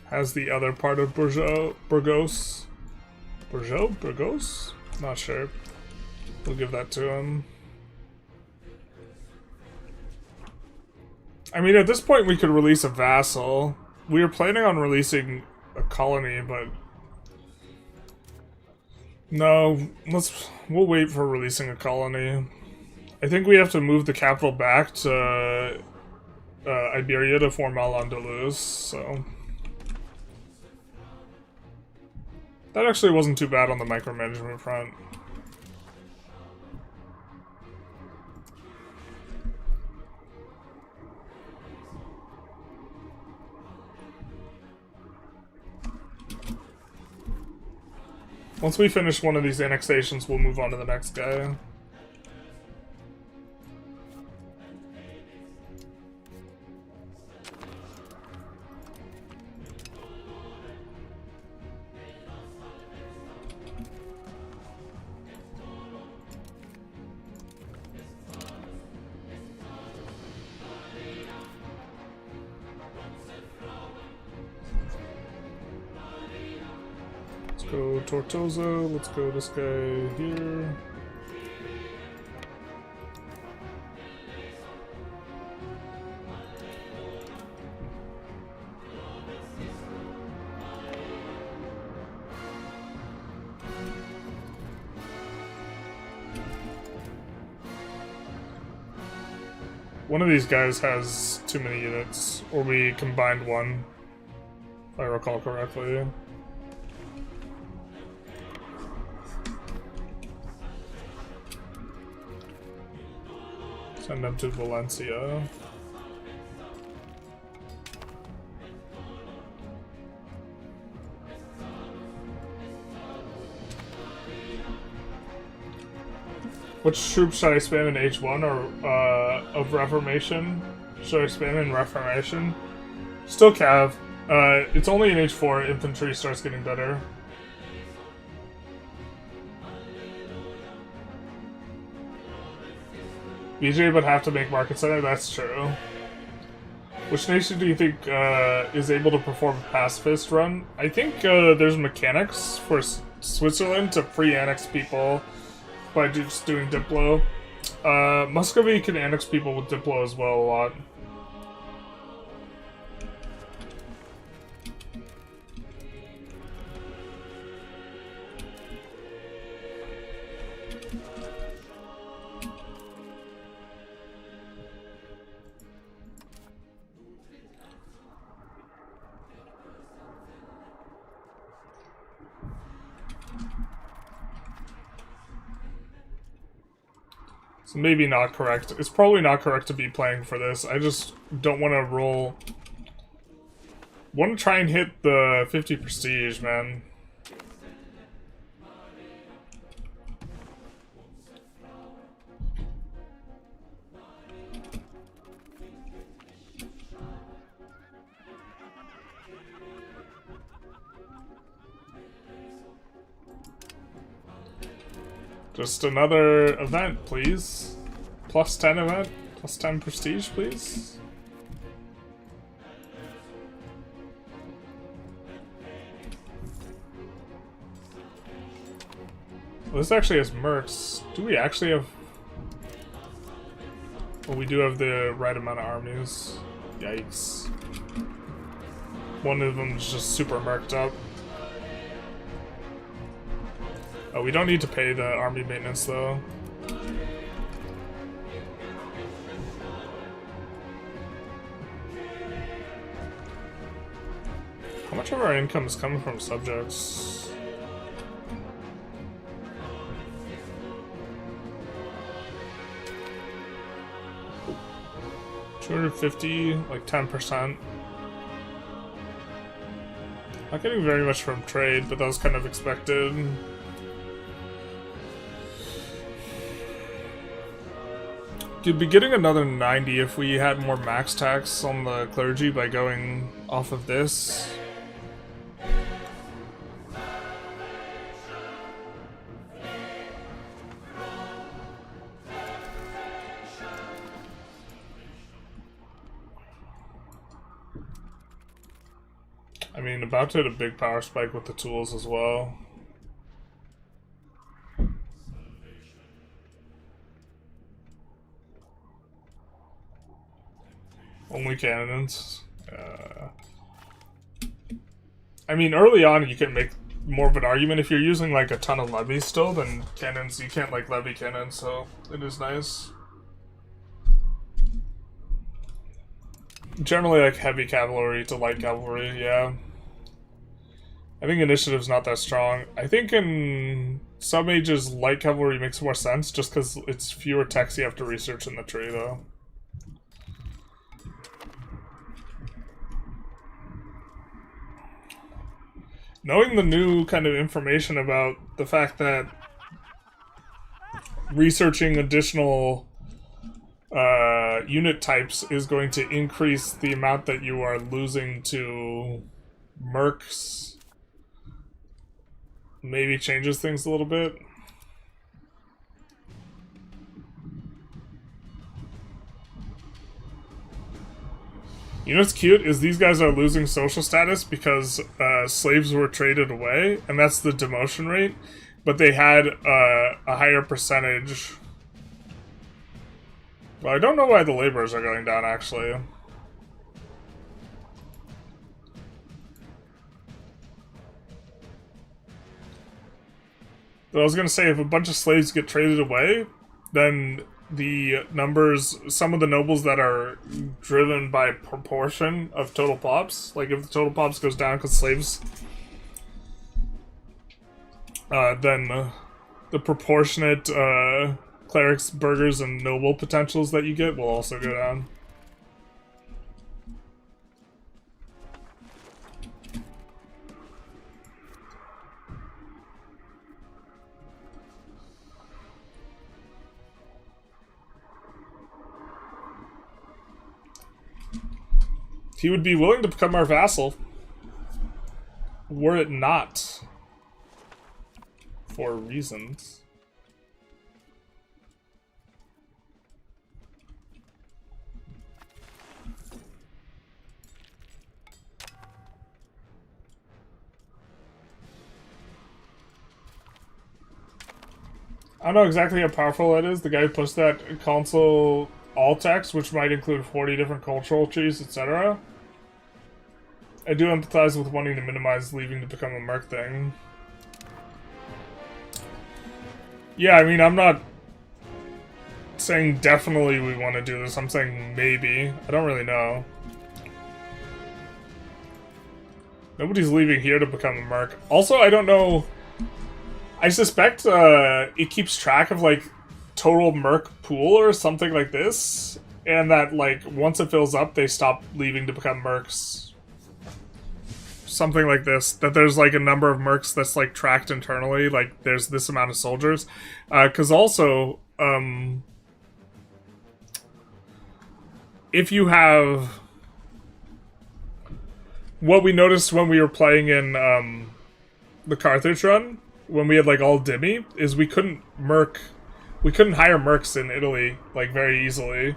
has the other part of Burgos? Not sure. We'll give that to him. I mean, at this point we could release a vassal. We were planning on releasing a colony, but... No, we'll wait for releasing a colony. I think we have to move the capital back to Iberia to form Al-Andalus, so... That actually wasn't too bad on the micromanagement front. Once we finish one of these annexations, we'll move on to the next guy. Go Tortosa, let's go this guy here. One of these guys has too many units, or we combined one, if I recall correctly. Send them to Valencia. Which troops should I spam in H1 or of Reformation? Should I spam in Reformation? Still Cav. It's only in H4 infantry starts getting better. BJ would have to make Market Center, that's true. Which nation do you think is able to perform a pacifist run? I think there's mechanics for Switzerland to free annex people by just doing Diplo. Muscovy can annex people with Diplo as well a lot. So maybe not correct. It's probably not correct to be playing for this. I just don't want to roll... Want to try and hit the 50 prestige, man. Just another event, please. Plus 10 event, plus 10 prestige, please. Well, this actually has mercs. Do we actually have... Well, we do have the right amount of armies. Yikes. One of them is just super merced up. Oh, we don't need to pay the army maintenance, though. How much of our income is coming from subjects? $250, like 10%. Not getting very much from trade, but that was kind of expected. You'd be getting another 90 if we had more max tax on the clergy by going off of this. I mean, about to hit a big power spike with the tools as well. Only cannons. I mean, early on you can make more of an argument if you're using like a ton of levies still, then cannons, you can't like levy cannons, so it is nice. Generally like heavy cavalry to light cavalry, yeah. I think initiative's not that strong. I think in some ages light cavalry makes more sense just because it's fewer techs you have to research in the tree though. Knowing the new kind of information about the fact that researching additional unit types is going to increase the amount that you are losing to mercs maybe changes things a little bit. You know what's cute is these guys are losing social status because slaves were traded away, and that's the demotion rate, but they had a higher percentage. Well, I don't know why the laborers are going down, actually. But I was gonna say, if a bunch of slaves get traded away, then the numbers, some of the nobles that are driven by proportion of total pops, like if the total pops goes down because slaves, then the proportionate clerics, burghers, and noble potentials that you get will also go down. He would be willing to become our vassal, were it not for reasons. I don't know exactly how powerful that is. The guy who posted that console all text, which might include 40 different cultural trees, etc. I do empathize with wanting to minimize leaving to become a merc thing. Yeah, I mean, I'm not saying definitely we want to do this. I'm saying maybe. I don't really know. Nobody's leaving here to become a merc. Also, I don't know. I suspect it keeps track of, like, total merc pool or something like this. And that, like, once it fills up, they stop leaving to become mercs. Something like this. That there's, like, a number of mercs that's, like, tracked internally. Like, there's this amount of soldiers. Because also, if you have... What we noticed when we were playing in the Carthage run, when we had, like, all Dimmy, is we couldn't hire mercs in Italy, like, very easily.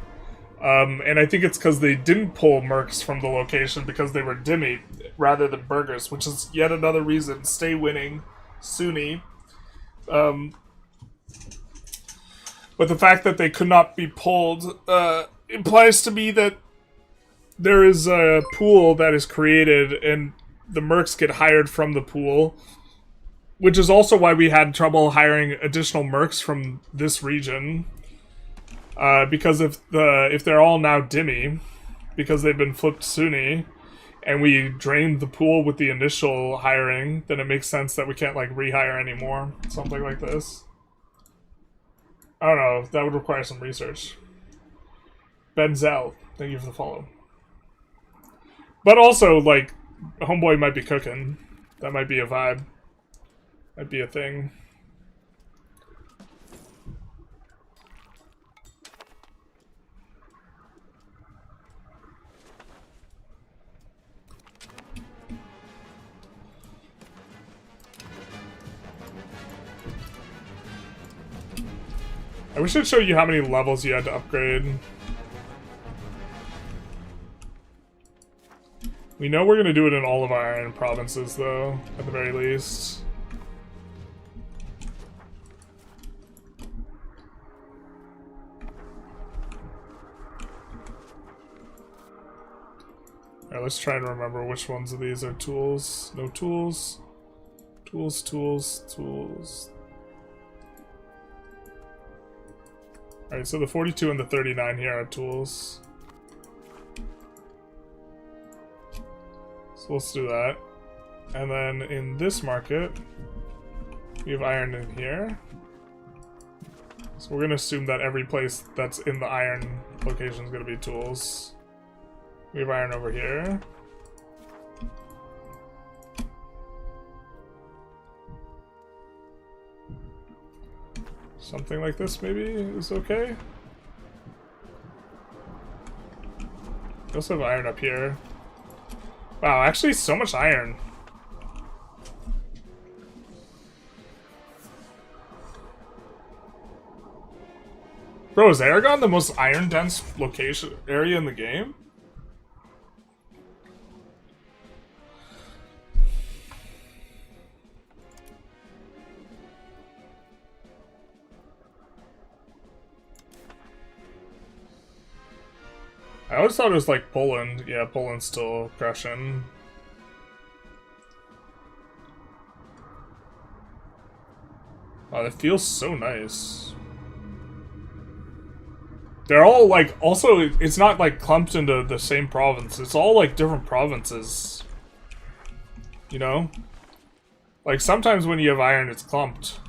And I think it's because they didn't pull mercs from the location because they were Dimmy rather than burghers, which is yet another reason. Stay winning, Sunni. But the fact that they could not be pulled implies to me that there is a pool that is created and the mercs get hired from the pool. Which is also why we had trouble hiring additional mercs from this region. Because if they're all now Dimmy, because they've been flipped Sunni, and we drained the pool with the initial hiring, then it makes sense that we can't, like, rehire anymore. Something like this. I don't know, that would require some research. Benzel, thank you for the follow. But also, like, Homeboy might be cooking. That might be a vibe. Might be a thing. I wish I'd show you how many levels you had to upgrade. We know we're gonna do it in all of our iron provinces, though, at the very least. Alright, let's try and remember which ones of these are tools. No tools. Tools, tools, tools. Alright, so the 42 and the 39 here are tools. So let's do that. And then in this market, we have iron in here. So we're going to assume that every place that's in the iron location is going to be tools. We have iron over here. Something like this maybe is okay. We also have iron up here. Wow, actually so much iron. Bro, is Aragon the most iron-dense location area in the game? I always thought it was like Poland. Yeah, Poland's still crushing. Wow, that feels so nice. They're all like, also, it's not like clumped into the same province. It's all like different provinces. You know? Like sometimes when you have iron, it's clumped.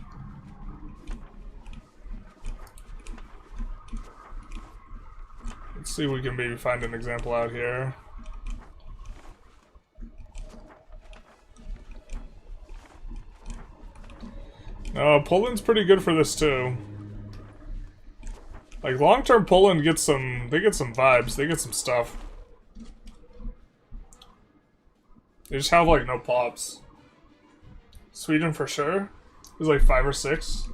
Let's see if we can maybe find an example out here. No, Poland's pretty good for this too. Like long-term Poland gets some, they get some vibes, they get some stuff. They just have like no pops. Sweden for sure. There's like 5 or 6.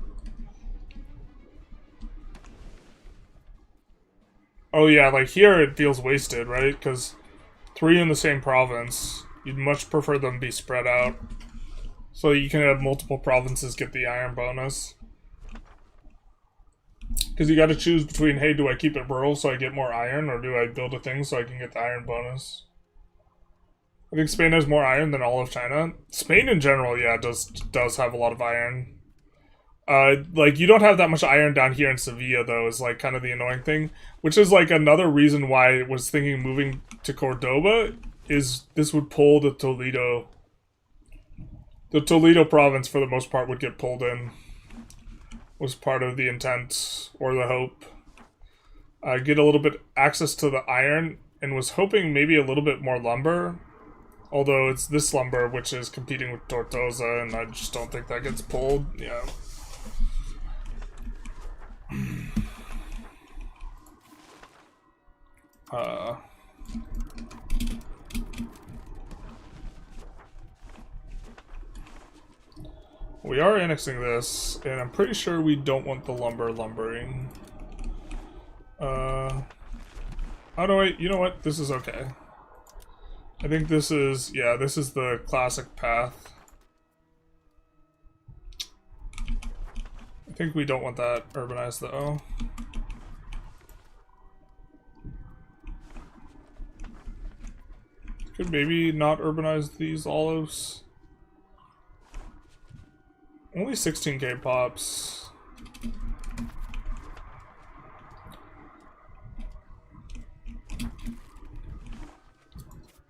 Oh yeah, like here it feels wasted, right? Because 3 in the same province, you'd much prefer them be spread out. So you can have multiple provinces get the iron bonus. Because you gotta choose between, hey, do I keep it rural so I get more iron, or do I build a thing so I can get the iron bonus? I think Spain has more iron than all of China. Spain in general, yeah, does have a lot of iron. Like, you don't have that much iron down here in Sevilla, though, is, like, kind of the annoying thing. Which is, like, another reason why I was thinking moving to Cordoba, is this would pull the Toledo. The Toledo province, for the most part, would get pulled in. Was part of the intent, or the hope. Get a little bit access to the iron, and was hoping maybe a little bit more lumber. Although it's this lumber, which is competing with Tortosa, and I just don't think that gets pulled, yeah. We are annexing this, and I'm pretty sure we don't want the lumbering. Oh no, wait, you know what? This is okay. I think this is, yeah, this is the classic path. I think we don't want that urbanized though. Could maybe not urbanize these olives. Only 16k pops.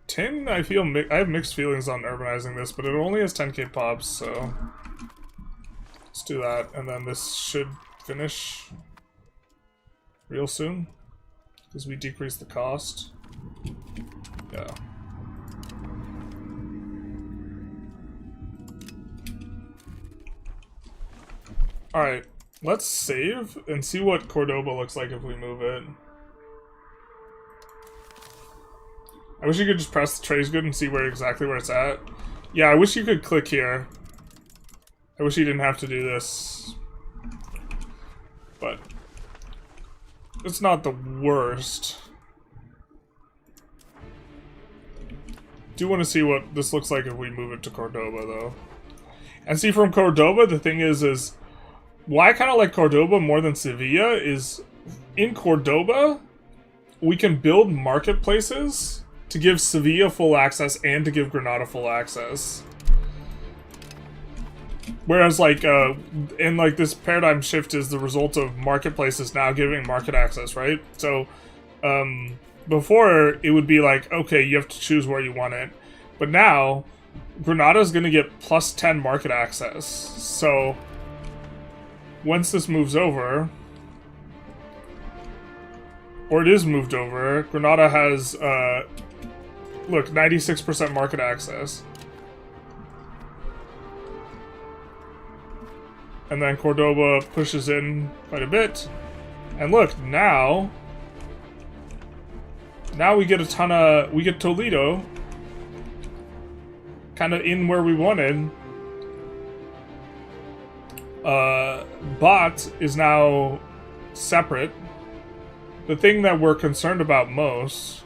Tin, I have mixed feelings on urbanizing this, but it only has 10k pops, so let's do that, and then this should finish real soon, because we decrease the cost. Yeah. Alright, let's save and see what Cordoba looks like if we move it. I wish you could just press the trace good and see exactly where it's at. Yeah, I wish you could click here. I wish you didn't have to do this. But it's not the worst. Do want to see what this looks like if we move it to Cordoba though. And see, from Cordoba, the thing is why I kind of like Cordoba more than Sevilla is in Cordoba we can build marketplaces to give Sevilla full access and to give Granada full access. Whereas, like, and, like, this paradigm shift is the result of marketplaces now giving market access, right? So, before, it would be like, okay, you have to choose where you want it. But now, Granada's gonna get plus 10 market access. So, once this moves over, or it is moved over, Granada has, look, 96% market access. And then Cordoba pushes in quite a bit. And look, now we get a ton of, we get Toledo kind of in where we wanted. Bot is now separate. The thing that we're concerned about most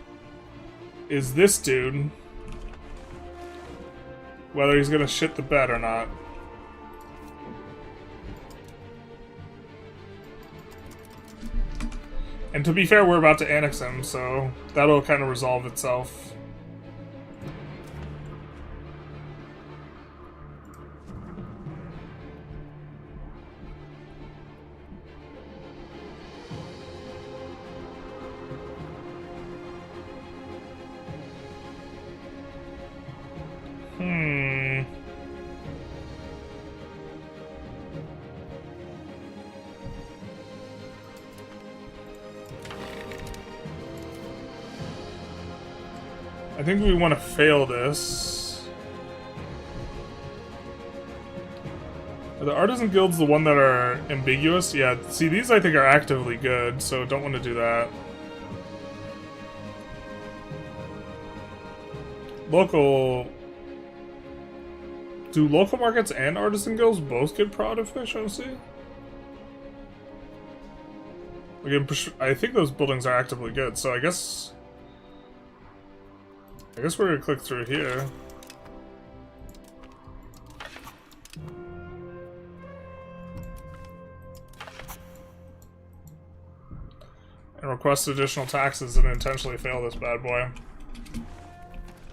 is this dude, whether he's gonna shit the bed or not. And to be fair, we're about to annex him, so that'll kind of resolve itself. I think we want to fail this. Are the artisan guilds the one that are ambiguous? Yeah, see, these I think are actively good, so don't want to do that. Local... Do local markets and artisan guilds both get prod efficiency? Again, I think those buildings are actively good, so I guess we're gonna click through here. And request additional taxes and intentionally fail this bad boy.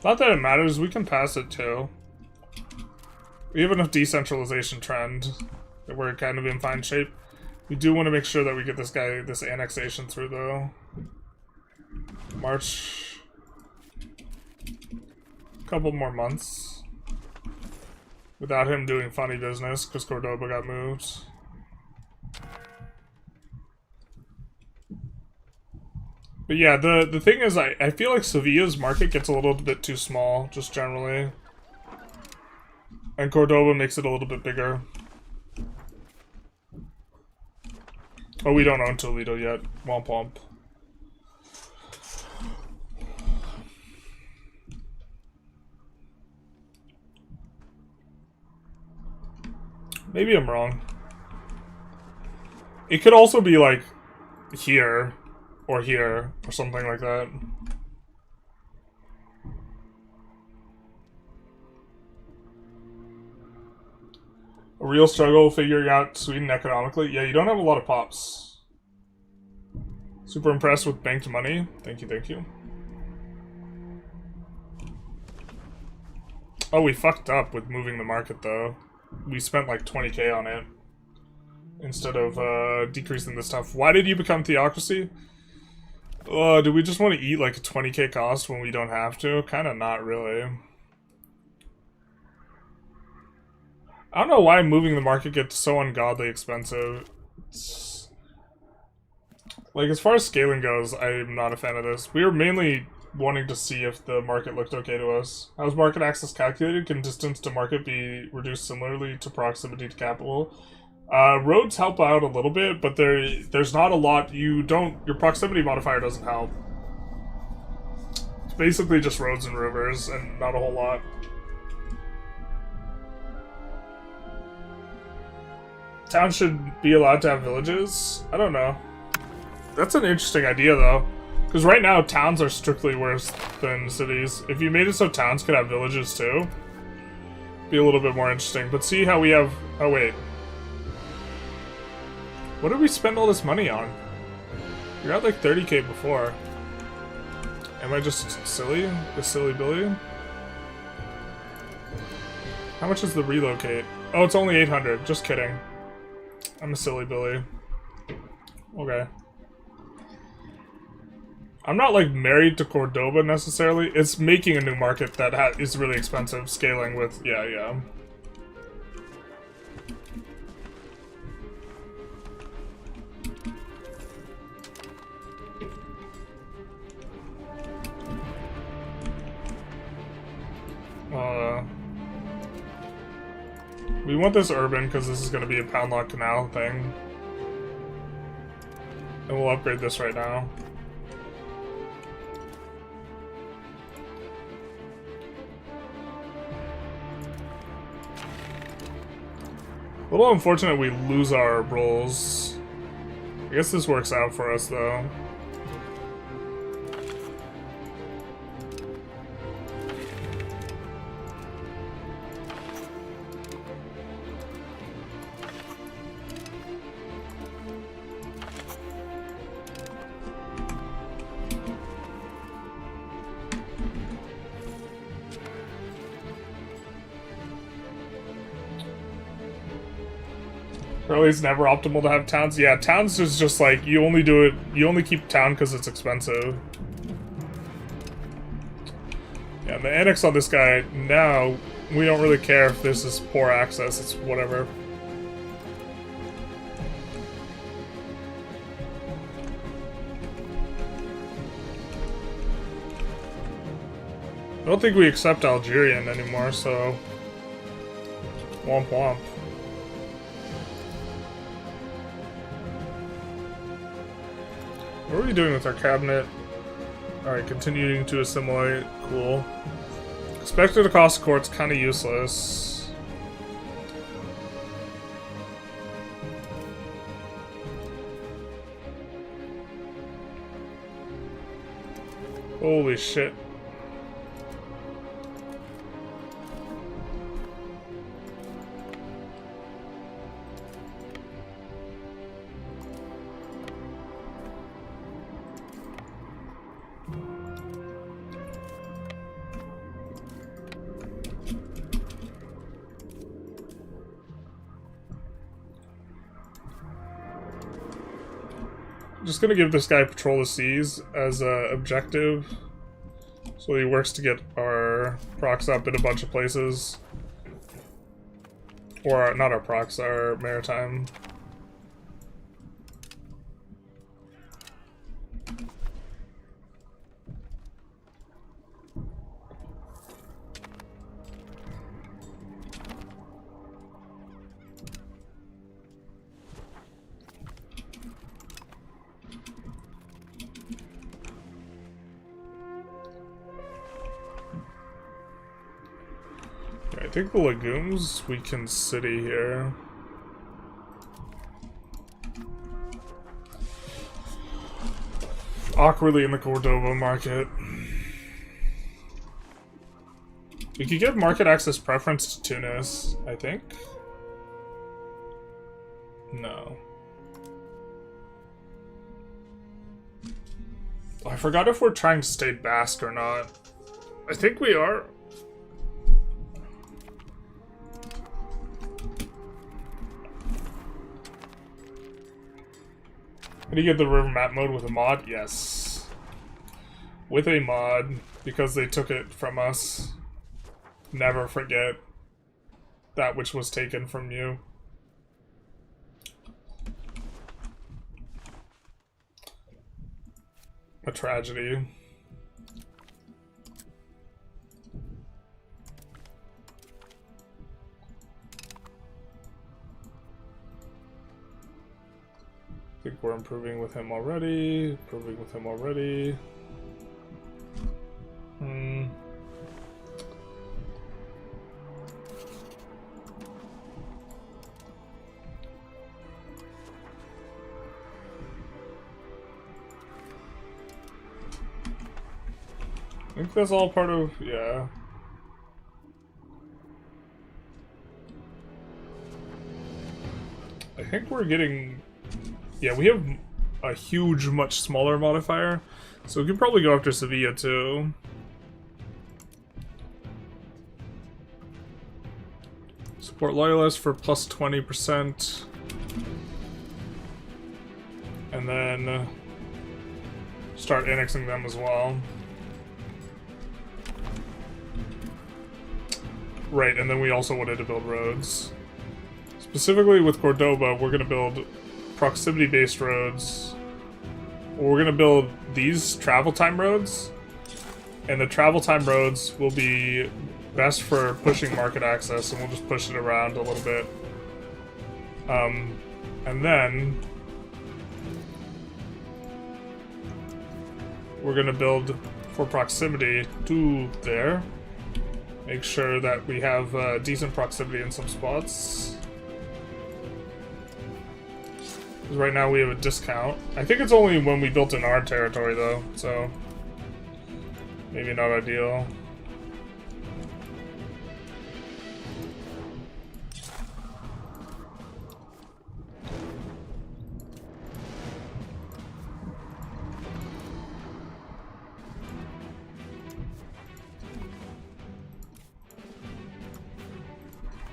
Not that it matters, we can pass it too. We have enough decentralization trend that we're kind of in fine shape. We do want to make sure that we get this guy, this annexation through though. March... couple more months without him doing funny business because Cordoba got moved. But yeah, the thing is, I feel like Sevilla's market gets a little bit too small, just generally. And Cordoba makes it a little bit bigger. Oh, we don't own Toledo yet. Womp womp. Maybe I'm wrong. It could also be like here or something like that. A real struggle figuring out Sweden economically. Yeah, you don't have a lot of pops. Super impressed with banked money. Thank you, thank you. Oh, we fucked up with moving the market though. We spent like 20k on it instead of decreasing the stuff. Why did you become theocracy? Do we just want to eat like a 20k cost when we don't have to? Kind of not really. I don't know why moving the market gets so ungodly expensive. Like, as far as scaling goes, I'm not a fan of this. We were mainly wanting to see if the market looked okay to us. How is market access calculated? Can distance to market be reduced similarly to proximity to capital? Roads help out a little bit, but there's not a lot. Your proximity modifier doesn't help. It's basically just roads and rivers, and not a whole lot. Towns should be allowed to have villages? I don't know. That's an interesting idea, though. Because right now, towns are strictly worse than cities. If you made it so towns could have villages, too, be a little bit more interesting. But see how we have... Oh, wait. What did we spend all this money on? We got like 30k before. Am I just silly? A silly Billy? How much is the relocate? Oh, it's only 800. Just kidding. I'm a silly Billy. Okay. I'm not, like, married to Cordoba, necessarily. It's making a new market that is really expensive, scaling with... Yeah. We want this urban, because this is going to be a Pound Lock Canal thing. And we'll upgrade this right now. A little unfortunate we lose our rolls. I guess this works out for us, though. Really, it's never optimal to have towns. Yeah, towns is just like, you only do it, you only keep town because it's expensive. Yeah, the annex on this guy, now, we don't really care if this is poor access, it's whatever. I don't think we accept Algerian anymore, so... Womp womp. What are we doing with our cabinet? Alright, continuing to assimilate. Cool. Expected to cost court's kind of useless. Holy shit. Just gonna give this guy patrol the seas as a objective, so he works to get our procs up in a bunch of places, or not our procs, our maritime. I think the legumes we can city here. Awkwardly in the Cordoba market. We could give market access preference to Tunis, I think. No. Oh, I forgot if we're trying to stay Basque or not. I think we are. Can you get the river map mode with a mod? Yes. With a mod, because they took it from us. Never forget that which was taken from you. A tragedy. I think we're improving with him already. Improving with him already. I think that's all part of, yeah. I think we're getting... Yeah, we have a huge, much smaller modifier. So we can probably go after Sevilla too. Support loyalists for plus 20%. And then start annexing them as well. Right, and then we also wanted to build roads. Specifically with Cordoba, we're going to build proximity-based roads. We're going to build these travel time roads. And the travel time roads will be best for pushing market access, and we'll just push it around a little bit. And then we're going to build for proximity to there. Make sure that we have decent proximity in some spots. Because right now we have a discount. I think it's only when we built in our territory though, so maybe not ideal.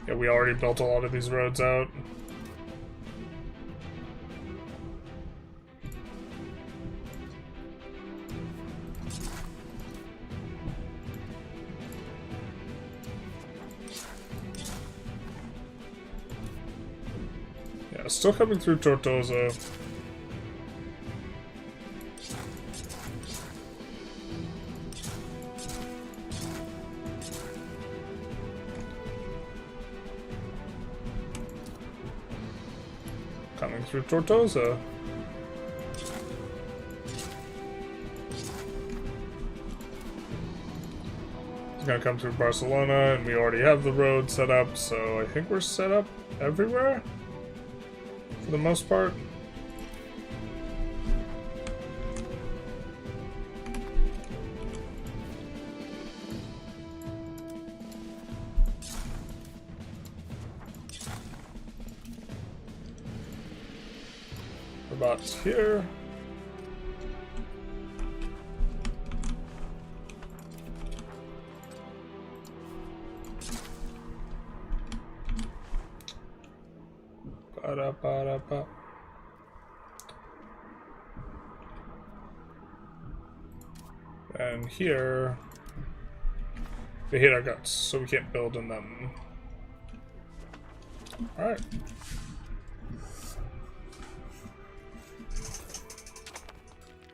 Yeah, we already built a lot of these roads out. Yeah, still coming through Tortosa. Coming through Tortosa. It's gonna come through Barcelona, and we already have the road set up, so I think we're set up everywhere for the most part. About here. Ba-da-ba-da-ba. And here they hit our guts, so we can't build in them. Alright.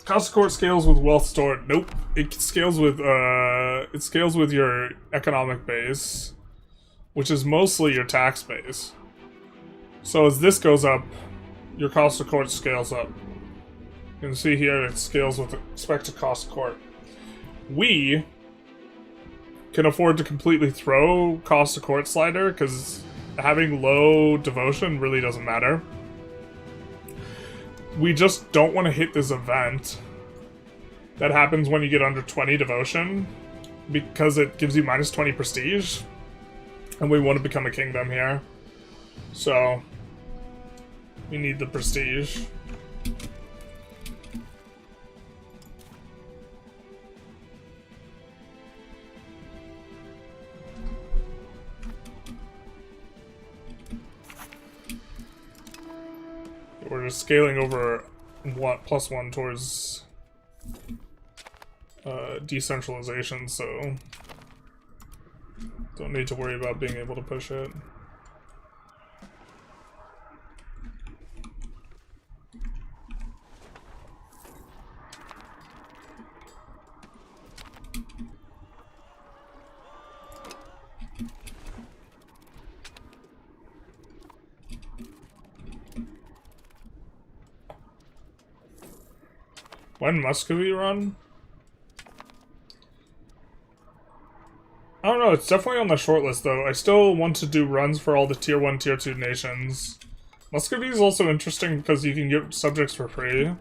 Cost of court scales with wealth stored. Nope. It scales with your economic base, which is mostly your tax base. So as this goes up, your cost of court scales up. You can see here it scales with expected cost of court. We can afford to completely throw cost of court slider because having low devotion really doesn't matter. We just don't want to hit this event that happens when you get under 20 devotion, because it gives you minus 20 prestige, and we want to become a kingdom here. So, we need the prestige. We're just scaling over +1 towards decentralization, so don't need to worry about being able to push it. When Muscovy run? I don't know, it's definitely on the short list though. I still want to do runs for all the tier 1, tier 2 nations. Muscovy is also interesting because you can get subjects for free.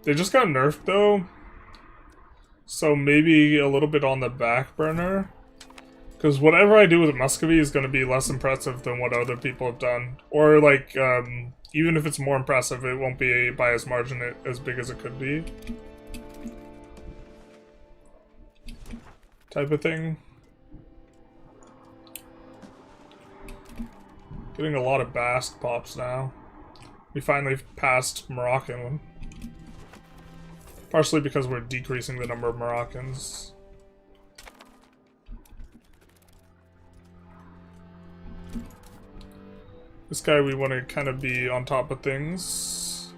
They just got nerfed though, so maybe a little bit on the back burner. Because whatever I do with Muscovy is going to be less impressive than what other people have done. Or, like, even if it's more impressive, it won't be by as margin as big as it could be. Type of thing. Getting a lot of Basque pops now. We finally passed Moroccan. Partially because we're decreasing the number of Moroccans. This guy, we want to kind of be on top of things.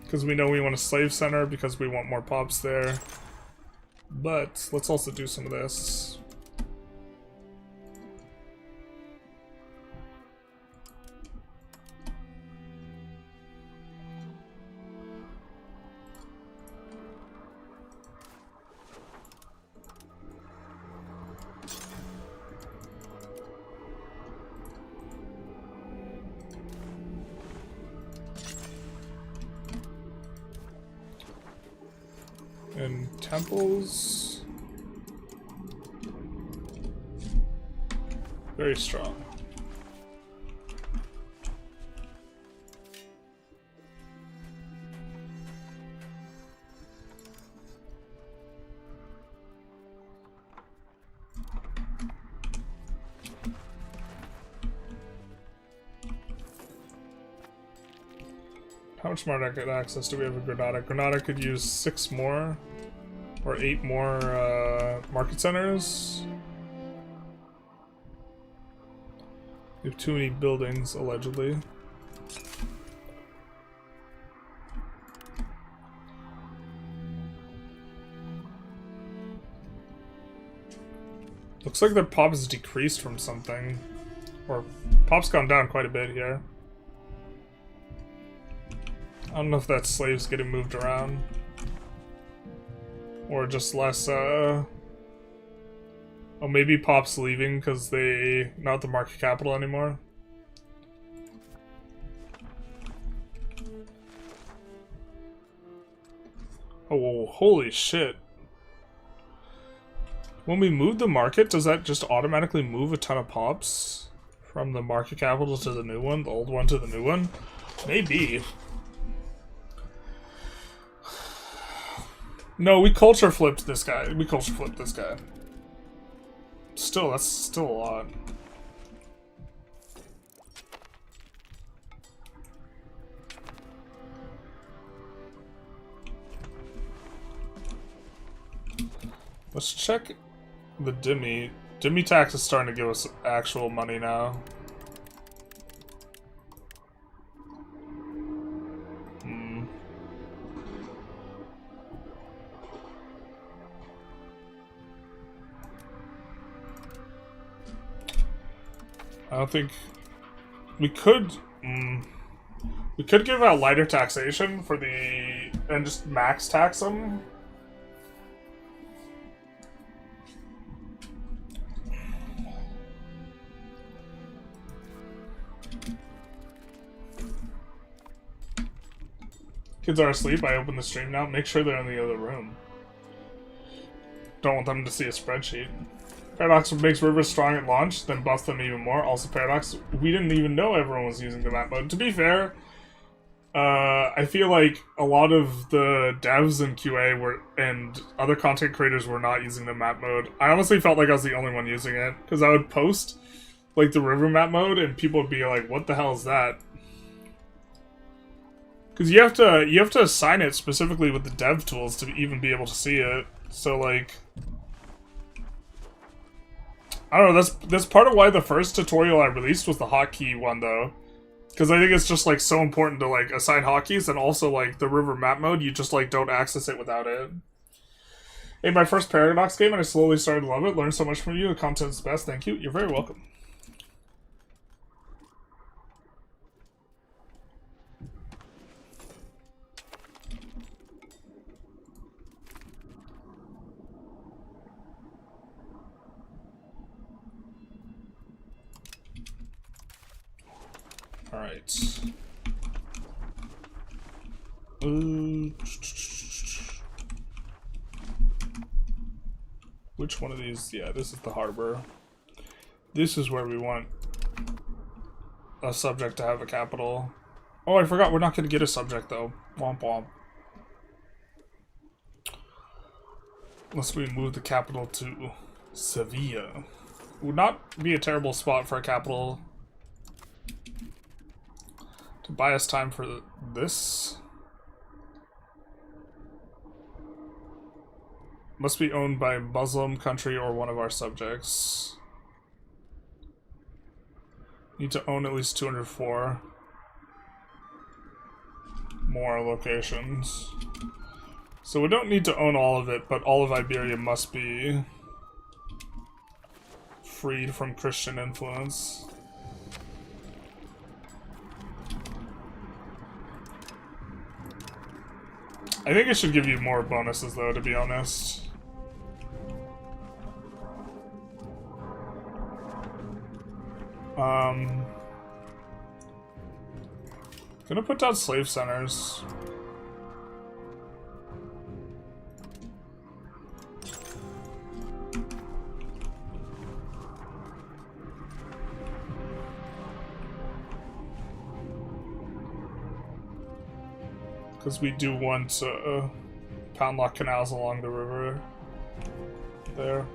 Because we know we want a slave center, because we want more pops there. But let's also do some of this. And temples, very strong. How much market access do we have in Granada? Granada could use 6 more. Or 8 more market centers. We have too many buildings, allegedly. Looks like their pop has decreased from something. Or pop's gone down quite a bit here. I don't know if that's slaves getting moved around. Or just less, oh, maybe pop's leaving because they not the market capital anymore. Oh, holy shit. When we move the market, does that just automatically move a ton of pops? From the market capital to the new one, the old one to the new one? Maybe. No, we culture flipped this guy. We culture flipped this guy. Still, that's still a lot. Let's check the Dhimmi. Dhimmi tax is starting to give us actual money now. I don't think we could. We could give out lighter taxation for the and just max tax them. Kids are asleep. I open the stream now. Make sure they're in the other room. Don't want them to see a spreadsheet. Paradox makes rivers strong at launch, then buffs them even more. Also, Paradox, we didn't even know everyone was using the map mode. To be fair, I feel like a lot of the devs in QA were and other content creators were not using the map mode. I honestly felt like I was the only one using it because I would post like the river map mode, and people would be like, "What the hell is that?" Because you have to assign it specifically with the dev tools to even be able to see it. So like. I don't know, that's part of why the first tutorial I released was the hotkey one, though. Because I think it's just, like, so important to, like, assign hotkeys, and also, like, the river map mode, you just, like, don't access it without it. Hey, my first Paradox game, and I slowly started to love it. Learned so much from you. The content's best. Thank you. You're very welcome. Alright. Which one of these? Yeah, this is the harbor. This is where we want a subject to have a capital. Oh, I forgot we're not going to get a subject, though. Womp womp. Unless we move the capital to Sevilla. Would not be a terrible spot for a capital to buy us time for this. Must be owned by a Muslim country or one of our subjects. Need to own at least 204 more locations. So we don't need to own all of it, but all of Iberia must be freed from Christian influence. I think it should give you more bonuses, though, to be honest. Gonna put down slave centers. Because we do want pound lock canals along the river there.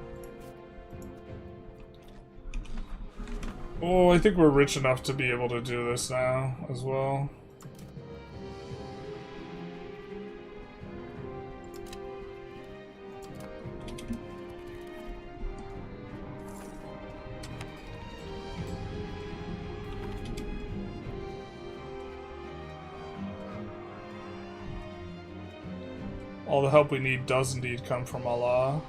Oh, I think we're rich enough to be able to do this now as well. All the help we need does indeed come from Allah.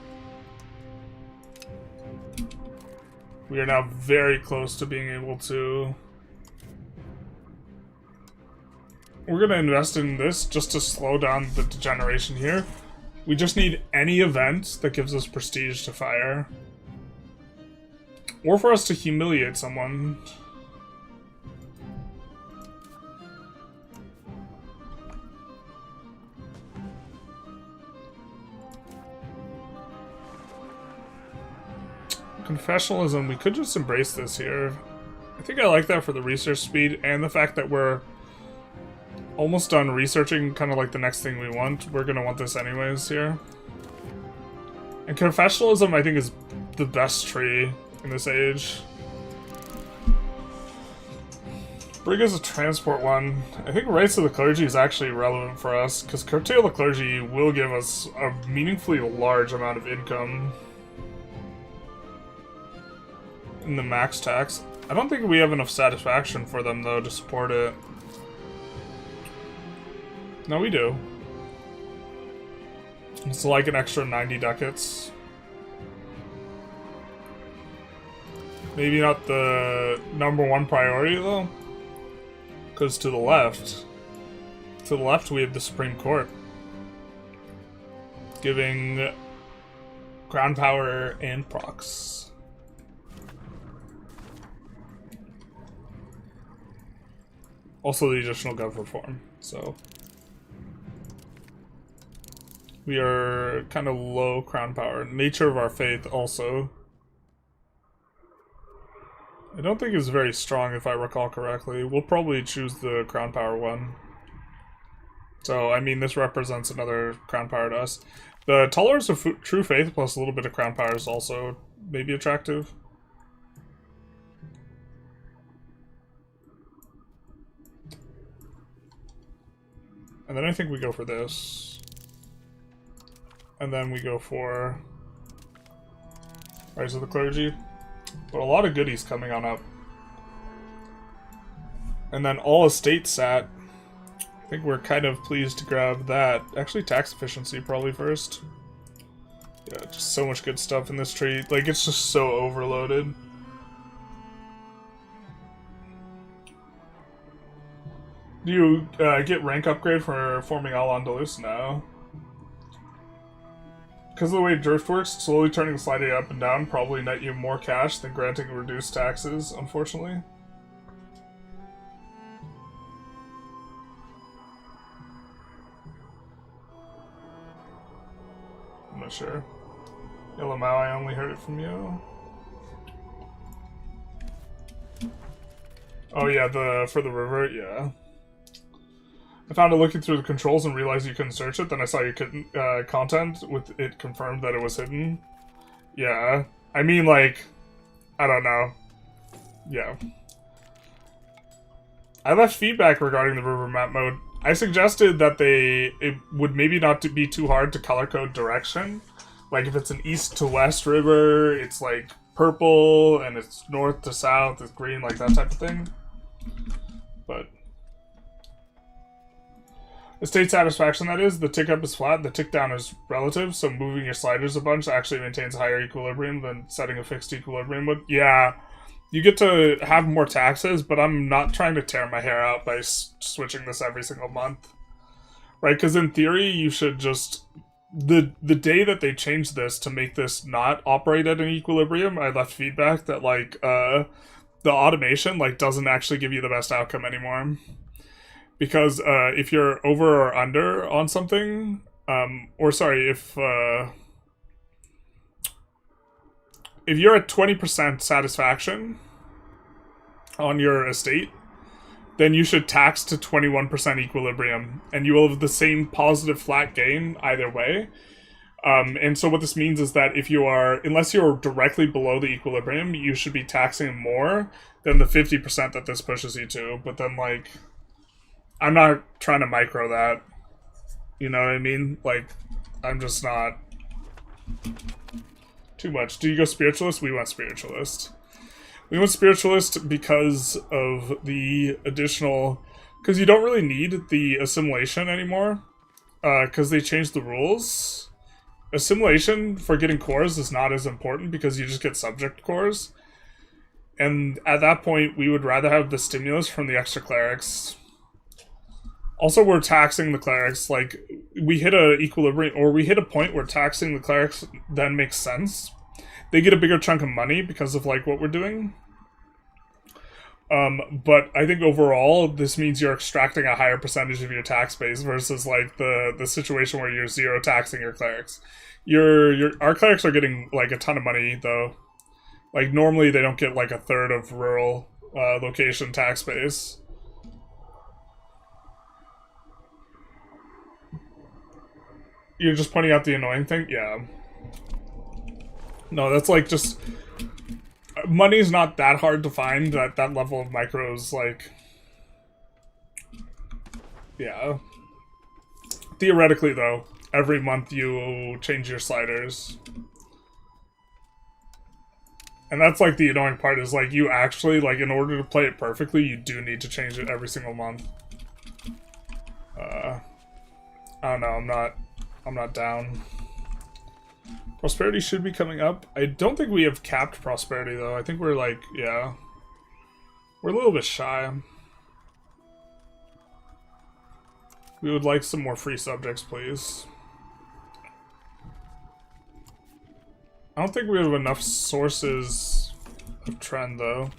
We are now very close to being able to... We're gonna invest in this just to slow down the degeneration here. We just need any event that gives us prestige to fire. Or for us to humiliate someone. Confessionalism, we could just embrace this here. I think I like that for the research speed and the fact that we're almost done researching kind of like the next thing we want. We're gonna want this anyways here. And confessionalism, I think, is the best tree in this age. Bring us a transport one. I think rights of the clergy is actually relevant for us, because curtail the clergy will give us a meaningfully large amount of income in the max tax. I don't think we have enough satisfaction for them, though, to support it. No, we do. It's like an extra 90 ducats. Maybe not the #1 priority, though. Because to the left we have the Supreme Court. Giving crown power and procs. Also the additional gov reform, so... We are kind of low crown power. Nature of our faith also. I don't think it's very strong if I recall correctly. We'll probably choose the crown power one. So, I mean, this represents another crown power to us. The tolerance of true faith plus a little bit of crown power is also maybe attractive. And then I think we go for this. And then we go for Rise of the Clergy. But a lot of goodies coming on up. And then all estate sat. I think we're kind of pleased to grab that. Actually, tax efficiency probably first. Yeah, just so much good stuff in this tree. Like, it's just so overloaded. Do you get rank upgrade for forming Al-Andalus now? Because of the way Drift works, slowly turning the sliding up and down probably net you more cash than granting reduced taxes, unfortunately. I'm not sure. Illamau, I only heard it from you. Oh yeah, for the river, yeah. I found it looking through the controls and realized you couldn't search it. Then I saw your content with it confirmed that it was hidden. Yeah, I mean, like, I don't know. Yeah. I left feedback regarding the river map mode. I suggested that it would maybe not be too hard to color code direction. Like if it's an east to west river, it's like purple, and it's north to south, it's green, like that type of thing. But the state satisfaction, that is, the tick up is flat, the tick down is relative, so moving your sliders a bunch actually maintains higher equilibrium than setting a fixed equilibrium with. Yeah, you get to have more taxes, but I'm not trying to tear my hair out by switching this every single month. Right, because in theory, you should just... The day that they changed this to make this not operate at an equilibrium, I left feedback that, like, the automation, like, doesn't actually give you the best outcome anymore. Because if you're over or under on something, if you're at 20% satisfaction on your estate, then you should tax to 21% equilibrium, and you will have the same positive flat gain either way. And so what this means is that if you are, unless you're directly below the equilibrium, you should be taxing more than the 50% that this pushes you to. But then, like, I'm not trying to micro that. You know what I mean? Like, I'm just not... Too much. Do you go spiritualist? We went spiritualist. We went spiritualist because of the additional... Because you don't really need the assimilation anymore. Because they changed the rules. Assimilation for getting cores is not as important because you just get subject cores. And at that point, we would rather have the stimulus from the extra clerics. Also, we're taxing the clerics. Like, we hit a equilibrium, or we hit a point where taxing the clerics then makes sense. They get a bigger chunk of money because of, like, what we're doing. But I think overall, this means you're extracting a higher percentage of your tax base versus, like, the situation where you're zero taxing your clerics. Our clerics are getting, like, a ton of money, though. Like, normally they don't get, like, a third of rural location tax base. You're just pointing out the annoying thing? Yeah. No, that's, like, just... Money's not that hard to find at that level of micros, like... Yeah. Theoretically, though, every month you change your sliders. And that's, like, the annoying part, is, like, you actually, like, in order to play it perfectly, you do need to change it every single month. I don't know, I'm not down. Prosperity should be coming up. I don't think we have capped prosperity, though. I think we're, like, yeah. We're a little bit shy. We would like some more free subjects, please. I don't think we have enough sources of trend, though.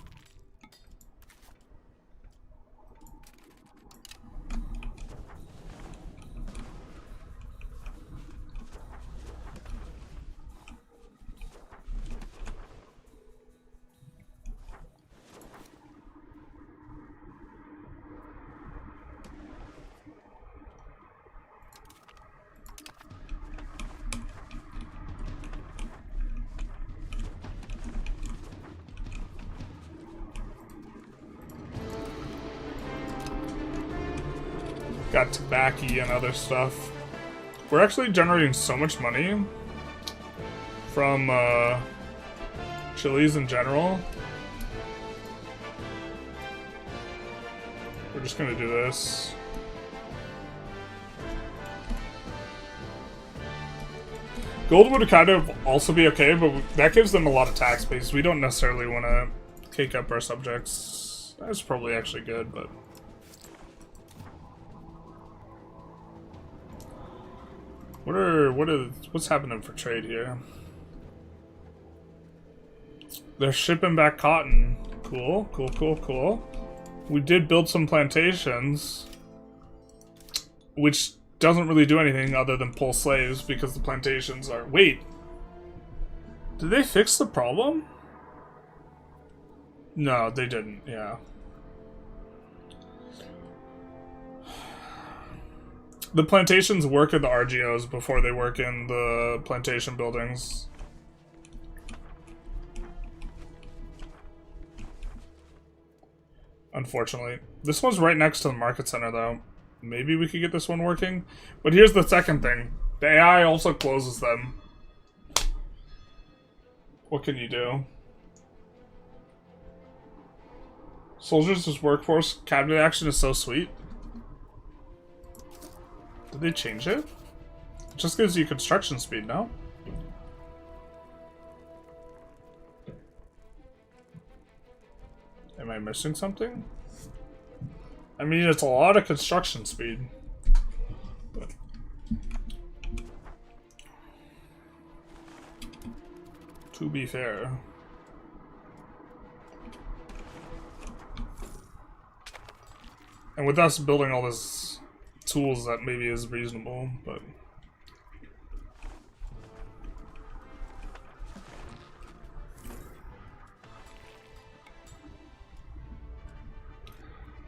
Got tobacco and other stuff. We're actually generating so much money from chilies in general. We're just gonna do this. Gold would kind of also be okay, but that gives them a lot of tax base. We don't necessarily want to cake up our subjects. That's probably actually good, but... What's happening for trade here? They're shipping back cotton. Cool, cool, cool, cool. We did build some plantations, which doesn't really do anything other than pull slaves because the plantations are... Wait! Did they fix the problem? No, they didn't, yeah. The plantations work in the RGOs before they work in the plantation buildings. Unfortunately. This one's right next to the market center, though. Maybe we could get this one working. But here's the second thing. The AI also closes them. What can you do? Soldiers as workforce. Cabinet action is so sweet. Did they change it? It just gives you construction speed, no? Am I missing something? I mean, it's a lot of construction speed. But to be fair. And with us building all this tools, that maybe is reasonable, but...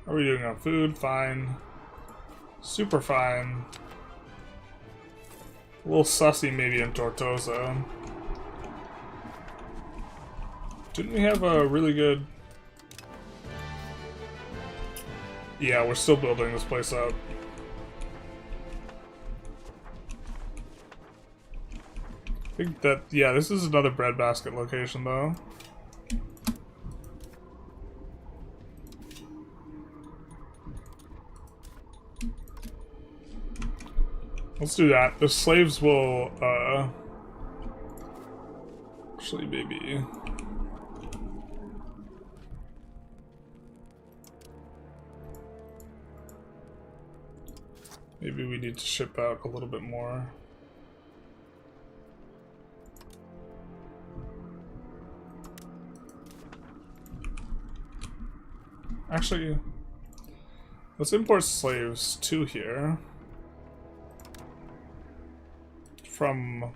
How are we doing on food? Fine. Super fine. A little sussy maybe in Tortosa. Didn't we have a really good... Yeah, we're still building this place up. I think that, yeah, this is another breadbasket location though. Let's do that. The slaves will, actually maybe... Maybe we need to ship out a little bit more. Actually, let's import slaves to here. From,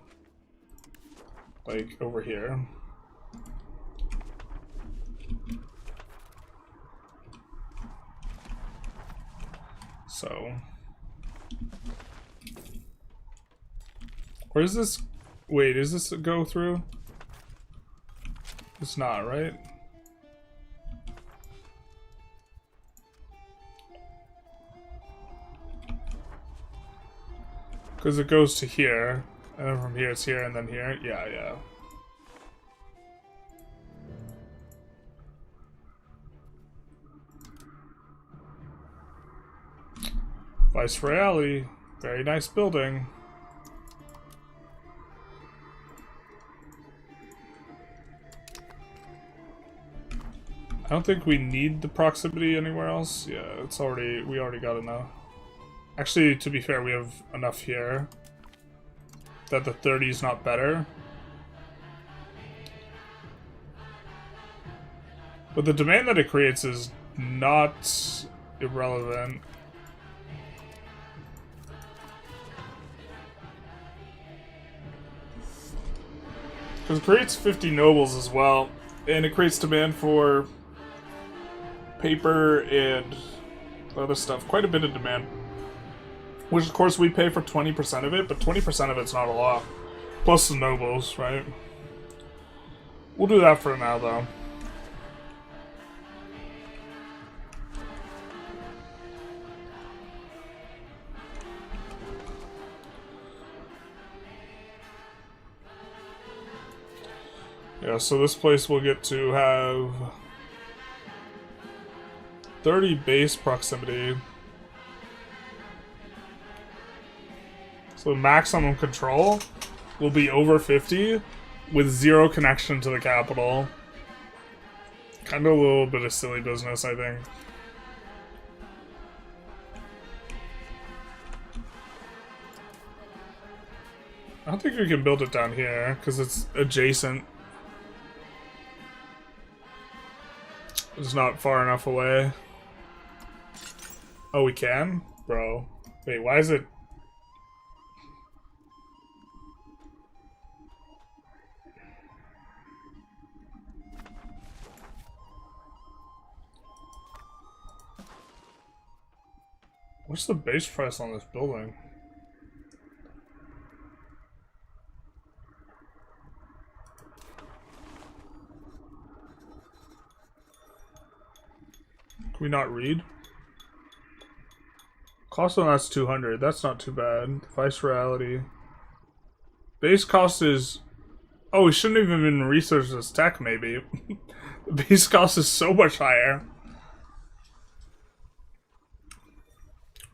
like, over here. So... Where is this? Wait, is this a go through? It's not, right? Because it goes to here, and then from here it's here, and then here. Yeah, yeah. Viceroyale, very nice building. I don't think we need the proximity anywhere else. Yeah, it's already, we already got enough. Actually, to be fair, we have enough here that the 30 is not better. But the demand that it creates is not irrelevant. Because it creates 50 nobles as well, and it creates demand for paper and other stuff. Quite a bit of demand. Which, of course, we pay for 20% of it, but 20% of it's not a lot. Plus the nobles, right? We'll do that for now, though. Yeah, so this place will get to have 30 base proximity. So maximum control will be over 50 with 0 connection to the capital. Kind of a little bit of silly business, I think. I don't think we can build it down here because it's adjacent. It's not far enough away. Oh, we can? Bro. Wait, why is it... What's the base price on this building? Can we not read? Cost on that's 200. That's not too bad. Viceroyalty. Base cost is... Oh, we shouldn't have even researched this tech, maybe. The base cost is so much higher.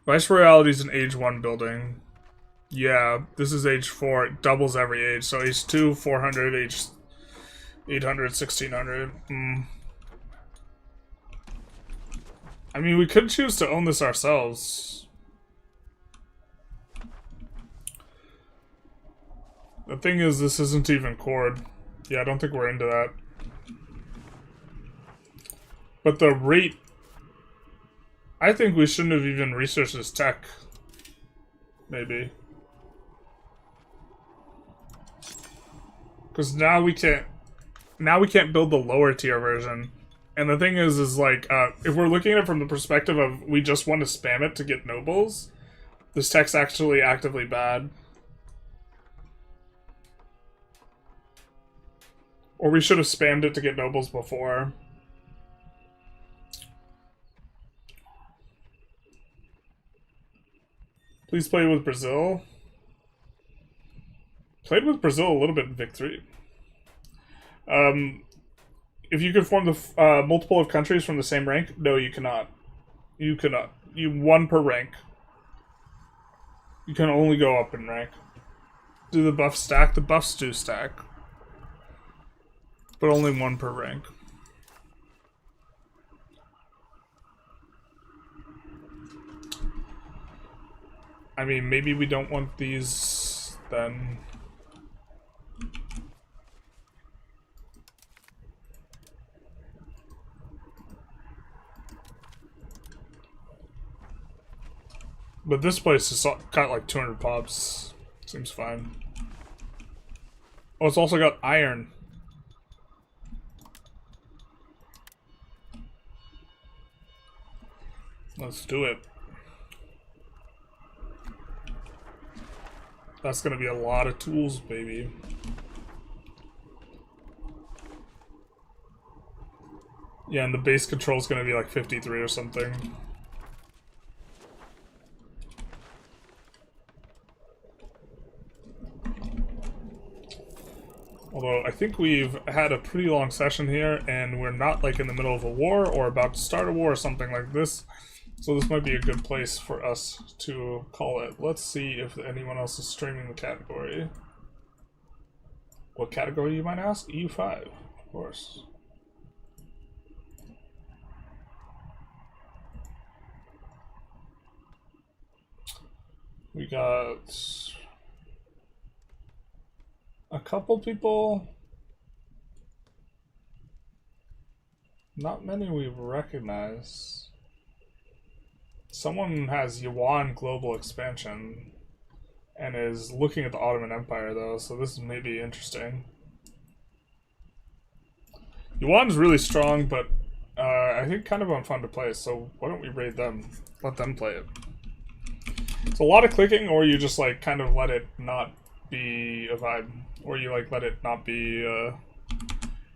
Viceroyalty is an age 1 building. Yeah, this is age 4. It doubles every age. So age 2, 400, age 800, 1600. I mean, we could choose to own this ourselves. The thing is, this isn't even cord. Yeah, I don't think we're into that. But the rate... I think we shouldn't have even researched this tech. Maybe. Because now we can't build the lower tier version. And the thing is like, if we're looking at it from the perspective of we just want to spam it to get nobles, this tech's actually actively bad. Or we should have spammed it to get nobles before. Please play with Brazil. Played with Brazil a little bit in Vic 3. If you could form the multiple of countries from the same rank, no, you cannot. You cannot. You one per rank. You can only go up in rank. Do the buffs stack? The buffs do stack. But only one per rank. I mean, maybe we don't want these then. But this place has got like 200 pops. Seems fine. Oh, it's also got iron. Let's do it. That's gonna be a lot of tools, baby. Yeah, and the base control is gonna be like 53 or something. Although, I think we've had a pretty long session here, and we're not like in the middle of a war or about to start a war or something like this. So this might be a good place for us to call it. Let's see if anyone else is streaming the category. What category, you might ask? EU5, of course. We got a couple people. Not many we recognize. Someone has Yuan global expansion and is looking at the Ottoman Empire though, so this is maybe interesting. Yuan's really strong, but I think kind of unfun to play, so why don't we raid them? Let them play it. It's a lot of clicking, or you just like kind of let it not be a vibe, or you like let it not be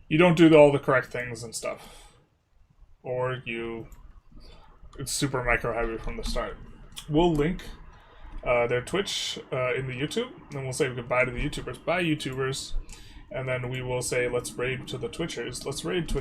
you don't do all the correct things and stuff, or it's super micro heavy from the start. We'll link their Twitch in the YouTube, and we'll say goodbye to the YouTubers. Bye, YouTubers. And then we will say, let's raid to the Twitchers. Let's raid Twitch.